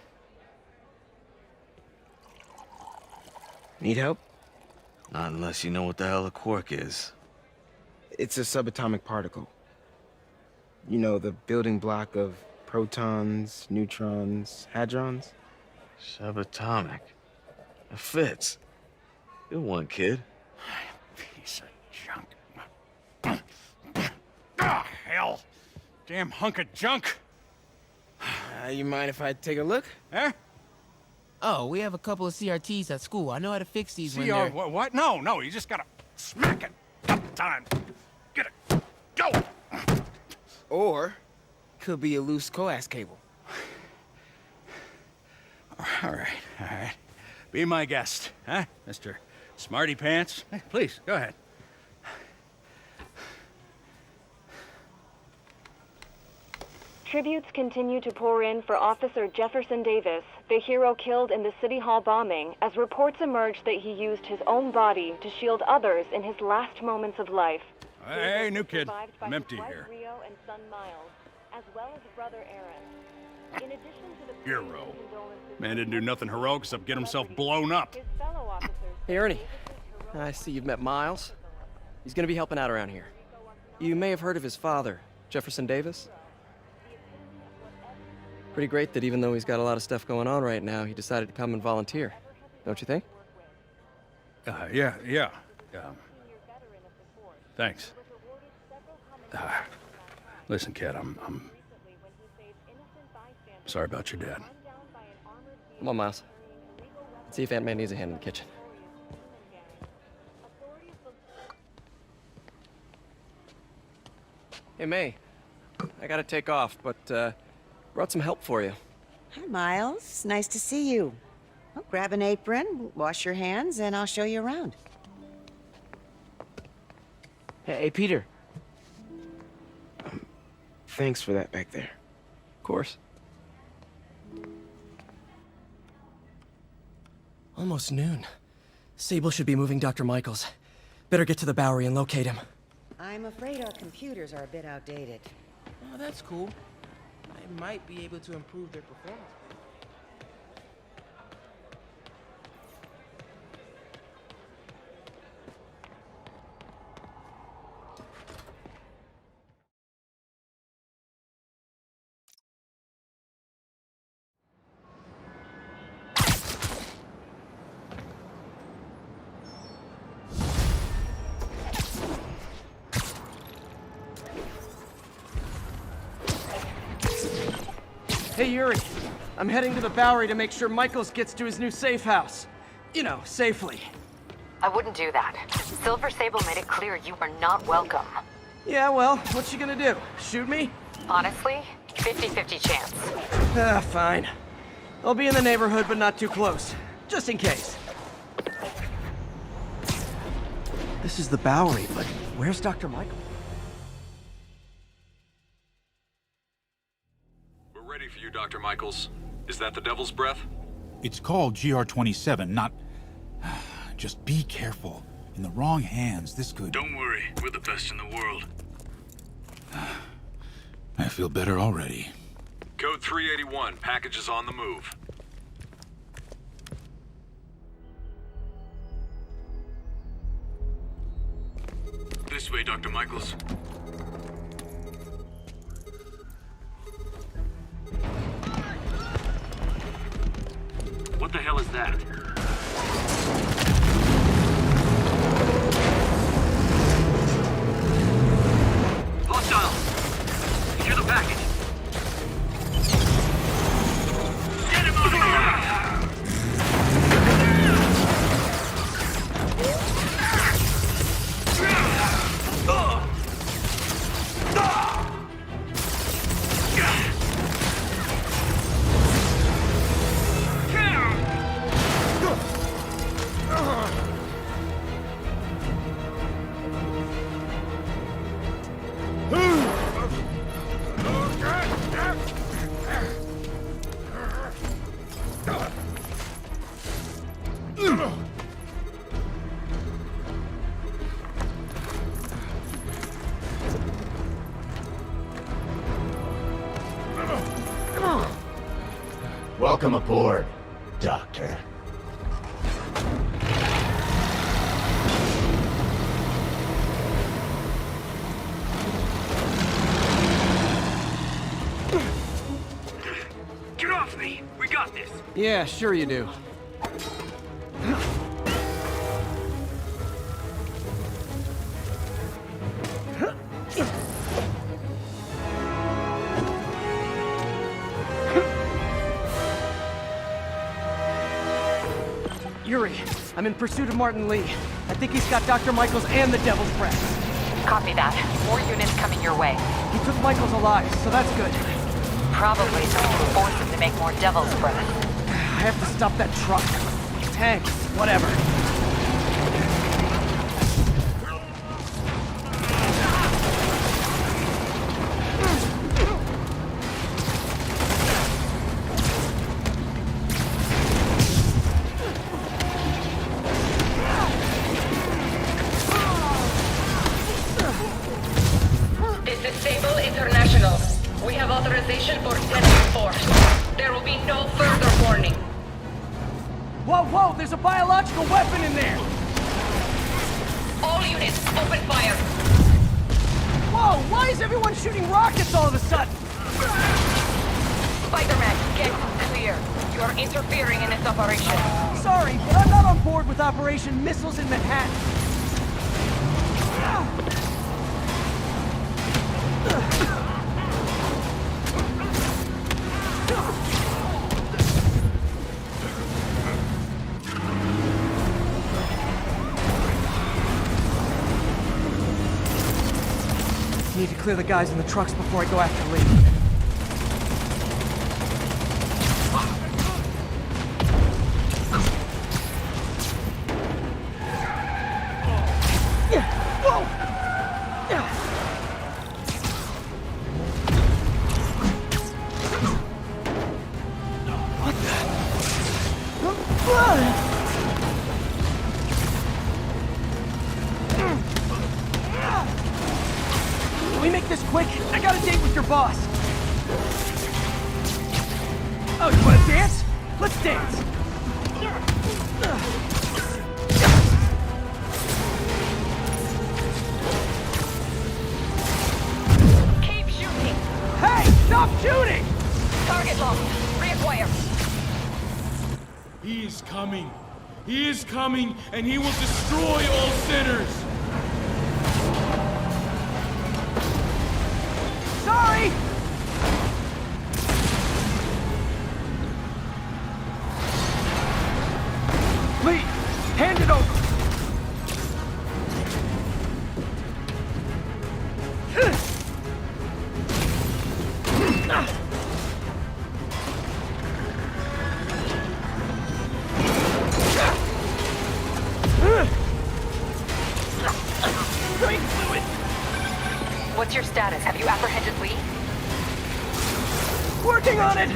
Need help? Not unless you know what the hell a quark is. It's a subatomic particle. You know, the building block of protons, neutrons, hadrons? Subatomic. It fits. Good one, kid. Piece of junk. Ah, hell. Damn hunk of junk. You mind if I take a look? Huh? Oh, we have a couple of CRTs at school. I know how to fix these when CR, they're... what? No, you just gotta smack it. Couple times. Get it. Go! Or, could be a loose coax cable. All right. Be my guest, huh, Mr. Smarty Pants? Hey, please, go ahead. Tributes continue to pour in for Officer Jefferson Davis, the hero killed in the City Hall bombing, as reports emerge that he used his own body to shield others in his last moments of life. Hey, new kid. I'm empty here. Rio and son Miles, as well as brother Aaron. In addition to the Hero. Man didn't do nothing heroic except get himself blown up. his fellow officers, Hey, Ernie. I see you've met Miles. He's gonna be helping out around here. You may have heard of his father, Jefferson Davis. Pretty great that even though he's got a lot of stuff going on right now, he decided to come and volunteer. Don't you think? Yeah. Thanks. Listen, kid, I'm sorry about your dad. Come on, Miles. Let's see if Ant-Man needs a hand in the kitchen. Hey, May. I gotta take off, but, brought some help for you. Hi, Miles. Nice to see you. Well, grab an apron, wash your hands, and I'll show you around. Hey, Peter. Thanks for that back there. Of course. Almost noon. Sable should be moving Dr. Michaels. Better get to the Bowery and locate him. I'm afraid our computers are a bit outdated. Oh, that's cool. I might be able to improve their performance. Hey, Yuri. I'm heading to the Bowery to make sure Michaels gets to his new safe house. You know, safely. I wouldn't do that. Silver Sable made it clear you are not welcome. Yeah, well, what's she gonna do? Shoot me? Honestly, 50-50 chance. Fine. I'll be in the neighborhood, but not too close. Just in case. This is the Bowery, but where's Dr. Michael? We're ready for you, Dr. Michaels. Is that the Devil's Breath? It's called GR-27, not... Just be careful. In the wrong hands, this could... Don't worry, we're the best in the world. I feel better already. Code 381, package is on the move. This way, Dr. Michaels. What the hell is that? Hostile! Secure the package! Get him out of here! Welcome aboard, Doctor. Get off me! We got this! Yeah, sure you do. Yuri, I'm in pursuit of Martin Lee. I think he's got Dr. Michaels and the Devil's Breath. Copy that. More units coming your way. He took Michaels alive, so that's good. Probably so you can force him to make more Devil's Breath. I have to stop that truck. Tanks, whatever. Special Force heading force. There will be no further warning. Whoa, whoa, there's a biological weapon in there! All units, open fire. Whoa, why is everyone shooting rockets all of a sudden? Spider-Man, get clear. You're interfering in this operation. Sorry, but I'm not on board with Operation Missiles in Manhattan. Need to clear the guys in the trucks before I go after Lee. Can we make this quick? I got a date with your boss. Oh, you wanna dance? Let's dance. Keep shooting. Hey, stop shooting! Target locked. Reacquire. He is coming. He is coming, and he will destroy all sinners. Sorry! Lee, hand it over. What's your status? Have you apprehended Lee? Working on it!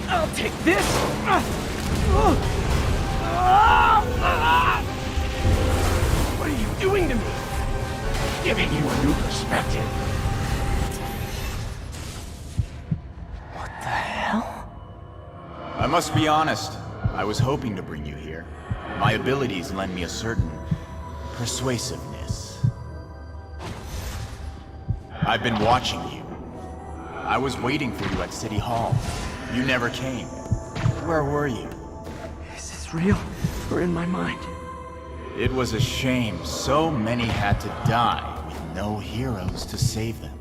I'll take this! What are you doing to me? Giving you a new perspective. What the hell? I must be honest. I was hoping to bring you here. My abilities lend me a certain persuasiveness. I've been watching you. I was waiting for you at City Hall. You never came. Where were you? Is this real or in my mind? It was a shame so many had to die with no heroes to save them.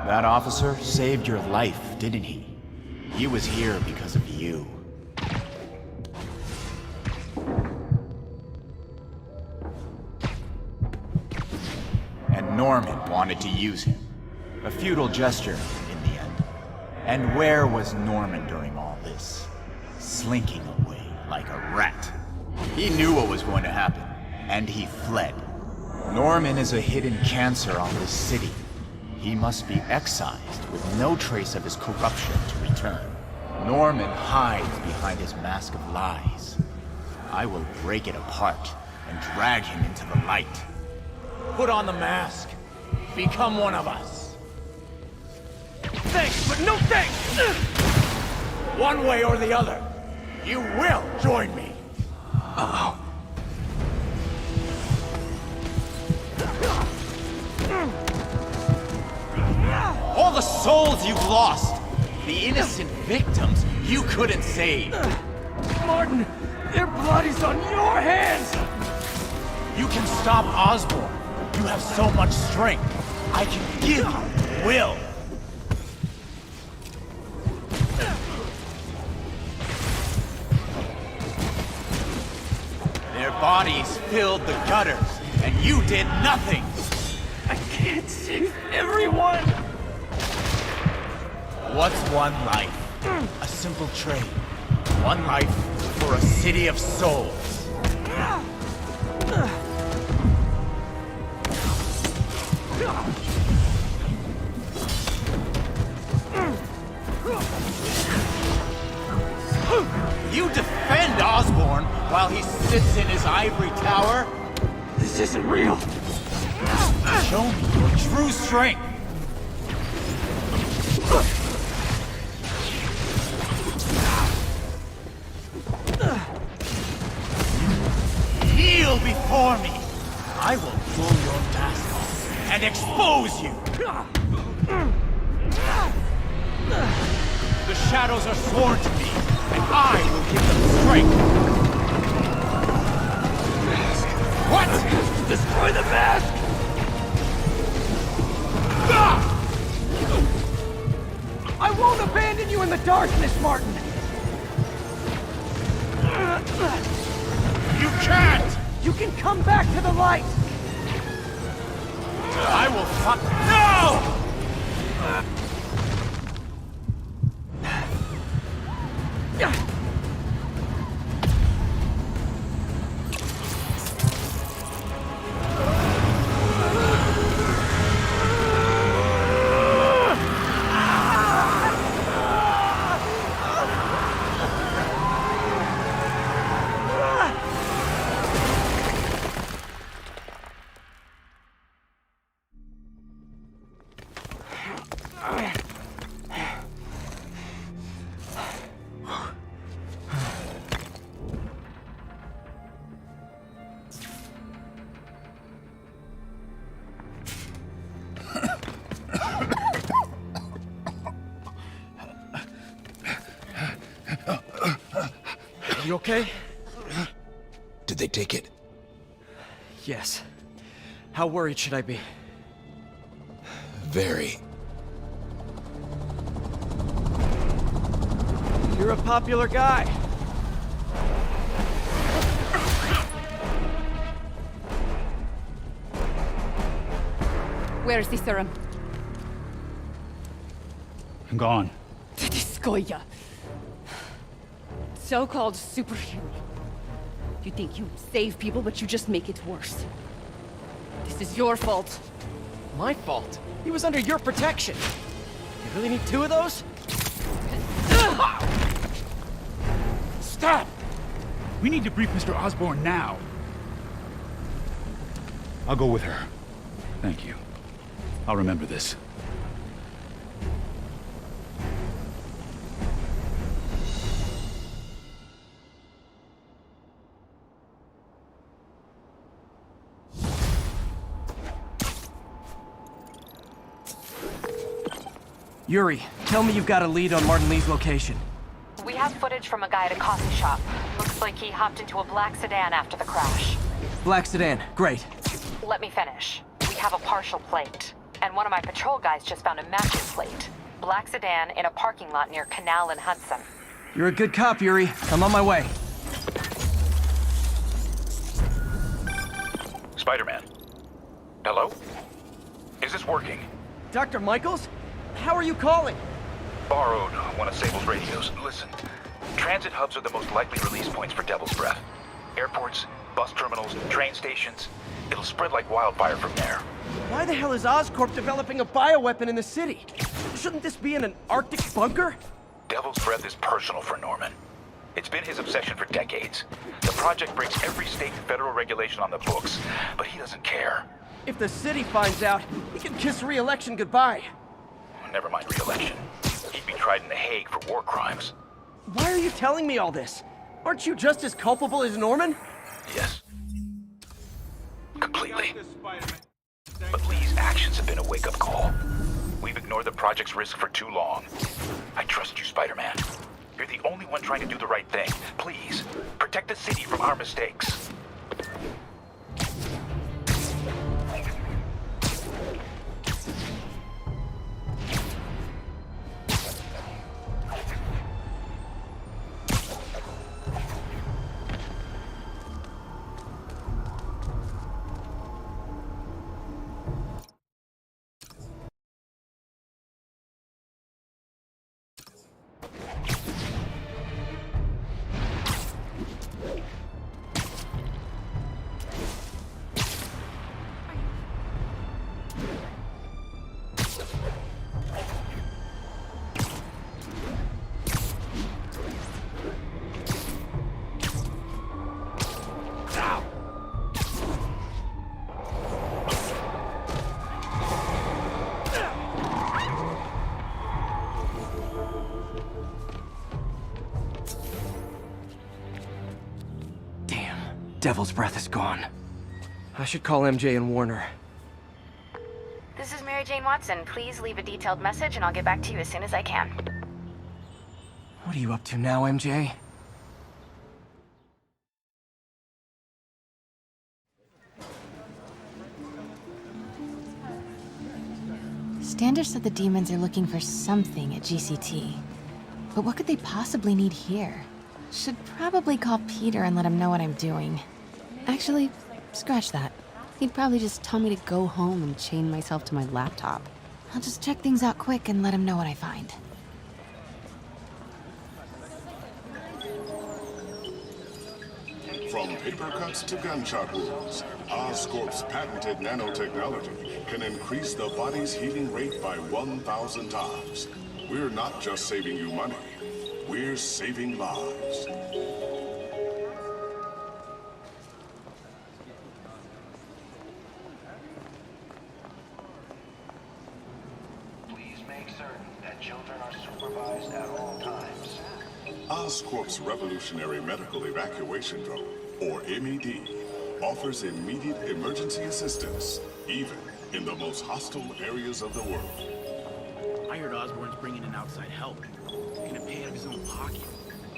That officer saved your life, didn't he? He was here because of you. And Norman wanted to use him. A futile gesture, in the end. And where was Norman during all this? Slinking away like a rat. He knew what was going to happen, and he fled. Norman is a hidden cancer on this city. He must be excised with no trace of his corruption to return. Norman hides behind his mask of lies. I will break it apart and drag him into the light. Put on the mask. Become one of us. Thanks, but no thanks! One way or the other, you will join me. Uh-oh. All the souls you've lost, the innocent victims you couldn't save. Martin, their blood is on your hands! You can stop Osborn. You have so much strength. I can give you will. Their bodies filled the gutters, and you did nothing. I can't save everyone! What's one life? A simple trade. One life for a city of souls. You defend Osborn while he sits in his ivory tower? This isn't real. Show me your true strength. Kneel before me. I will pull your mask off and expose you. The shadows are sworn to me, and I will give them strength. Mask. What? Destroy the mask! I won't abandon you in the darkness, Martin! You can't! You can come back to the light! I will fuck. No! You okay? Did they take it? Yes. How worried should I be? Very. You're a popular guy. Where's the serum? Gone. Skoya. So-called superhero. You think you save people, but you just make it worse. This is your fault. My fault? He was under your protection. You really need two of those? Stop! We need to brief Mr. Osborn now. I'll go with her. Thank you. I'll remember this. Yuri, tell me you've got a lead on Martin Lee's location. We have footage from a guy at a coffee shop. Looks like he hopped into a black sedan after the crash. Black sedan, great. Let me finish. We have a partial plate. And one of my patrol guys just found a matching plate. Black sedan in a parking lot near Canal and Hudson. You're a good cop, Yuri. I'm on my way. Spider-Man. Hello? Is this working? Dr. Michaels? How are you calling? Borrowed one of Sable's radios. Listen, transit hubs are the most likely release points for Devil's Breath. Airports, bus terminals, train stations. It'll spread like wildfire from there. Why the hell is Oscorp developing a bioweapon in the city? Shouldn't this be in an Arctic bunker? Devil's Breath is personal for Norman. It's been his obsession for decades. The project breaks every state and federal regulation on the books, but he doesn't care. If the city finds out, he can kiss re-election goodbye. Never mind re-election. He'd be tried in The Hague for war crimes. Why are you telling me all this? Aren't you just as culpable as Norman? Yes. Completely. But Lee's actions have been a wake-up call. We've ignored the project's risk for too long. I trust you, Spider-Man. You're the only one trying to do the right thing. Please, protect the city from our mistakes. Devil's Breath is gone. I should call MJ and warn her. This is Mary Jane Watson. Please leave a detailed message and I'll get back to you as soon as I can. What are you up to now, MJ? Stander said the demons are looking for something at GCT. But what could they possibly need here? Should probably call Peter and let him know what I'm doing. Actually, scratch that. He'd probably just tell me to go home and chain myself to my laptop. I'll just check things out quick and let him know what I find. From paper cuts to gunshot wounds, Oscorp's patented nanotechnology can increase the body's healing rate by 1,000 times. We're not just saving you money, we're saving lives. Please make certain that children are supervised at all times. Oscorp's revolutionary medical evacuation drone, or MED, offers immediate emergency assistance, even in the most hostile areas of the world. I heard Osborn's bringing in outside help. He's gonna pay out of his own pocket.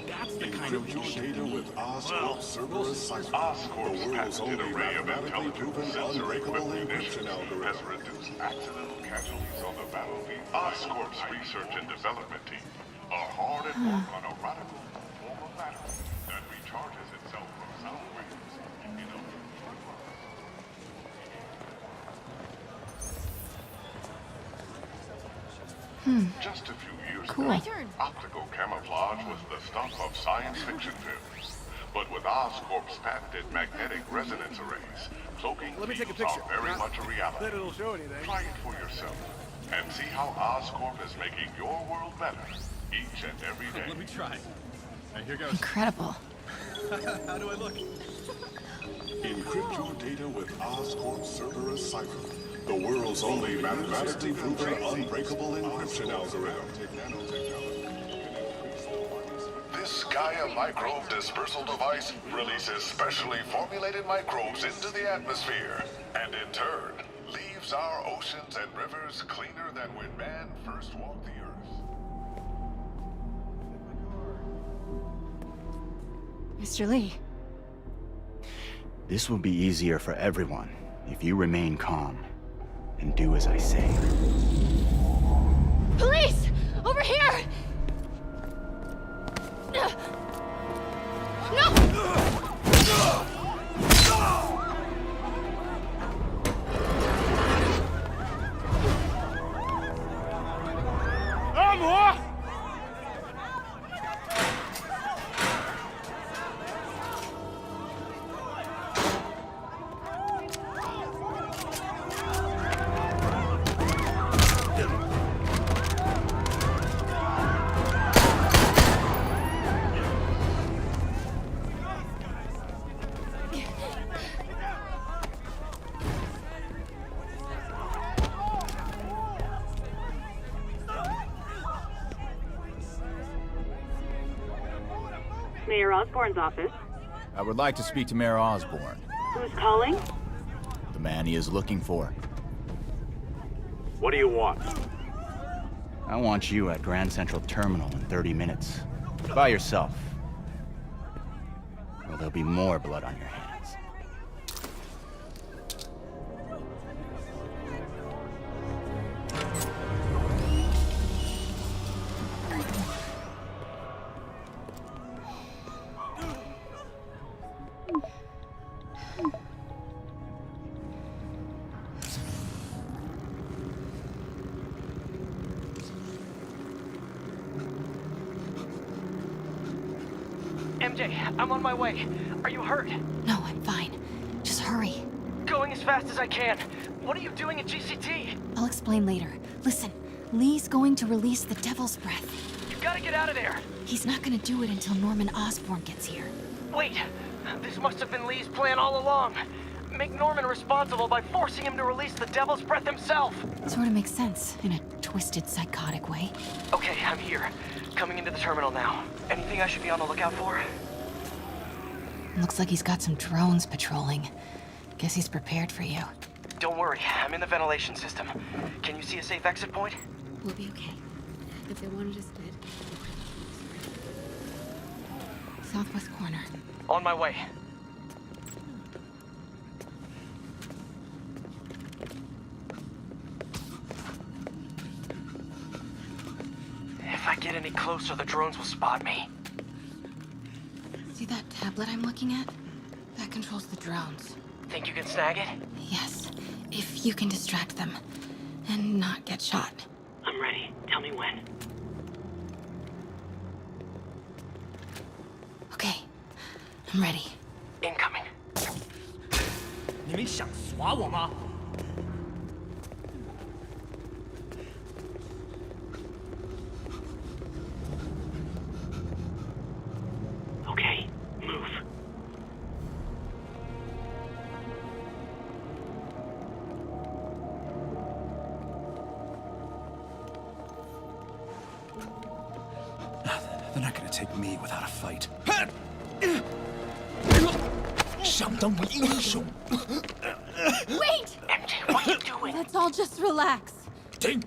That's the kind of Encrypt your data with Oscorp's Cerberus cipher, Oscorp's the world's patented only array of mathematically proven intelligent unbreakable sensory-equipped encryption munitions algorithm. has reduced accidental casualties on the battlefield. Oscorp's research and development team are hard at work on a radical form of matter that recharges itself from sound waves in a Just a few years Cool. ago, optical camouflage was the stuff of science fiction films. But with Oscorp's patented magnetic resonance arrays, cloaking fields are very much a reality. Bet it'll show anything. Try it for yourself and see how Oscorp is making your world better each and every day. Let me try. Right, here goes. Incredible. How do I look? Encrypt your data with Oscorp's Cerberus cipher, the world's only mathematically proven unbreakable encryption algorithm. This Gaia microbe dispersal device releases specially formulated microbes into the atmosphere, and in turn, leaves our oceans and rivers cleaner than when man first walked the earth. Mr. Lee. This will be easier for everyone if you remain calm and do as I say. Police! Over here! No! Mayor Osborn's office. I would like to speak to Mayor Osborn, Who's calling? the man he is looking for. What do you want? I want you at Grand Central Terminal in 30 minutes. By yourself. Or there'll be more blood on your hands. MJ, I'm on my way. Are you hurt? No, I'm fine. Just hurry. Going as fast as I can. What are you doing at GCT? I'll explain later. Listen, Lee's going to release the Devil's Breath. You gotta get out of there. He's not gonna do it until Norman Osborn gets here. Wait, this must have been Lee's plan all along. Make Norman responsible by forcing him to release the Devil's Breath himself. Sort of makes sense, in a twisted, psychotic way. Okay, I'm here. Coming into the terminal now. Anything I should be on the lookout for? Looks like he's got some drones patrolling. Guess he's prepared for you. Don't worry, I'm in the ventilation system. Can you see a safe exit point? We'll be okay. If they wanted us dead. Southwest corner. On my way. If I get any closer, the drones will spot me. See that tablet I'm looking at? That controls the drones. Think you can snag it? Yes, if you can distract them and not get shot. I'm ready. Tell me when. Okay, I'm ready. Incoming. 你们想耍我吗？ Okay, move. They're not gonna take me without a fight. 想当为英雄。 Wait! MJ, what are you doing? Let's all just relax. 停，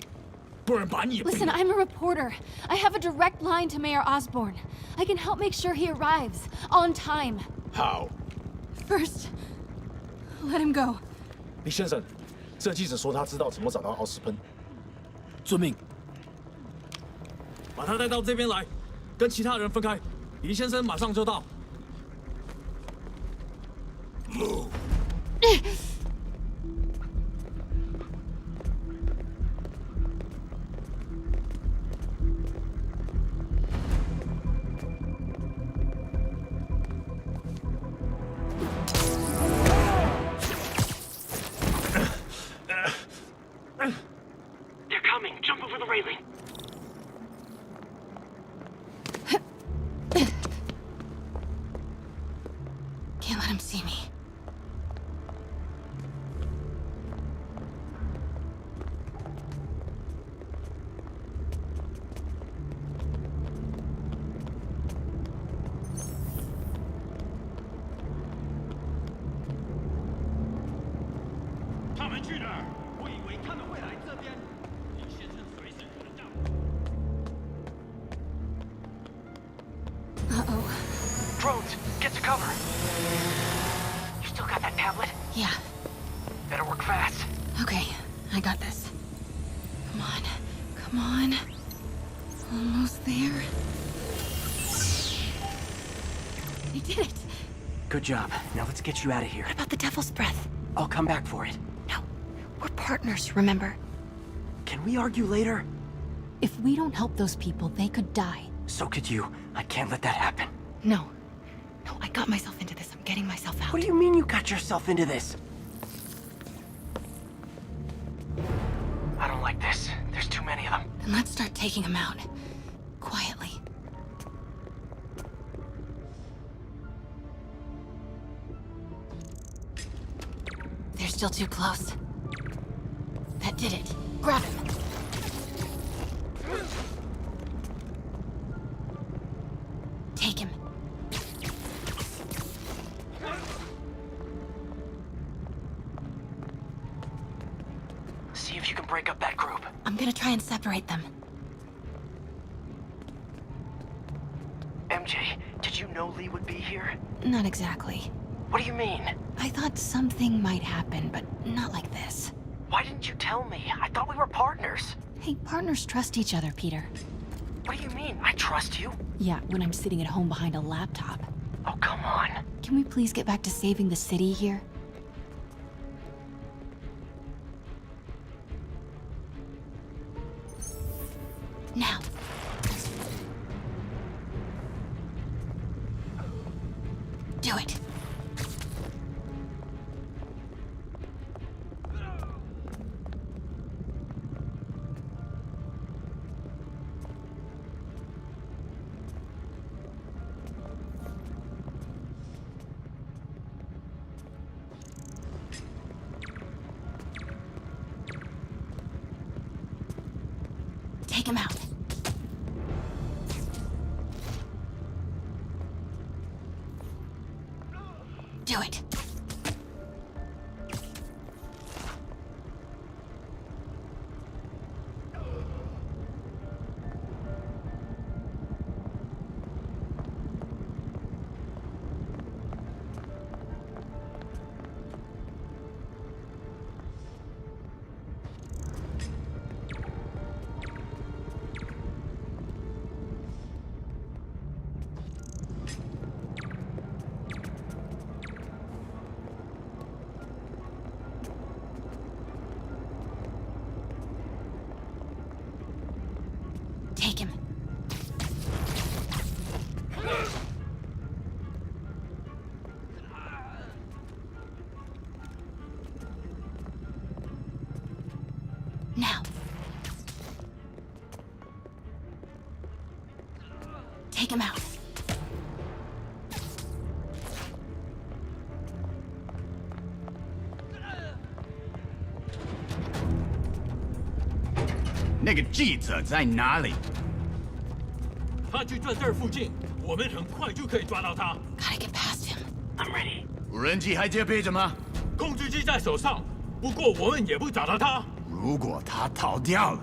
不然把你也 Listen, I'm a reporter. I have a direct line to Mayor Osborn. I can help make sure he arrives on time. How? First, let him go. 李先生，这记者说他知道怎么找到奥斯喷。遵命。把他带到这边来，跟其他人分开。李先生马上就到。 They're coming. Jump over the railing. Can't let him see me. Uh-oh. Drones, get to cover. You still got that tablet? Yeah. Better work fast. Okay, I got this. Come on, come on. Almost there. I did it. Good job. Now let's get you out of here. What about the Devil's Breath? I'll come back for it. No, we're partners, remember? Can we argue later? If we don't help those people, they could die. So could you. I can't let that happen. No. No, I got myself into this. I'm getting myself out. What do you mean you got yourself into this? I don't like this. There's too many of them. Then let's start taking them out. Quietly. They're still too close. That did it. Grab him. Take him. See if you can break up that group. I'm gonna try and separate them. MJ, did you know Lee would be here? Not exactly. What do you mean? I thought something might happen, but not like this. Why didn't you tell me? I thought we were partners. Hey, partners trust each other, Peter. What do you mean? I trust you. Yeah, when I'm sitting at home behind a laptop. Oh, come on. Can we please get back to saving the city here? Now. Do it. Take him out. Do it. Take him. Now. Take him out. That记者在哪里？他就在这儿附近，我们很快就可以抓到他。 Gotta get past him. I'm ready. 无人机还接备着吗？控制机在手上，不过我们也不找到他。如果他逃掉了，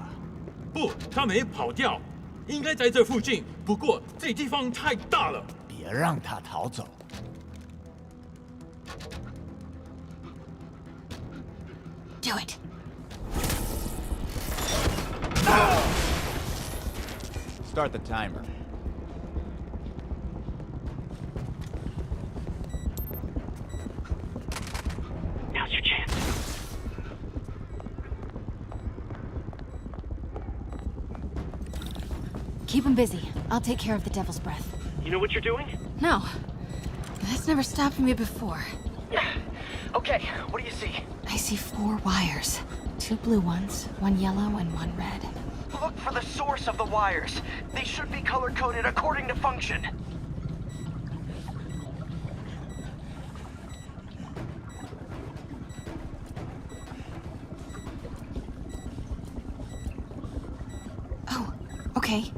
不，他没跑掉，应该在这附近。不过这地方太大了，别让他逃走。Do it. Start the timer. Now's your chance. Keep him busy. I'll take care of the Devil's Breath. You know what you're doing? No. That's never stopped me before. Okay, what do you see? I see 4 wires. 2 blue ones, 1 yellow, and 1 red. Look for the source of the wires. They should be color-coded according to function. Oh, okay.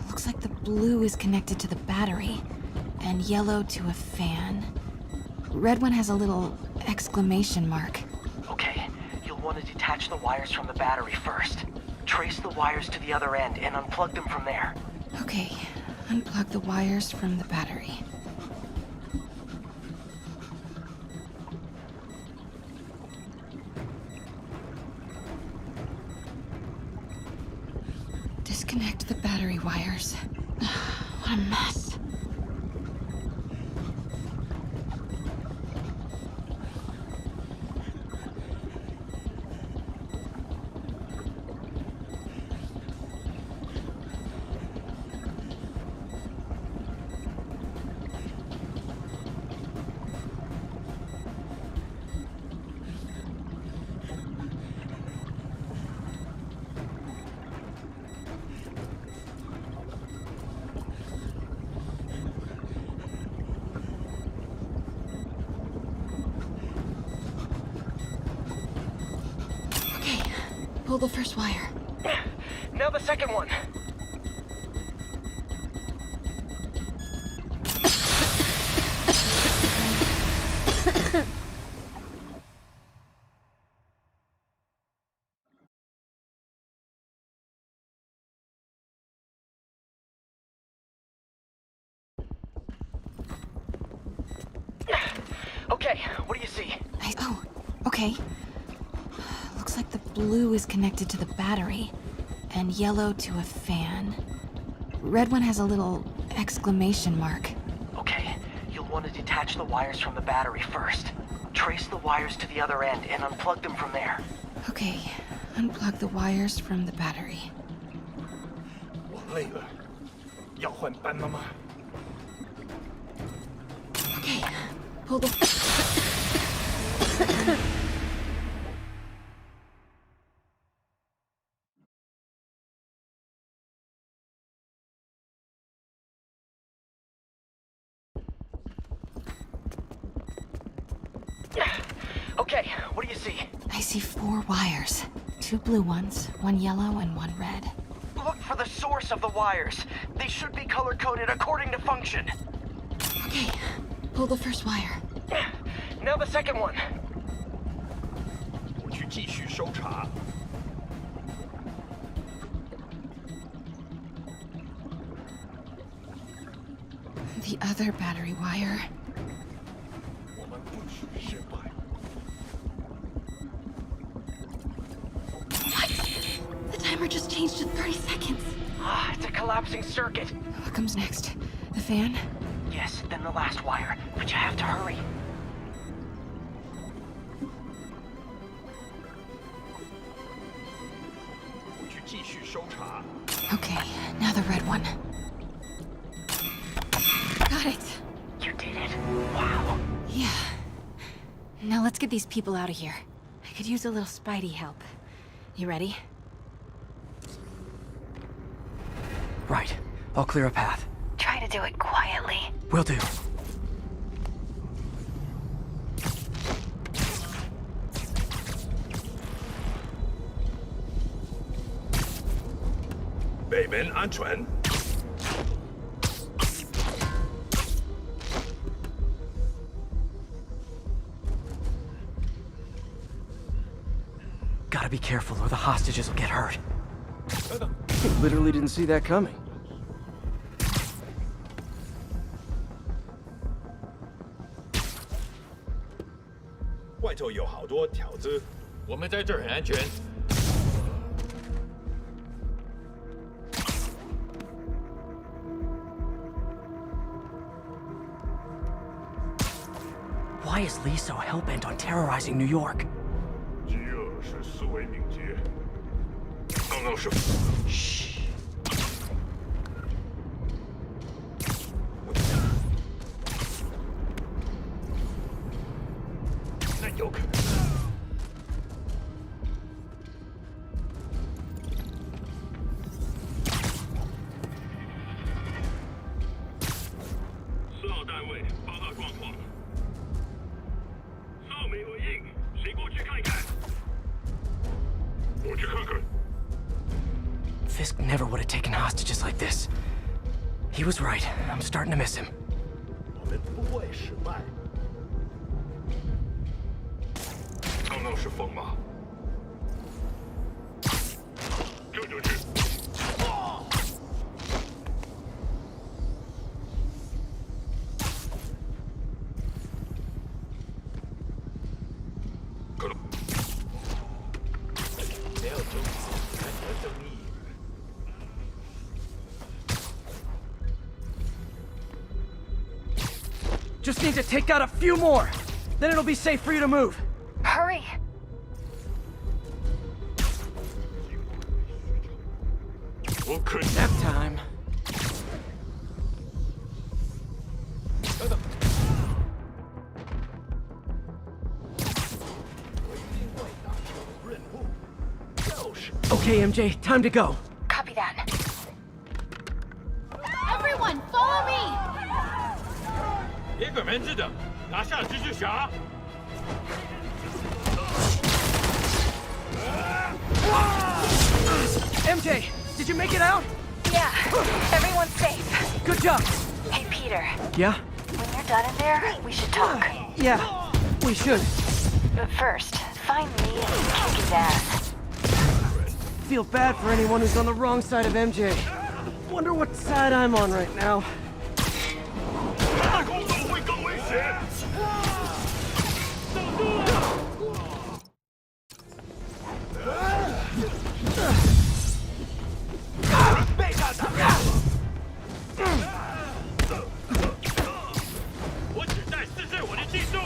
Looks like the blue is connected to the battery, and yellow to a fan. Red one has a little exclamation mark. Okay, you'll want to detach the wires from the battery first. Trace the wires to the other end and unplug them from there. Okay, unplug the wires from the battery. Disconnect the battery wires. What a mess. Pull the first wire. Now the second one. Okay, what do you see? Oh, okay. Looks like the blue is connected to the battery, and yellow to a fan. Red one has a little exclamation mark. Okay, you'll want to detach the wires from the battery first. Trace the wires to the other end and unplug them from there. Okay, unplug the wires from the battery. 我累了，要换班了吗？ Okay, pull the... Okay, what do you see? I see 4 wires. 2 blue ones, 1 yellow, and 1 red. Look for the source of the wires. They should be color-coded according to function. Okay, Pull the first wire. Now the second one. 我去继续搜查。 The other battery wire. 我们不许失败。 What? The timer just changed to 30 seconds. It's a collapsing circuit. What comes next? The fan? Yes, then the last wire. But you have to hurry. Okay, now the red one. Got it. You did it. Wow. Yeah. Now let's get these people out of here. I could use a little Spidey help. You ready? Right. I'll clear a path. Try to do it quietly. Will do. Gotta be careful or the hostages will get hurt. Literally didn't see that coming. 外头有好多条子，我们在这儿很安全。Why is Lee so hell-bent on terrorizing New York? G2是思维敏捷，刚刚是。嘘。那有可能。4号单位报告状况。 没回应，谁过去看看？我去看看。 Fisk never would have taken hostages like this. He was right. I'm starting to miss him. 我们不会失败。刚刚是风吗？这就是。 Just need to take out a few more. Then it'll be safe for you to move. Hurry. Nap time. Okay, MJ, time to go. Copy that. Everyone, follow me! 别搁门子等，拿下蜘蛛侠。MJ, did you make it out? Yeah, everyone's safe. Good job. Hey, Peter. Yeah? When you're done in there, we should talk. Yeah, we should. But first, find Lee and kick his ass. Feel bad for anyone who's on the wrong side of MJ. Wonder what side I'm on right now. 大空洞会更危险。挡住了！被他打掉。我只在试试我的技术。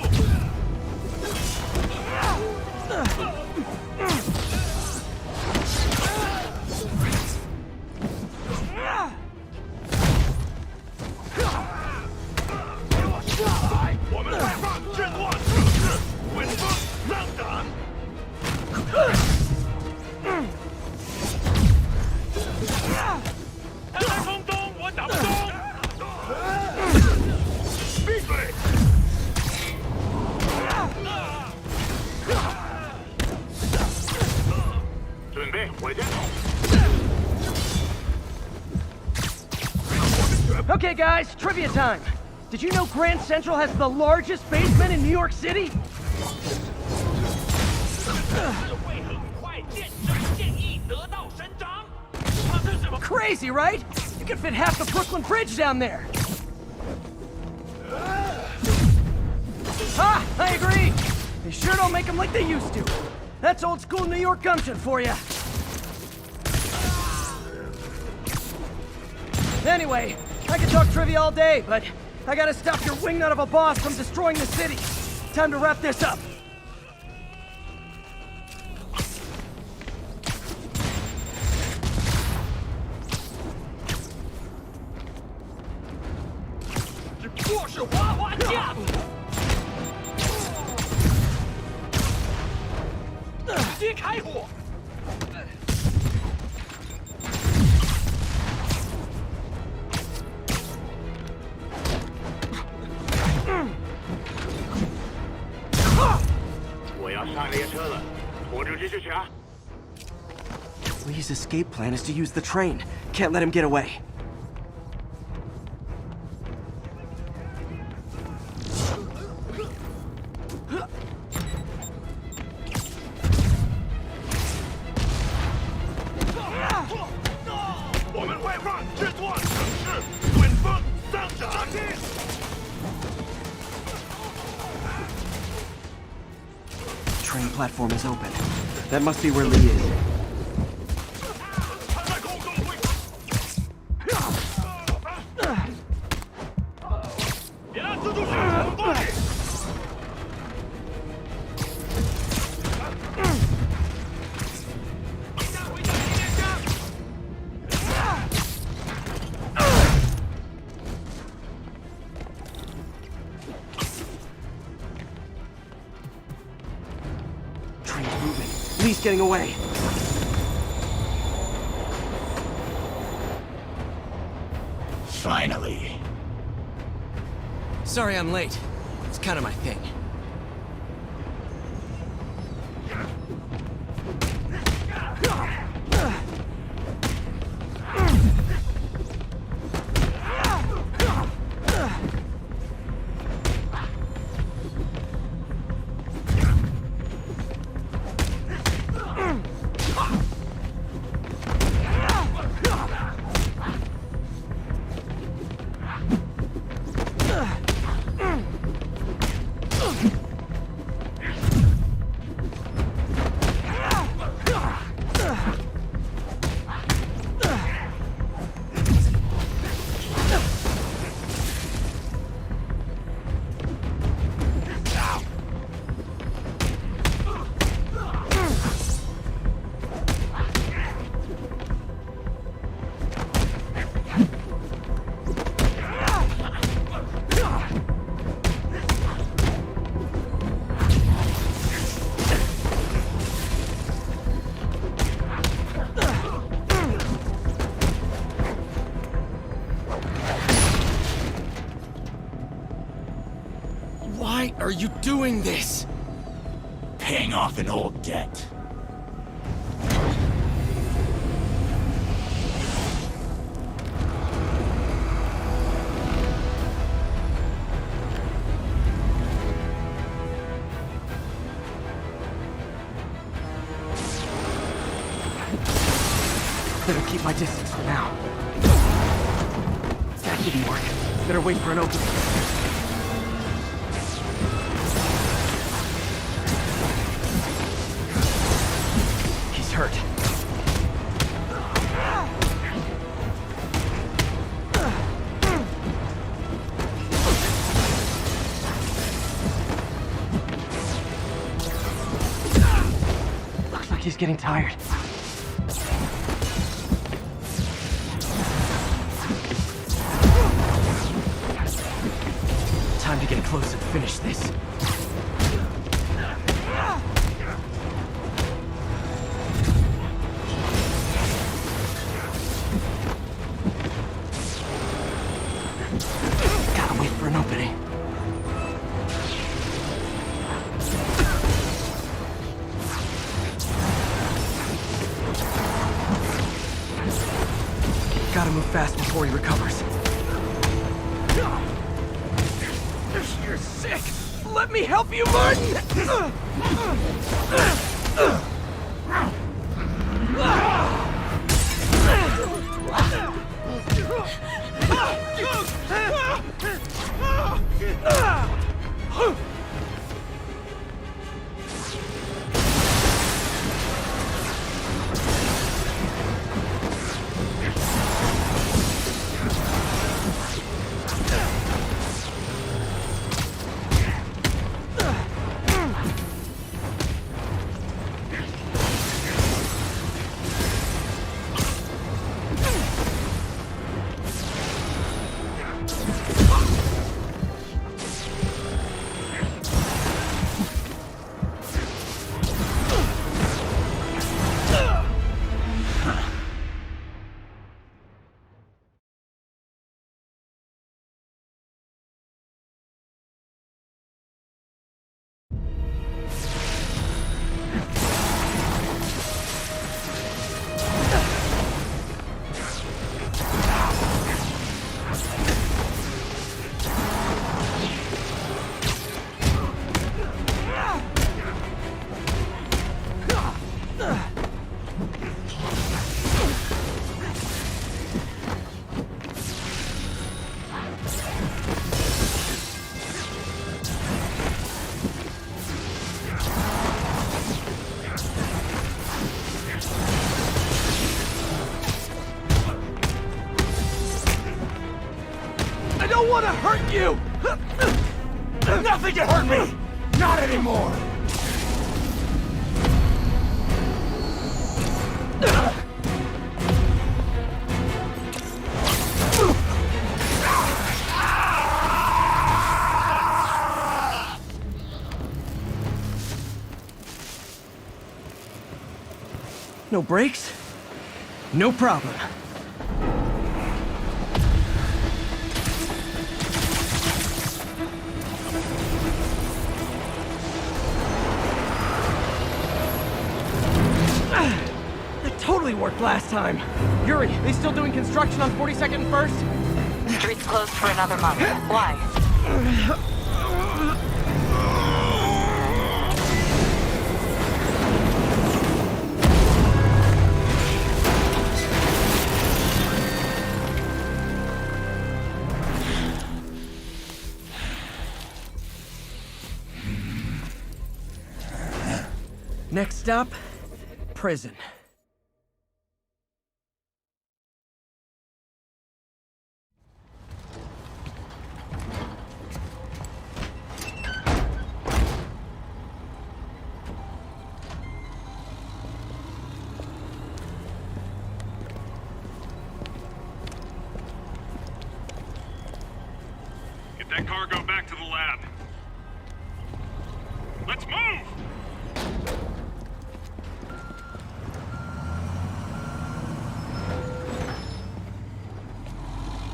我们开放震乱测试，稳风浪胆。他在空中，我打不中。闭嘴！准备火箭筒。 Okay, guys, trivia time. Did you know Grand Central has the largest basement in New York City? Crazy, right? You can fit half the Brooklyn Bridge down there. Ah, I agree. They sure don't make them like they used to. That's old school New York gumption for you. Anyway, I could talk trivia all day, but I gotta stop your wingnut of a boss from destroying the city. Time to wrap this up. Lee's escape plan is to use the train. Can't let him get away. Train platform is open. That must be where Lee is. Train's moving. Lee's getting away. Finally. Sorry I'm late. It's kind of my thing. Why are you doing this? Paying off an old debt. Better keep my distance for now. That didn't work. Better wait for an opening. He's hurt. Looks like he's getting tired. Time to get close and finish this. Gotta wait for an opening. Gotta move fast before he recovers. Let me help you, Martin! I don't want to hurt you! Nothing can hurt me! Not anymore! No brakes? No problem. That totally worked last time. Yuri, they still doing construction on 42nd and 1st? Street's closed for another month. Why? Next stop, prison. Get that cargo back to the lab. Let's move!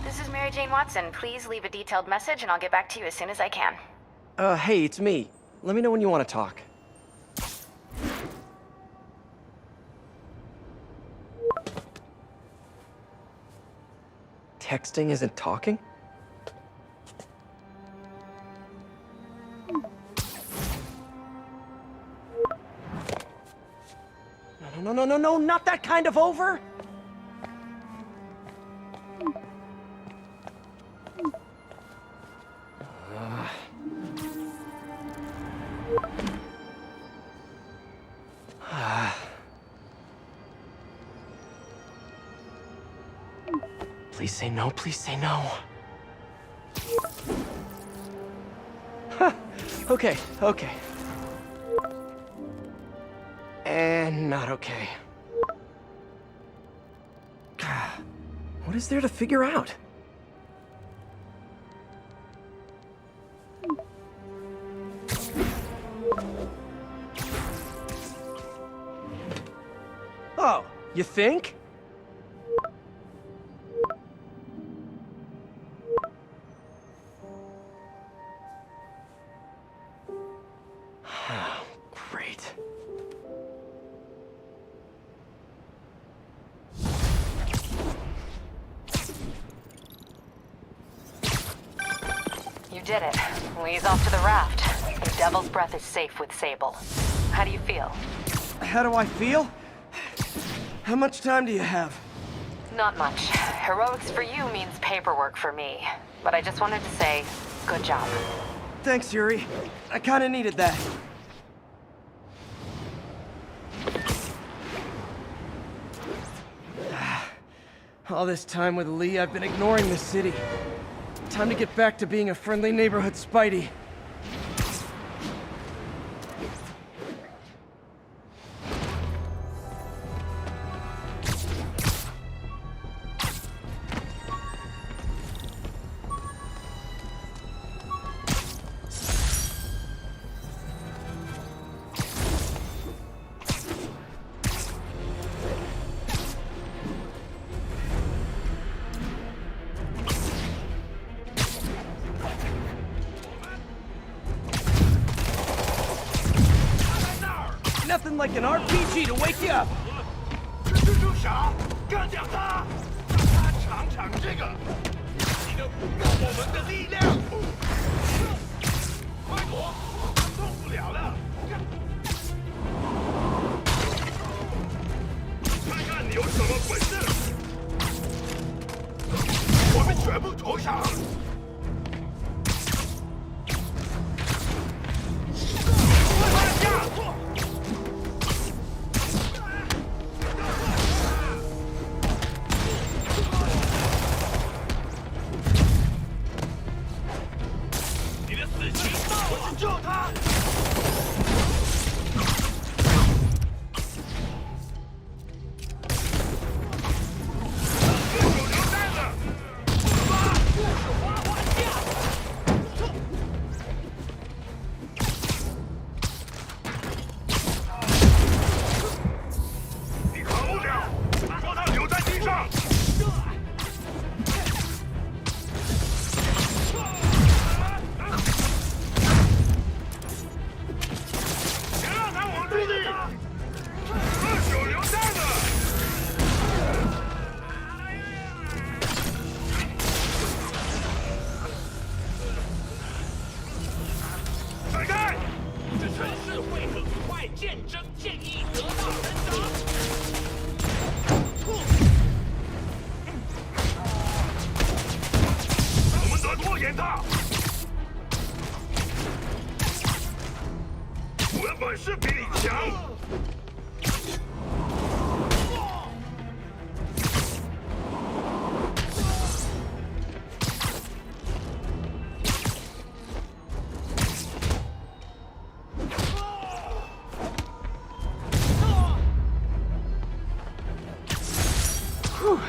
This is Mary Jane Watson. Please leave a detailed message and I'll get back to you as soon as I can. Hey, it's me. Let me know when you want to talk. Texting isn't talking? No, not that kind of over! Please say no, please say no. Okay. And not okay. What is there to figure out? Oh, you think? Great. You did it. Lee's off to the raft. Devil's Breath is safe with Sable. How do you feel? How do I feel? How much time do you have? Not much. Heroics for you means paperwork for me. But I just wanted to say, good job. Thanks, Yuri. I kinda needed that. All this time with Lee, I've been ignoring the city. Time to get back to being a friendly neighborhood Spidey. Nothing like an RPG to wake you up. 住手！干掉他！让他尝尝这个，你的我们的力量！快躲，动不了了！看看你有什么本事！我们全部投降！放下！ 救他！有流弹了！妈，这是花花架！你扛不了，说他留在地上。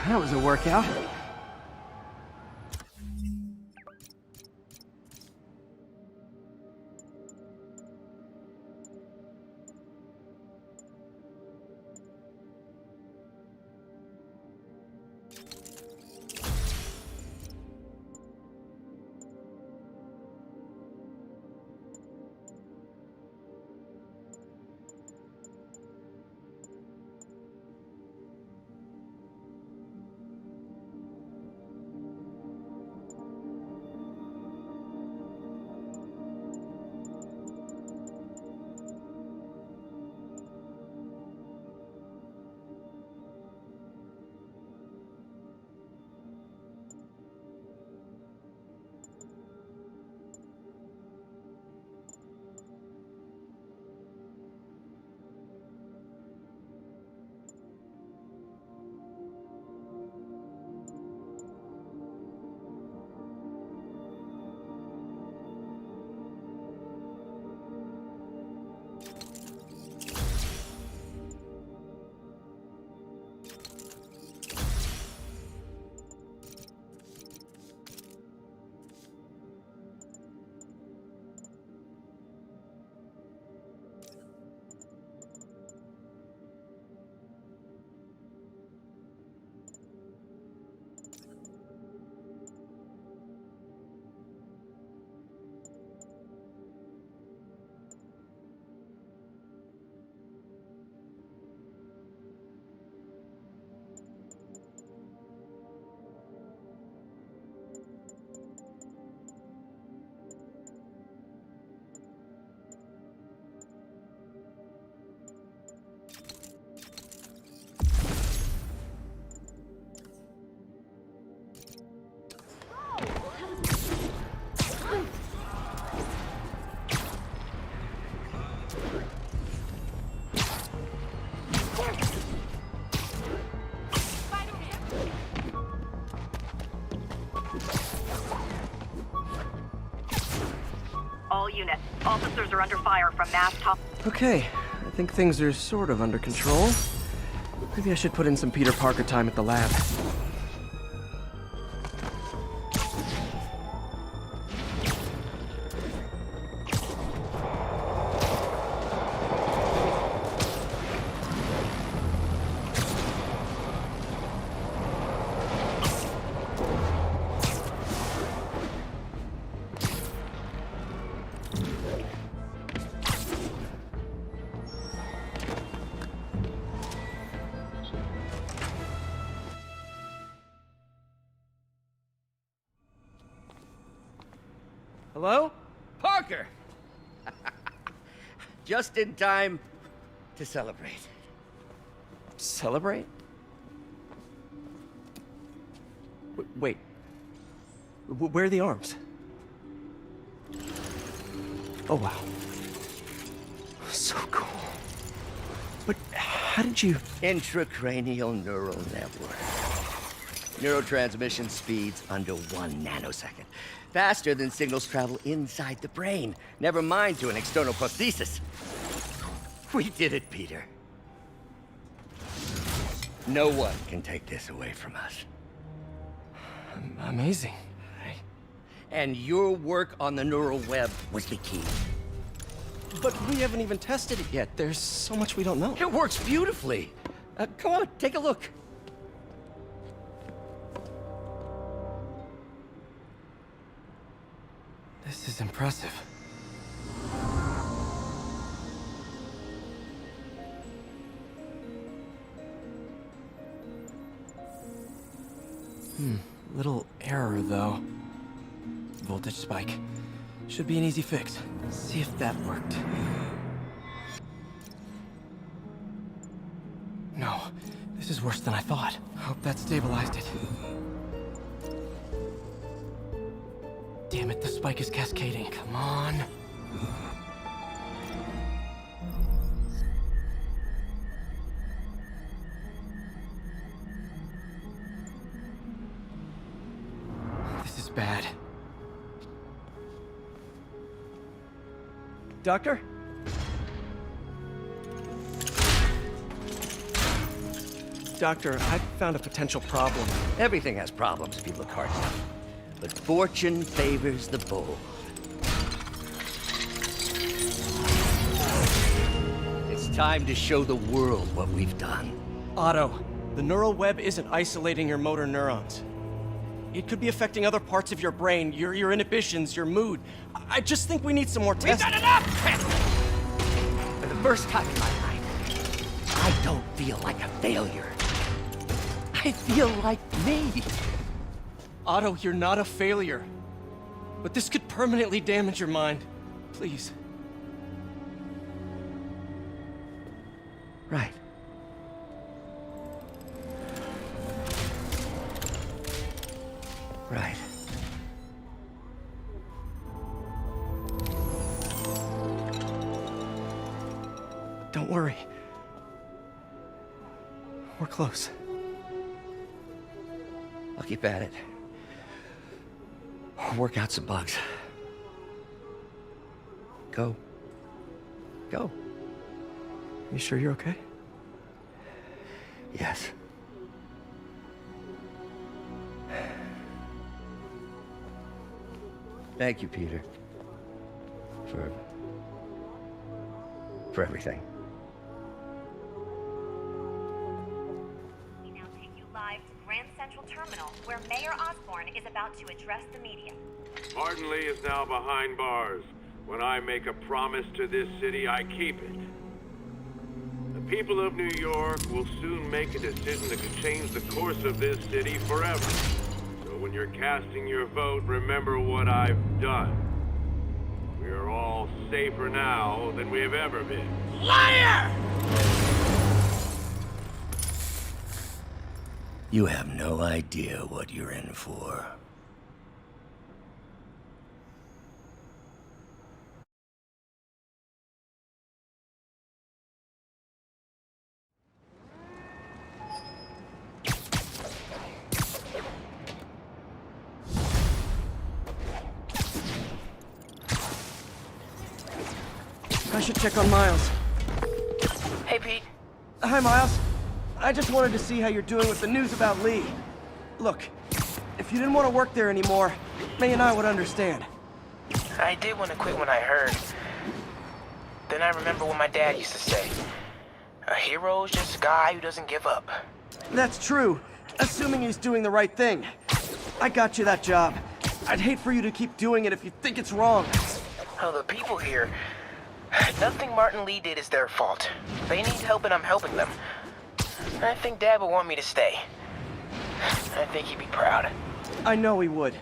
That was a workout. all units. Officers are under fire from mass top. Okay, I think things are sort of under control. Maybe I should put in some Peter Parker time at the lab. Hello? Parker! Just in time to celebrate. Celebrate? Wait. Where are the arms? Oh, wow. So cool. But how did you... Intracranial neural network. Neurotransmission speeds under 1 nanosecond. Faster than signals travel inside the brain. Never mind to an external prosthesis. We did it, Peter. No one can take this away from us. Amazing. And your work on the neural web was the key. But we haven't even tested it yet. There's so much we don't know. It works beautifully. Come on, take a look. This is impressive. Little error, though. Voltage spike. Should be an easy fix. See if that worked. No, this is worse than I thought. Hope that stabilized it. Damn it, the spike is cascading. Come on. This is bad. Doctor? Doctor, I found a potential problem. Everything has problems if you look hard enough. But fortune favors the bold. It's time to show the world what we've done. Otto, the neural web isn't isolating your motor neurons. It could be affecting other parts of your brain, your inhibitions, your mood. I just think we need some more tests. We've done enough! For the first time in my life, I don't feel like a failure. I feel like me. Otto, you're not a failure. But this could permanently damage your mind. Please. Right. Right. Don't worry. We're close. I'll keep at it. I'll work out some bugs. Go. Go. You sure you're okay? Yes. Thank you, Peter. For everything. We now take you live to Grand Central Terminal, where Mayor Osborn is about to address the media. Martin Lee is now behind bars. When I make a promise to this city, I keep it. The people of New York will soon make a decision that could change the course of this city forever. So when you're casting your vote, remember what I've done. We are all safer now than we have ever been. Liar! You have no idea what you're in for. I should check on Miles. Hey, Pete. Hi, Miles. I just wanted to see how you're doing with the news about Lee. Look, if you didn't want to work there anymore, May and I would understand. I did want to quit when I heard. Then I remember what my dad used to say. A hero's just a guy who doesn't give up. That's true, assuming he's doing the right thing. I got you that job. I'd hate for you to keep doing it if you think it's wrong. Oh, the people here. Nothing Martin Lee did is their fault. They need help and I'm helping them. I think Dad would want me to stay. I think he'd be proud. I know he would.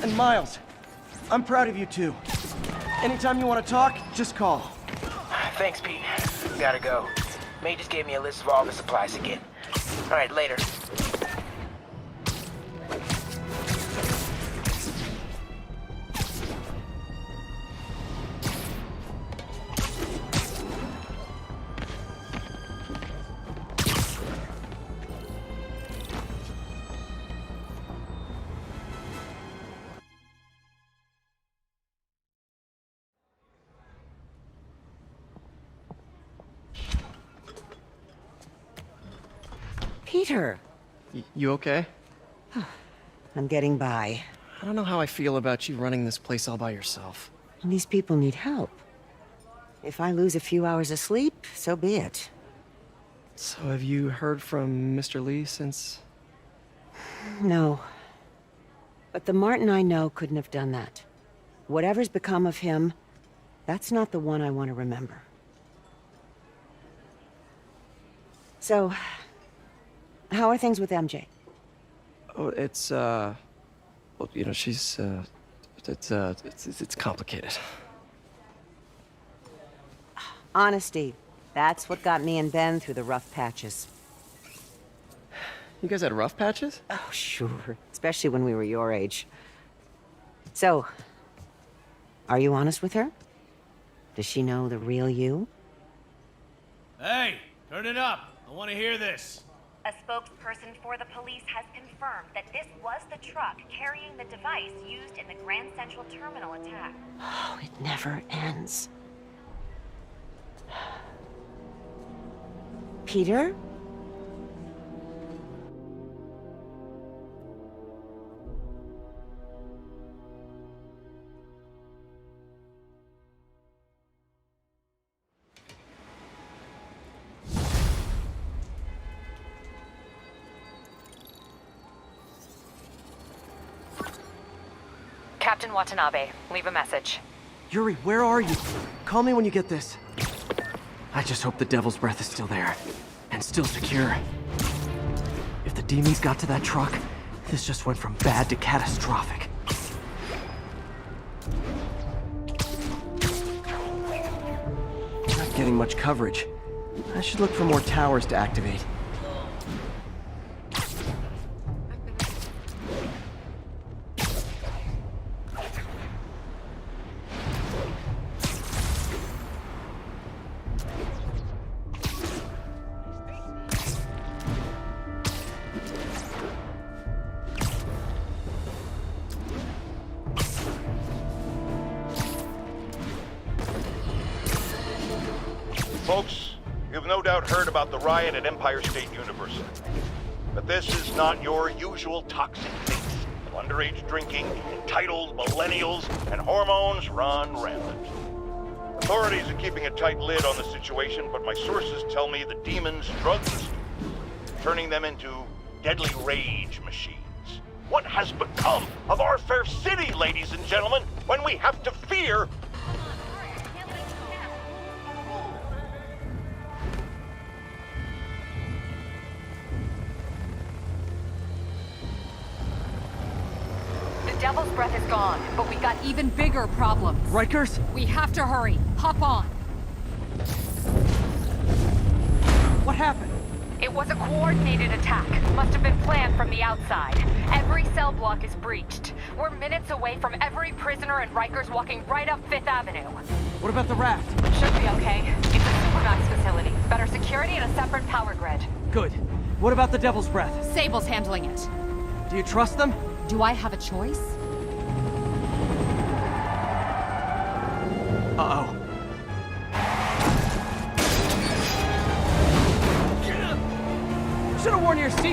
And Miles, I'm proud of you too. Anytime you want to talk, just call. Thanks, Pete. Gotta go. May just gave me a list of all the supplies to get. All right, later. Peter! You okay? I'm getting by. I don't know how I feel about you running this place all by yourself. And these people need help. If I lose a few hours of sleep, so be it. So have you heard from Mr. Lee since? No. But the Martin I know couldn't have done that. Whatever's become of him, that's not the one I want to remember. So, how are things with MJ? Oh, it's, well, you know, she's, it's complicated. Honesty. That's what got me and Ben through the rough patches. You guys had rough patches? Oh, sure. Especially when we were your age. So, are you honest with her? Does she know the real you? Hey, turn it up. I want to hear this. A spokesperson for the police has confirmed that this was the truck carrying the device used in the Grand Central Terminal attack. Oh, it never ends. Peter? Captain Watanabe, leave a message. Yuri, where are you? Call me when you get this. I just hope the Devil's Breath is still there. And still secure. If the demons got to that truck, this just went from bad to catastrophic. Not getting much coverage. I should look for more towers to activate. Folks, you've no doubt heard about the riot at Empire State University. But this is not your usual toxic mix of underage drinking, entitled millennials, and hormones run rampant. Authorities are keeping a tight lid on the situation, but my sources tell me the demons drug the students, turning them into deadly rage machines. What has become of our fair city, ladies and gentlemen, when we have to fear Devil's Breath is gone, but we got even bigger problems. Rikers? We have to hurry. Hop on. What happened? It was a coordinated attack. Must have been planned from the outside. Every cell block is breached. We're minutes away from every prisoner and Rikers walking right up 5th Avenue. What about the raft? Should be okay. It's a Supermax facility. Better security and a separate power grid. Good. What about the Devil's Breath? Sable's handling it. Do you trust them? Do I have a choice? Uh-oh.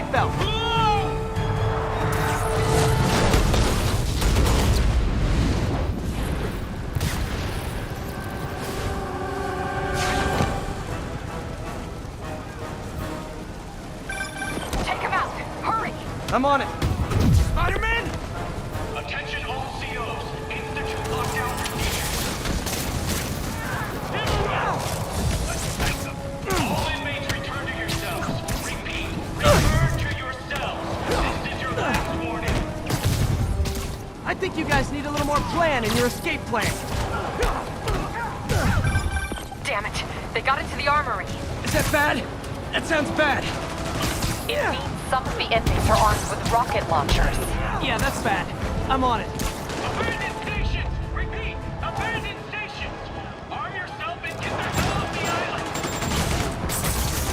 seatbelt. Take him out! Hurry! I'm on it. Spider-Man! Attention all COs. Institute lockdown procedure. All inmates return to your cells. Repeat, return to your cells. This is your last warning. I think you guys need a little more plan in your escape plan. Damn it! They got into the armory. Is that bad? That sounds bad. It means some of the inmates are armed with rocket launchers. Yeah, that's bad. I'm on it. Abandoned stations! Repeat, abandoned stations! Arm yourself and get the hell off the island!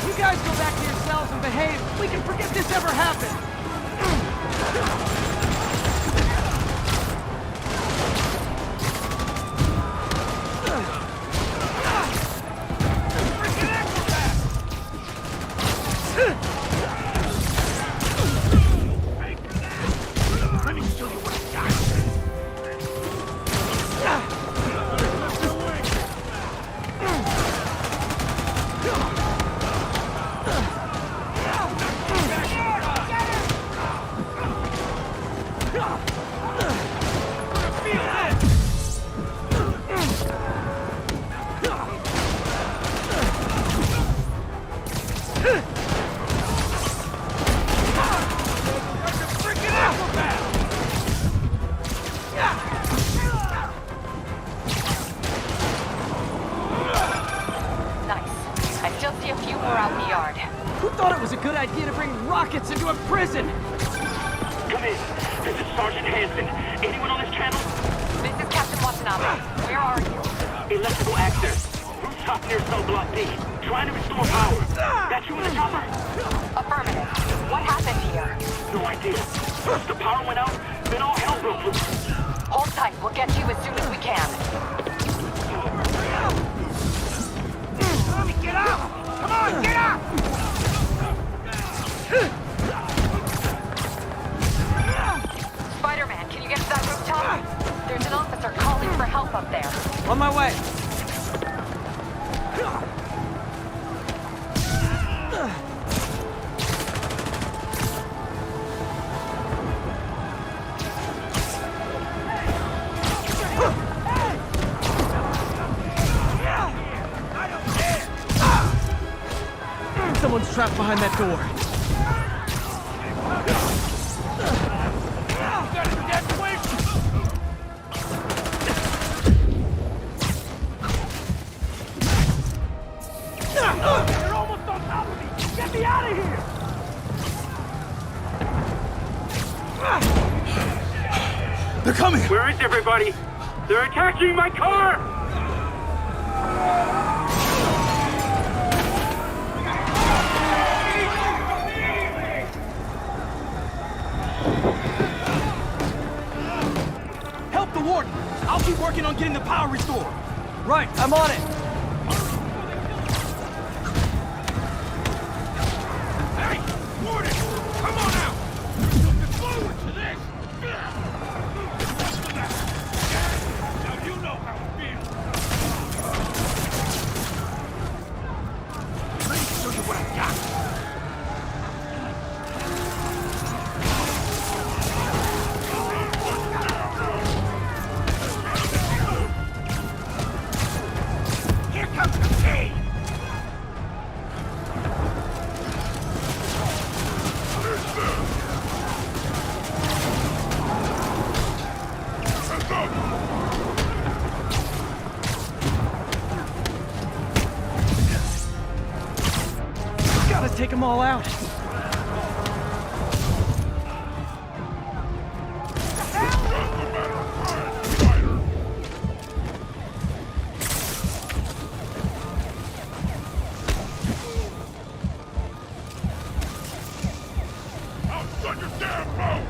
You guys go back to your cells and behave. We can forget this ever happened. Who thought it was a good idea to bring rockets into a prison? Come in. This is Sergeant Hansen. Anyone on this channel? This is Captain Watanabe. Where are you? Electrical access. Rooftop near cell block D. Trying to restore power. That you in the chopper? Affirmative. What happened here? No idea. First the power went out, then all hell broke loose. Hold tight. We'll get to you as soon as we can. Get out! Come on, get out! Spider-Man, can you get to that rooftop? There's an officer calling for help up there. On my way. Someone's trapped behind that door. You're almost on top of me! Get me out of here! They're coming! Where is everybody? They're attacking my car! Help the warden! I'll keep working on getting the power restored. Right, I'm on it. Hey, warden! Come on out! Looking forward to this! Now you know how it feels! Let me show you what I got! Gotta take them all out. Outside your damn mouth!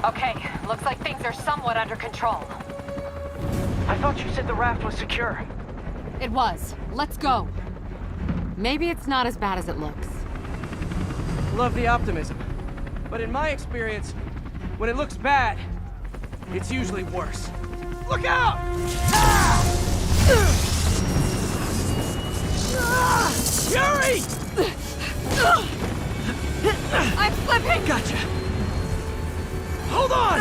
Okay, looks like things are somewhat under control. I thought you said the raft was secure. It was. Let's go. Maybe it's not as bad as it looks. Love the optimism. But in my experience, when it looks bad, it's usually worse. Look out! Ah! Yuri! I'm slipping! Gotcha. Hold on!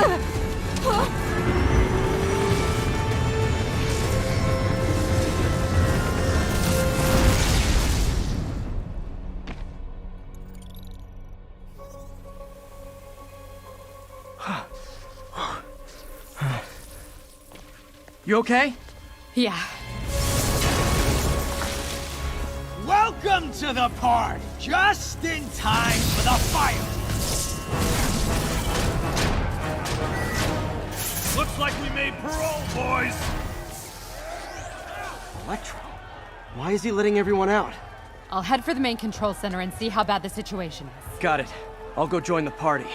You okay? Yeah. Welcome to the party! Just in time for the fire! Looks like we made parole, boys! Electro? Why is he letting everyone out? I'll head for the main control center and see how bad the situation is. Got it. I'll go join the party.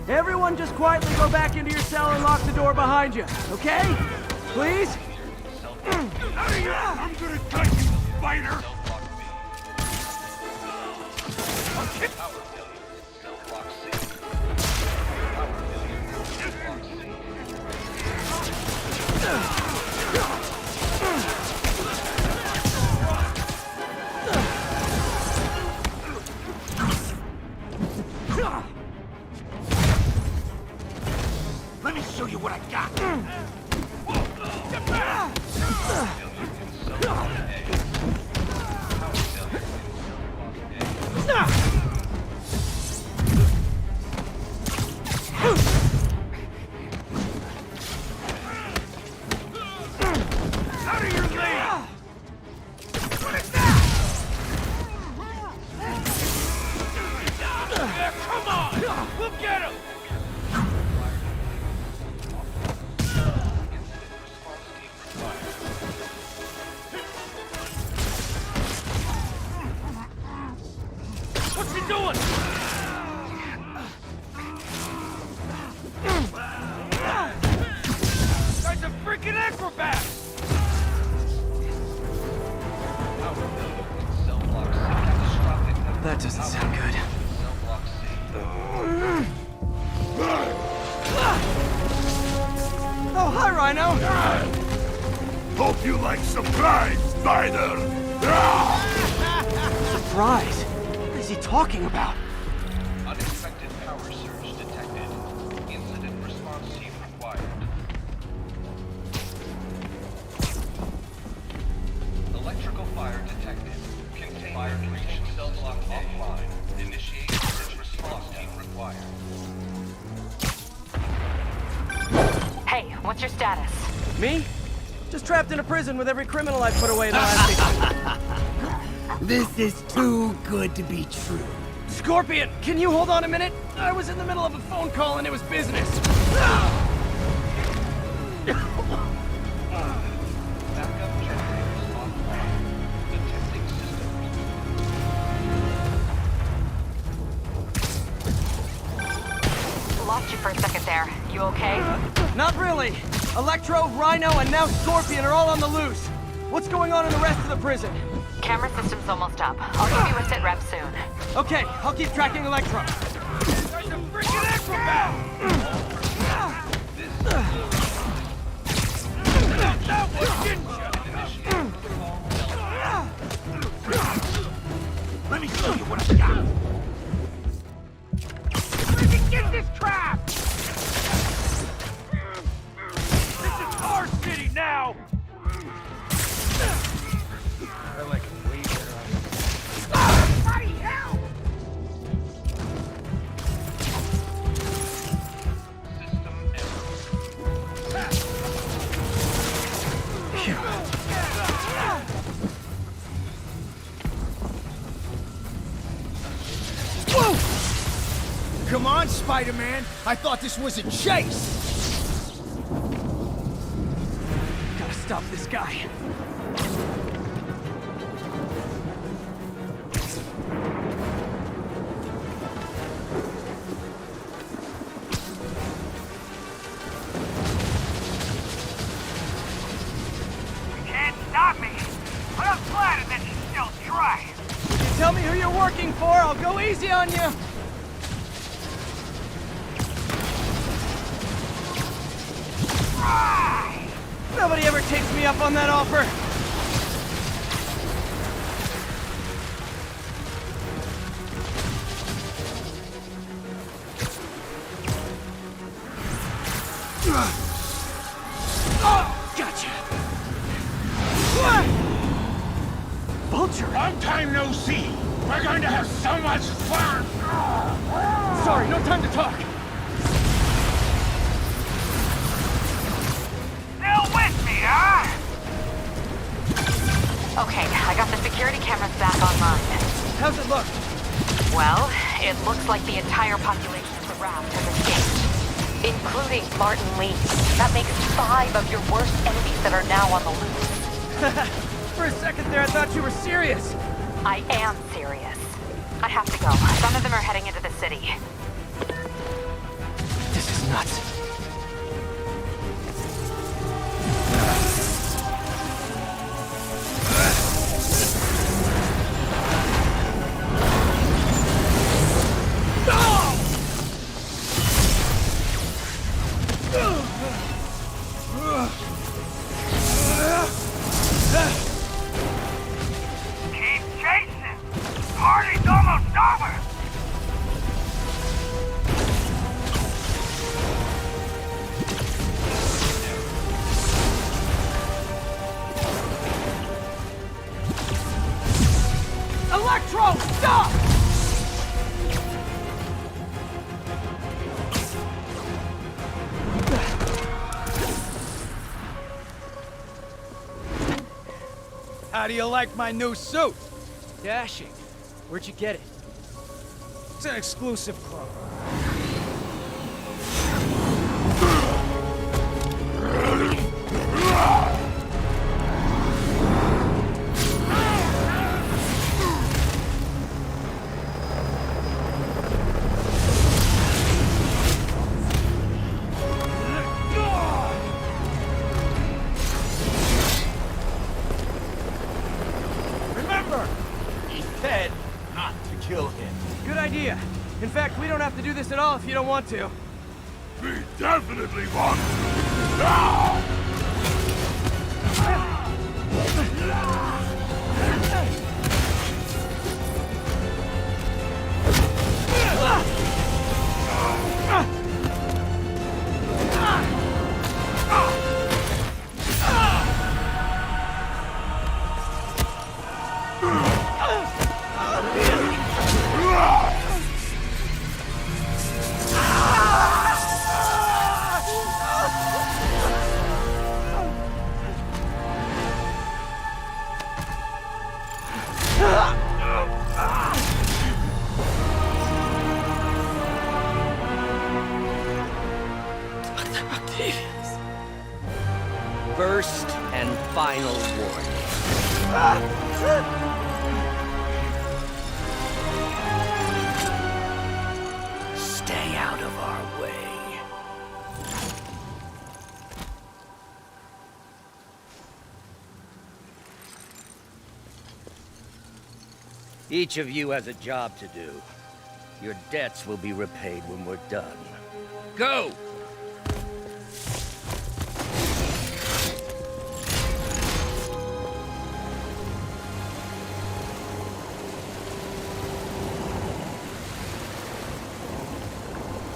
Everyone just quietly go back into your cell and lock the door behind you, okay? Please? I'm gonna cut you, spider! Let me show you what I got! Get back! Out of your lane! What is that? Yeah, come on! We'll get him! What's he doing? Guy's a freaking acrobat! That doesn't sound good. Oh, hi, Rhino! Hope you like surprise, Spider! Surprise? What is he talking about? Unexpected power surge detected. Incident response team required. Electrical fire detected. Containment fire connection cell block offline. Initiate incident response team required. Hey, what's your status? Me? Just trapped in a prison with every criminal I put away in the last 8 This is too good to be true. Scorpion, can you hold on a minute? I was in the middle of a phone call and it was business. Backup generators offline. Detecting systems. Lost you for a second there. You okay? Not really. Electro, Rhino, and now Scorpion are all on the loose. What's going on in the rest of the prison? Camera system's almost up. I'll give you a sit rep soon. Okay, I'll keep tracking Electro. Guy's a freaking acrobat! That one, didn't you? Let me show you what I got! Where did you get this trap? This is our city now! I like it way better. Bloody hell! Whoa! Come on, Spider-Man! I thought this was a chase! Gotta stop this guy. glad that you still trying. If you tell me who you're working for, I'll go easy on you. Nobody ever takes me up on that offer. Gotcha. Vulture. Long time no see. We're going to have so much fun. Sorry, no time to talk. Still with me, huh? Okay, I got the security cameras back online. How's it look? Well, it looks like the entire population of the raft has escaped, including Martin Lee. That makes 5 of your worst enemies that are now on the loose. For a second there, I thought you were serious. I am serious. I have to go. Some of them are heading into the city. This is nuts. Keep chasing. Party's almost over. Electro, stop! How do you like my new suit? Dashing. Where'd you get it? It's an exclusive club. Remember! He said not to kill him. Good idea. In fact, we don't have to do this at all if you don't want to. We definitely want to. First and final warning. Stay out of our way. Each of you has a job to do. Your debts will be repaid when we're done. Go!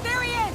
There he is!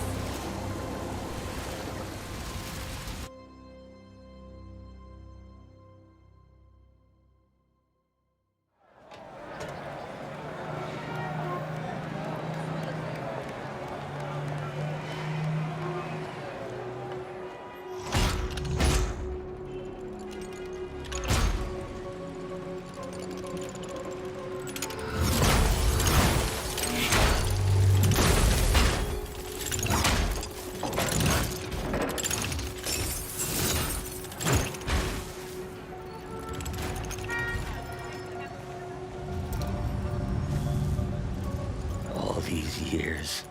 All these years.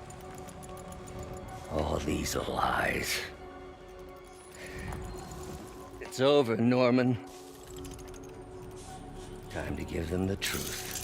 All these lies. It's over, Norman. Time to give them the truth.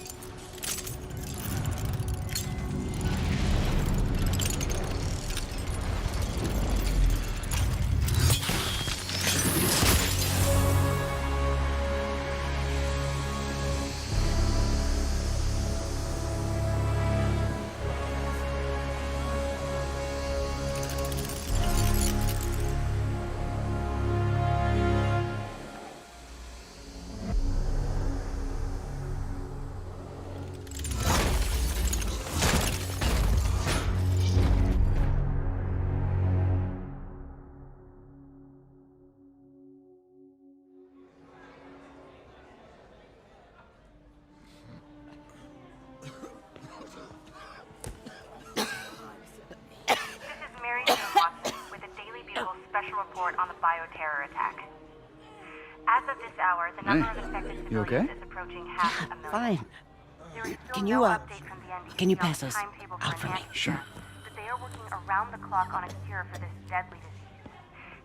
report on the bioterror attack. As of this hour, the number of infected civilians is approaching half a million. Fine. There is still Can no you, update from the NDC can you on pass the those timetable out for for an me? antidote, Sure. but they are working around the clock on a cure for this deadly disease.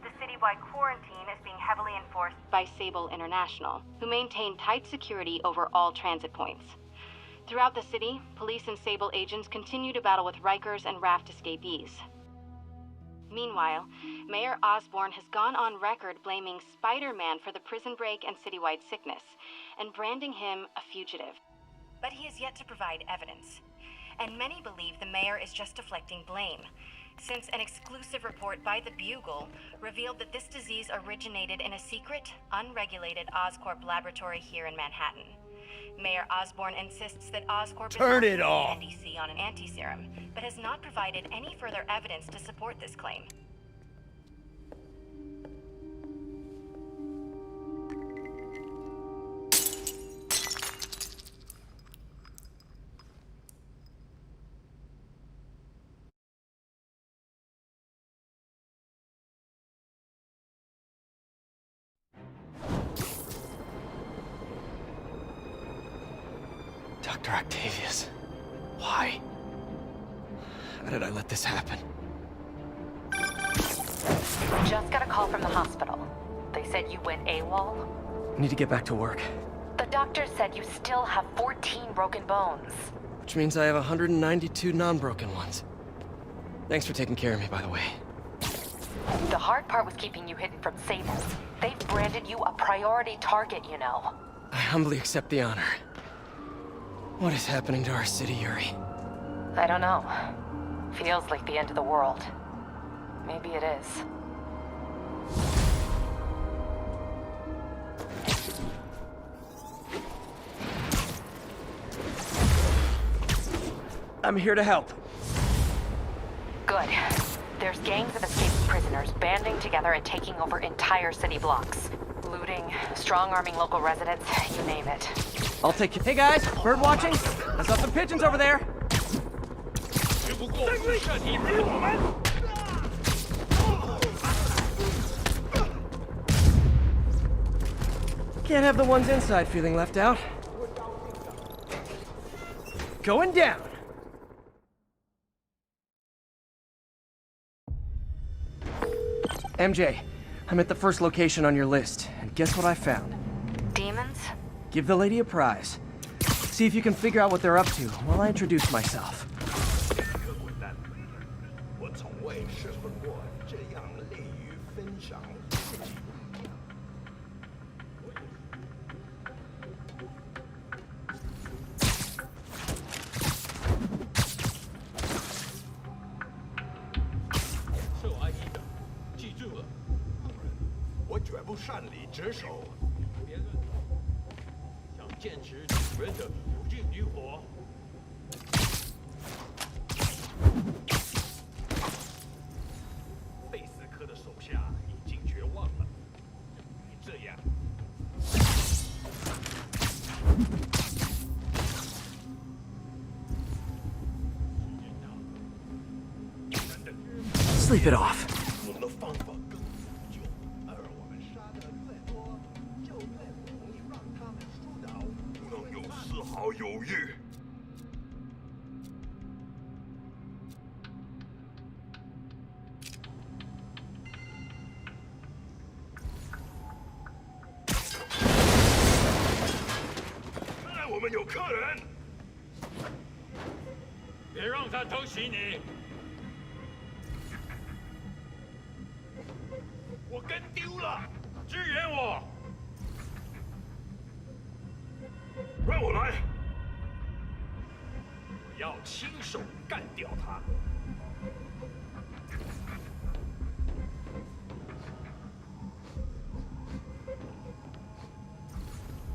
The citywide quarantine is being heavily enforced by Sable International, who maintain tight security over all transit points. Throughout the city, police and Sable agents continue to battle with Rikers and Raft escapees. Meanwhile, Mayor Osborn has gone on record blaming Spider-Man for the prison break and citywide sickness, and branding him a fugitive. But he has yet to provide evidence, and many believe the mayor is just deflecting blame, since an exclusive report by the Bugle revealed that this disease originated in a secret, unregulated Oscorp laboratory here in Manhattan. Mayor Osborn insists that Oscorp Turn is it working off. with the NDC on an anti-serum, but has not provided any further evidence to support this claim. Dr. Octavius. Why? How did I let this happen? Just got a call from the hospital. They said you went AWOL. I need to get back to work. The doctor said you still have 14 broken bones. Which means I have 192 non-broken ones. Thanks for taking care of me, by the way. The hard part was keeping you hidden from Sable. They've branded you a priority target, you know. I humbly accept the honor. What is happening to our city, Yuri? I don't know. Feels like the end of the world. Maybe it is. I'm here to help. Good. There's gangs of escaped prisoners banding together and taking over entire city blocks. Looting, strong-arming local residents, you name it. I'll take you. Hey guys, bird watching? I saw some pigeons over there. Can't have the ones inside feeling left out. Going down. MJ, I'm at the first location on your list, and guess what I found? Demons? Give the lady a prize. See if you can figure out what they're up to while I introduce myself. Sleep it off. 们有客人。别让他偷袭你！我跟丢了，支援我！让我来。我要亲手干掉他。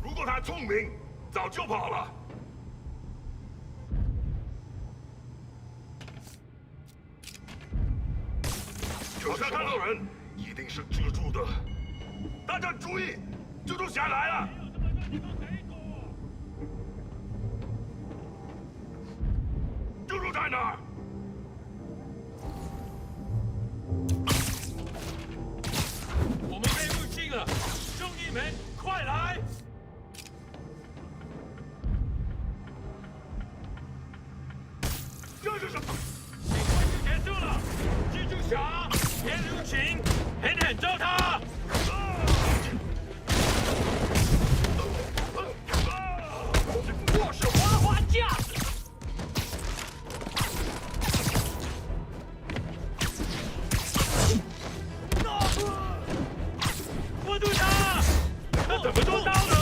如果他聪明，早就跑了。脚下看到人，一定是蜘蛛的。大家注意，蜘蛛侠来了！蜘蛛在哪儿？我们被入侵了，兄弟们，快来！这是什么？比赛就结束了，蜘蛛侠，别留情，狠狠揍他！只不过是花花架子。握住他！他怎么做到的？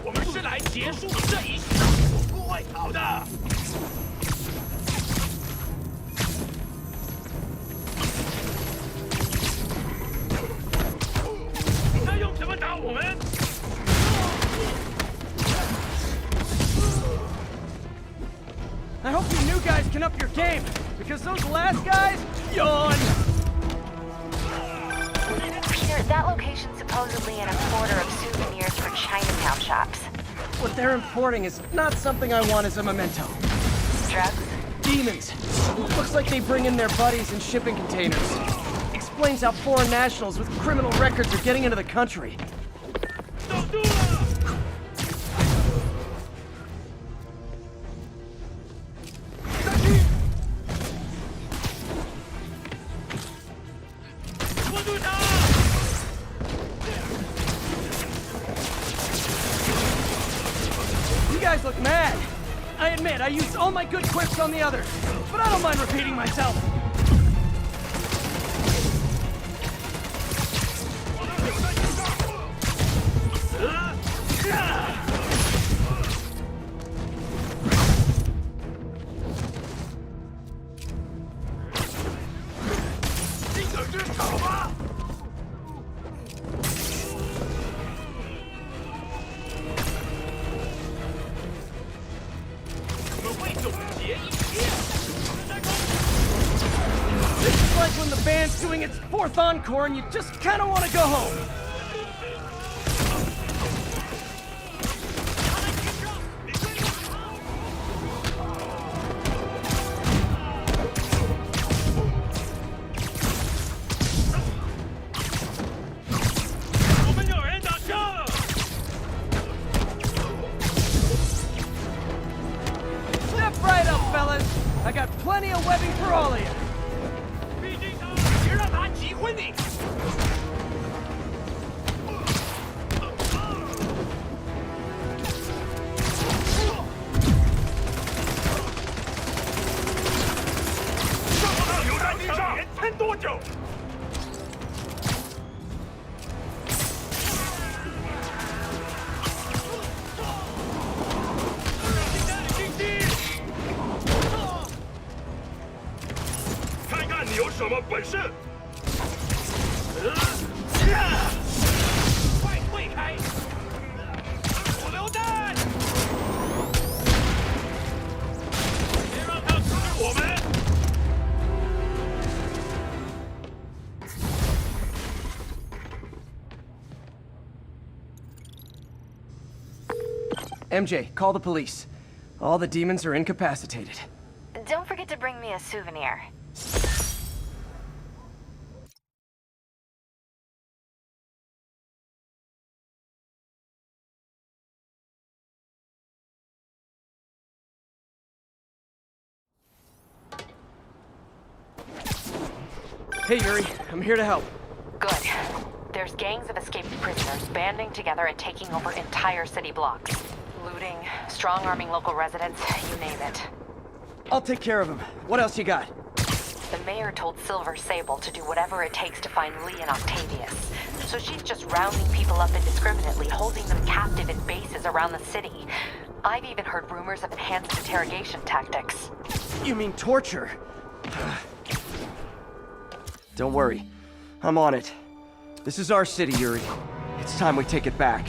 我们是来结束这一世，我不会逃的。他用什么打我们？ I hope you new guys can up your game, because those last guys, yawn! Peter, that location's supposedly an importer of souvenirs for Chinatown shops. What they're importing is not something I want as a memento. Drugs? Demons. Looks like they bring in their buddies in shipping containers. Explains how foreign nationals with criminal records are getting into the country. You guys look mad. I admit, I used all my good quips on the others, but I don't mind repeating myself. This is like when the band's doing its fourth encore and you just kind of want to go home. Step right up, fellas. I got plenty of webbing for all of you. 别让他击昏你！让他留在地上，连撑多久？看看你有什么本事！快退开！手榴弹！别让他刺我们！ MJ, call the police. All the demons are incapacitated. Don't forget to bring me a souvenir. Hey, Yuri. I'm here to help. Good. There's gangs of escaped prisoners banding together and taking over entire city blocks. Looting, strong-arming local residents, you name it. I'll take care of him. What else you got? The mayor told Silver Sable to do whatever it takes to find Lee and Octavius. So she's just rounding people up indiscriminately, holding them captive in bases around the city. I've even heard rumors of enhanced interrogation tactics. You mean torture? Don't worry. I'm on it. This is our city, Yuri. It's time we take it back.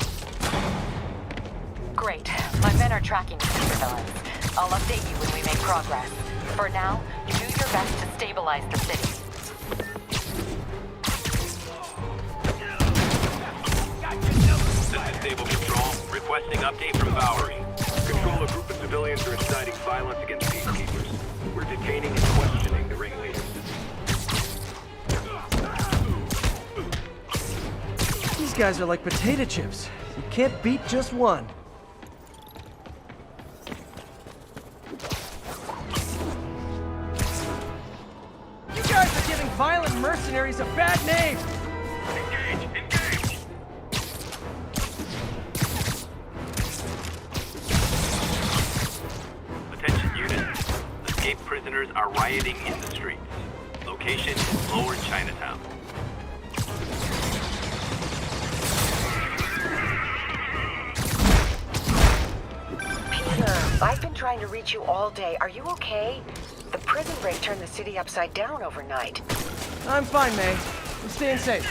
Great. My men are tracking the supervillains. I'll update you when we make progress. For now, do your best to stabilize the city. This is Sable Control, requesting update from Bowery. Control, a group of civilians are inciting violence against peacekeepers. We're detaining and questioning the ringleaders. These guys are like potato chips. You can't beat just one. You guys are giving violent mercenaries a bad name! Engage! Engage! Attention units. Escaped prisoners are rioting in the streets. Location is Lower Chinatown. I've been trying to reach you all day. Are you okay? The prison break turned the city upside down overnight. I'm fine, May. I'm staying safe.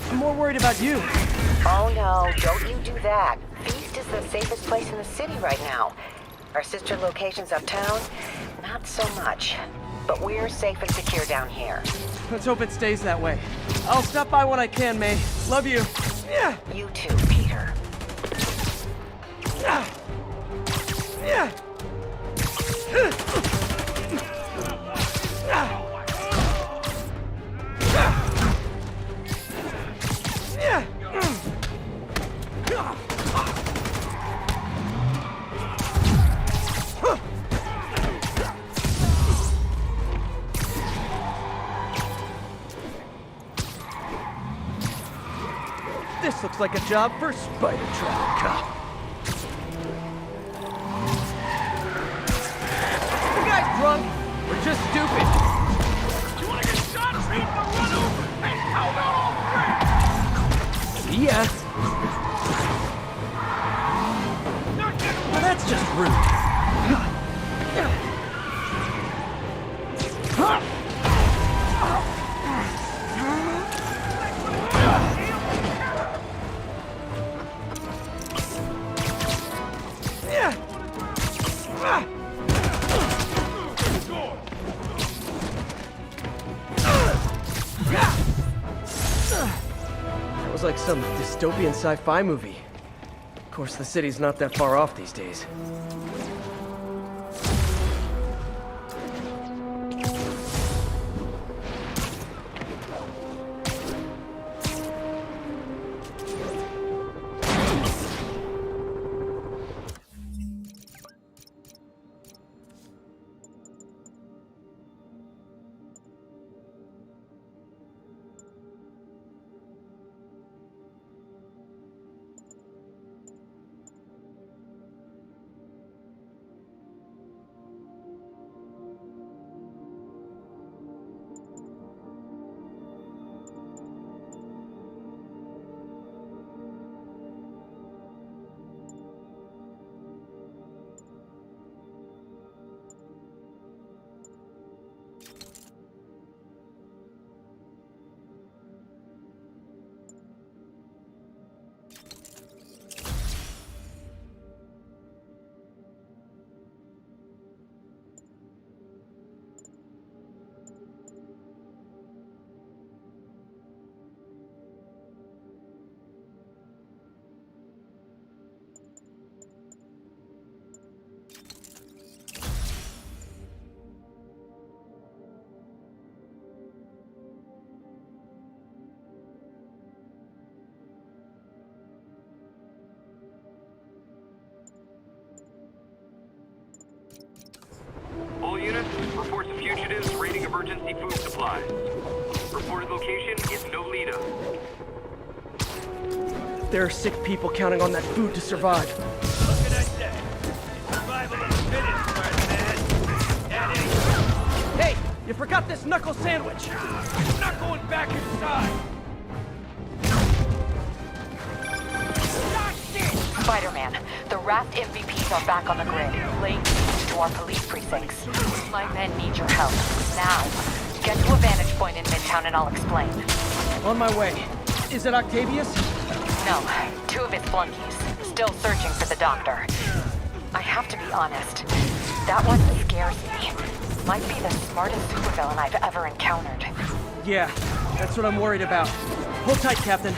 I'm more worried about you. Oh no, don't you do that. F.E.A.S.T is the safest place in the city right now. Our sister locations uptown, not so much. But we're safe and secure down here. Let's hope it stays that way. I'll stop by when I can, May. Love you. Yeah. You too, Peter. Yeah. Yeah. This looks like a job for Spider-Trap Cop. You guys drunk? We're just stupid. You wanna get shot? Treat the run over! Hey, how about all three? Yeah. Well, that's just rude. That was like some dystopian sci-fi movie. Of course, the city's not that far off these days. All units, reports of fugitives raiding emergency food supplies. There are sick people counting on that food to survive. Look at that. Survival of the fittest, Spider-Man. That is. Hey, you forgot this knuckle sandwich. I'm not going back inside. Spider-Man, the Raft MVPs are back on the grid, laying siege to our police precincts. My men need your help, now. Get to a vantage point in Midtown and I'll explain. On my way. Is it Octavius? No, 2 of his flunkies. Still searching for the doctor. I have to be honest. That one scares me. Might be the smartest supervillain I've ever encountered. Yeah, that's what I'm worried about. Hold tight, Captain.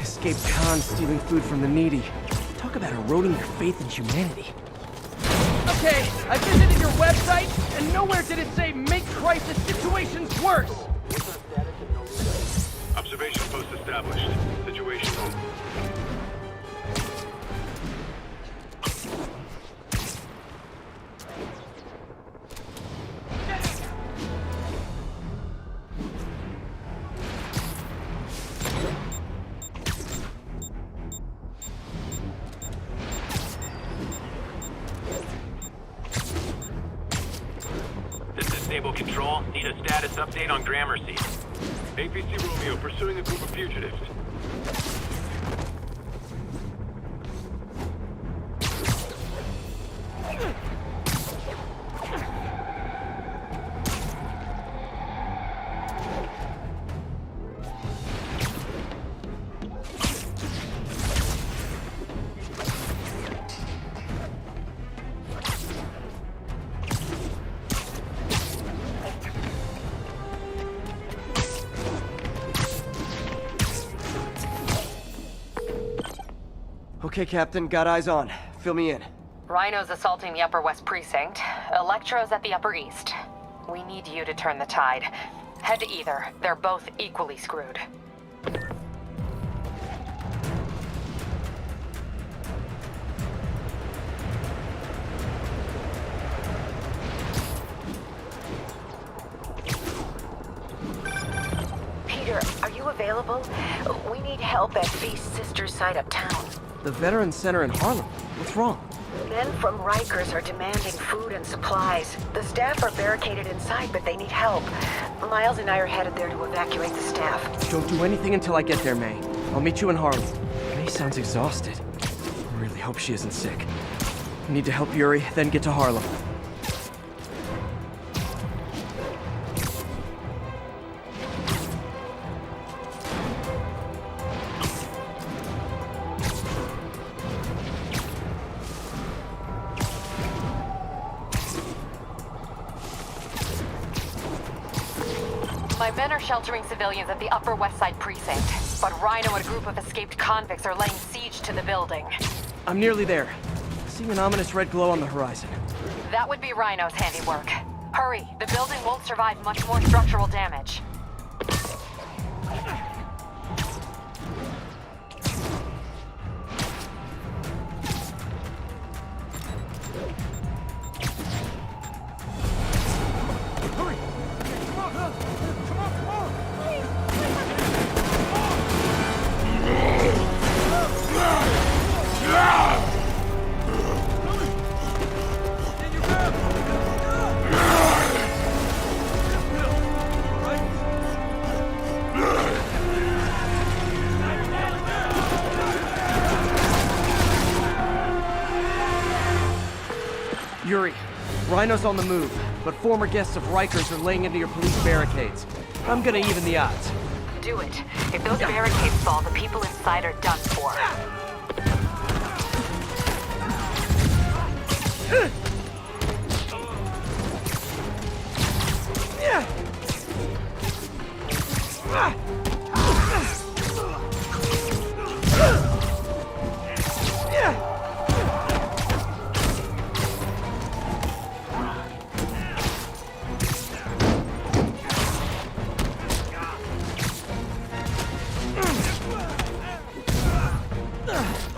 Escaped cons stealing food from the needy. Talk about eroding your faith in humanity. Okay, I visited your website, and nowhere did it say make crisis situations worse! Observation post established. Situation over. Stable control. Need a status update on Gramercy. APC Romeo pursuing a group of fugitives. Okay, Captain, got eyes on. Fill me in. Rhino's assaulting the Upper West Precinct. Electro's at the Upper East. We need you to turn the tide. Head to either. They're both equally screwed. Peter, are you available? We need help at F.E.A.S.T sister's site uptown. The Veterans Center in Harlem. What's wrong? Men from Rikers are demanding food and supplies. The staff are barricaded inside, but they need help. Miles and I are headed there to evacuate the staff. Don't do anything until I get there, May. I'll meet you in Harlem. May sounds exhausted. I really hope she isn't sick. I need to help Yuri, then get to Harlem. My men are sheltering civilians at the Upper West Side Precinct, but Rhino and a group of escaped convicts are laying siege to the building. I'm nearly there. Seeing an ominous red glow on the horizon. That would be Rhino's handiwork. Hurry, the building won't survive much more structural damage. Yuri, Rhino's on the move, but former guests of Rikers are laying into your police barricades. I'm gonna even the odds. Do it. If those barricades fall, the people inside are done for. I've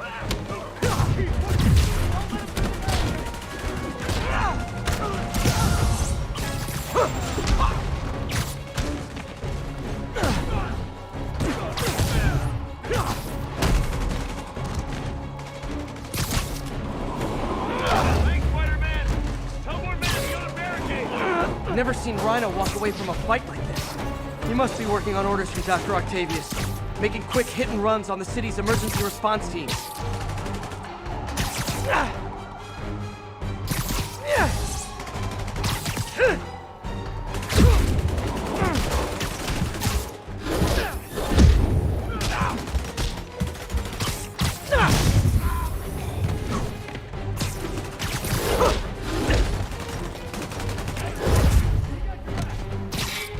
never seen Rhino walk away from a fight like this. He must be working on orders from Dr. Octavius, making quick hit and runs on the city's emergency response teams.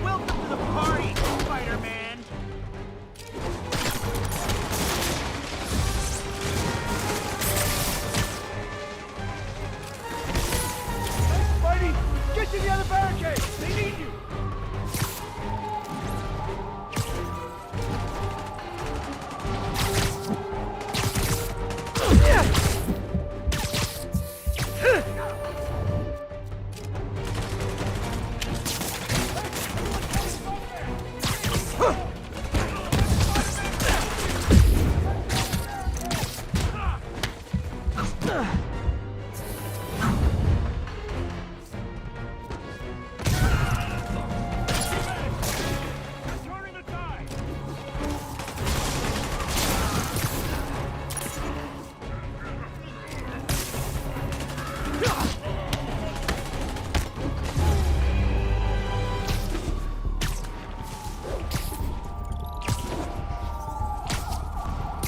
Welcome to the party, Spider-Man! Spidey, get to the other barricade! They need you!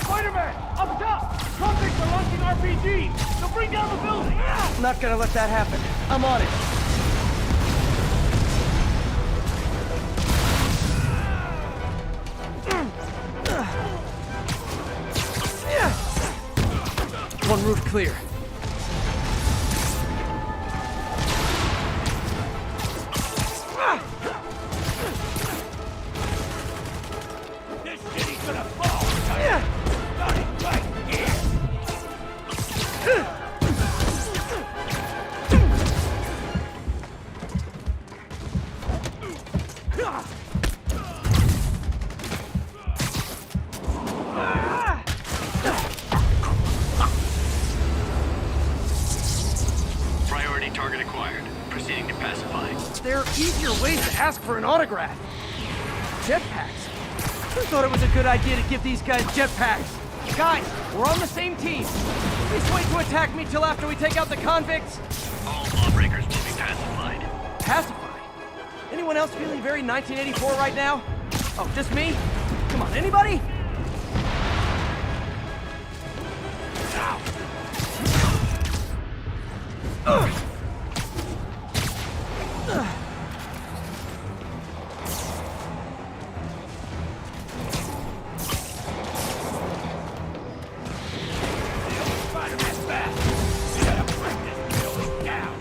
Spider-Man! Up top! Convicts are launching RPGs! They'll bring down the building! I'm not gonna let that happen. I'm on it. One roof clear. This city's gonna fall! Starting right here! Priority target acquired. Proceeding to pacify. There are easier ways to ask for an autograph. Jetpacks. Who thought it was a good idea to give these guys jetpacks? Guys, we're on the same team. Please wait to attack me till after we take out the convicts. All lawbreakers will be pacified. Pacify? Anyone else feeling very 1984 right now? Oh, just me? Come on, anybody? Spider-Man's back! We gotta bring this building down!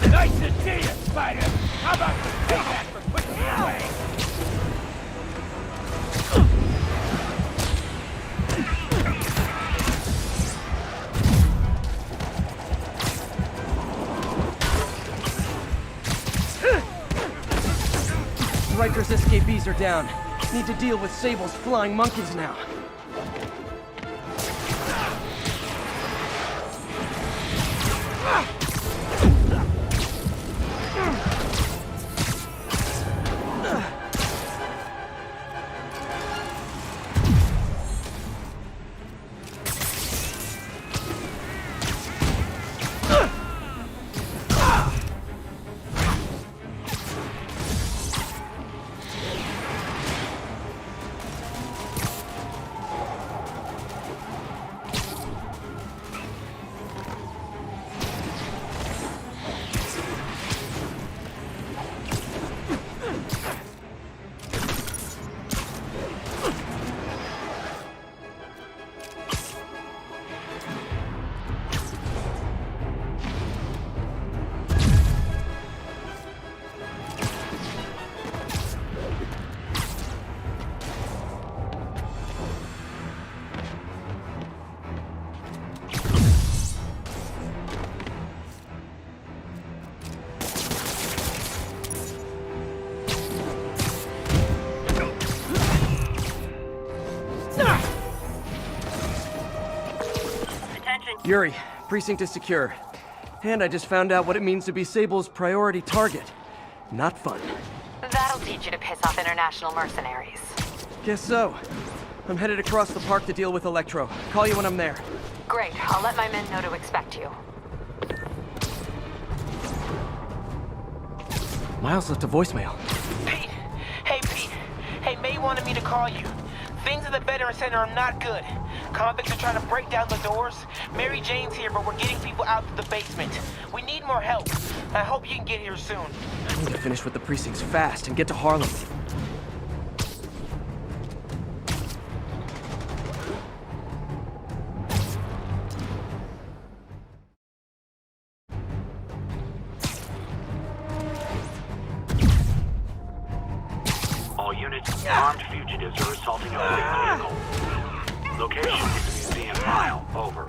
Nice to see you, Spider! How about some payback for pushing me away? Riker's escapees are down. Need to deal with Sable's flying monkeys now. Yuri, precinct is secure. And I just found out what it means to be Sable's priority target. Not fun. That'll teach you to piss off international mercenaries. Guess so. I'm headed across the park to deal with Electro. Call you when I'm there. Great. I'll let my men know to expect you. Miles left a voicemail. Pete! Hey, Pete! Hey, May wanted me to call you. Things at the Veteran Center are not good. Convicts are trying to break down the doors. Mary Jane's here, but we're getting people out to the basement. We need more help. I hope you can get here soon. I need to finish with the precincts fast and get to Harlem. All units, armed fugitives are assaulting a police vehicle. Location is Museum Mile. Over.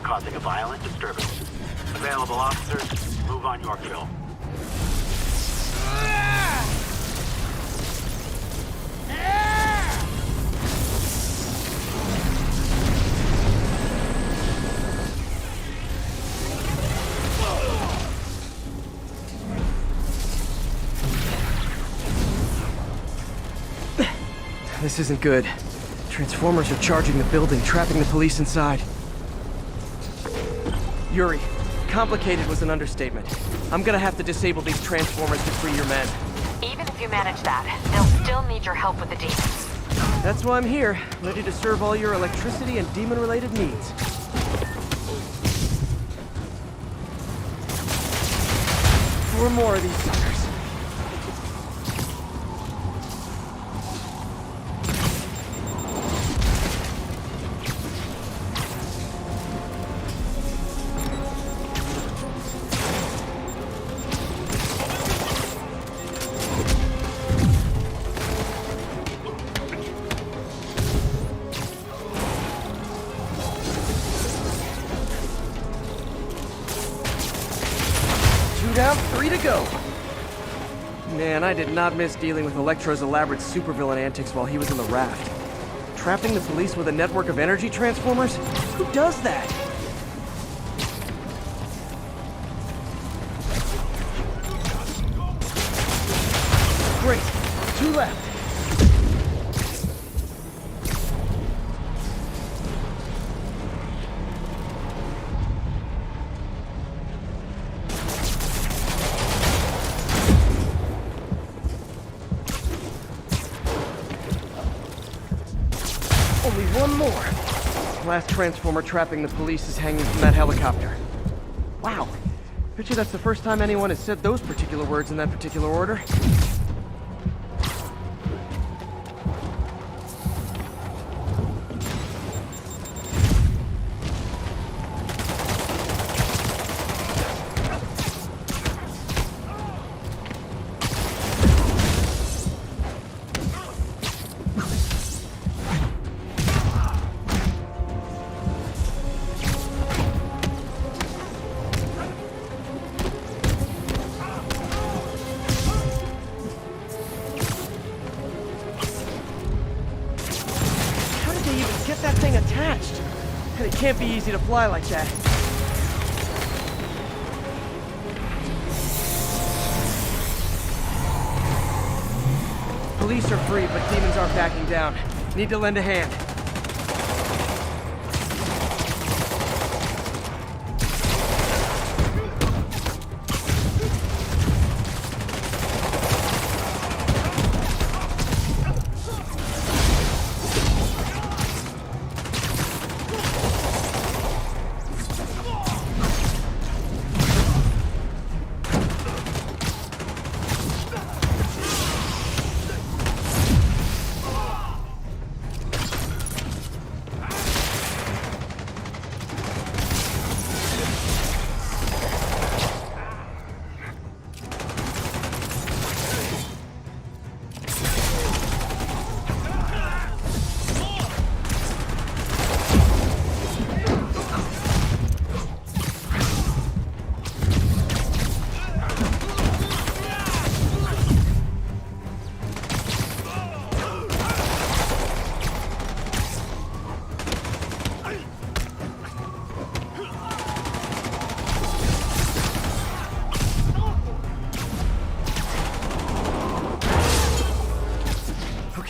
Causing a violent disturbance. Available officers, move on Yorkville. This isn't good. Transformers are charging the building, trapping the police inside. Yuri, complicated was an understatement. I'm gonna have to disable these transformers to free your men. Even if you manage that, they'll still need your help with the demons. That's why I'm here, ready to serve all your electricity and demon-related needs. 4 more of these suckers. Down, 3 to go. Man, I did not miss dealing with Electro's elaborate supervillain antics while he was in the raft. Trapping the police with a network of energy transformers? Who does that? Great. 2 left. Only 1 more. Last transformer trapping the police is hanging from that helicopter. Wow. Bet you that's the first time anyone has said those particular words in that particular order. Get that thing attached. And it can't be easy to fly like that. Police are free, but demons aren't backing down. Need to lend a hand.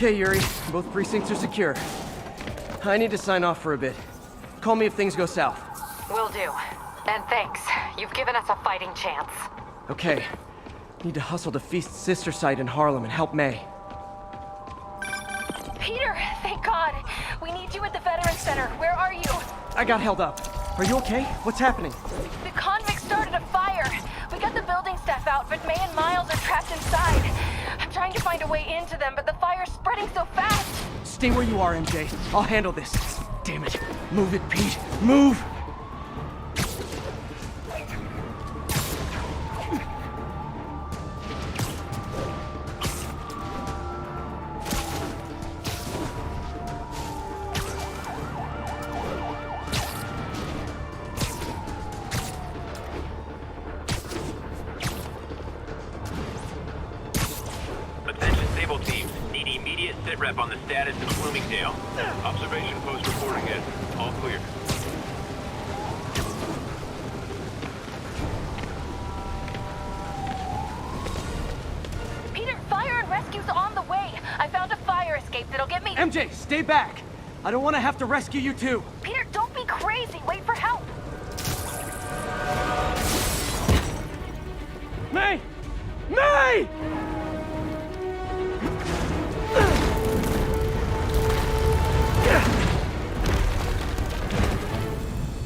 Okay, Yuri. Both precincts are secure. I need to sign off for a bit. Call me if things go south. Will do. And thanks. You've given us a fighting chance. Okay. Need to hustle to F.E.A.S.T's sister site in Harlem and help May. Peter, thank God. We need you at the Veterans Center. Where are you? I got held up. Are you okay? What's happening? The convicts started a fire. We got the building staff out, but May and Miles are trapped inside. I'm trying to find a way into them, but the fire's spreading so fast. Stay where you are, MJ. I'll handle this. Damn it. Move it, Pete. Move! Attention Sable teams. Need immediate sitrep on the status of Bloomingdale. Observation post reporting it. All clear. Peter, fire and rescue's on the way. I found a fire escape that'll get me... MJ, stay back! I don't want to have to rescue you too. Peter, don't be crazy. Wait for help. May! May!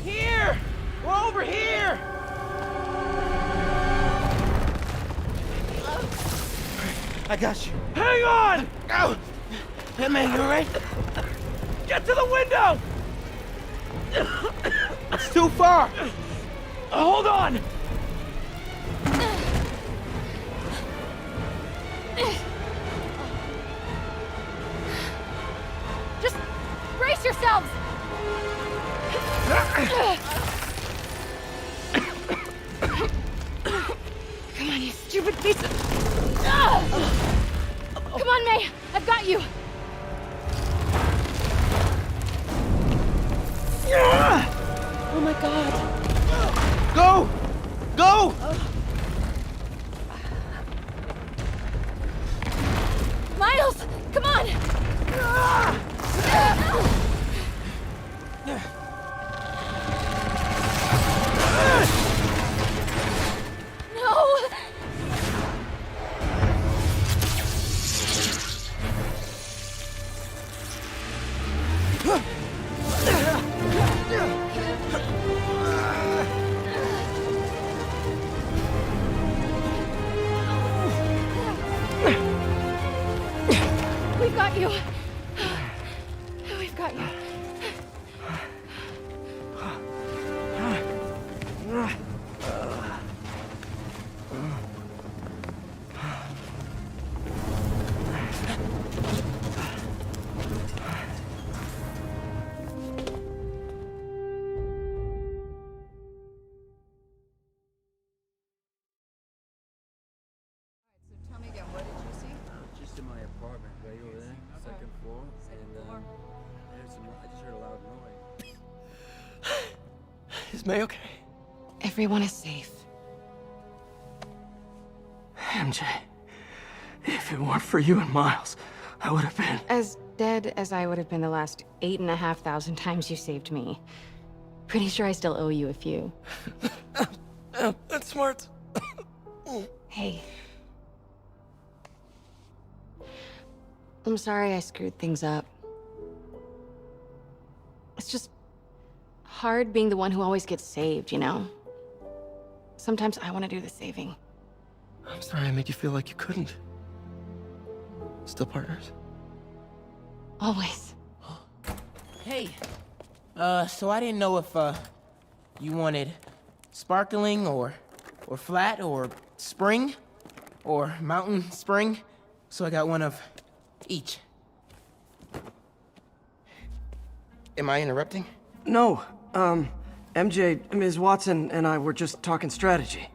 Here! We're over here! I got you. Hang on! Ow! Hey, man, you alright? Get to the window! It's too far. Hold on! Just brace yourselves! Come on, you stupid piece of... Come on, May! I've got you! Oh my god! Go! Go! Miles! Come on! No! We've got you. We've got you. Just in my apartment, right over there, second floor, and I just heard a loud noise. Is May okay? Everyone is safe. MJ, if it weren't for you and Miles, I would have been... As dead as I would have been the last 8,500 times you saved me. Pretty sure I still owe you a few. That's smart. Hey. I'm sorry I screwed things up. It's just hard being the one who always gets saved, you know? Sometimes I want to do the saving. I'm sorry I made you feel like you couldn't. Still partners? Always. Hey. So I didn't know if, you wanted sparkling or flat or spring or mountain spring. So I got one of each. Am I interrupting? No, MJ, Ms. Watson, and I were just talking strategy.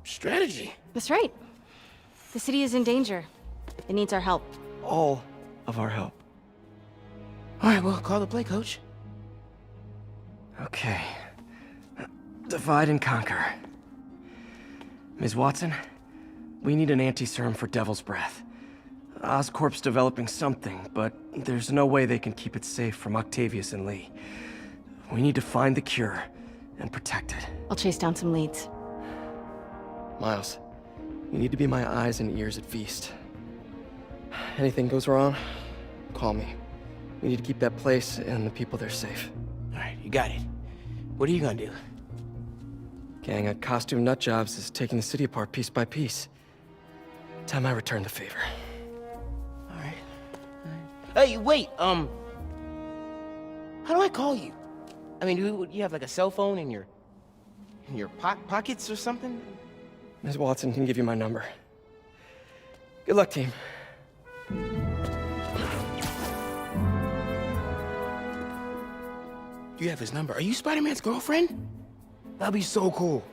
Strategy? That's right. The city is in danger. It needs our help. All of our help. All right, well, call the play, coach. Okay. Divide and conquer. Ms. Watson, we need an anti-serum for Devil's Breath. Oscorp's developing something, but there's no way they can keep it safe from Octavius and Lee. We need to find the cure and protect it. I'll chase down some leads. Miles, you need to be my eyes and ears at F.E.A.S.T. Anything goes wrong, call me. We need to keep that place and the people there safe. Alright, you got it. What are you gonna do? Gang of costume nutjobs is taking the city apart piece by piece. Time I return the favor. Alright. Hey, wait, how do I call you? I mean, do you have like a cell phone in your pockets or something? Ms. Watson can give you my number. Good luck, team. You have his number. Are you Spider-Man's girlfriend? That'd be so cool.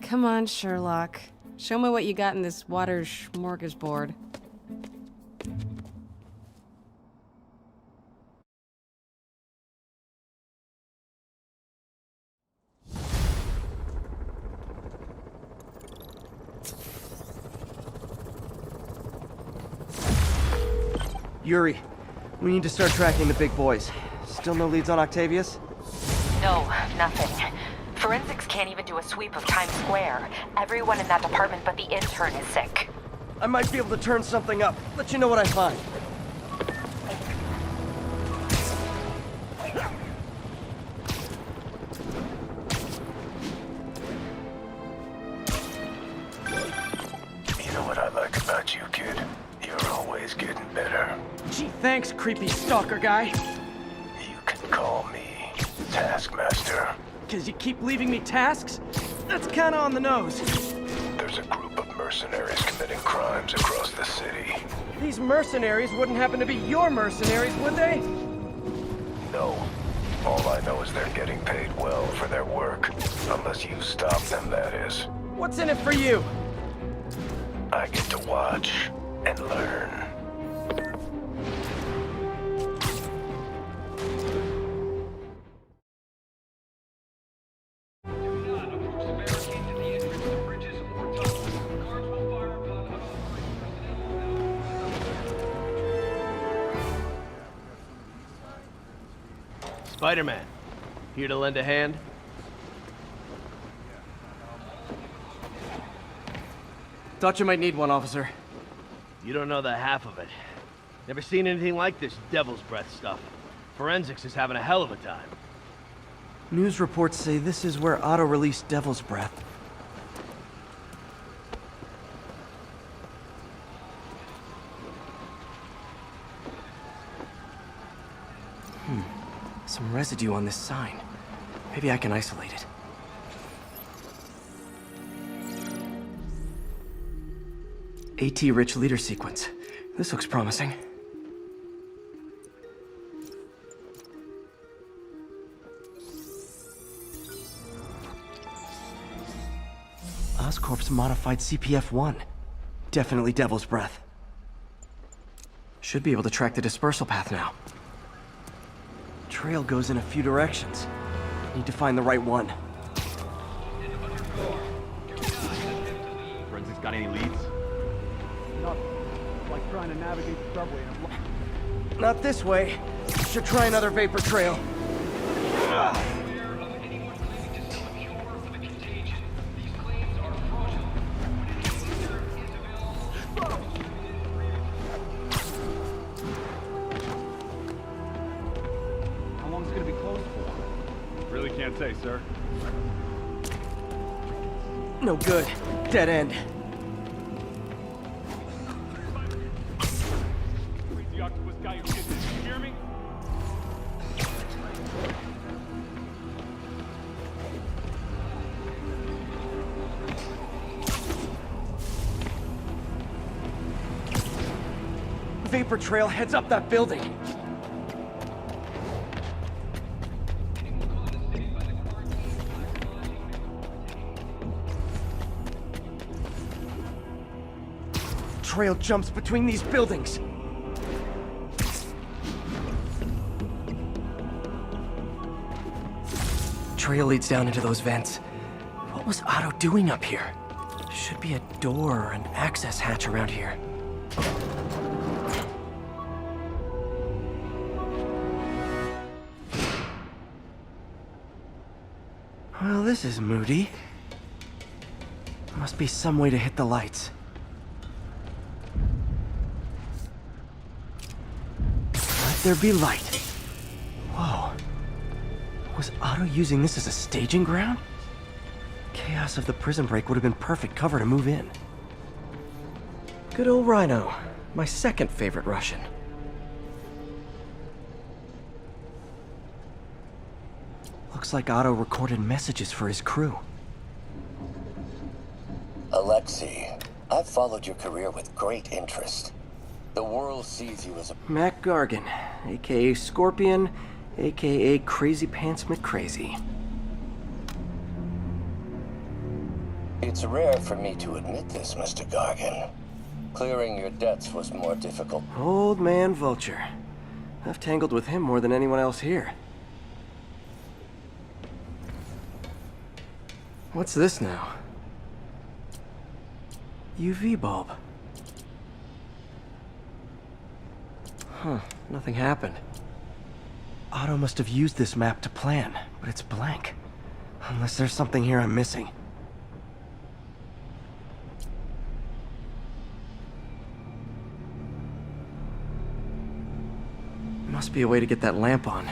Come on, Sherlock. Show me what you got in this water smorgasbord. Yuri, we need to start tracking the big boys. Still no leads on Octavius? No, nothing. Forensics can't even do a sweep of Times Square. Everyone in that department but the intern is sick. I might be able to turn something up. Let you know what I find. You know what I like about you, kid? You're always getting better. Gee, thanks, creepy stalker guy. You can call me Taskmaster. Cause you keep leaving me tasks? That's kinda on the nose. There's a group of mercenaries committing crimes across the city. These mercenaries wouldn't happen to be your mercenaries, would they? No. All I know is they're getting paid well for their work. Unless you stop them, that is. What's in it for you? I get to watch and learn. Spider-Man, here to lend a hand? Thought you might need one, officer. You don't know the half of it. Never seen anything like this devil's breath stuff. Forensics is having a hell of a time. News reports say this is where Otto released Devil's Breath. Some residue on this sign. Maybe I can isolate it. AT-rich leader sequence. This looks promising. Oscorp's modified CPF-1. Definitely Devil's Breath. Should be able to track the dispersal path now. Trail goes in a few directions. Need to find the right one. Forensics got any leads? Nothing. It's like trying to navigate the subway in a block. Not this way. Should try another vapor trail. Can't say, sir. No good. Dead end. Crazy octopus guy who did this. You hear me? Vapor trail heads up that building. Trail jumps between these buildings. Trail leads down into those vents. What was Otto doing up here? Should be a door or an access hatch around here. this is moody. Must be some way to hit the lights. Let there be light. Whoa. Was Otto using this as a staging ground? Chaos of the prison break would have been perfect cover to move in. Good old Rhino. My second favorite Russian. Looks like Otto recorded messages for his crew. Alexei, I've followed your career with great interest. The world sees you as a... Mac Gargan, aka Scorpion, aka Crazy Pants McCrazy. It's rare for me to admit this, Mr. Gargan. Clearing your debts was more difficult. Old man Vulture. I've tangled with him more than anyone else here. What's this now? UV bulb. Huh, nothing happened. Otto must have used this map to plan, but it's blank. Unless there's something here I'm missing. Must be a way to get that lamp on.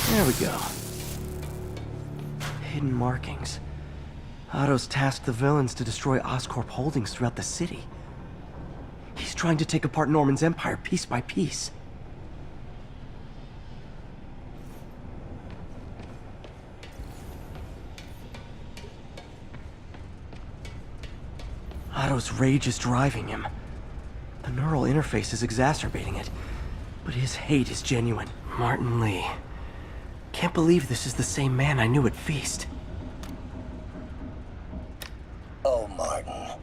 There we go. Hidden markings. Otto's tasked the villains to destroy Oscorp holdings throughout the city. He's trying to take apart Norman's empire piece by piece. Otto's rage is driving him. The neural interface is exacerbating it, but his hate is genuine. Martin Lee. Can't believe this is the same man I knew at F.E.A.S.T. Oh, Martin.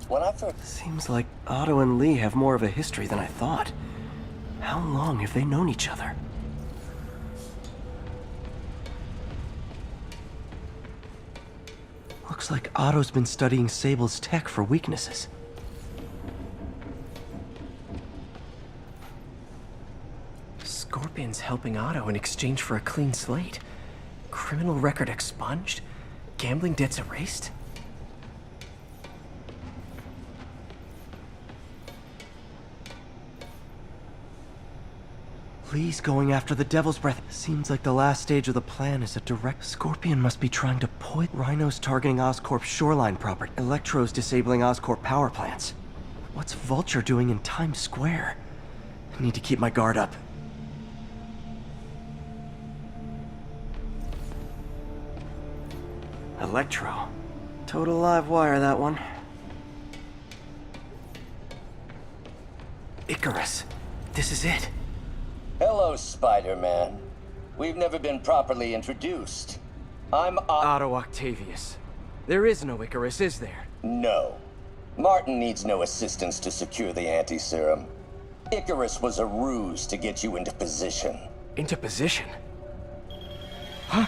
When I first... Seems like Otto and Lee have more of a history than I thought. How long have they known each other? Looks like Otto's been studying Sable's tech for weaknesses. Scorpion's helping Otto in exchange for a clean slate. Criminal record expunged? Gambling debts erased? Lee's going after the Devil's Breath. Seems like the last stage of the plan is a direct... Scorpion must be trying to point... Rhino's targeting Oscorp's shoreline property. Electro's disabling Oscorp power plants. What's Vulture doing in Times Square? I need to keep my guard up. Electro. Total live wire, that one. Icarus. This is it. Hello, Spider-Man. We've never been properly introduced. I'm Otto Octavius. There is no Icarus, is there? No. Martin needs no assistance to secure the anti-serum. Icarus was a ruse to get you into position. Into position? Huh?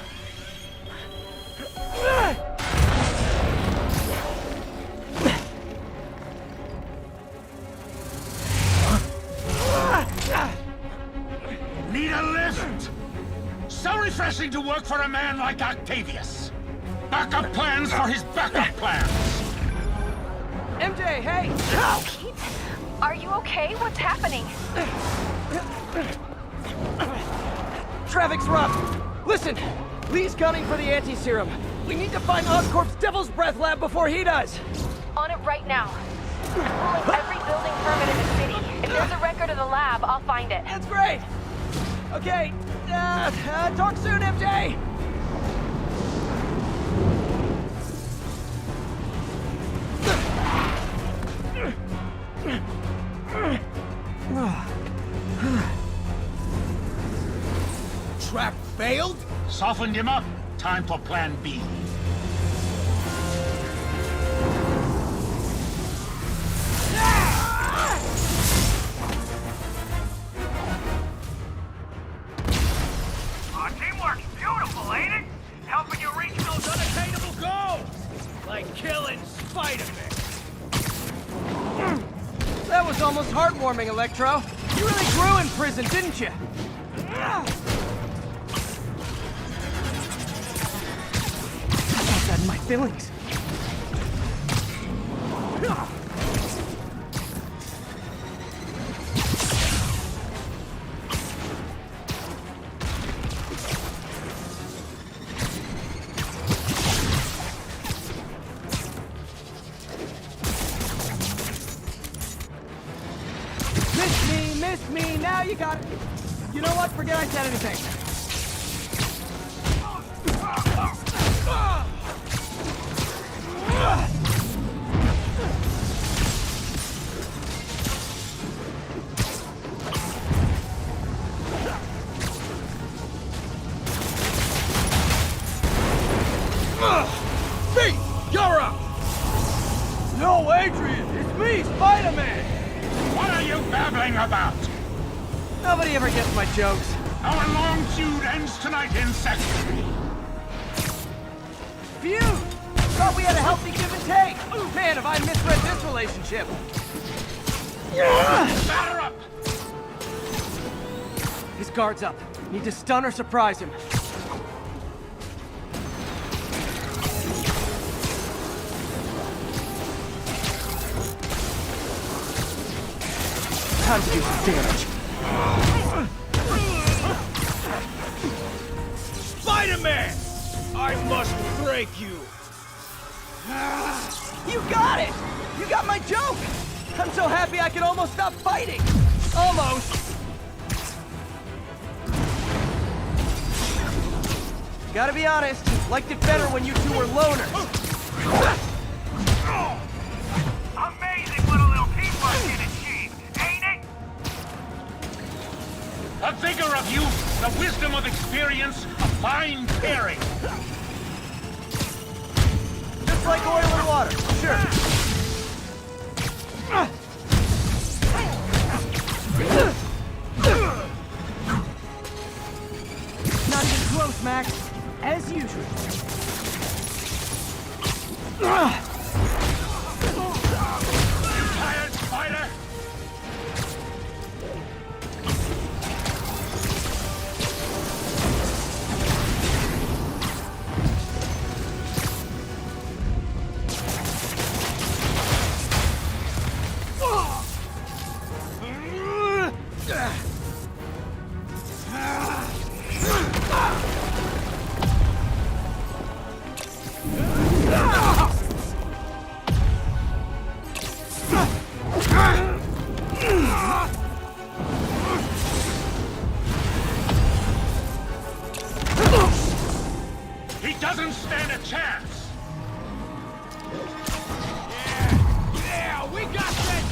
Need a lift? So refreshing to work for a man like Octavius. Backup plans for his backup plans. MJ, hey! Pete, are you okay? What's happening? Traffic's rough. Listen, Lee's gunning for the anti-serum. We need to find Oscorp's Devil's Breath lab before he does. On it right now. Pulling every building permit in the city. If there's a record of the lab, I'll find it. That's great. Okay, talk soon, MJ! Trap failed? Softened him up. Time for plan B. Teamwork's beautiful, ain't it? Helping you reach those unattainable goals! Like killing Spider-Man. That was was almost heartwarming, Electro. You really grew in prison, didn't you? Outside my feelings. Miss me, now you got it. You know what? Forget I said anything. Pete, you're up! No, Adrian, it's me, Spider-Man! What are you babbling about? Nobody ever gets my jokes. Our long feud ends tonight in seconds. Feud? Thought we had a healthy give and take. Man, have I misread this relationship. Batter up! His guard's up. Need to stun or surprise him. Time to do some damage. Spider-Man! I must break you. You got it! You got my joke! I'm so happy I can almost stop fighting! Almost! Gotta be honest, liked it better when you two were loners. Amazing what a little teamwork can achieve, ain't it? The vigor of youth, the wisdom of experience, a fine pairing. Just like oil and water, sure. Not even close, Max. As usual. You tired, Spider? He doesn't stand a chance! Yeah, we got this!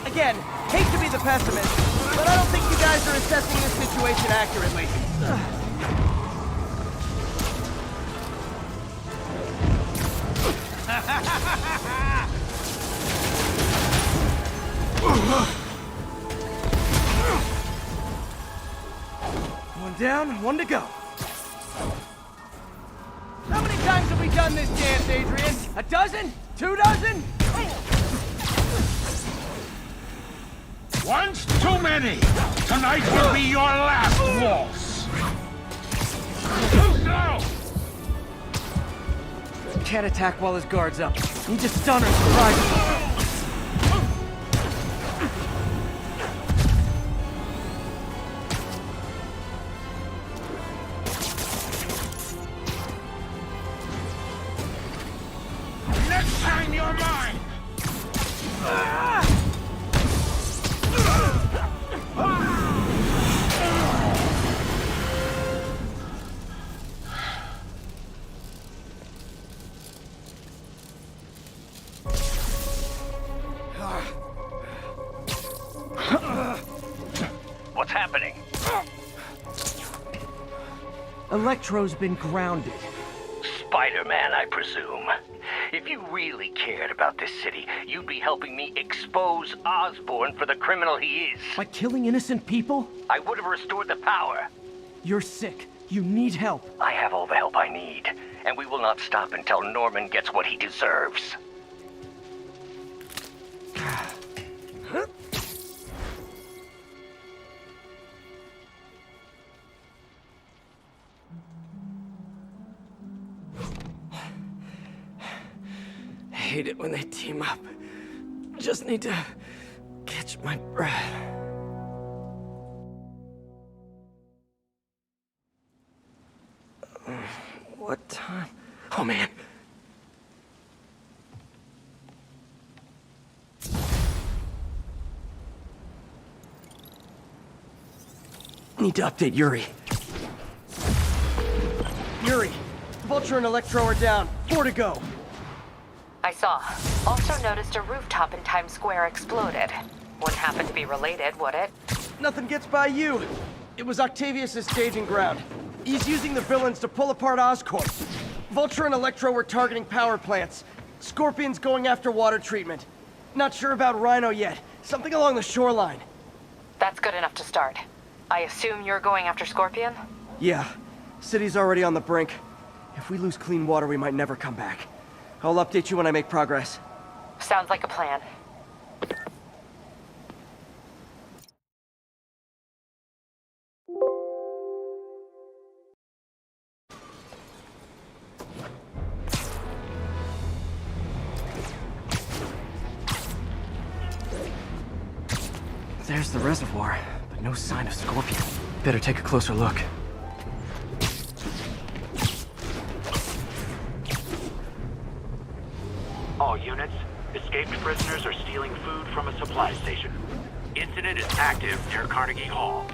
Again, hate to be the pessimist, but I don't think you guys are assessing this situation accurately. One down, one to go. How many times have we done this dance, Adrian? A dozen? 2 dozen? Once too many! Tonight will be your last waltz! Too slow! Can't attack while his guard's up. Need to stun or surprise him. Next time you're mine! What's happening? Electro's been grounded. Spider-Man, I presume. If you really cared about this city, you'd be helping me expose Osborn for the criminal he is. By killing innocent people? I would have restored the power. You're sick. You need help. I have all the help I need, and we will not stop until Norman gets what he deserves. Hate it when they team up. Just need to catch my breath. What time? Oh man. Need to update Yuri. Yuri, Vulture and Electro are down. 4 to go. I saw. Also noticed a rooftop in Times Square exploded. Wouldn't happen to be related, would it? Nothing gets by you. It was Octavius' staging ground. He's using the villains to pull apart Oscorp. Vulture and Electro were targeting power plants. Scorpion's going after water treatment. Not sure about Rhino yet. Something along the shoreline. That's good enough to start. I assume you're going after Scorpion? Yeah. City's already on the brink. If we lose clean water, we might never come back. I'll update you when I make progress. Sounds like a plan. There's the reservoir, but no sign of Scorpion. Better take a closer look. All units, escaped prisoners are stealing food from a supply station. Incident is active near Carnegie Hall.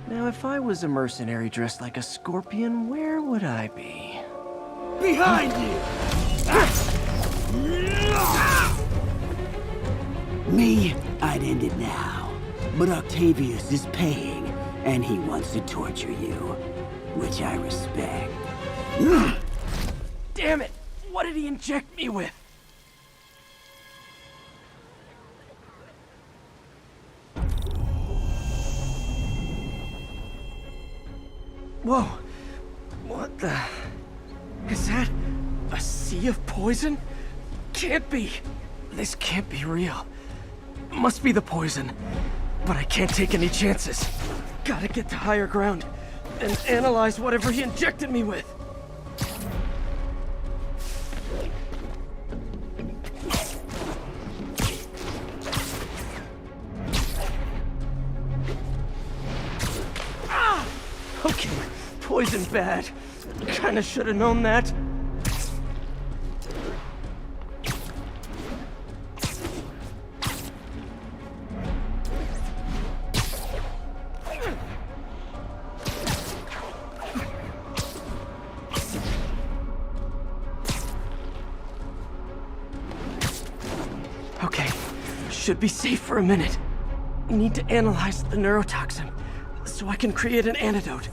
Now, if I was a mercenary dressed like a scorpion, where would I be? Behind you! Me, I'd end it now. But Octavius is paying, and he wants to torture you, which I respect. Damn it! What did he inject me with? Whoa! What the... Is that a sea of poison? Can't be! This can't be real. Must be the poison. But I can't take any chances. Gotta get to higher ground and analyze whatever he injected me with. Ah! Okay, poison bad. Kinda should have known that. Okay, should be safe for a minute. Need to analyze the neurotoxin so I can create an antidote.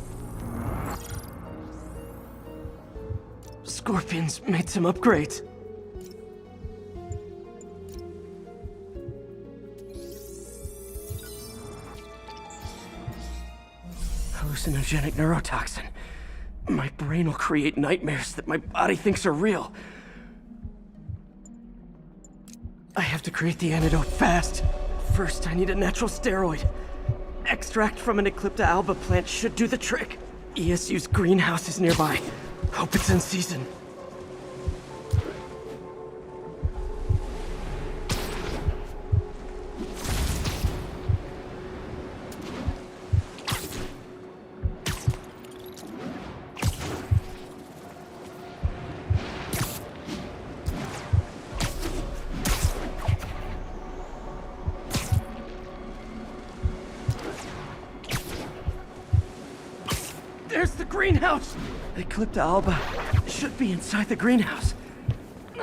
Scorpion's made some upgrades. Hallucinogenic neurotoxin. My brain will create nightmares that my body thinks are real. I have to create the antidote fast. First, I need a natural steroid. Extract from an Eclipta alba plant should do the trick. ESU's greenhouse is nearby. Hope it's in season. There's the greenhouse! Eclipta alba should be inside the greenhouse. Is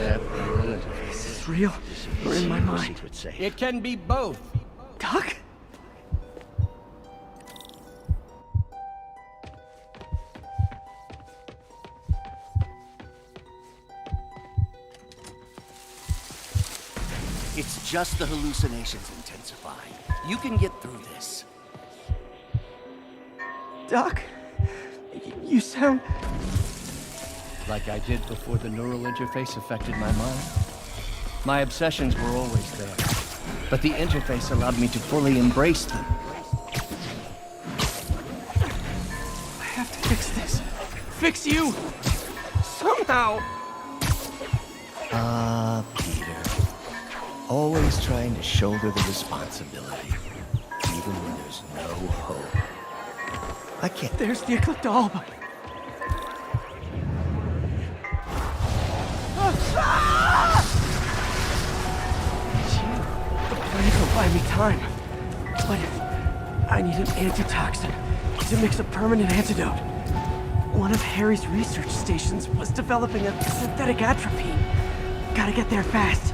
that Is this real or in my mind? It can be both. Doc? It's just the hallucinations intensifying. You can get through this. Doc, you sound... Like I did before the neural interface affected my mind. My obsessions were always there, but the interface allowed me to fully embrace them. I have to fix this. Fix you! Somehow! Peter. Always trying to shoulder the responsibility, even when there's no hope. I can't... There's the Eclipta. The plan will buy me time, but I need an antitoxin to mix a permanent antidote. One of Harry's research stations was developing a synthetic atropine. Gotta get there fast.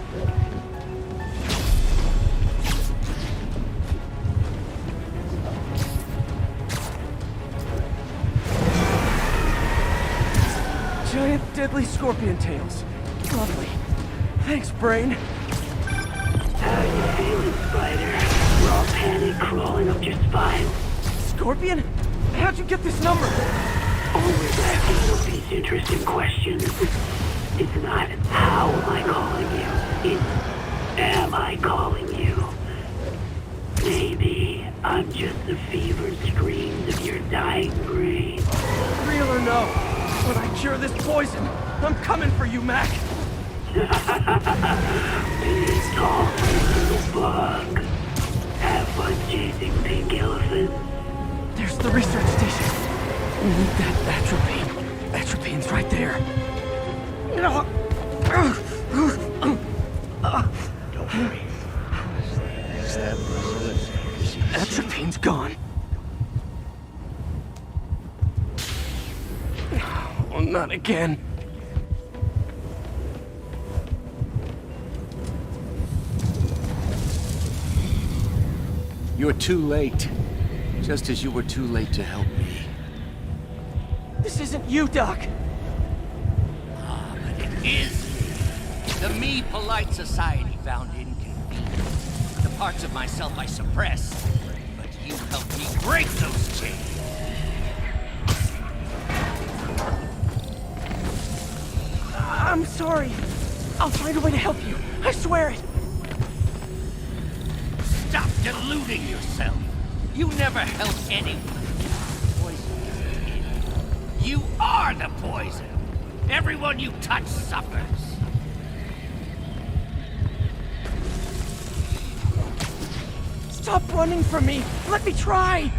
Giant deadly scorpion tails. Lovely. Thanks, Brain. How you feeling, Spider? Raw panic crawling up your spine. Scorpion? How'd you get this number? Always asking these interesting questions. It's not how am I calling you, it's am I calling you. Maybe I'm just the fevered screams of your dying brain. Real or no, when I cure this poison, I'm coming for you, Mac. Please call me little bug. Have fun chasing pink elephants. There's the research station. We need that atropine. Atropine's right there. Don't worry. Is that Atropine's gone. Oh, not again. You're too late. Just as you were too late to help me. This isn't you, Doc. But it is me. The me polite society found inconvenient. The parts of myself I suppress. But you helped me break those chains. I'm sorry. I'll find a way to help you. I swear it. Stop deluding yourself. You never helped anyone. Poison isn't it. You are the poison. Everyone you touch suffers. Stop running from me. Let me try.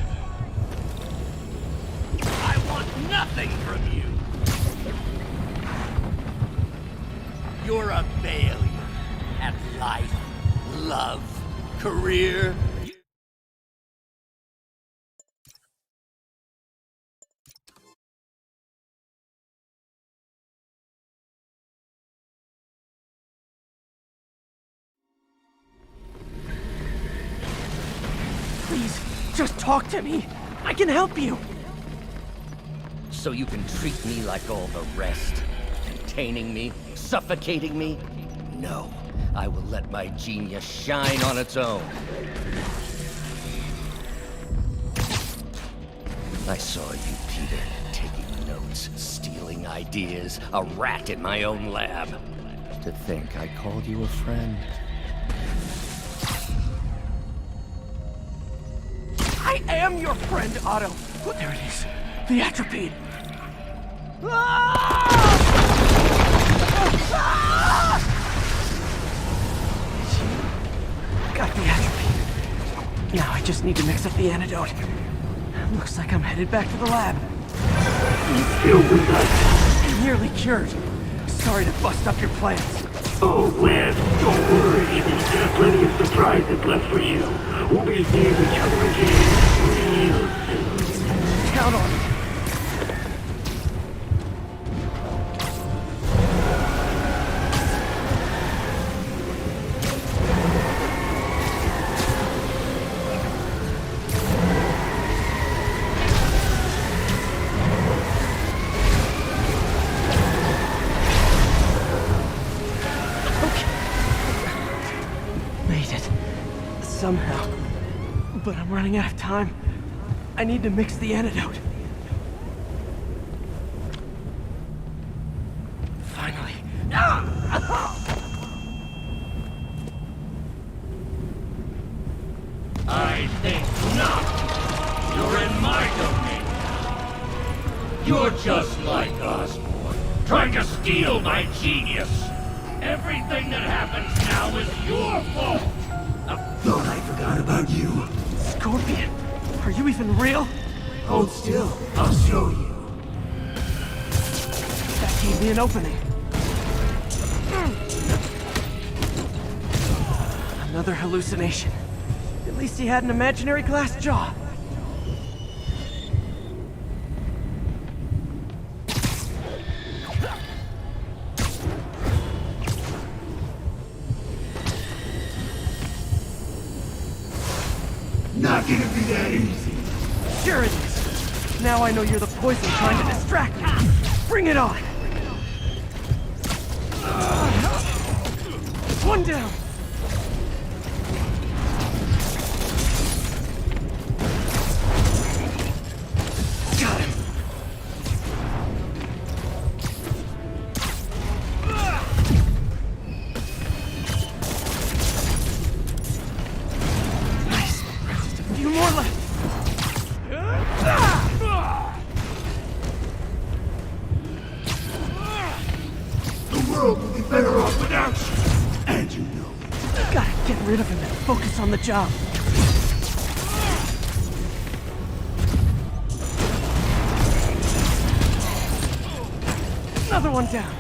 I want nothing from you. You're a failure at life, love, career. Please, just talk to me. I can help you. So you can treat me like all the rest. Containing me, suffocating me. No, I will let my genius shine on its own. I saw you, Peter, taking notes, stealing ideas, a rat in my own lab. To think I called you a friend. I am your friend, Otto. Oh, there it is. The atropine. Got the atropine. Now I just need to mix up the antidote. Looks like I'm headed back to the lab. You still with us? Nearly cured. Sorry to bust up your plans. Oh, Webb, don't worry. There's plenty of surprises left for you. We'll be seeing each other again real soon. Count on it. somehow. But I'm running out of time. I need to mix the antidote. Finally. I think not. You're in my domain. You're just like Osborn, trying to steal my genius. Everything that happens now is your fault. I thought I forgot about you. Scorpion, are you even real? Hold still. I'll show you. That gave me an opening. Another hallucination. At least he had an imaginary glass jaw. Not gonna be that easy. Sure it is. Now I know you're the poison trying to distract me. Bring it on! One down! Got him! Nice. Just a few more left. The world will be better off without you. And you know it. Gotta get rid of him and focus on the job. Another one down.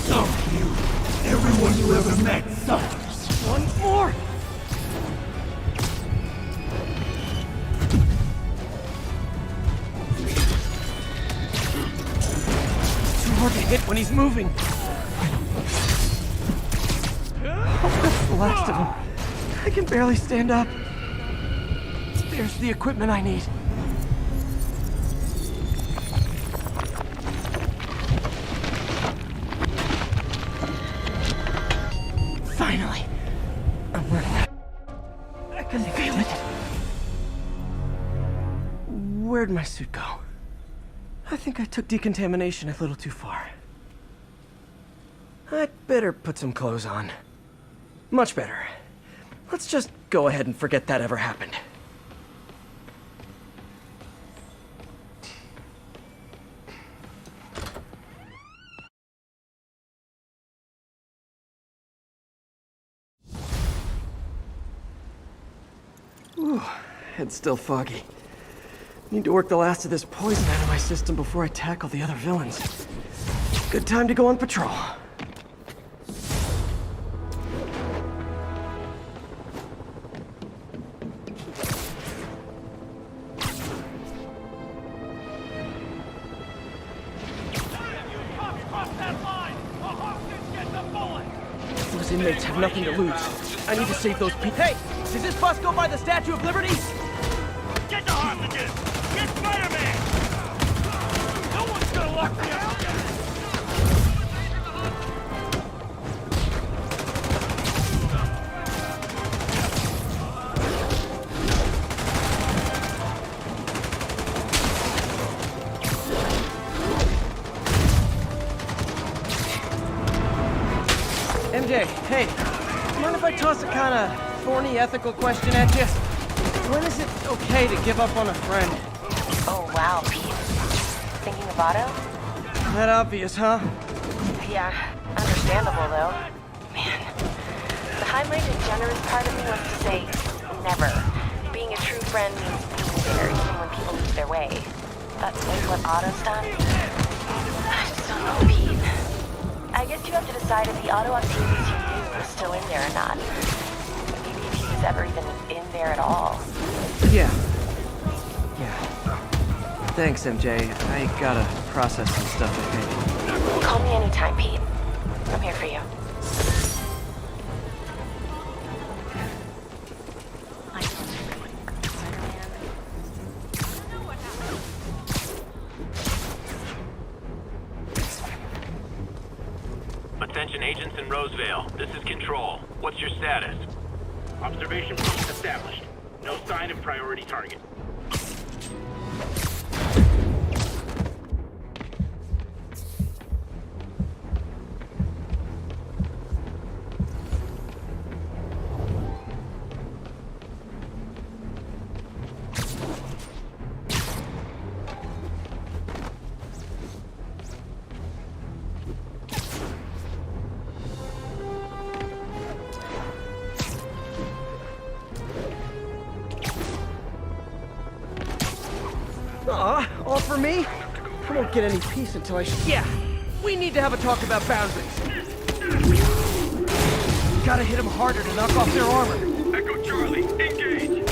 Some of you, everyone you ever met suffers. One more! Too hard to hit when he's moving. Oh, that's the last of them. I can barely stand up. There's the equipment I need. Finally. I'm running out. I can feel it. Where'd my suit go? I think I took decontamination a little too far. I'd better put some clothes on. Much better. Let's just go ahead and forget that ever happened. Ooh, head's still foggy. Need to work the last of this poison out of my system before I tackle the other villains. Good time to go on patrol. Those inmates have nothing to lose. I need to save those people. Hey! Does this bus go by the Statue of Liberty? Get the hostages! Get Spider-Man! No one's gonna lock me out! MJ, hey. Mind if I toss a kinda thorny ethical question at you? When is it okay to give up on a friend? Oh, wow, Pete. Thinking of Otto? That obvious, huh? Yeah, understandable, though. Man, the high-minded, generous part of me wants to say never. Being a true friend means being there even when people lose their way. But with what Otto's done, I just don't know, Pete. I guess you have to decide if the Otto activities you knew were still in there or not. Maybe if he was ever even in there at all. Yeah. Thanks, MJ. I gotta process some stuff, I think. Call me anytime, Pete. I'm here for you. Rosevale. This is Control. What's your status? Observation post established. No sign of priority target. All for me? I won't get any peace until Yeah! We need to have a talk about boundaries. Gotta hit them harder to knock off their armor. Echo Charlie, engage!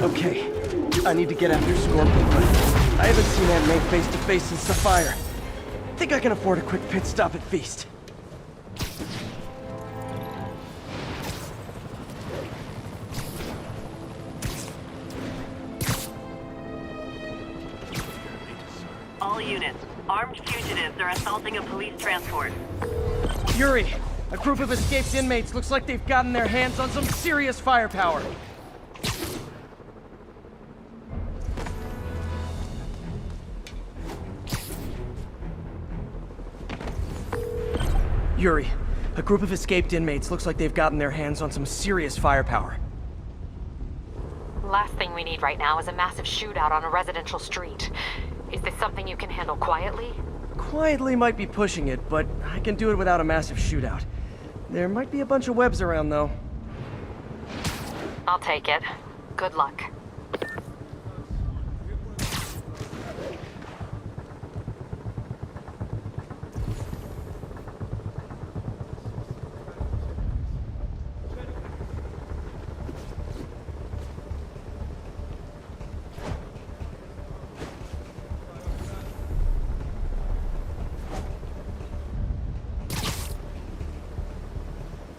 Okay, I need to get after Scorpion, but I haven't seen Aunt May face to face since the fire. Think I can afford a quick pit stop at F.E.A.S.T. All units, armed fugitives are assaulting a police transport. Yuri, a group of escaped inmates looks like they've gotten their hands on some serious firepower. Yuri, a group of escaped inmates looks like they've gotten their hands on some serious firepower. Last thing we need right now is a massive shootout on a residential street. Is this something you can handle quietly? Quietly might be pushing it, but I can do it without a massive shootout. There might be a bunch of webs around, though. I'll take it. Good luck.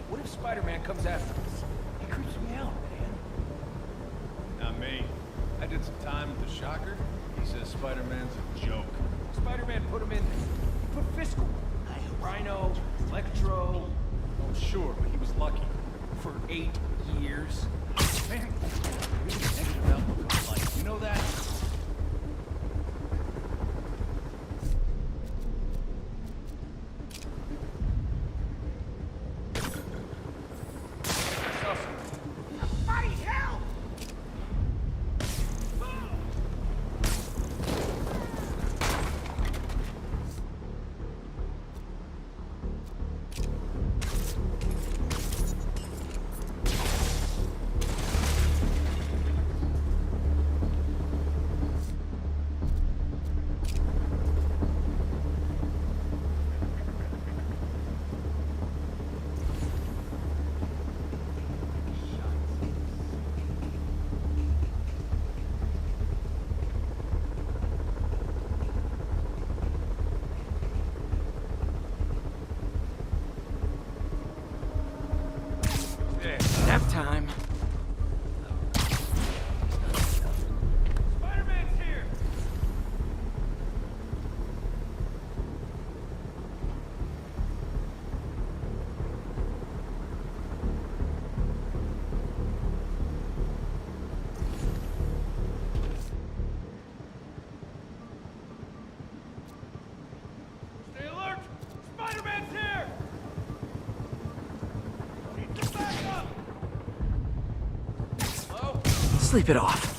What if Spider-Man comes after us? He creeps me out, man. Not me. I did some time with the Shocker. He says Spider-Man's a joke. Spider-Man put him in. He put Fisk away. Rhino, Electro. Oh, sure, but he was lucky. For 8 years. Man, we have a negative outlook on life. You know that? Nap time. Spider-Man's here! Stay alert! Spider-Man's here! Need to back up! Hello? Sleep it off.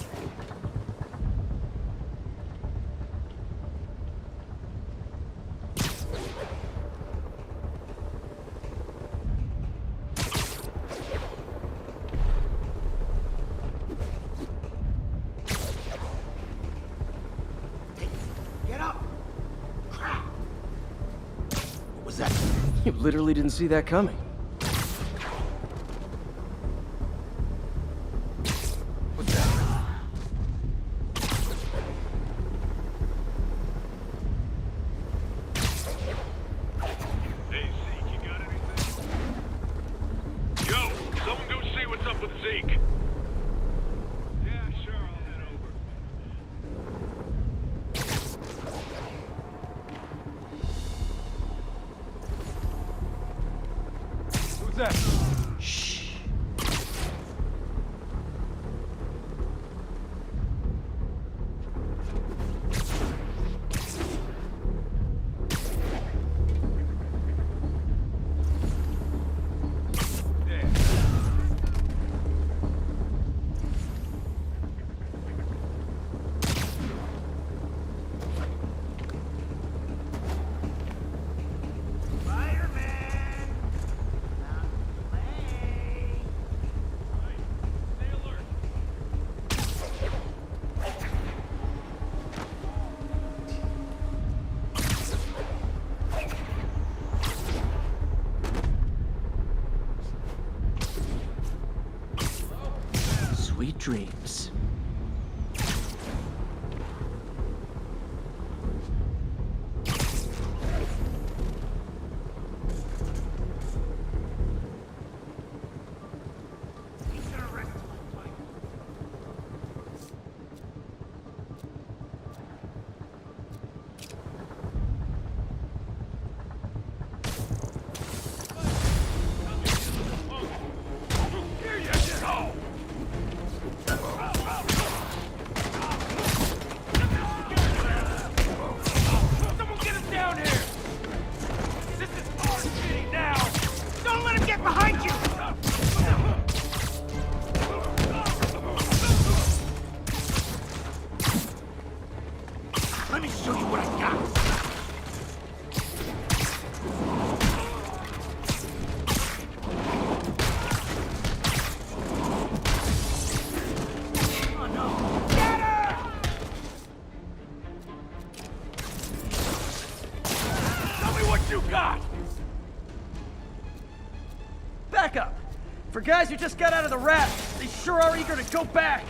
Get up! Crap! What was that? You literally didn't see that coming. What's that? Shh. Sweet dreams. Back up! For guys who just got out of the rat, they sure are eager to go back!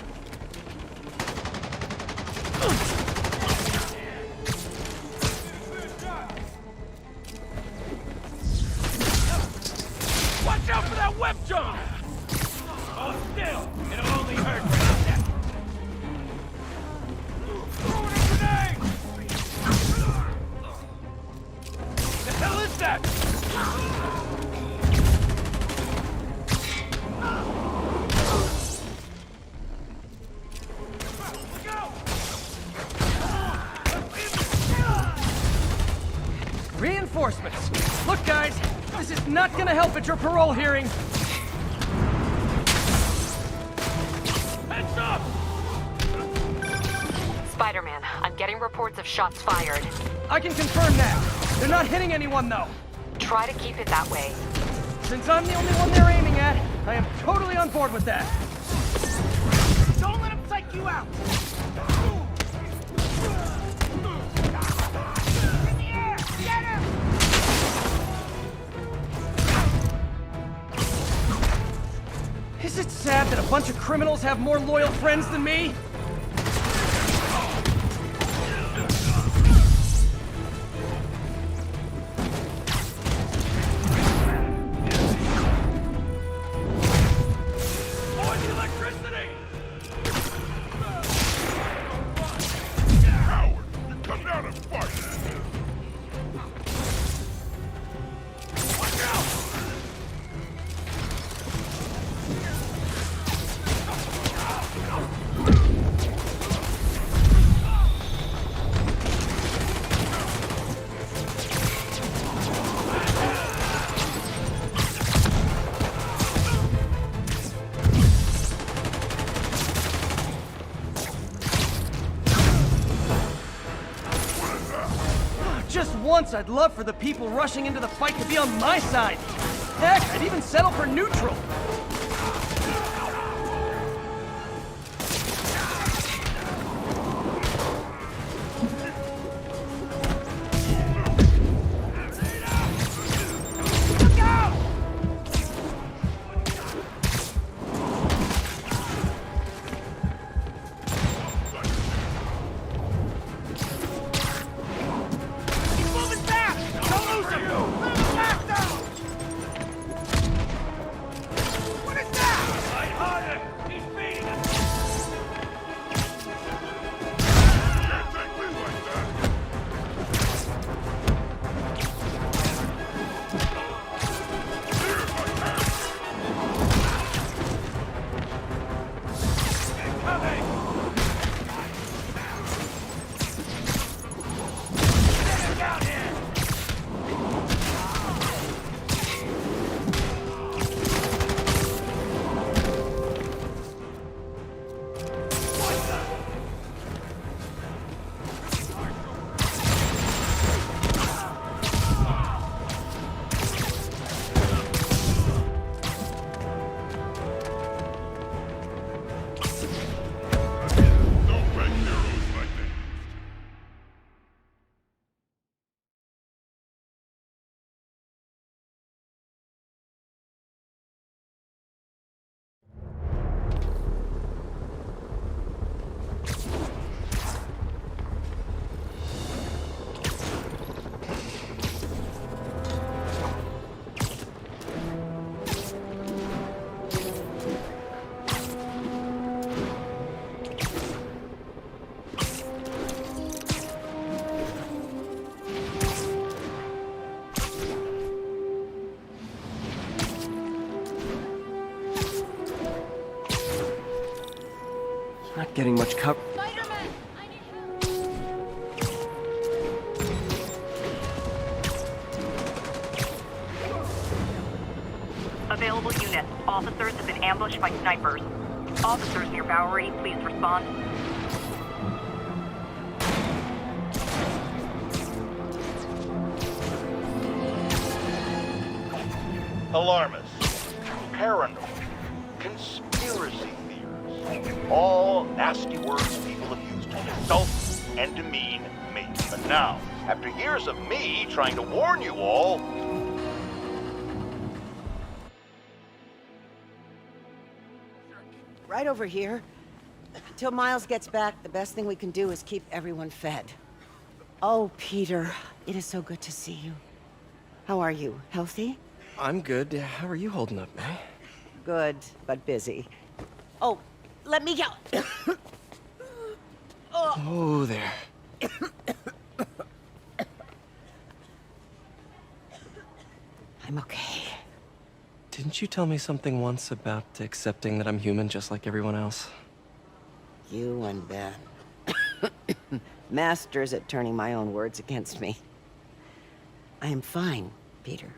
Watch out for that web jump! Oh, still, it'll only hurt for a second. Throwing a grenade! The hell is that? Reinforcements! Look, guys, this is not gonna help at your parole hearing! Heads up! Spider-Man, I'm getting reports of shots fired. I can confirm that. They're not hitting anyone, though. Try to keep it that way. Since I'm the only one they're aiming at, I am totally on board with that. Don't let him psych you out! In the air! Get him! Is it sad that a bunch of criminals have more loyal friends than me? Once I'd love for the people rushing into the fight to be on my side. Heck, I'd even settle for neutral. getting much cover. Available units. Officers have been ambushed by snipers. Officers near Bowery, please respond. Alarmists, paranoid, conspiracy theories, all nasty words people have used to insult and demean me. But now, after years of me trying to warn you all, Right over here. Until Miles gets back, the best thing we can do is keep everyone fed. Oh, Peter, it is so good to see you. How are you? Healthy? I'm good. How are you holding up, May? Good, but busy. Oh, let me go. Oh, there. I'm okay. Didn't you tell me something once about accepting that I'm human just like everyone else? You and Ben. Masters at turning my own words against me. I am fine, Peter.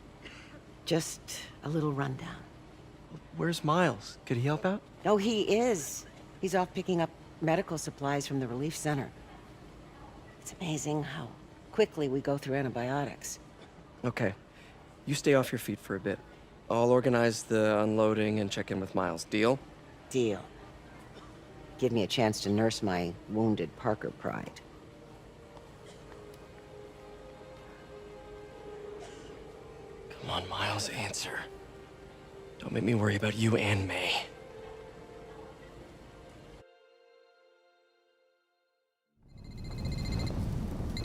Just a little rundown. Where's Miles? Could he help out? Oh, he is. He's off picking up medical supplies from the relief center. It's amazing how quickly we go through antibiotics. Okay. You stay off your feet for a bit. I'll organize the unloading and check in with Miles. Deal? Deal. Give me a chance to nurse my wounded Parker pride. Come on, Miles, answer. Don't make me worry about you and May.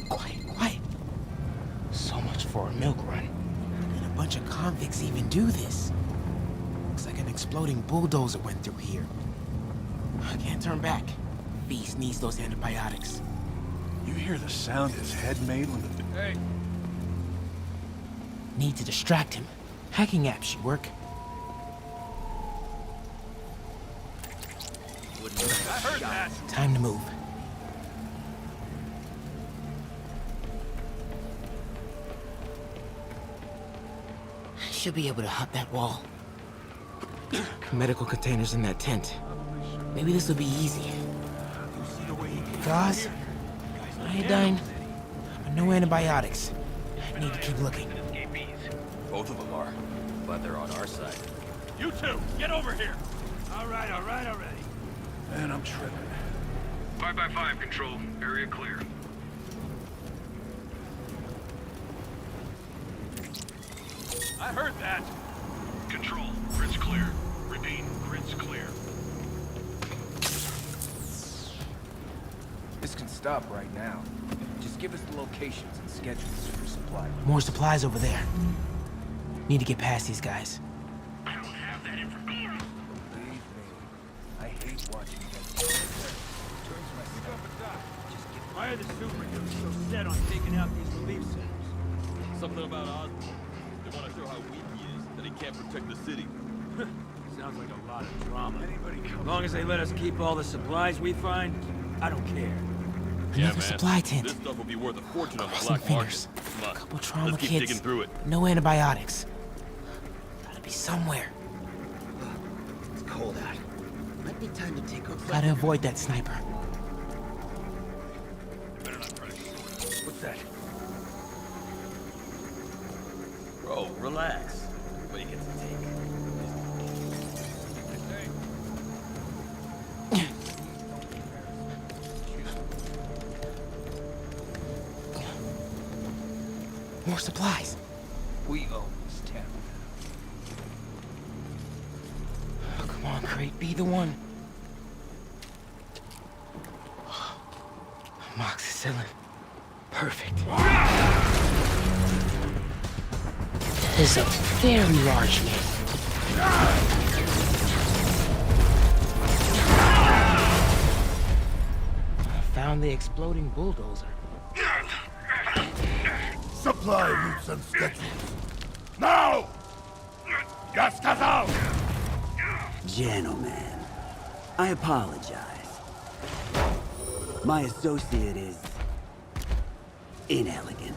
Quiet. So much for a milk run. And a bunch of convicts even do this. Looks like an exploding bulldozer went through here. I can't turn back. F.E.A.S.T needs those antibiotics. You hear the sound his head made when the... Hey! Need to distract him. Hacking apps should work. I heard that! Time to move. Should be able to hop that wall. Medical containers in that tent. Maybe this will be easy. Gauze, iodine, but no antibiotics. I need to keep looking. Both of them are, but they're on our side. you two, get over here! All right already. Man, I'm tripping. 5x5 control. Area clear. I heard that! Control. Grid's clear. Repeat, grid's clear. This can stop right now. Just give us the locations and schedules for supply. More supplies over there. Need to get past these guys. I don't have that information. Believe me, I hate watching them. Why are the superheroes so set on taking out these relief centers? Something about Osborn. They want to show how weak he is, that he can't protect the city. Sounds like a lot of drama. As long as they let us keep all the supplies we find, I don't care. Another supply tent. This stuff will be worth a fortune on the Crossing black fingers. market. Come on, Couple trauma let's keep kits. digging through it. No antibiotics. Gotta be somewhere. It's cold out. Might be time to take a... Gotta avoid that sniper. What's that? Bro, relax. Everybody gets a take. More supplies. We own this town. Oh, come on, Crate. Be the one. Amoxicillin. Perfect. That is a very large man. I found the exploding bulldozer. Supply routes and schedules. Now! Gas out! Gentlemen, I apologize. My associate is inelegant.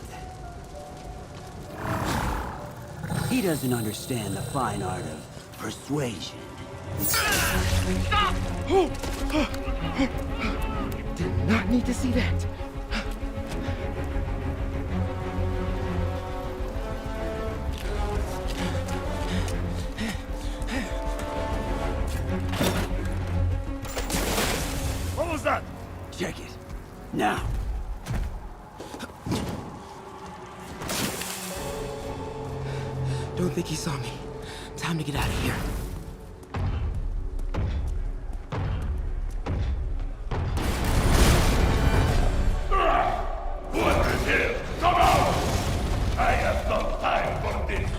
He doesn't understand the fine art of persuasion. Did not need to see that. What was that? Check it. Now. Don't think he saw me. Time to get out of here. What is here? Come out! I have no time for this.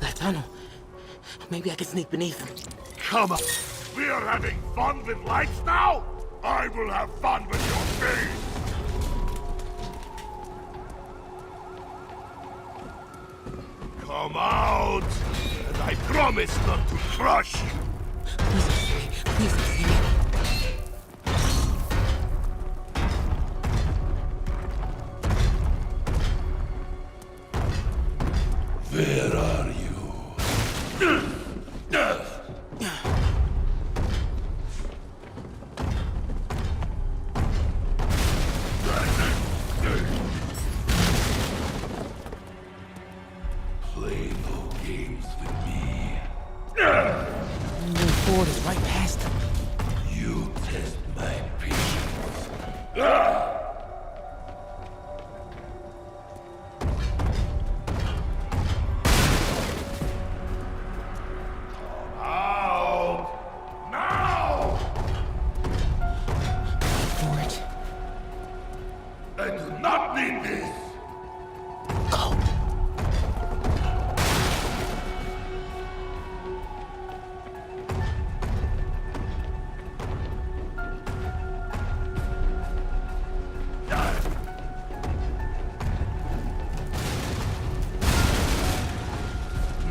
That tunnel. Maybe I can sneak beneath him. Come on. We are having fun with lights now? I will have fun with your face. Come out, and I promise not to crush you. Please don't see me. Where are you? Play no games with me. Moving forward is right past him. You test my patience. Out! Now! For it. I do not need this! Go!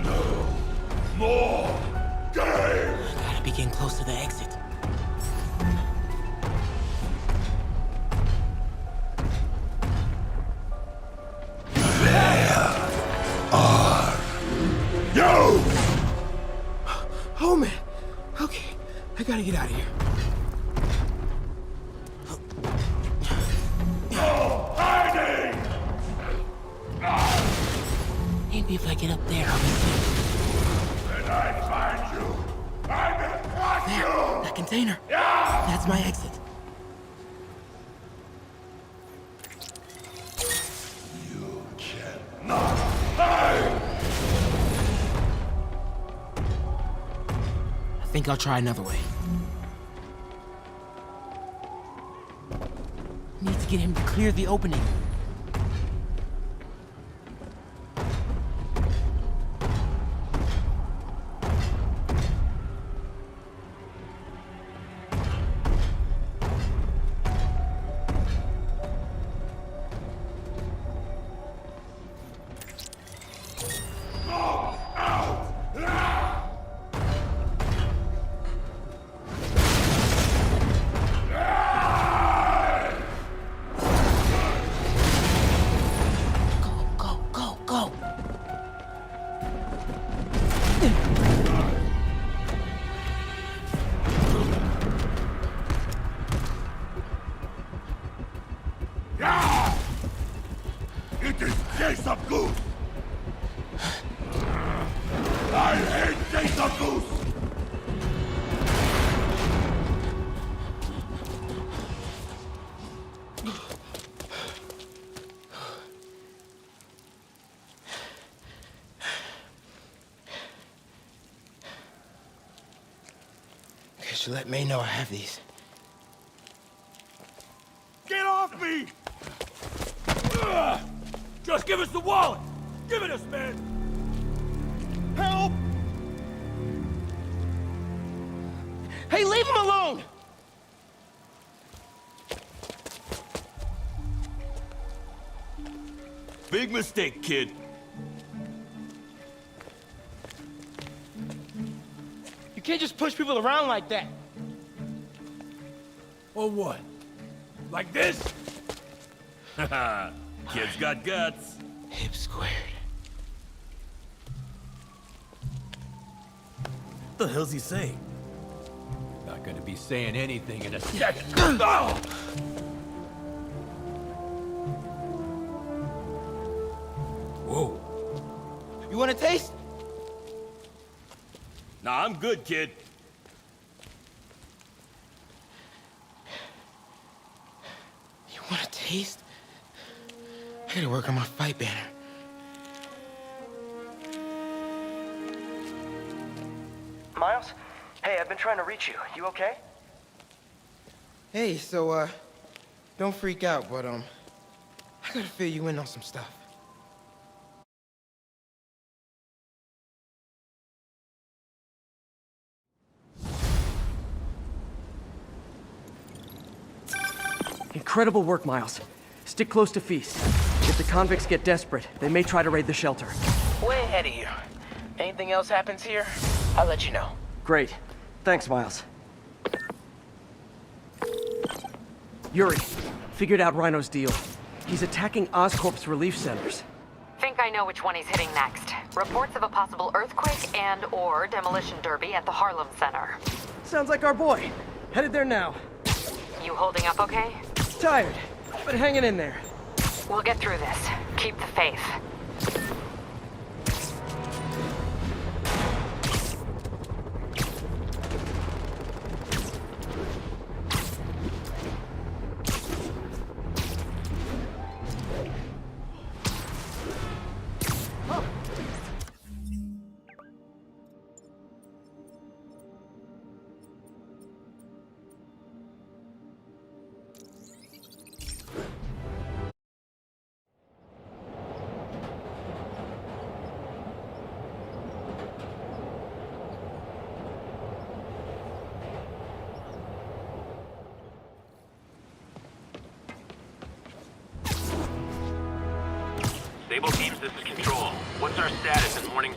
No more game! Gotta be getting close to the exit. You! Oh man. Okay. I gotta get out of here. No hiding! Maybe if I get up there, I'll be safe. When I find you, I will crush There, you! that container. Yeah! That's my exit. You cannot hide! I think I'll try another way. Need to get him to clear the opening. It is Chase of Goose! I hate Chase of Goose! Guess you let May know I have these. Get off me! Ugh! Just give us the wallet! Give it us, man! Help! Hey, leave him alone! Big mistake, kid. You can't just push people around like that. Or what? Like this? Haha, kid's got guts. Hip squared. What the hell's he saying? Not gonna be saying anything in a second. Oh! Whoa. You want a taste? Nah, I'm good, kid. You want a taste? I gotta work on my fight banner. Miles? Hey, I've been trying to reach you. You okay? Hey, so, don't freak out, but, I gotta fill you in on some stuff. Incredible work, Miles. Stick close to F.E.A.S.T. If the convicts get desperate, they may try to raid the shelter. Way ahead of you. Anything else happens here, I'll let you know. Great. Thanks, Miles. Yuri, figured out Rhino's deal. He's attacking Oscorp's relief centers. Think I know which one he's hitting next. Reports of a possible earthquake and/or demolition derby at the Harlem Center. Sounds like our boy. Headed there now. You holding up okay? Tired, but hanging in there. We'll get through this. Keep the faith. Sable teams, this is Control. What's our status in morning?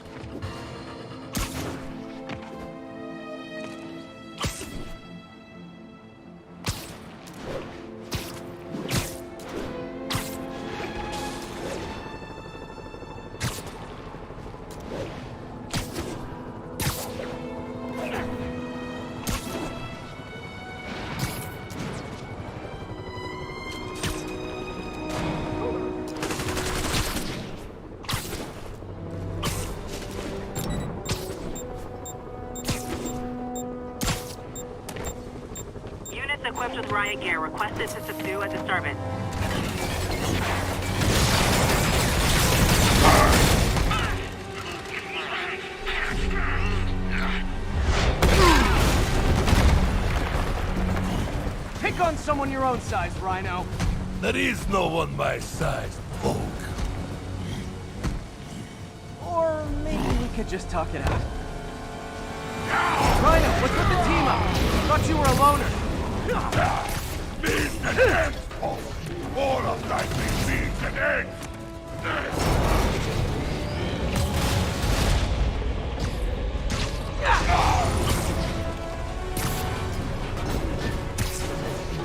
Equipped with riot gear, requested to subdue a disturbance. Pick on someone your own size, Rhino. There is no one my size, Hulk. Or maybe we could just talk it out. Rhino, what's with the team up? Thought you were a loner. Means and ends, Hulk. All of life is means and ends.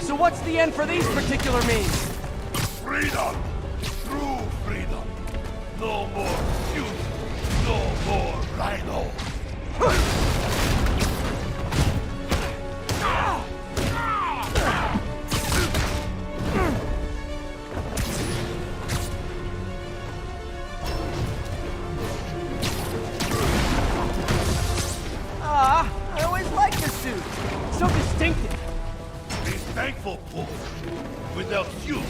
So what's the end for these particular means? Freedom! True freedom! No more shoot! No more Rhino! I always liked this suit. So distinctive. Be thankful, Paul. Without you,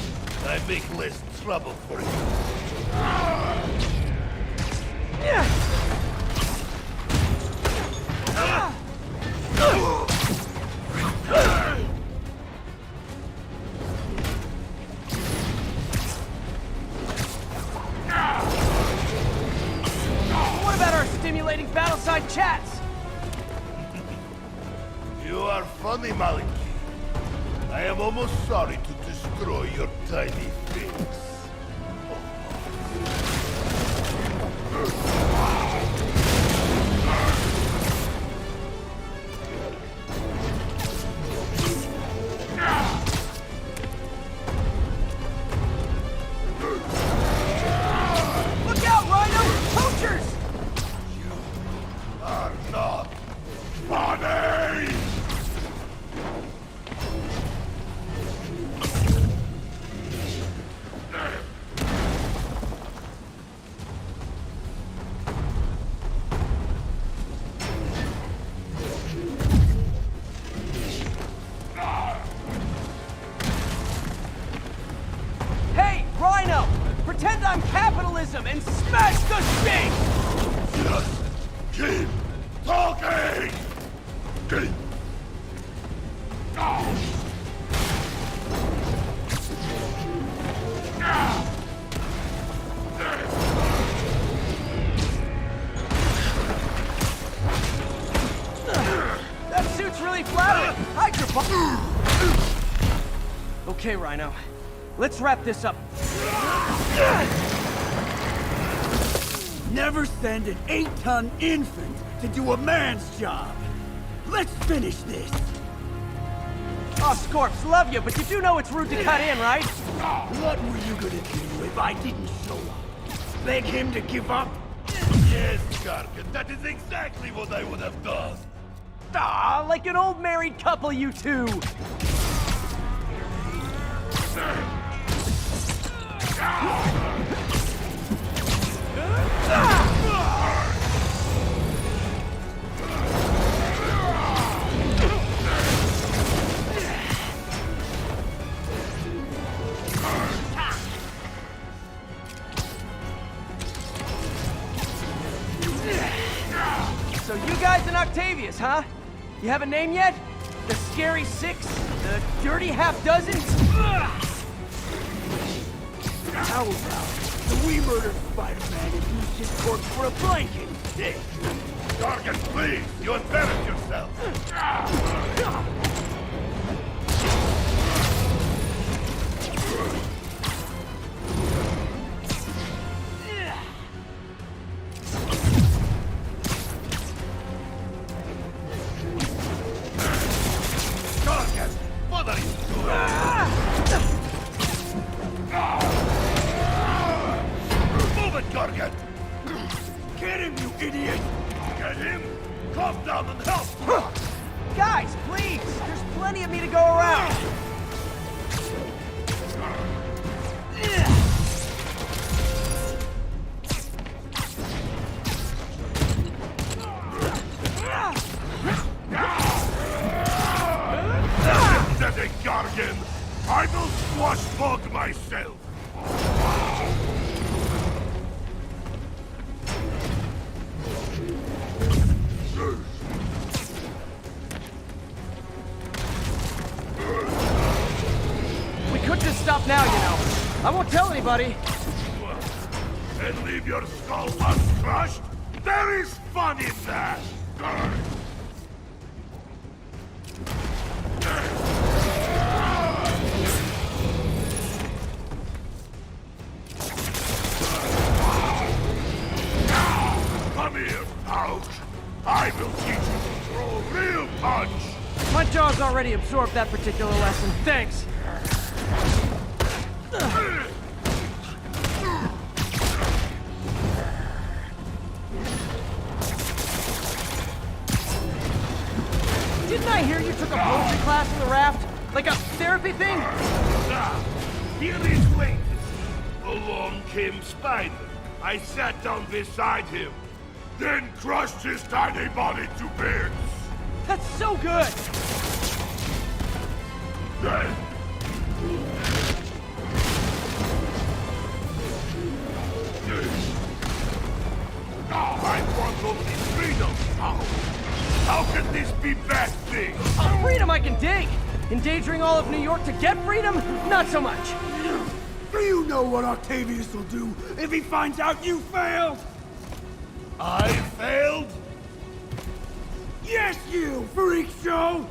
I make less trouble for you. What about our stimulating battleside chats? You are funny, Maliki. I am almost sorry to destroy your tiny things. Pretend I'm capitalism and smash the state! Just keep talking! Keep... That suit's really flattering. Hide your Okay, Rhino. Let's wrap this up. Never send an 8-ton infant to do a man's job. Let's finish this. Oscorps, love you, but you do know it's rude to cut in, right? What were you gonna do if I didn't show up? Beg him to give up? Yes, Gargan, that is exactly what I would have done. Ah, like an old married couple, you two. So you guys in Octavius, huh? You have a name yet? The Scary Six? The Dirty Half Dozen? How about we murdered Spider-Man and used his corpse for a blanket? Gargan, please, you embarrass yourself. Gargan, what are you doing? Move it, Gargan! Get him, you idiot! Get him! Calm down and help! Guys, please! There's plenty of me to go around! Pathetic Gargan! I will swashbuckle myself! We could just stop now, you know. I won't tell anybody. And leave your skull uncrushed? There is fun in that! Come here, Ouch! I will teach you to throw real punch! My jaw's already absorbed that particular lesson. Thanks. Didn't I hear you took a poetry class in the raft? Like a therapy thing? Now, here is waiting. Along came Spider. I sat down beside him, then crushed his tiny body to bits. That's so good! Then... I want only freedom now. How can this be bad thing? Freedom I can dig! Endangering all of New York to get freedom? Not so much. Do you know what Octavius will do if he finds out you failed? I failed? Yes, you freak show!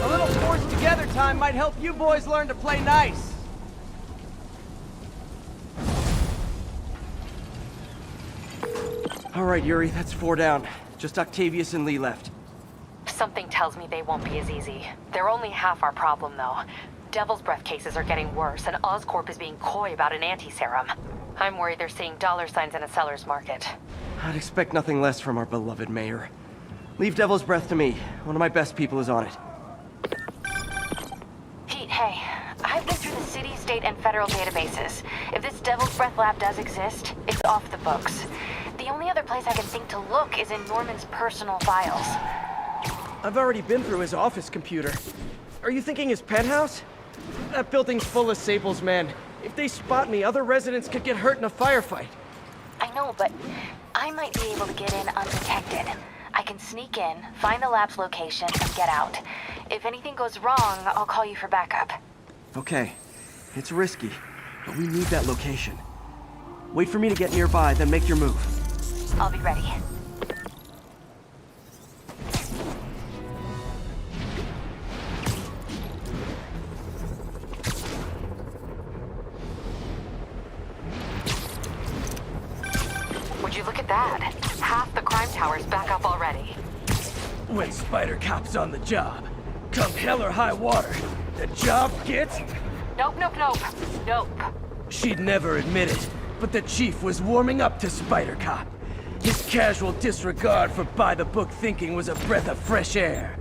A little forced together time might help you boys learn to play nice. All right, Yuri, that's 4 down. Just Octavius and Lee left. Something tells me they won't be as easy. They're only half our problem, though. Devil's Breath cases are getting worse, and Oscorp is being coy about an anti-serum. I'm worried they're seeing dollar signs in a seller's market. I'd expect nothing less from our beloved mayor. Leave Devil's Breath to me. One of my best people is on it. Pete, hey. I've been through the city, state, and federal databases. If this Devil's Breath lab does exist, it's off the books. The only only other place I can think to look is in Norman's personal files. I've already been through his office computer. Are you thinking his penthouse? That building's full of Sable's men. If they spot me, other residents could get hurt in a firefight. I know, but I might be able to get in undetected. I can sneak in, find the lab's location, and get out. If anything goes wrong, I'll call you for backup. Okay. It's risky, but we need that location. Wait for me to get nearby, then make your move. I'll be ready. Would you look at that? Half the crime tower's back up already. When Spider Cop's on the job, come hell or high water, the job gets... Nope. She'd never admit it, but the chief was warming up to Spider Cop. His casual disregard for by-the-book thinking was a breath of fresh air.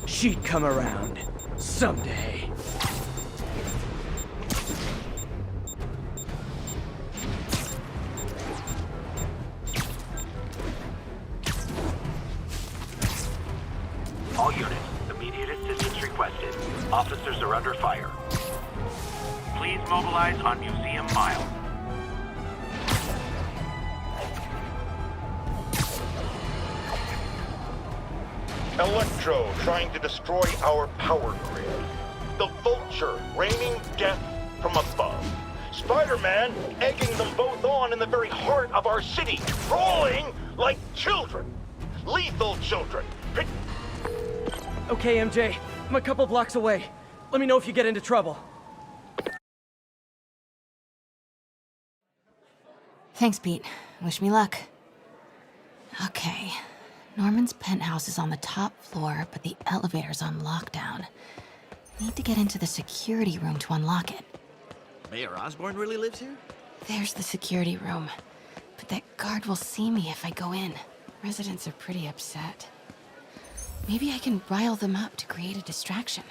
She'd come around. Someday. All units, immediate assistance requested. Officers are under fire. Please mobilize on Museum Mile. Electro trying to destroy our power grid. The Vulture raining death from above. Spider-Man egging them both on in the very heart of our city, brawling like children. Lethal children. Okay, MJ. I'm a couple blocks away. Let me know if you get into trouble. Thanks, Pete. Wish me luck. Okay. Norman's penthouse is on the top floor, but the elevator's on lockdown. Need to get into the security room to unlock it. Mayor Osborn really lives here? There's the security room. But that guard will see me if I go in. Residents are pretty upset. Maybe I can rile them up to create a distraction.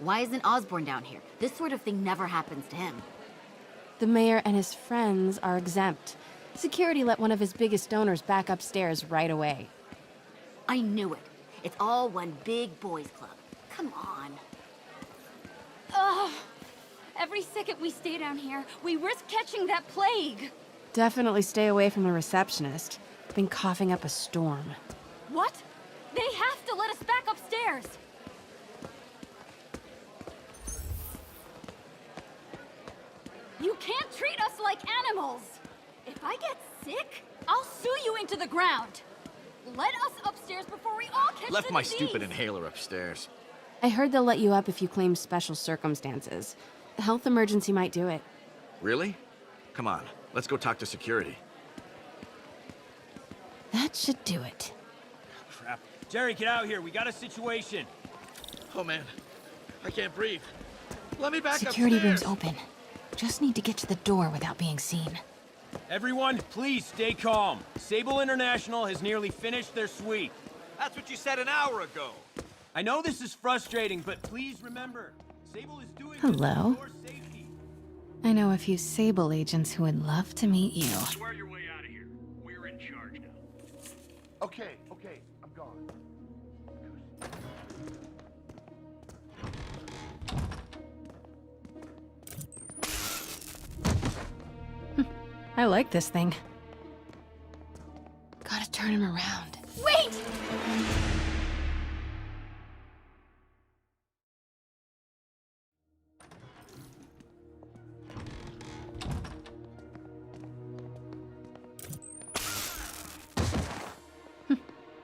Why isn't Osborn down here? This sort of thing never happens to him. The mayor and his friends are exempt. Security let one of his biggest donors back upstairs right away. I knew it. It's all one big boys club. Come on. Ugh. Every second we stay down here, we risk catching that plague. Definitely stay away from the receptionist. Been coughing up a storm. What? They have to let us back upstairs. You can't treat us like animals! If I get sick, I'll sue you into the ground! Let us upstairs before we all catch Left the my disease. stupid inhaler upstairs. I heard they'll let you up if you claim special circumstances. A health emergency might do it. Really? Come on, let's go talk to security. That should do it. Crap. Jerry, get out here. We got a situation. Oh man, I can't breathe. Let me back Security upstairs. room's open. Just need to get to the door without being seen. Everyone, please stay calm. Sable International has nearly finished their sweep. That's what you said an hour ago. I know this is frustrating, but please remember, Sable is doing Hello. this for your safety. I know a few Sable agents who would love to meet you. Swear your way out of here. We're in charge now. Okay, I'm gone. I like this thing. Gotta turn him around. Wait!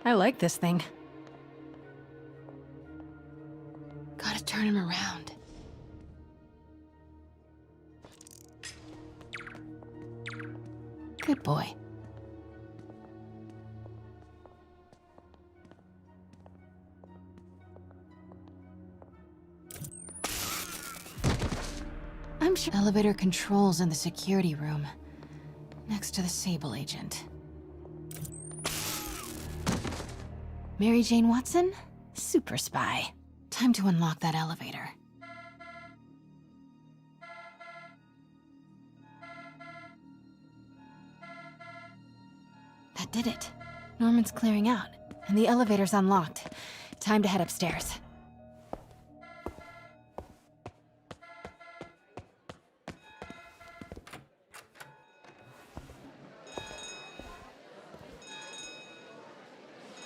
I like this thing. Gotta turn him around. Good boy. I'm sure elevator controls in the security room, next to the Sable agent. Mary Jane Watson? Super spy. Time to unlock that elevator. That did it. Norman's clearing out, and the elevator's unlocked. Time to head upstairs.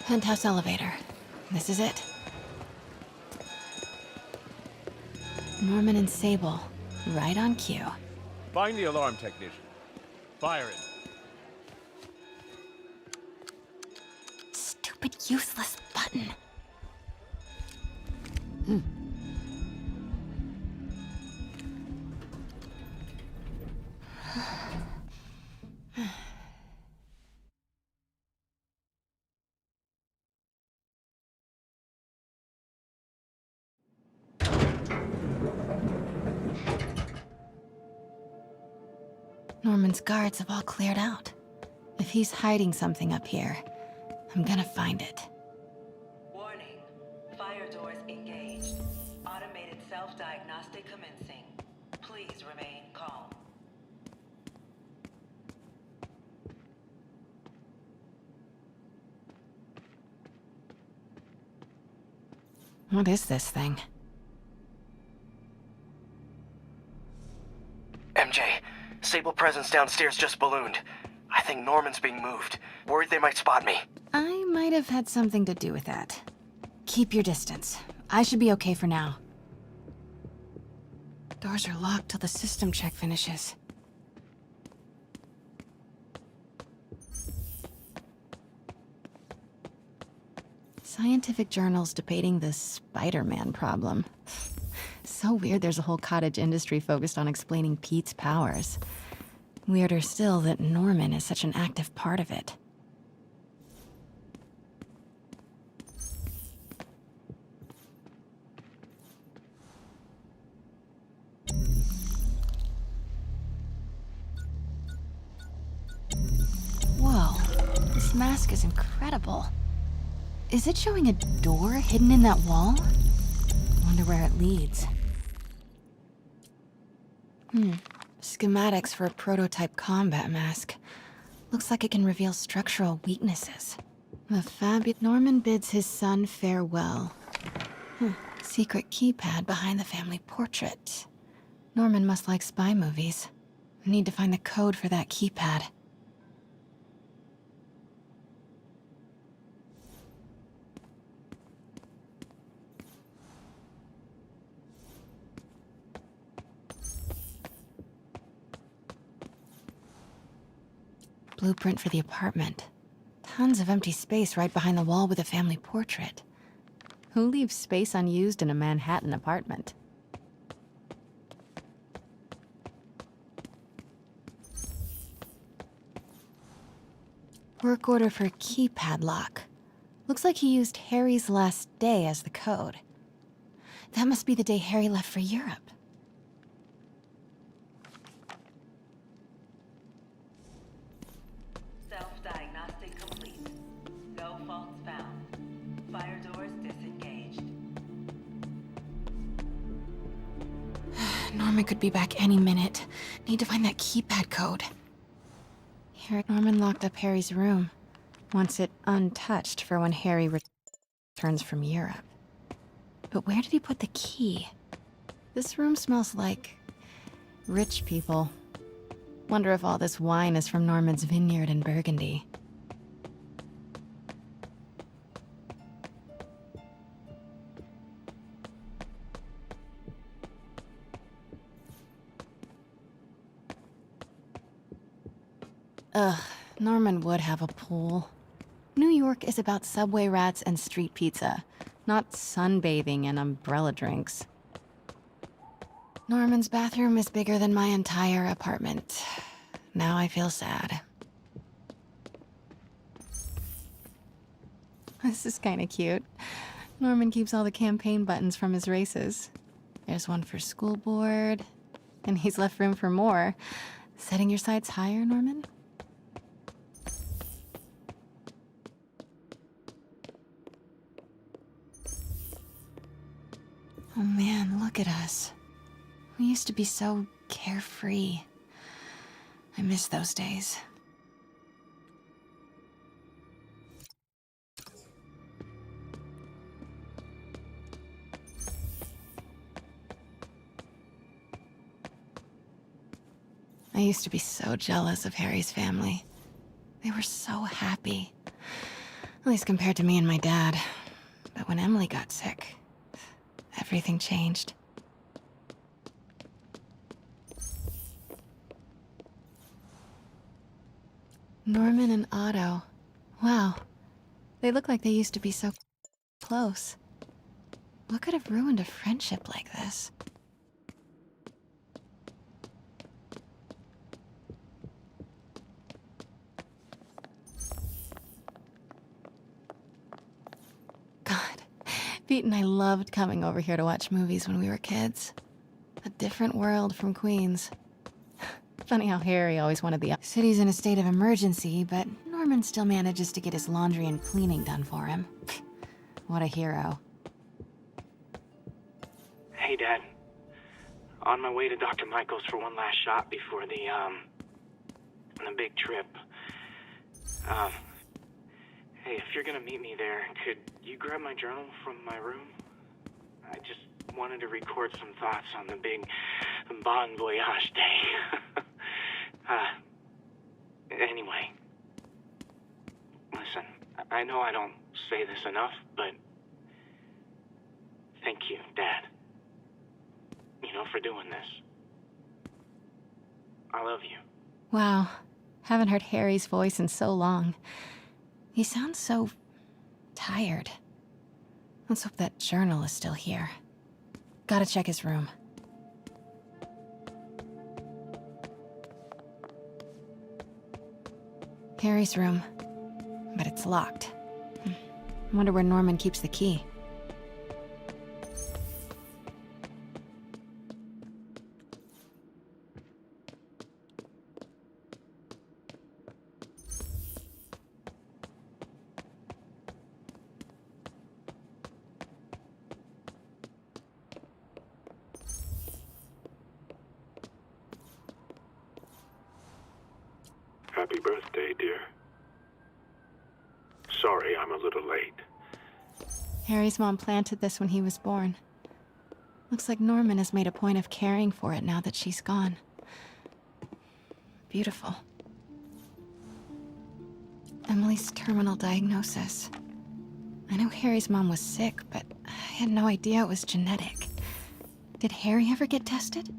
Penthouse elevator. This is it. Norman and Sable, right on cue. Find the alarm technician. Fire it. Stupid, useless button. Norman's guards have all cleared out. If he's hiding something up here, I'm gonna find it. Warning. Fire doors engaged. Automated self-diagnostic commencing. Please remain calm. What is this thing? MJ, Sable presence downstairs just ballooned. I think Norman's being moved. Worried they might spot me. I might have had something to do with that. Keep your distance. I should be okay for now. Doors are locked till the system check finishes. Scientific journals debating the Spider-Man problem. So weird there's a whole cottage industry focused on explaining Pete's powers. Weirder still that Norman is such an active part of it. Whoa, this mask is incredible. Is it showing a door hidden in that wall? Wonder where it leads. Schematics for a prototype combat mask. Looks like it can reveal structural weaknesses. Norman bids his son farewell. Secret keypad behind the family portrait. Norman must like spy movies. Need to find the code for that keypad. Blueprint for the apartment. Tons of empty space right behind the wall with a family portrait. Who leaves space unused in a Manhattan apartment? Work order for keypad lock. Looks like he used Harry's last day as the code. That must be the day Harry left for Europe. Self-diagnostic complete. No faults found. Fire doors disengaged. Norman could be back any minute. Need to find that keypad code. Here, Norman locked up Harry's room. Wants it untouched for when Harry returns from Europe. But where did he put the key? This room smells like rich people. Wonder if all this wine is from Norman's vineyard in Burgundy. Ugh, Norman would have a pool. New York is about subway rats and street pizza, not sunbathing and umbrella drinks. Norman's bathroom is bigger than my entire apartment. Now I feel sad. This is kinda cute. Norman keeps all the campaign buttons from his races. There's one for school board, and he's left room for more. Setting your sights higher, Norman? man, look at us. We used to be so carefree. I miss those days. I used to be so jealous of Harry's family. They were so happy. At least compared to me and my dad. But when Emily got sick, everything changed. Norman and Otto. Wow. They look like they used to be so close. What could have ruined a friendship like this? Pete and I loved coming over here to watch movies when we were kids. A different world from Queens. Funny how Harry always wanted the city's in a state of emergency, but Norman still manages to get his laundry and cleaning done for him. What a hero. Hey, Dad. On my way to Dr. Michael's for one last shot before the big trip. Hey, if you're gonna meet me there, could you grab my journal from my room? I just wanted to record some thoughts on the big Bon Voyage day. Anyway. Listen, I know I don't say this enough, but thank you, Dad. You know, for doing this. I love you. Wow. Haven't heard Harry's voice in so long. He sounds so tired. Let's hope that journal is still here. Gotta check his room. Harry's room. But it's locked. I wonder where Norman keeps the key. Happy birthday, dear. Sorry I'm a little late. Harry's mom planted this when he was born. Looks like Norman has made a point of caring for it now that she's gone. Beautiful. Emily's terminal diagnosis. I know Harry's mom was sick, but I had no idea it was genetic. Did Harry ever get tested?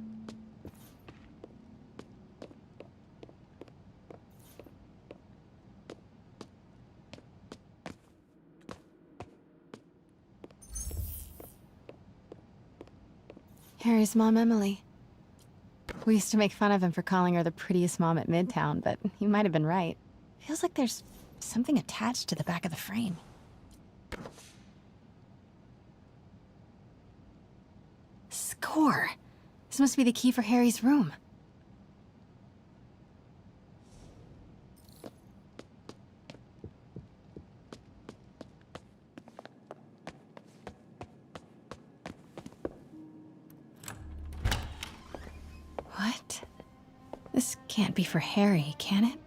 Harry's mom, Emily. We used to make fun of him for calling her the prettiest mom at Midtown, but he might have been right. Feels like there's something attached to the back of the frame. Score! This must be the key for Harry's room. What? This can't be for Harry, can it?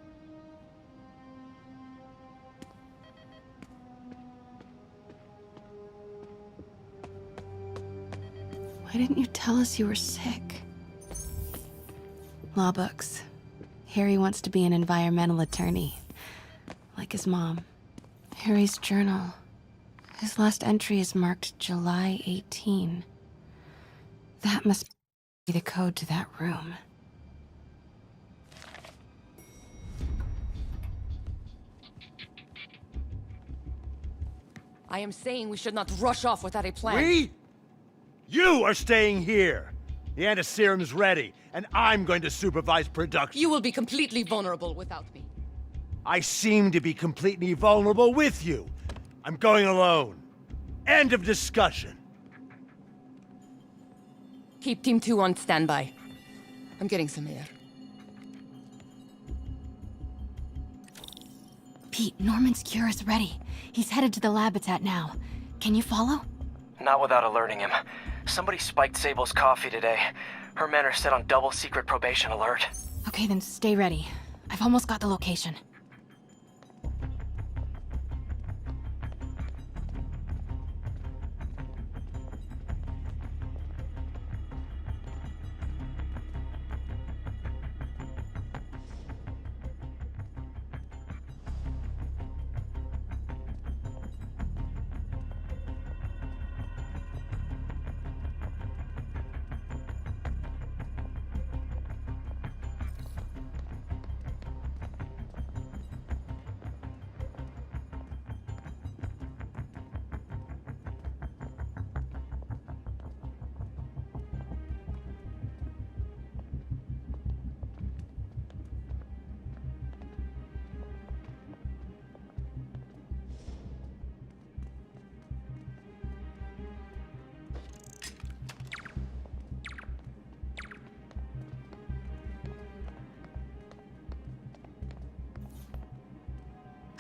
Why didn't you tell us you were sick? Law books. Harry wants to be an environmental attorney, like his mom. Harry's journal. His last entry is marked July 18. That must be the code to that room. I am saying we should not rush off without a plan. We? You are staying here. The antiserum's ready, and I'm going to supervise production. You will be completely vulnerable without me. I seem to be completely vulnerable with you. I'm going alone. End of discussion. Keep Team 2 on standby. I'm getting some air. Pete, Norman's cure is ready. He's headed to the lab it's at now. Can you follow? Not without alerting him. Somebody spiked Sable's coffee today. Her men are set on double secret probation alert. Okay, then stay ready. I've almost got the location.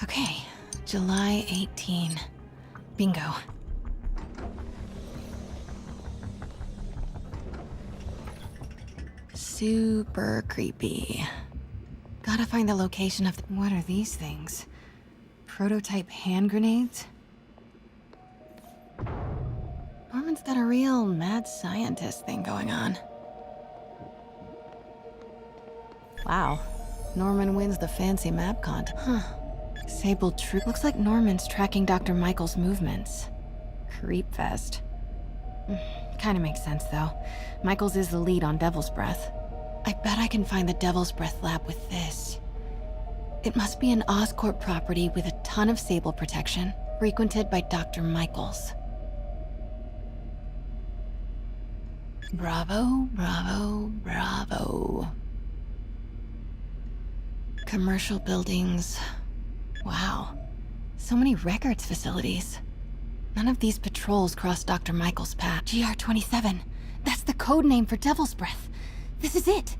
Okay, July 18. Bingo. Super creepy. Gotta find the location of what are these things? Prototype hand grenades? Norman's got a real mad scientist thing going on. Wow. Norman wins the fancy map con. Huh. Sable troop. Looks like Norman's tracking Dr. Michael's movements. F.E.A.S.T. Kinda makes sense, though. Michael's is the lead on Devil's Breath. I bet I can find the Devil's Breath lab with this. It must be an Oscorp property with a ton of Sable protection, frequented by Dr. Michaels. Bravo, bravo, bravo. Commercial buildings. Wow. So many records facilities. None of these patrols cross Dr. Michael's path. GR-27. That's the code name for Devil's Breath. This is it.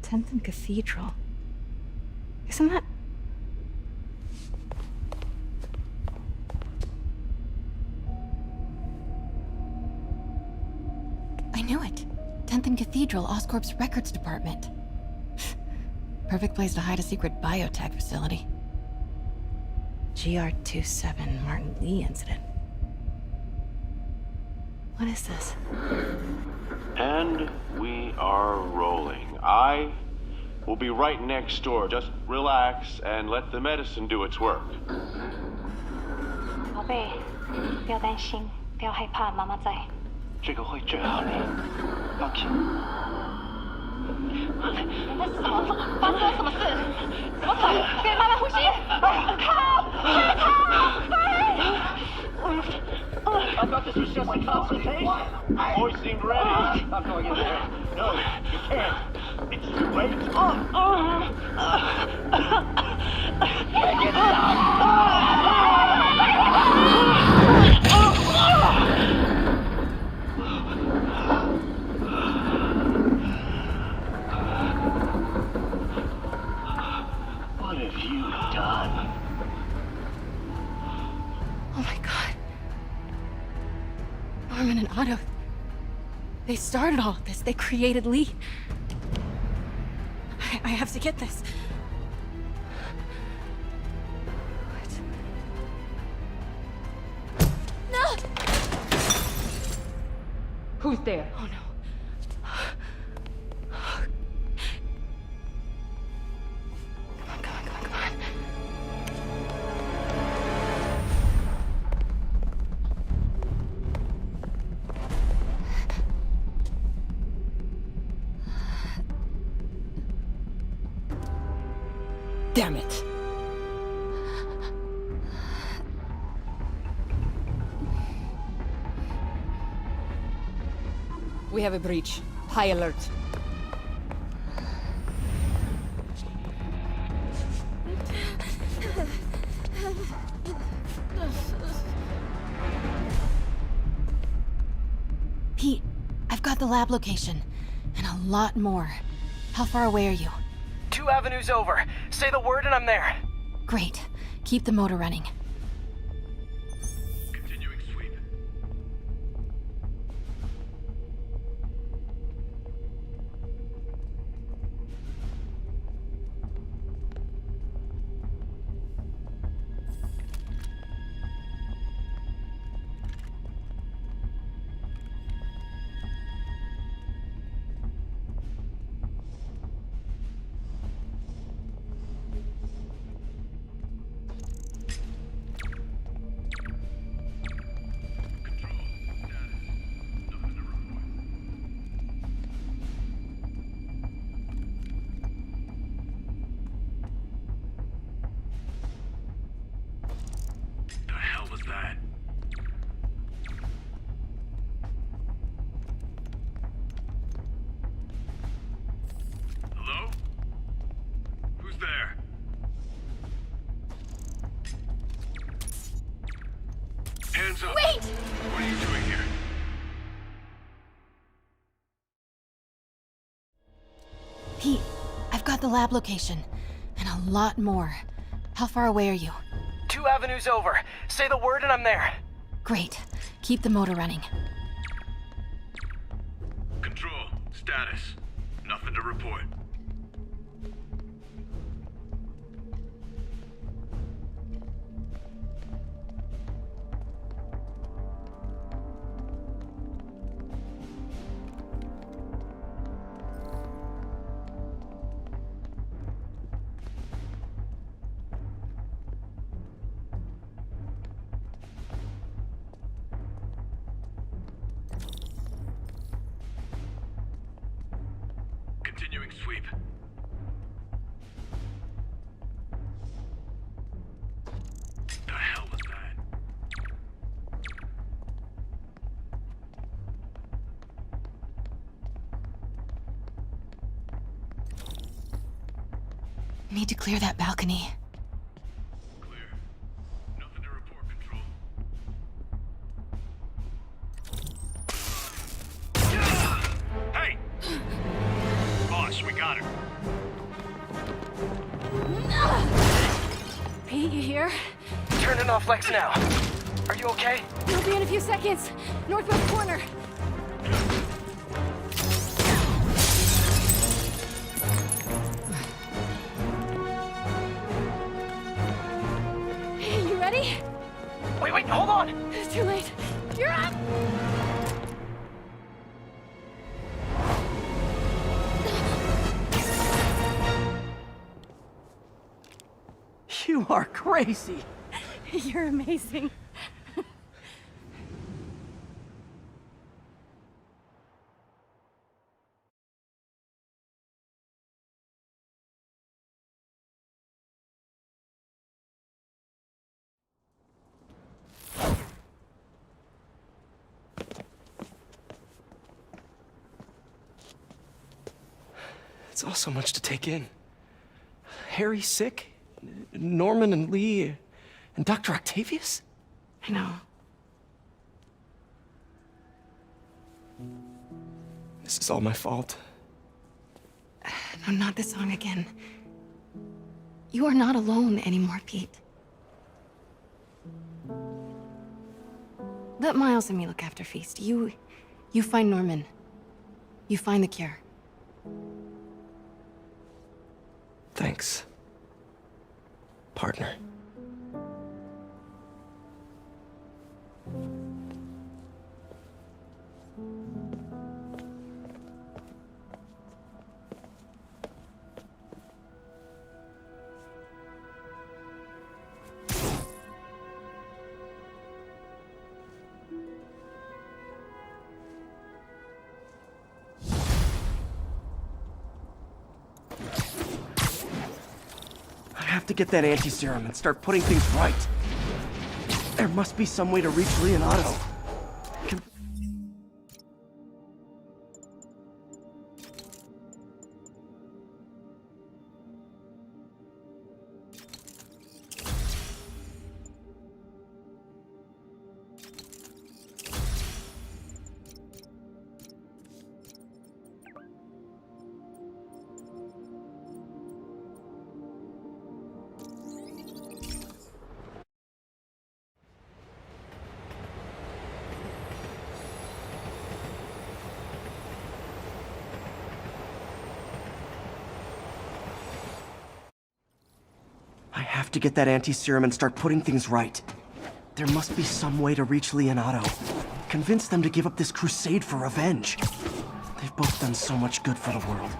10th and Cathedral. Isn't that... I knew it. 10th and Cathedral, Oscorp's records department. Perfect place to hide a secret biotech facility. GR-27 Martin Lee incident. What is this? And we are rolling. I will be right next door. Just relax and let the medicine do its work. 宝贝，不要担心，不要害怕，妈妈在。这个会治好你，放心。那是什么？发生了什么事？怎么可能？可以慢慢呼吸。靠！I thought this was just a consultation. Boys seemed ready. I'm going in there. No, you can't. It's too late. Get What have you done? Oh my god. Norman and Otto. They started all of this. They created Lee. I have to get this. What? No! Who's there? Oh no. Damn it. We have a breach. High alert. Pete, I've got the lab location. And a lot more. How far away are you? 2 avenues over. Say the word and I'm there. Great. Keep the motor running. Continuing sweep. Pete, I've got the lab location. And a lot more. How far away are you? 2 avenues over. Say the word and I'm there. Great. Keep the motor running. Control, status. Nothing to report. Continuing sweep. The hell was that? Need to clear that balcony. Clear. Nothing to report, Control. Hey! Boss, we got her. Pete, you here? Turning off Lex now. Are you okay? You'll be in a few seconds. Northwest corner. You ready? Wait, hold on! It's too late. You're up! You are crazy. You're amazing. It's all so much to take in. Harry sick? Norman and Lee and Dr. Octavius? I know. This is all my fault. No, not this song again. You are not alone anymore, Pete. Let Miles and me look after F.E.A.S.T. You find Norman. You find the cure. Thanks, partner. I have to get that anti-serum and start putting things right. There must be some way to reach Leonardo. I have to get that anti-serum and start putting things right. There must be some way to reach Leonardo. Convince them to give up this crusade for revenge. They've both done so much good for the world.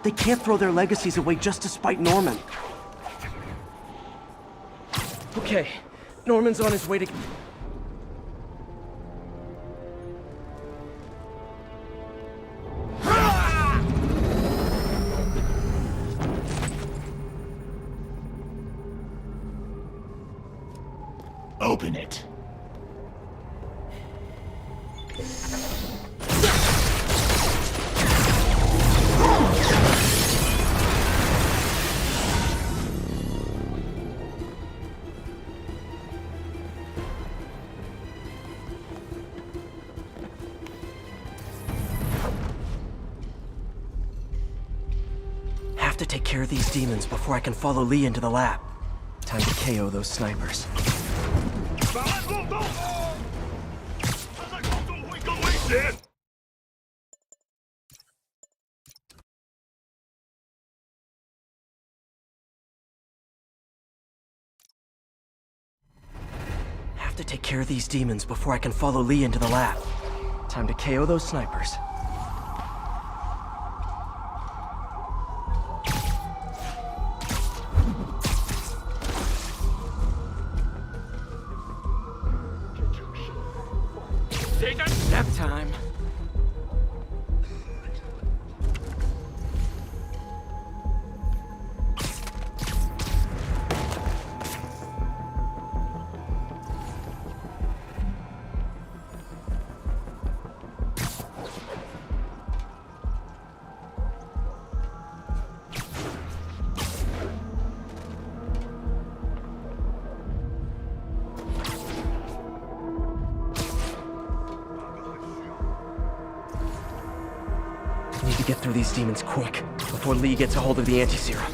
They can't throw their legacies away just to spite Norman. Okay, Norman's on his way to... Open it. to take care of these demons before I can follow Lee into the lab. Time to KO those snipers. Have to take care of these demons before I can follow Lee into the lab. Time to KO those snipers. Nap time. Need to get through these demons quick, before Lee gets a hold of the anti-serum.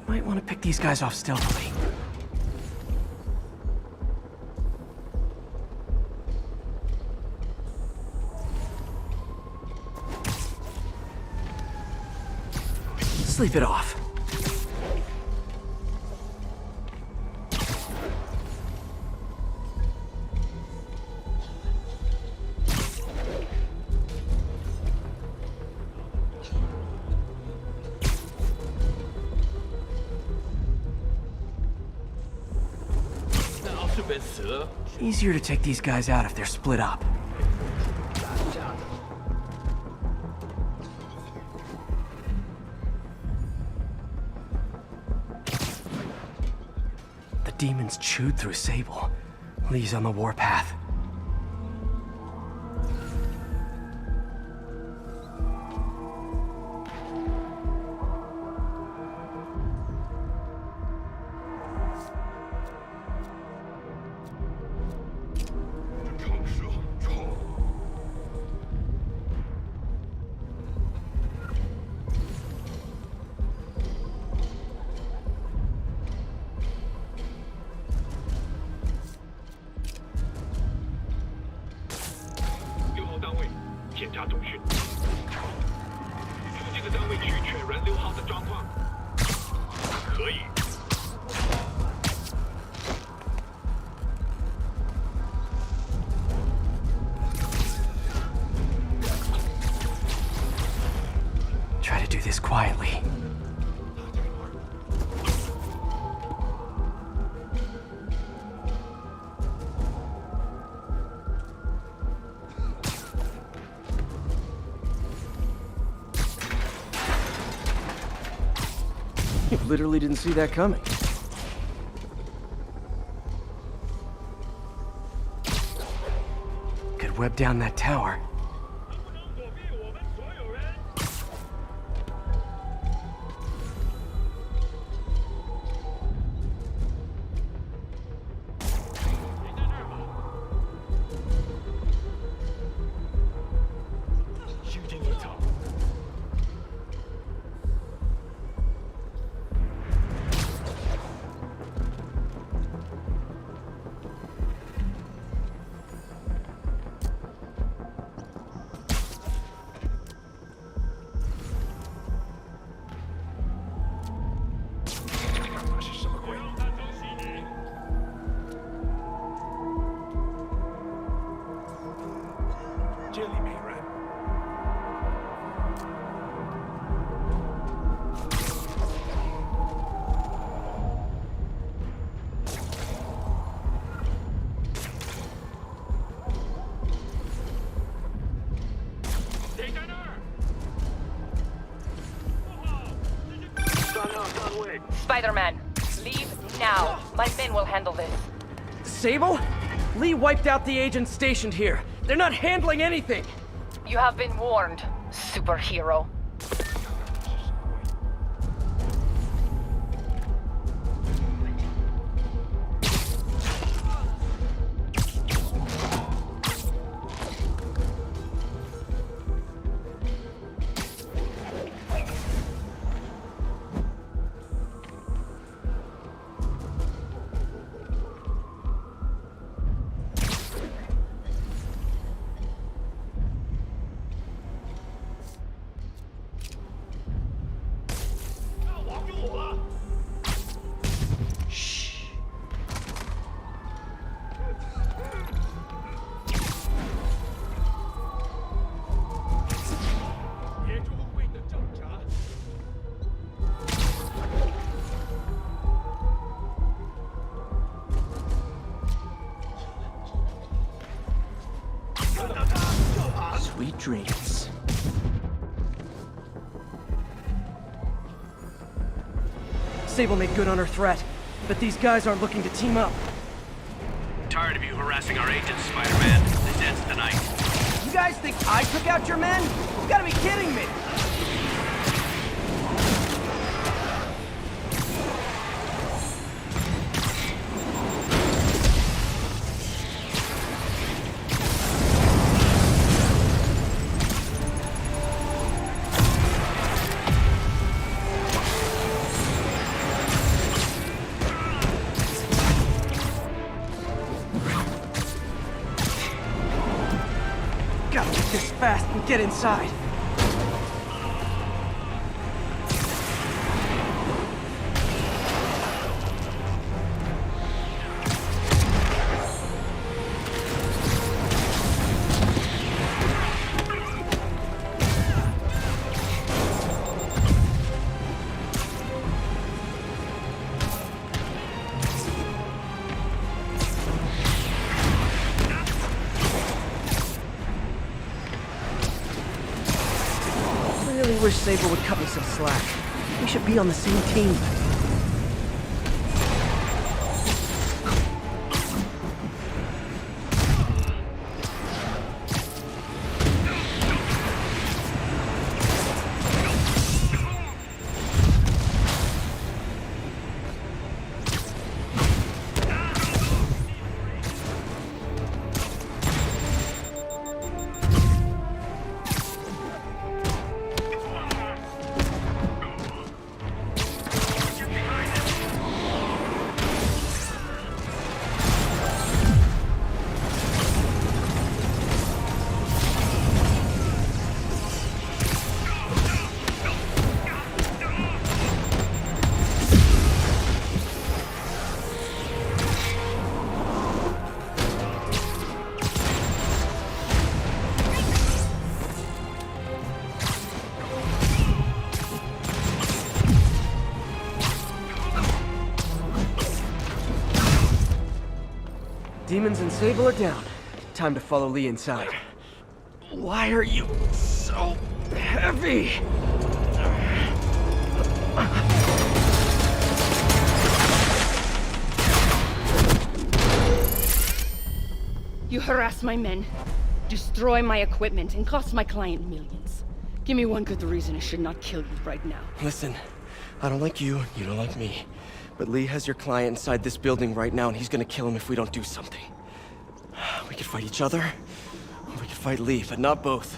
Might want to pick these guys off stealthily. Sleep it off. Easier to take these guys out if they're split up. The demons chewed through Sable. Lee's on the warpath. Try to do this quietly. You literally didn't see that coming. Could web down that tower. Spider-Man, leave now. My men will handle this. Sable? Lee wiped out the agents stationed here. They're not handling anything. You have been warned, superhero. Sweet dreams. Sable made good on her threat, but these guys aren't looking to team up. Tired of you harassing our agents, Spider-Man. This ends tonight. You guys think I took out your men? You gotta be kidding me! Gotta make this fast and get inside. I really wish Sable would cut me some slack. We should be on the same team. Demons and Sable are down. Time to follow Lee inside. Why are you so heavy? You harass my men, destroy my equipment, and cost my client millions. Give me one good reason I should not kill you right now. Listen, I don't like you, you don't like me. But Lee has your client inside this building right now, and he's gonna kill him if we don't do something. We could fight each other, or we could fight Lee, but not both.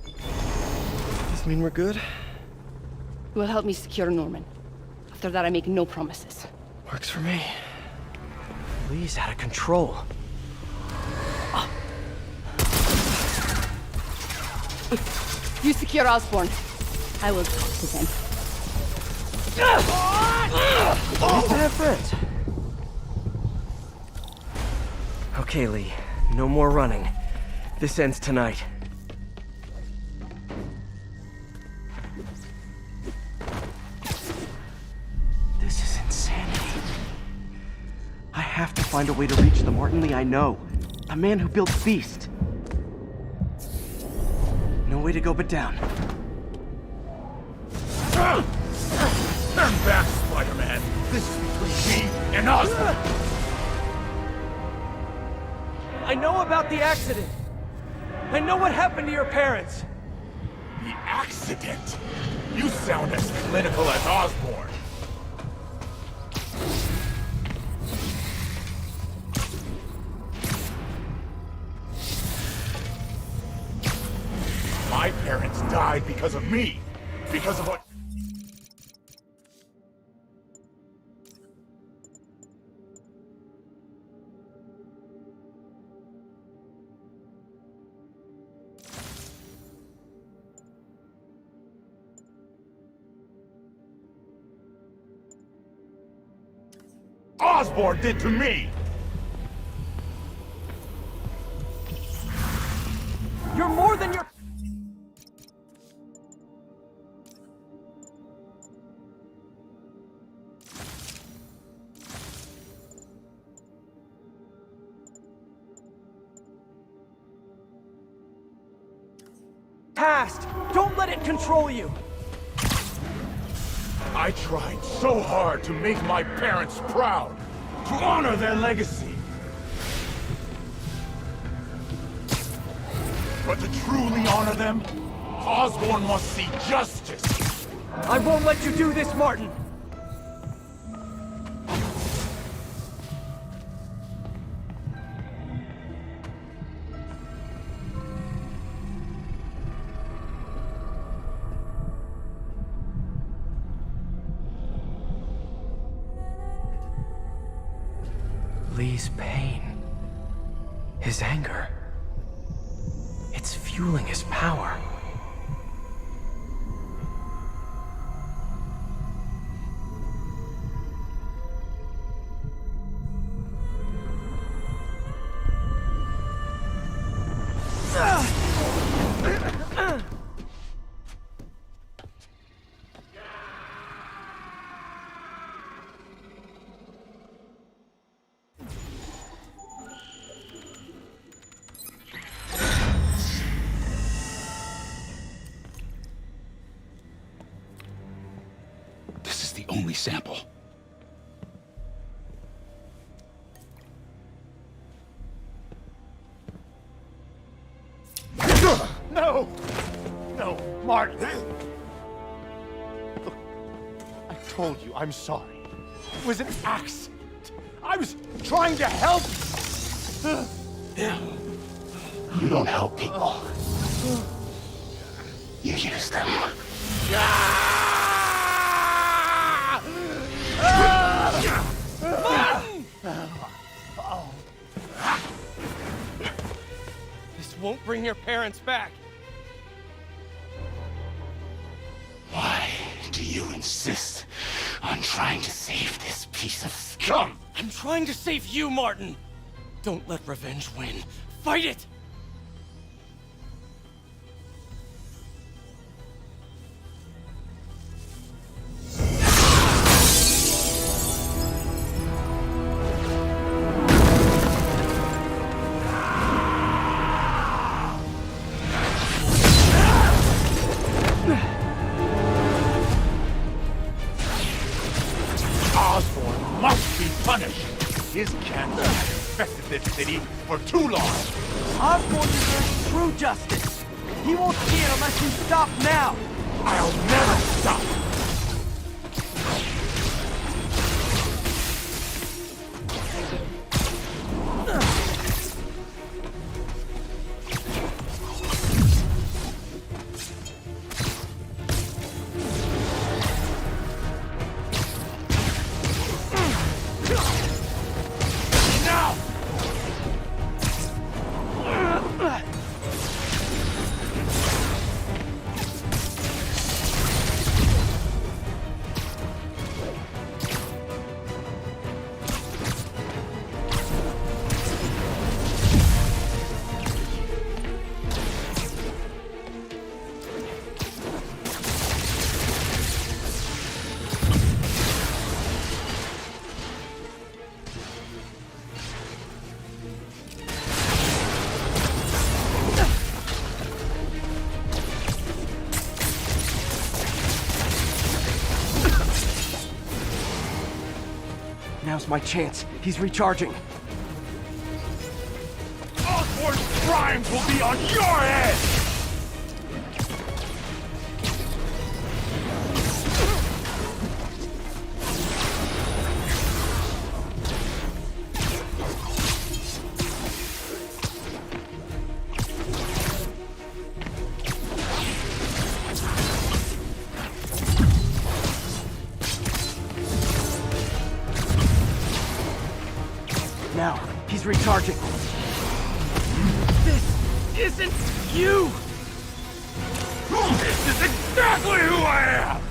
Does this mean we're good? You will help me secure Norman. After that, I make no promises. Works for me. Lee's out of control. You secure Osborn. I will talk to them. Nice to have friends. Okay, Lee. No more running. This ends tonight. This is have to find a way to reach the Martin Lee I know. The man who built F.E.A.S.T. No way to go but down. Stand back, Spider-Man. This is between me and Osborn. I know about the accident. I know what happened to your parents. The accident? You sound as clinical as Osborn. My parents died because of me. Because of what... Osborn did to me! You're more than your... Past! Don't let it control you! I tried so hard to make my parents proud, to honor their legacy. But to truly honor them, Osborn must see justice. I won't let you do this, Martin! Lee's pain, his anger, it's fueling his power. Only sample. No! No, Martin! Look, I told you I'm sorry. It was an accident. I was trying to help. You don't help people. You use them. This won't bring your parents back. Why do you insist on trying to save this piece of scum? I'm trying to save you, Martin. Don't let revenge win. Fight it! Osborn must be punished. His cancer has infected this city for too long. Osborn deserves true justice. He won't see it unless you stop now. I'll never stop. Now's my chance. He's recharging. Osborn's crimes will be on your head! Now, he's recharging. This isn't you! This is exactly who I am!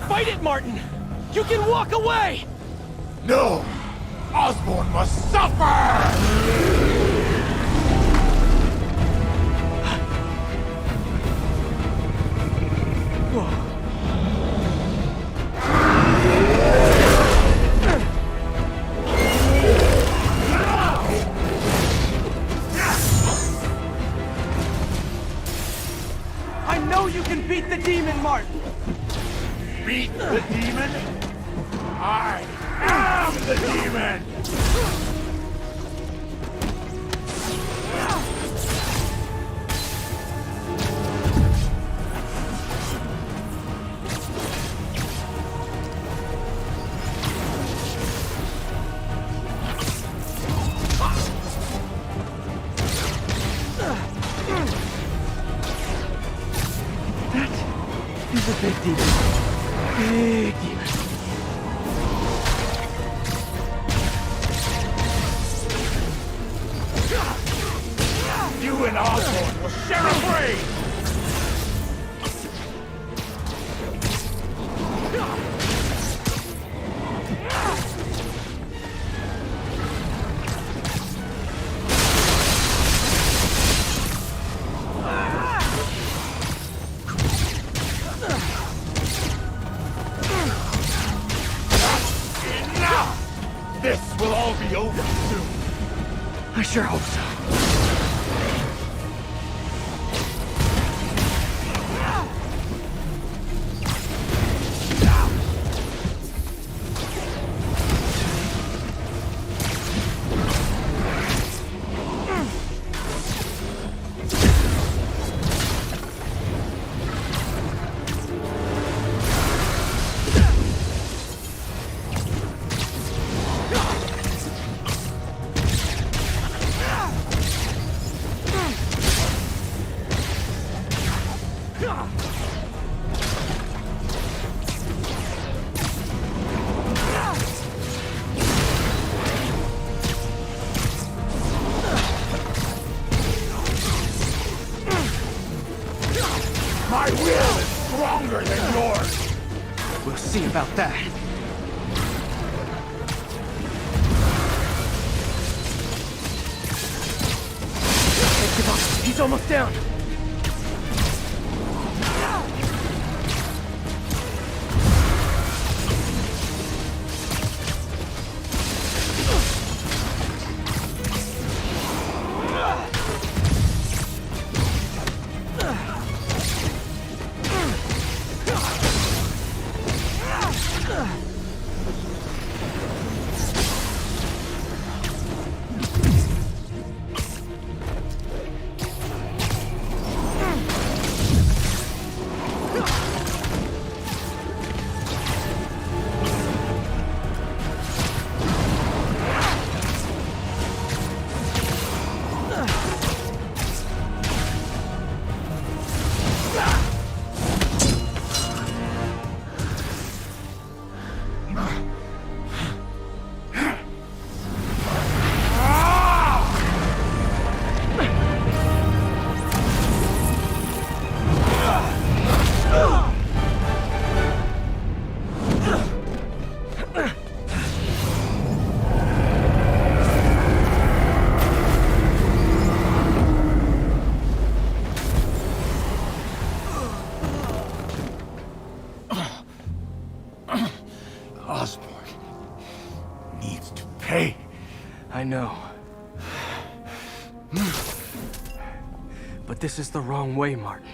Fight it, Martin! You can walk away! No! Osborn must suffer! I know you can beat the demon, Martin! Beat the demon? I am the demon! He's a big demon. Big demon. You and Osborn will share a grave! This will all be over soon. I sure hope so. My will is stronger than yours! We'll see about that. Don't give up. He's almost down. I know. But this is the wrong way, Martin.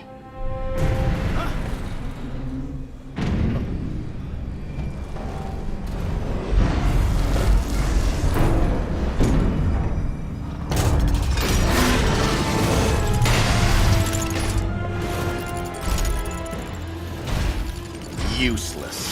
Useless.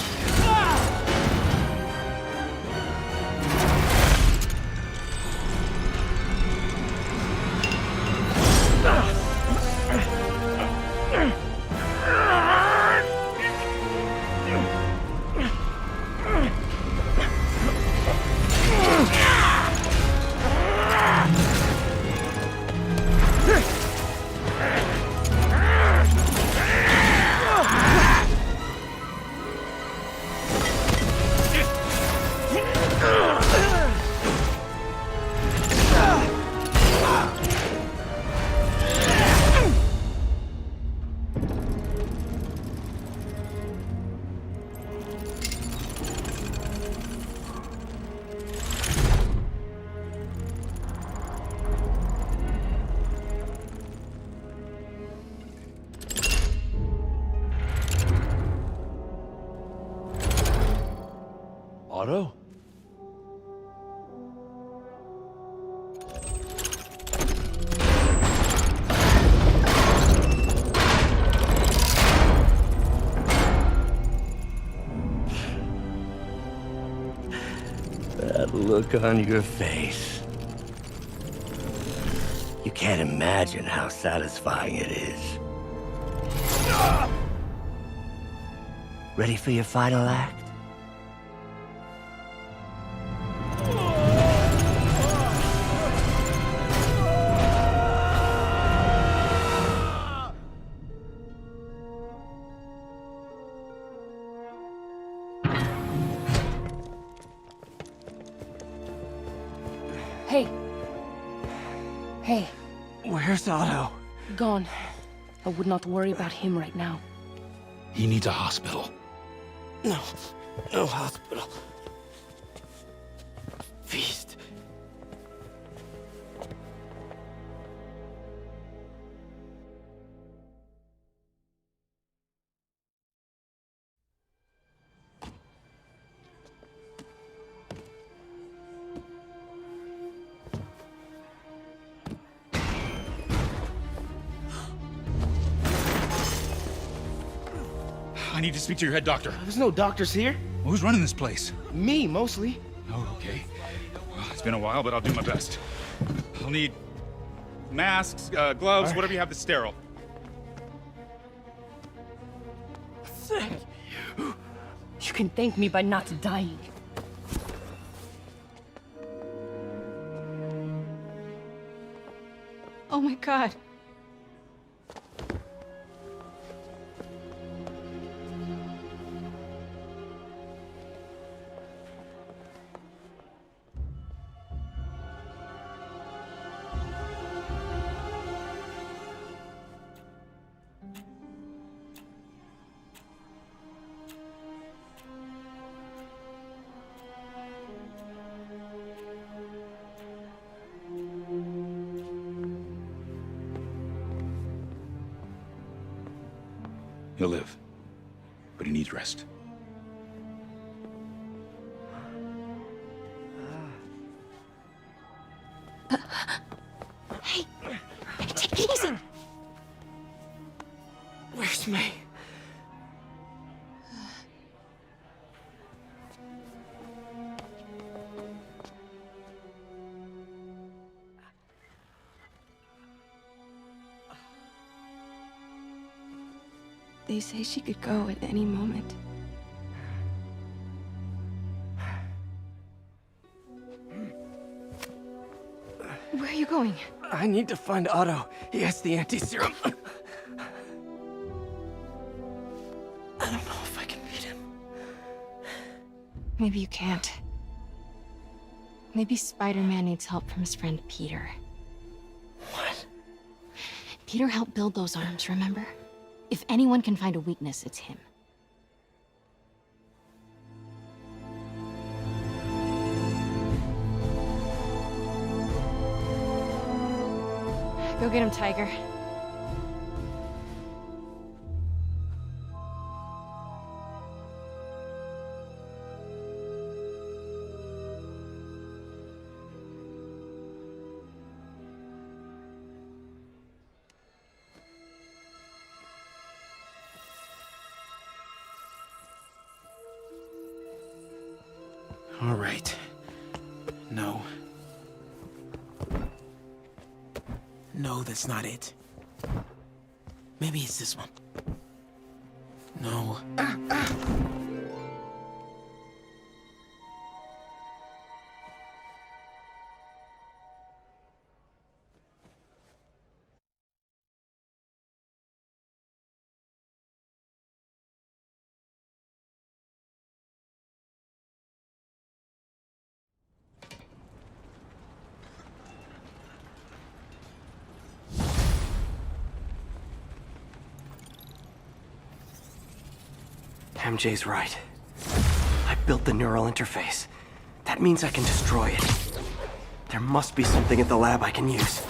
Otto? That look on your face. You can't imagine how satisfying it is. Ready for your final act? Hey. Hey. Where's Otto? Gone. I would not worry about him right now. He needs a hospital. No. No hospital. Feast. I need to speak to your head doctor. There's no doctors here. Well, who's running this place? Me, mostly. Oh, okay. Well, it's been a while, but I'll do my best. I'll need masks, gloves, whatever you have that's sterile. Thank you. You can thank me by not dying. Oh my god. He'll live, but he needs rest. Hey, take it easy. Where's May? They say she could go at any moment. Where are you going? I need to find Otto. He has the anti-serum. I don't know if I can beat him. Maybe you can't. Maybe Spider-Man needs help from his friend Peter. What? Peter helped build those arms, remember? If anyone can find a weakness, it's him. Go get him, Tiger. All right. No. No, that's not it. Maybe it's this one. No. MJ's right. I built the neural interface. That means I can destroy it. There must be something at the lab I can use.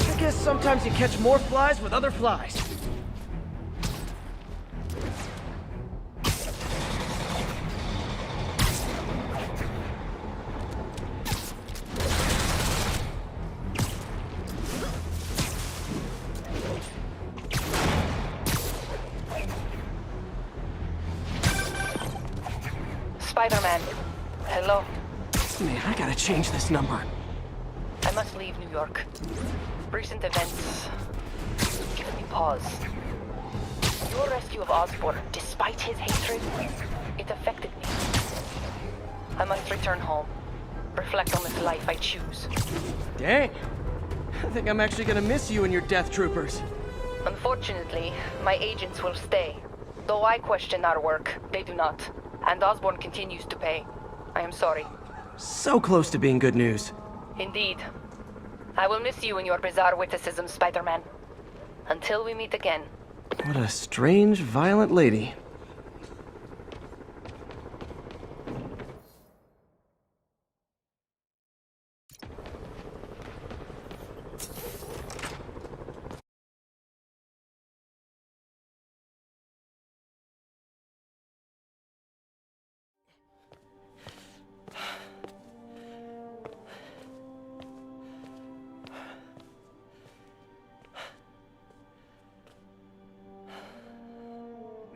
I guess sometimes you catch more flies with other flies. Spider-Man. Hello. Man, I gotta change this number. I must leave New York. Recent events give me pause. Your rescue of Osborn, despite his hatred, it affected me. I must return home. Reflect on this life I choose. Dang. I think I'm actually gonna miss you and your death troopers. Unfortunately, my agents will stay. Though I question our work, they do not. And Osborn continues to pay. I am sorry. So close to being good news. Indeed. I will miss you and your bizarre witticism, Spider-Man. Until we meet again. What a strange, violent lady.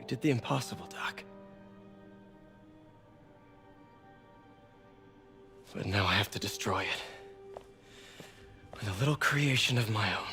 Did the impossible, Doc. But now I have to destroy it. With a little creation of my own.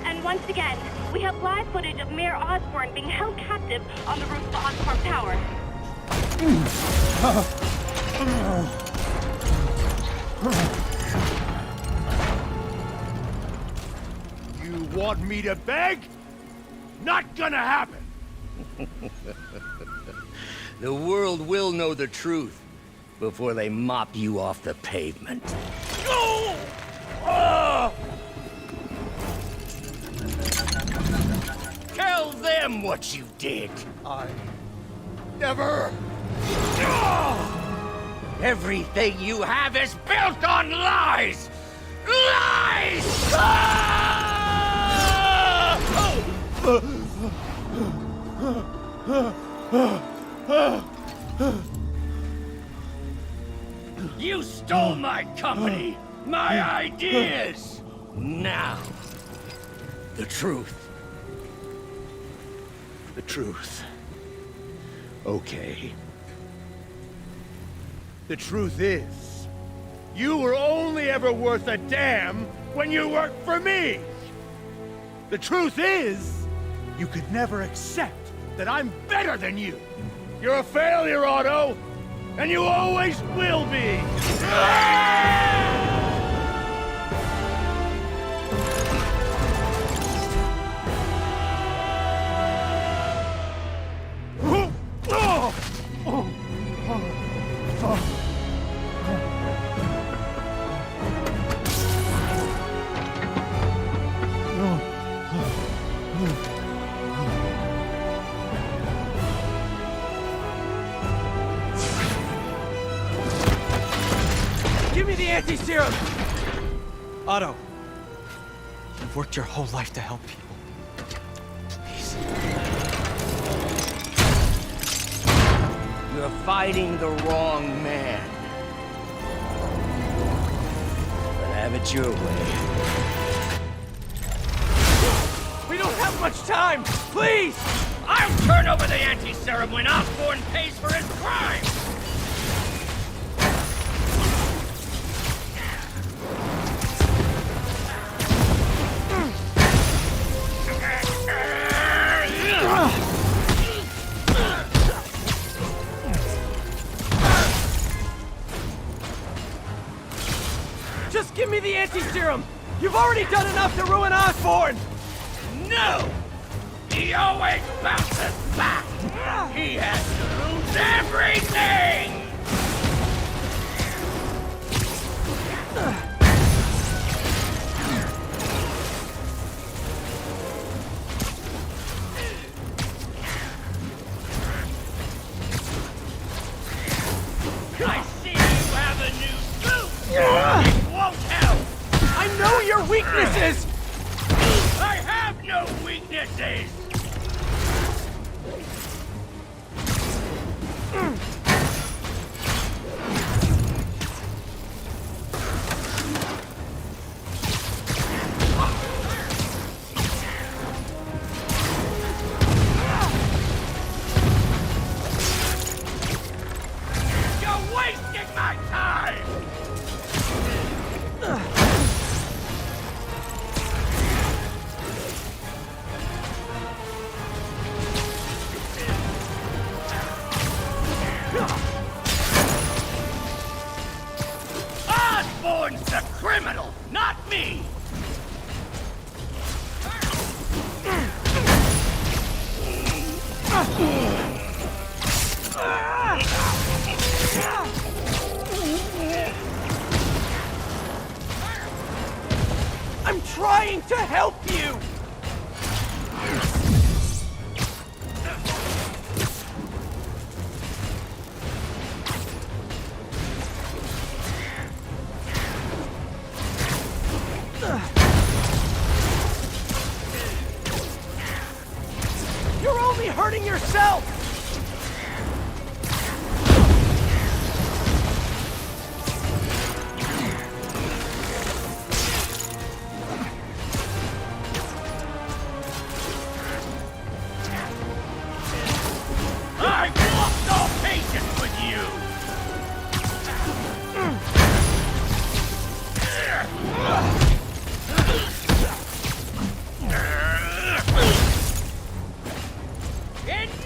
And once again, we have live footage of Mayor Osborn being held captive on the roof of Osborn Tower. You want me to beg? Not gonna happen! The world will know the truth before they mop you off the pavement. Go! Ah! them what you did. I never... Everything you have is built on lies! Lies! You stole my company, my ideas! Now, the truth. The truth. Okay. The truth is, you were only ever worth a damn when you worked for me! The truth is, you could never accept that I'm better than you! You're a failure, Otto! And you always will be! Give me the anti-serum! Otto, you've worked your whole life to help people. Please. You're fighting the wrong man. But have it your way. We don't have much time! Please! I'll turn over the anti-serum when Osborn pays for his crime! Just give me the anti-serum! You've already done enough to ruin Osborn! No! He always bounces back! He has to lose everything! I see you have a new suit! It won't help! I know your weaknesses! I have no weaknesses! You're wasting my time! Osborn's the criminal, not me! I'm trying to help you! You're only hurting yourself! I've lost all patience with you!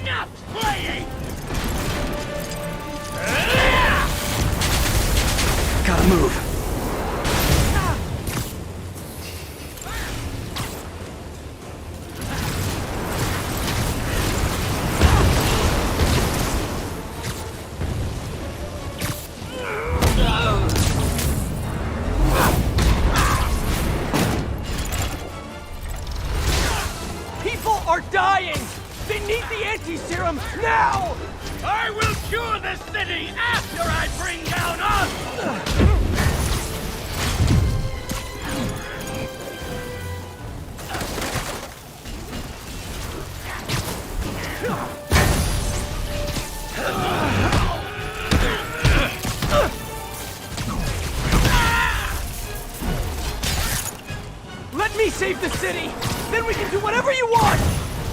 Enough playing! Gotta move. People are dying! serum, now! I will cure the city after I bring down Osborn! Let me save the city! Then we can do whatever you want!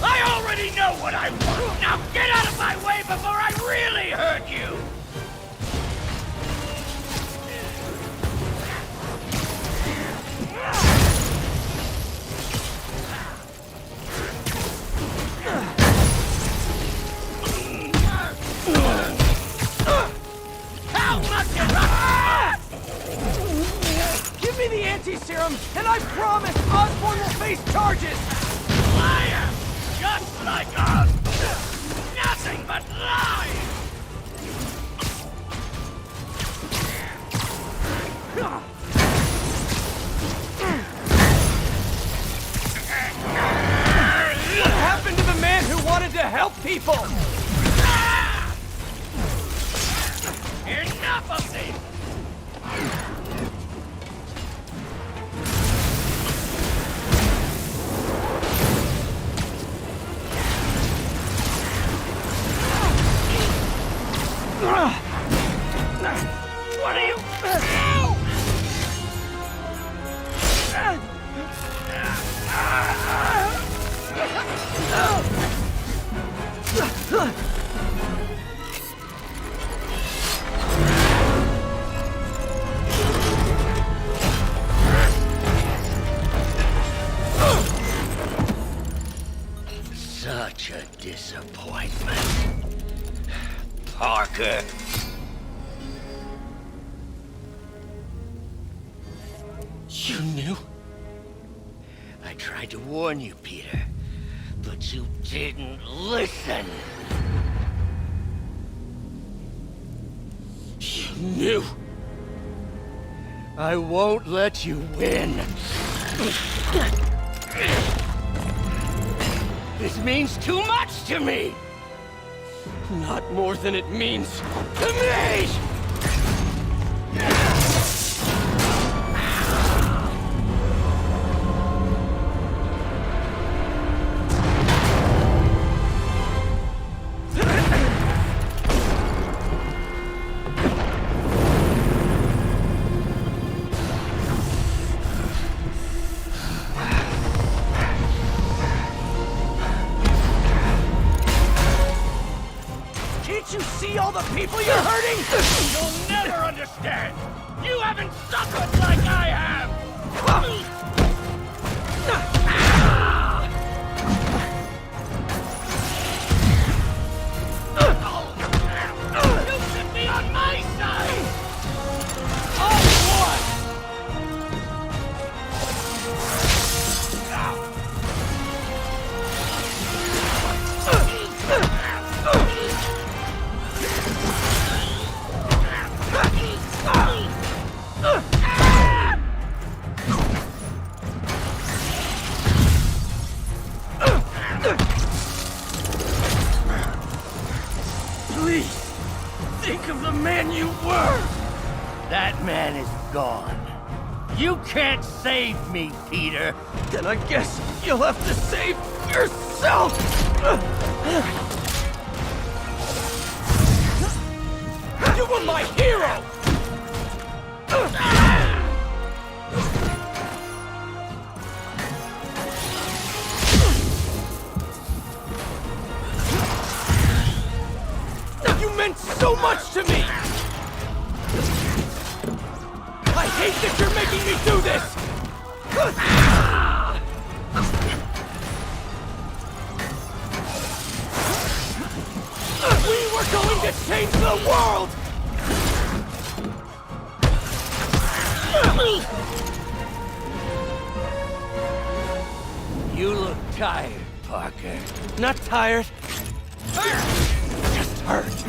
I already know what I want! Now get out of my way before I really hurt you! How much is Give me the anti-serum, and I promise Osborn will face charges! Liar! Just like us! Nothing but lies! What happened to the man who wanted to help people? Enough of this! What are you... Such a disappointment. Parker. You knew? I tried to warn you, Peter, but you didn't listen. You knew. I won't let you win. This means too much to me! Not more than it means to me! All the people you're hurting? You'll never understand! You haven't suffered like I have! You should be on my side! All one! Please, think of the man you were! That man is gone. You can't save me, Peter. Then I guess you'll have to save yourself! You were my hero! You meant so much to me! I hate that you're making me do this! We were going to change the world! You look tired, Parker. Not tired. Just hurt.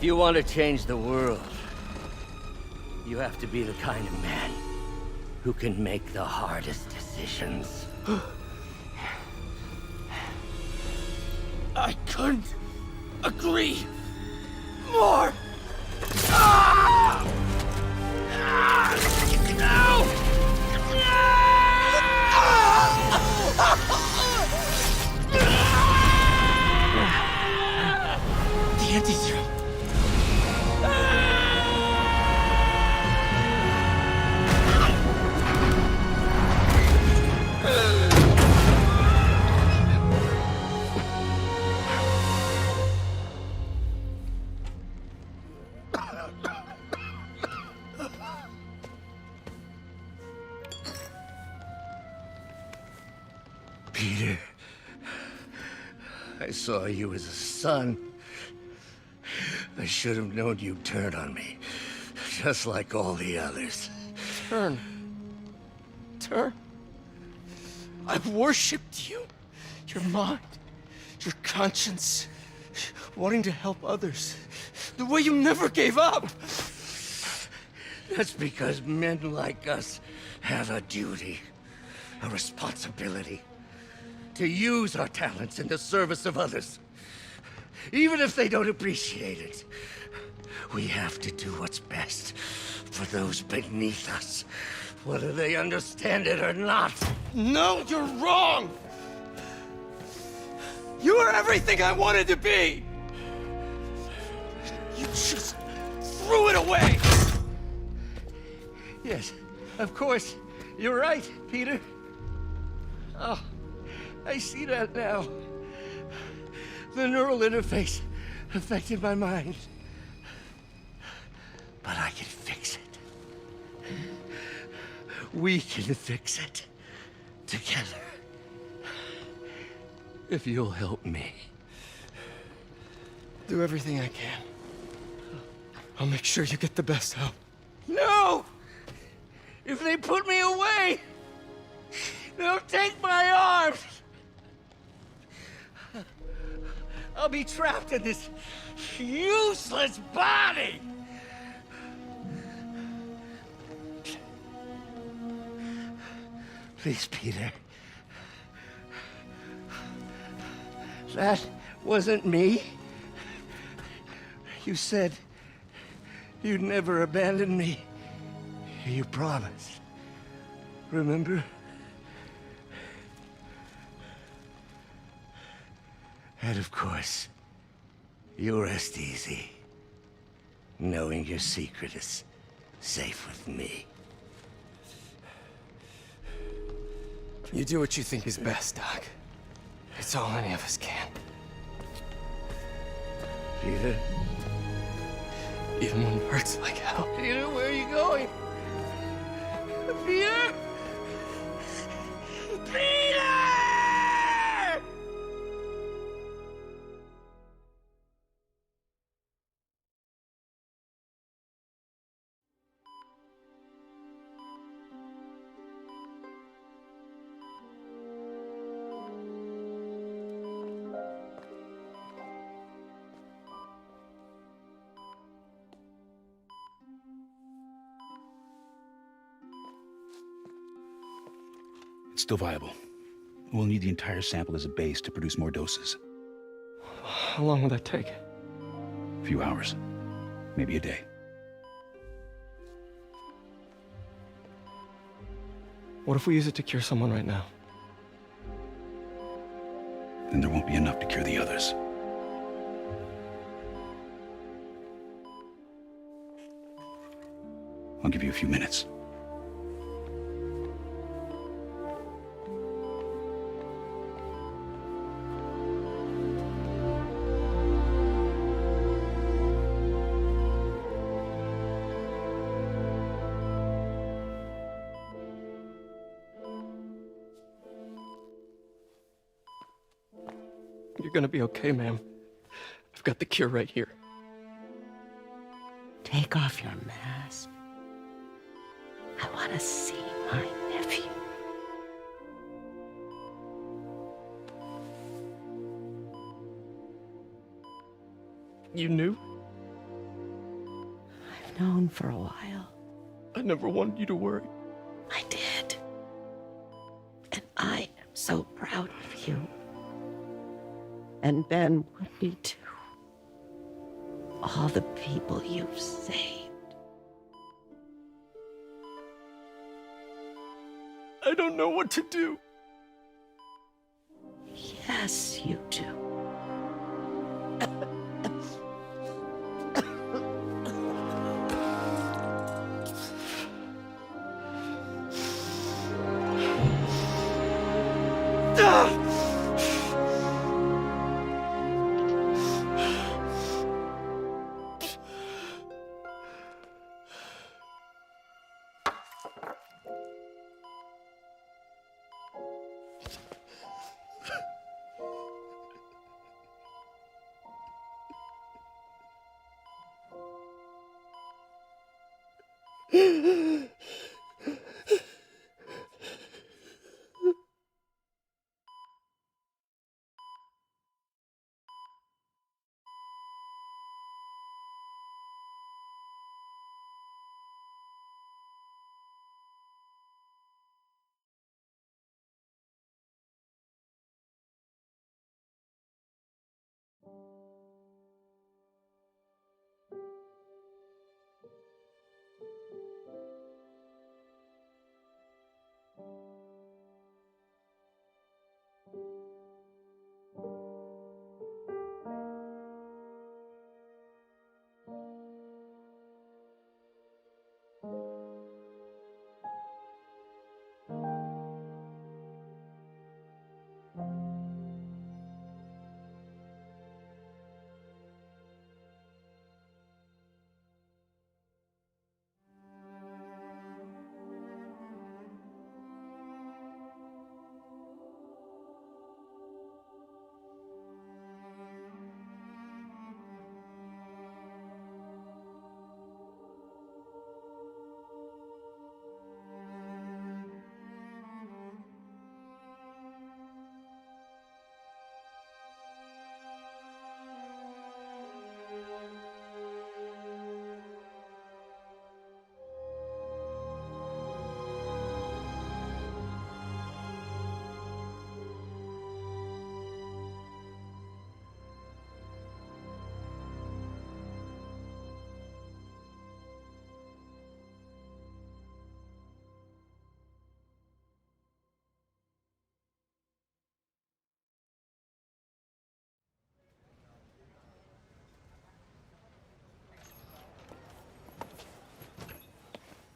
you want to change the world, you have to be the kind of man who can make the hardest decisions. I couldn't agree more! Ah! Ah! No! The anti-serum. Peter, I saw you as a son. I should have known you'd turn on me, just like all the others. Turn? I've worshipped you. Your mind, your conscience, wanting to help others. The way you never gave up. That's because men like us have a duty, a responsibility, to use our talents in the service of others. Even if they don't appreciate it, we have to do what's best for those beneath us, whether they understand it or not. No, you're wrong! You are everything I wanted to be! You just threw it away! Yes, of course. You're right, Peter. Oh, I see that now. The neural interface affected my mind. But I can fix it. We can fix it. Together. If you'll help me. Do everything I can. I'll make sure you get the best help. No! If they put me away, they'll take my arms! I'll be trapped in this useless body! Please, Peter. That wasn't me. You said you'd never abandon me. You promised. Remember? And of course, you rest easy, knowing your secret is safe with me. You do what you think is best, Doc. It's all any of us can. Peter? Even when it hurts like hell. Peter, where are you going? Peter? Peter! It's still viable. We'll need the entire sample as a base to produce more doses. How long will that take? A few hours. Maybe a day. What if we use it to cure someone right now? Then there won't be enough to cure the others. I'll give you a few minutes. You're gonna be okay, ma'am. I've got the cure right here. Take off your mask. I want to see my nephew. You knew? known for a while. I never wanted you to worry. I did. And I am so proud of you. And Ben would be too. All the people you've saved. I don't know what to do. Yes, you do.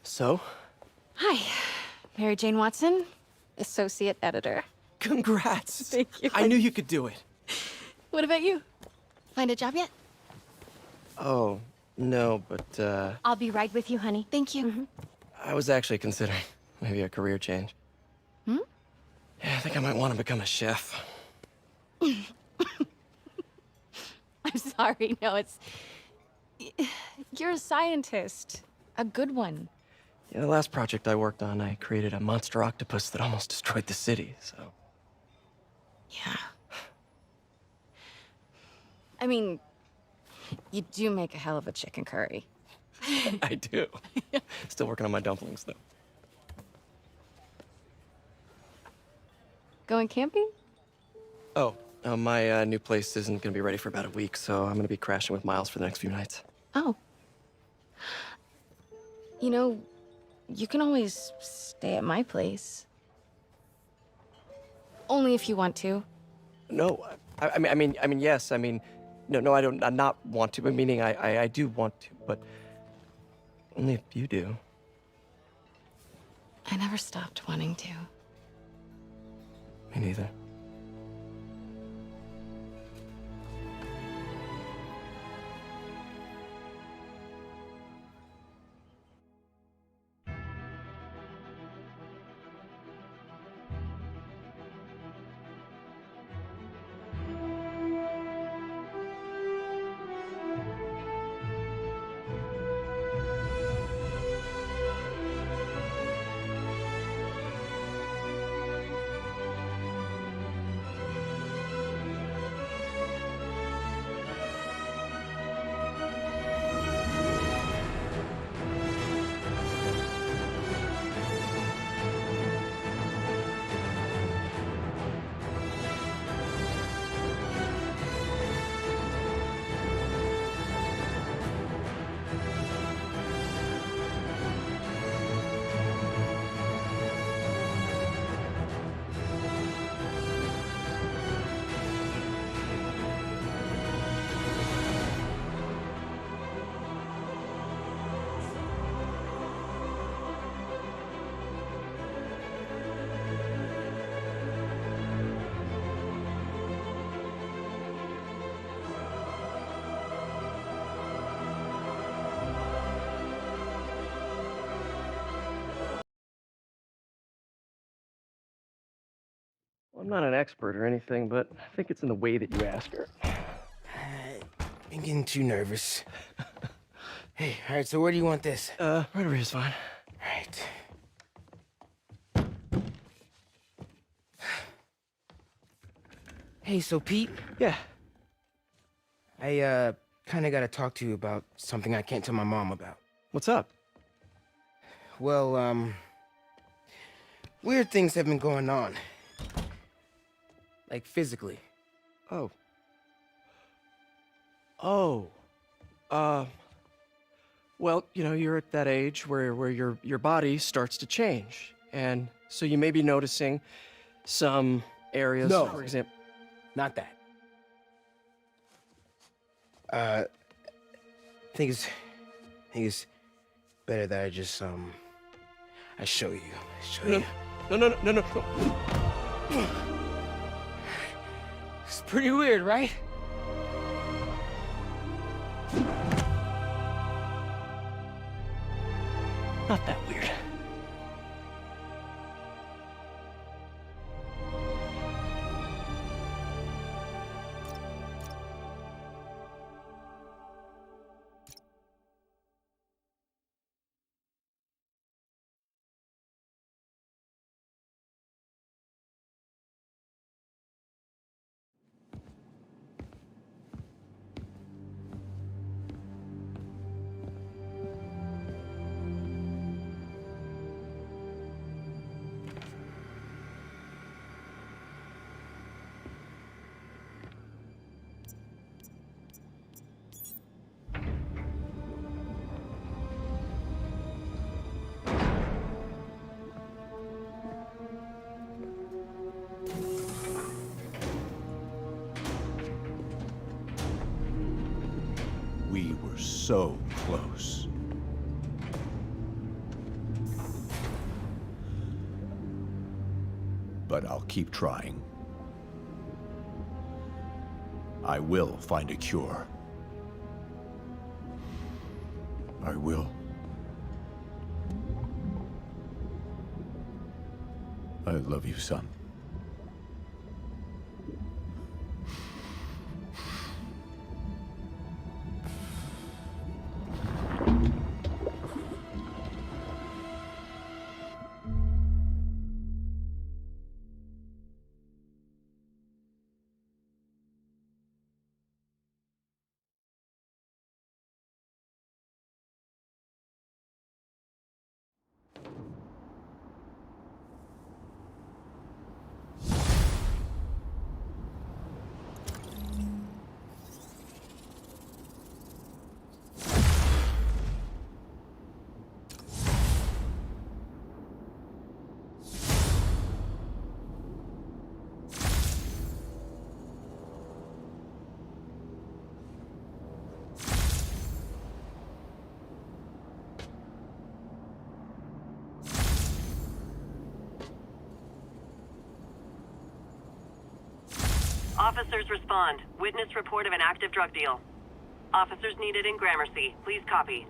So? Hi, Mary Jane Watson, associate editor. Congrats! Thank you. I knew you could do it. What about you? Find a job yet? Oh, no, but, I'll be right with you, honey. Thank you. I was actually considering maybe a career change. Hmm? Yeah, I think I might want to become a chef. I'm sorry, no, it's... You're a scientist. A good one. Yeah, the last project I worked on, I created a monster octopus that almost destroyed the city, so... Yeah. I mean, you do make a hell of a chicken curry. I do. Still working on my dumplings, though. Going camping? Oh, my new place isn't gonna be ready for about a week, so I'm gonna be crashing with Miles for the next few nights. Oh. You know, you can always stay at my place. Only if you want to. No, I mean, yes, I mean, no, I don't, I not want to, but meaning I do want to, but only if you do. I never stopped wanting to. Me neither. I'm not an expert or anything, but I think it's in the way that you ask her. I'm getting too nervous. Hey, all right, so where do you want this? Right over here is fine. Right. Hey, so Pete? Yeah? I, kinda gotta talk to you about something I can't tell my mom about. What's up? Well, weird things have been going on. Like, physically. Oh. Well, you know, you're at that age where your body starts to change. And so you may be noticing some areas, No. for example. Not that. I think it's better that I just, I show you. No. It's pretty weird, right? Not that weird. We were so close. But I'll keep trying. I will find a cure. I will. I love you, son. Officers respond. Witness report of an active drug deal. Officers needed in Gramercy. Please copy.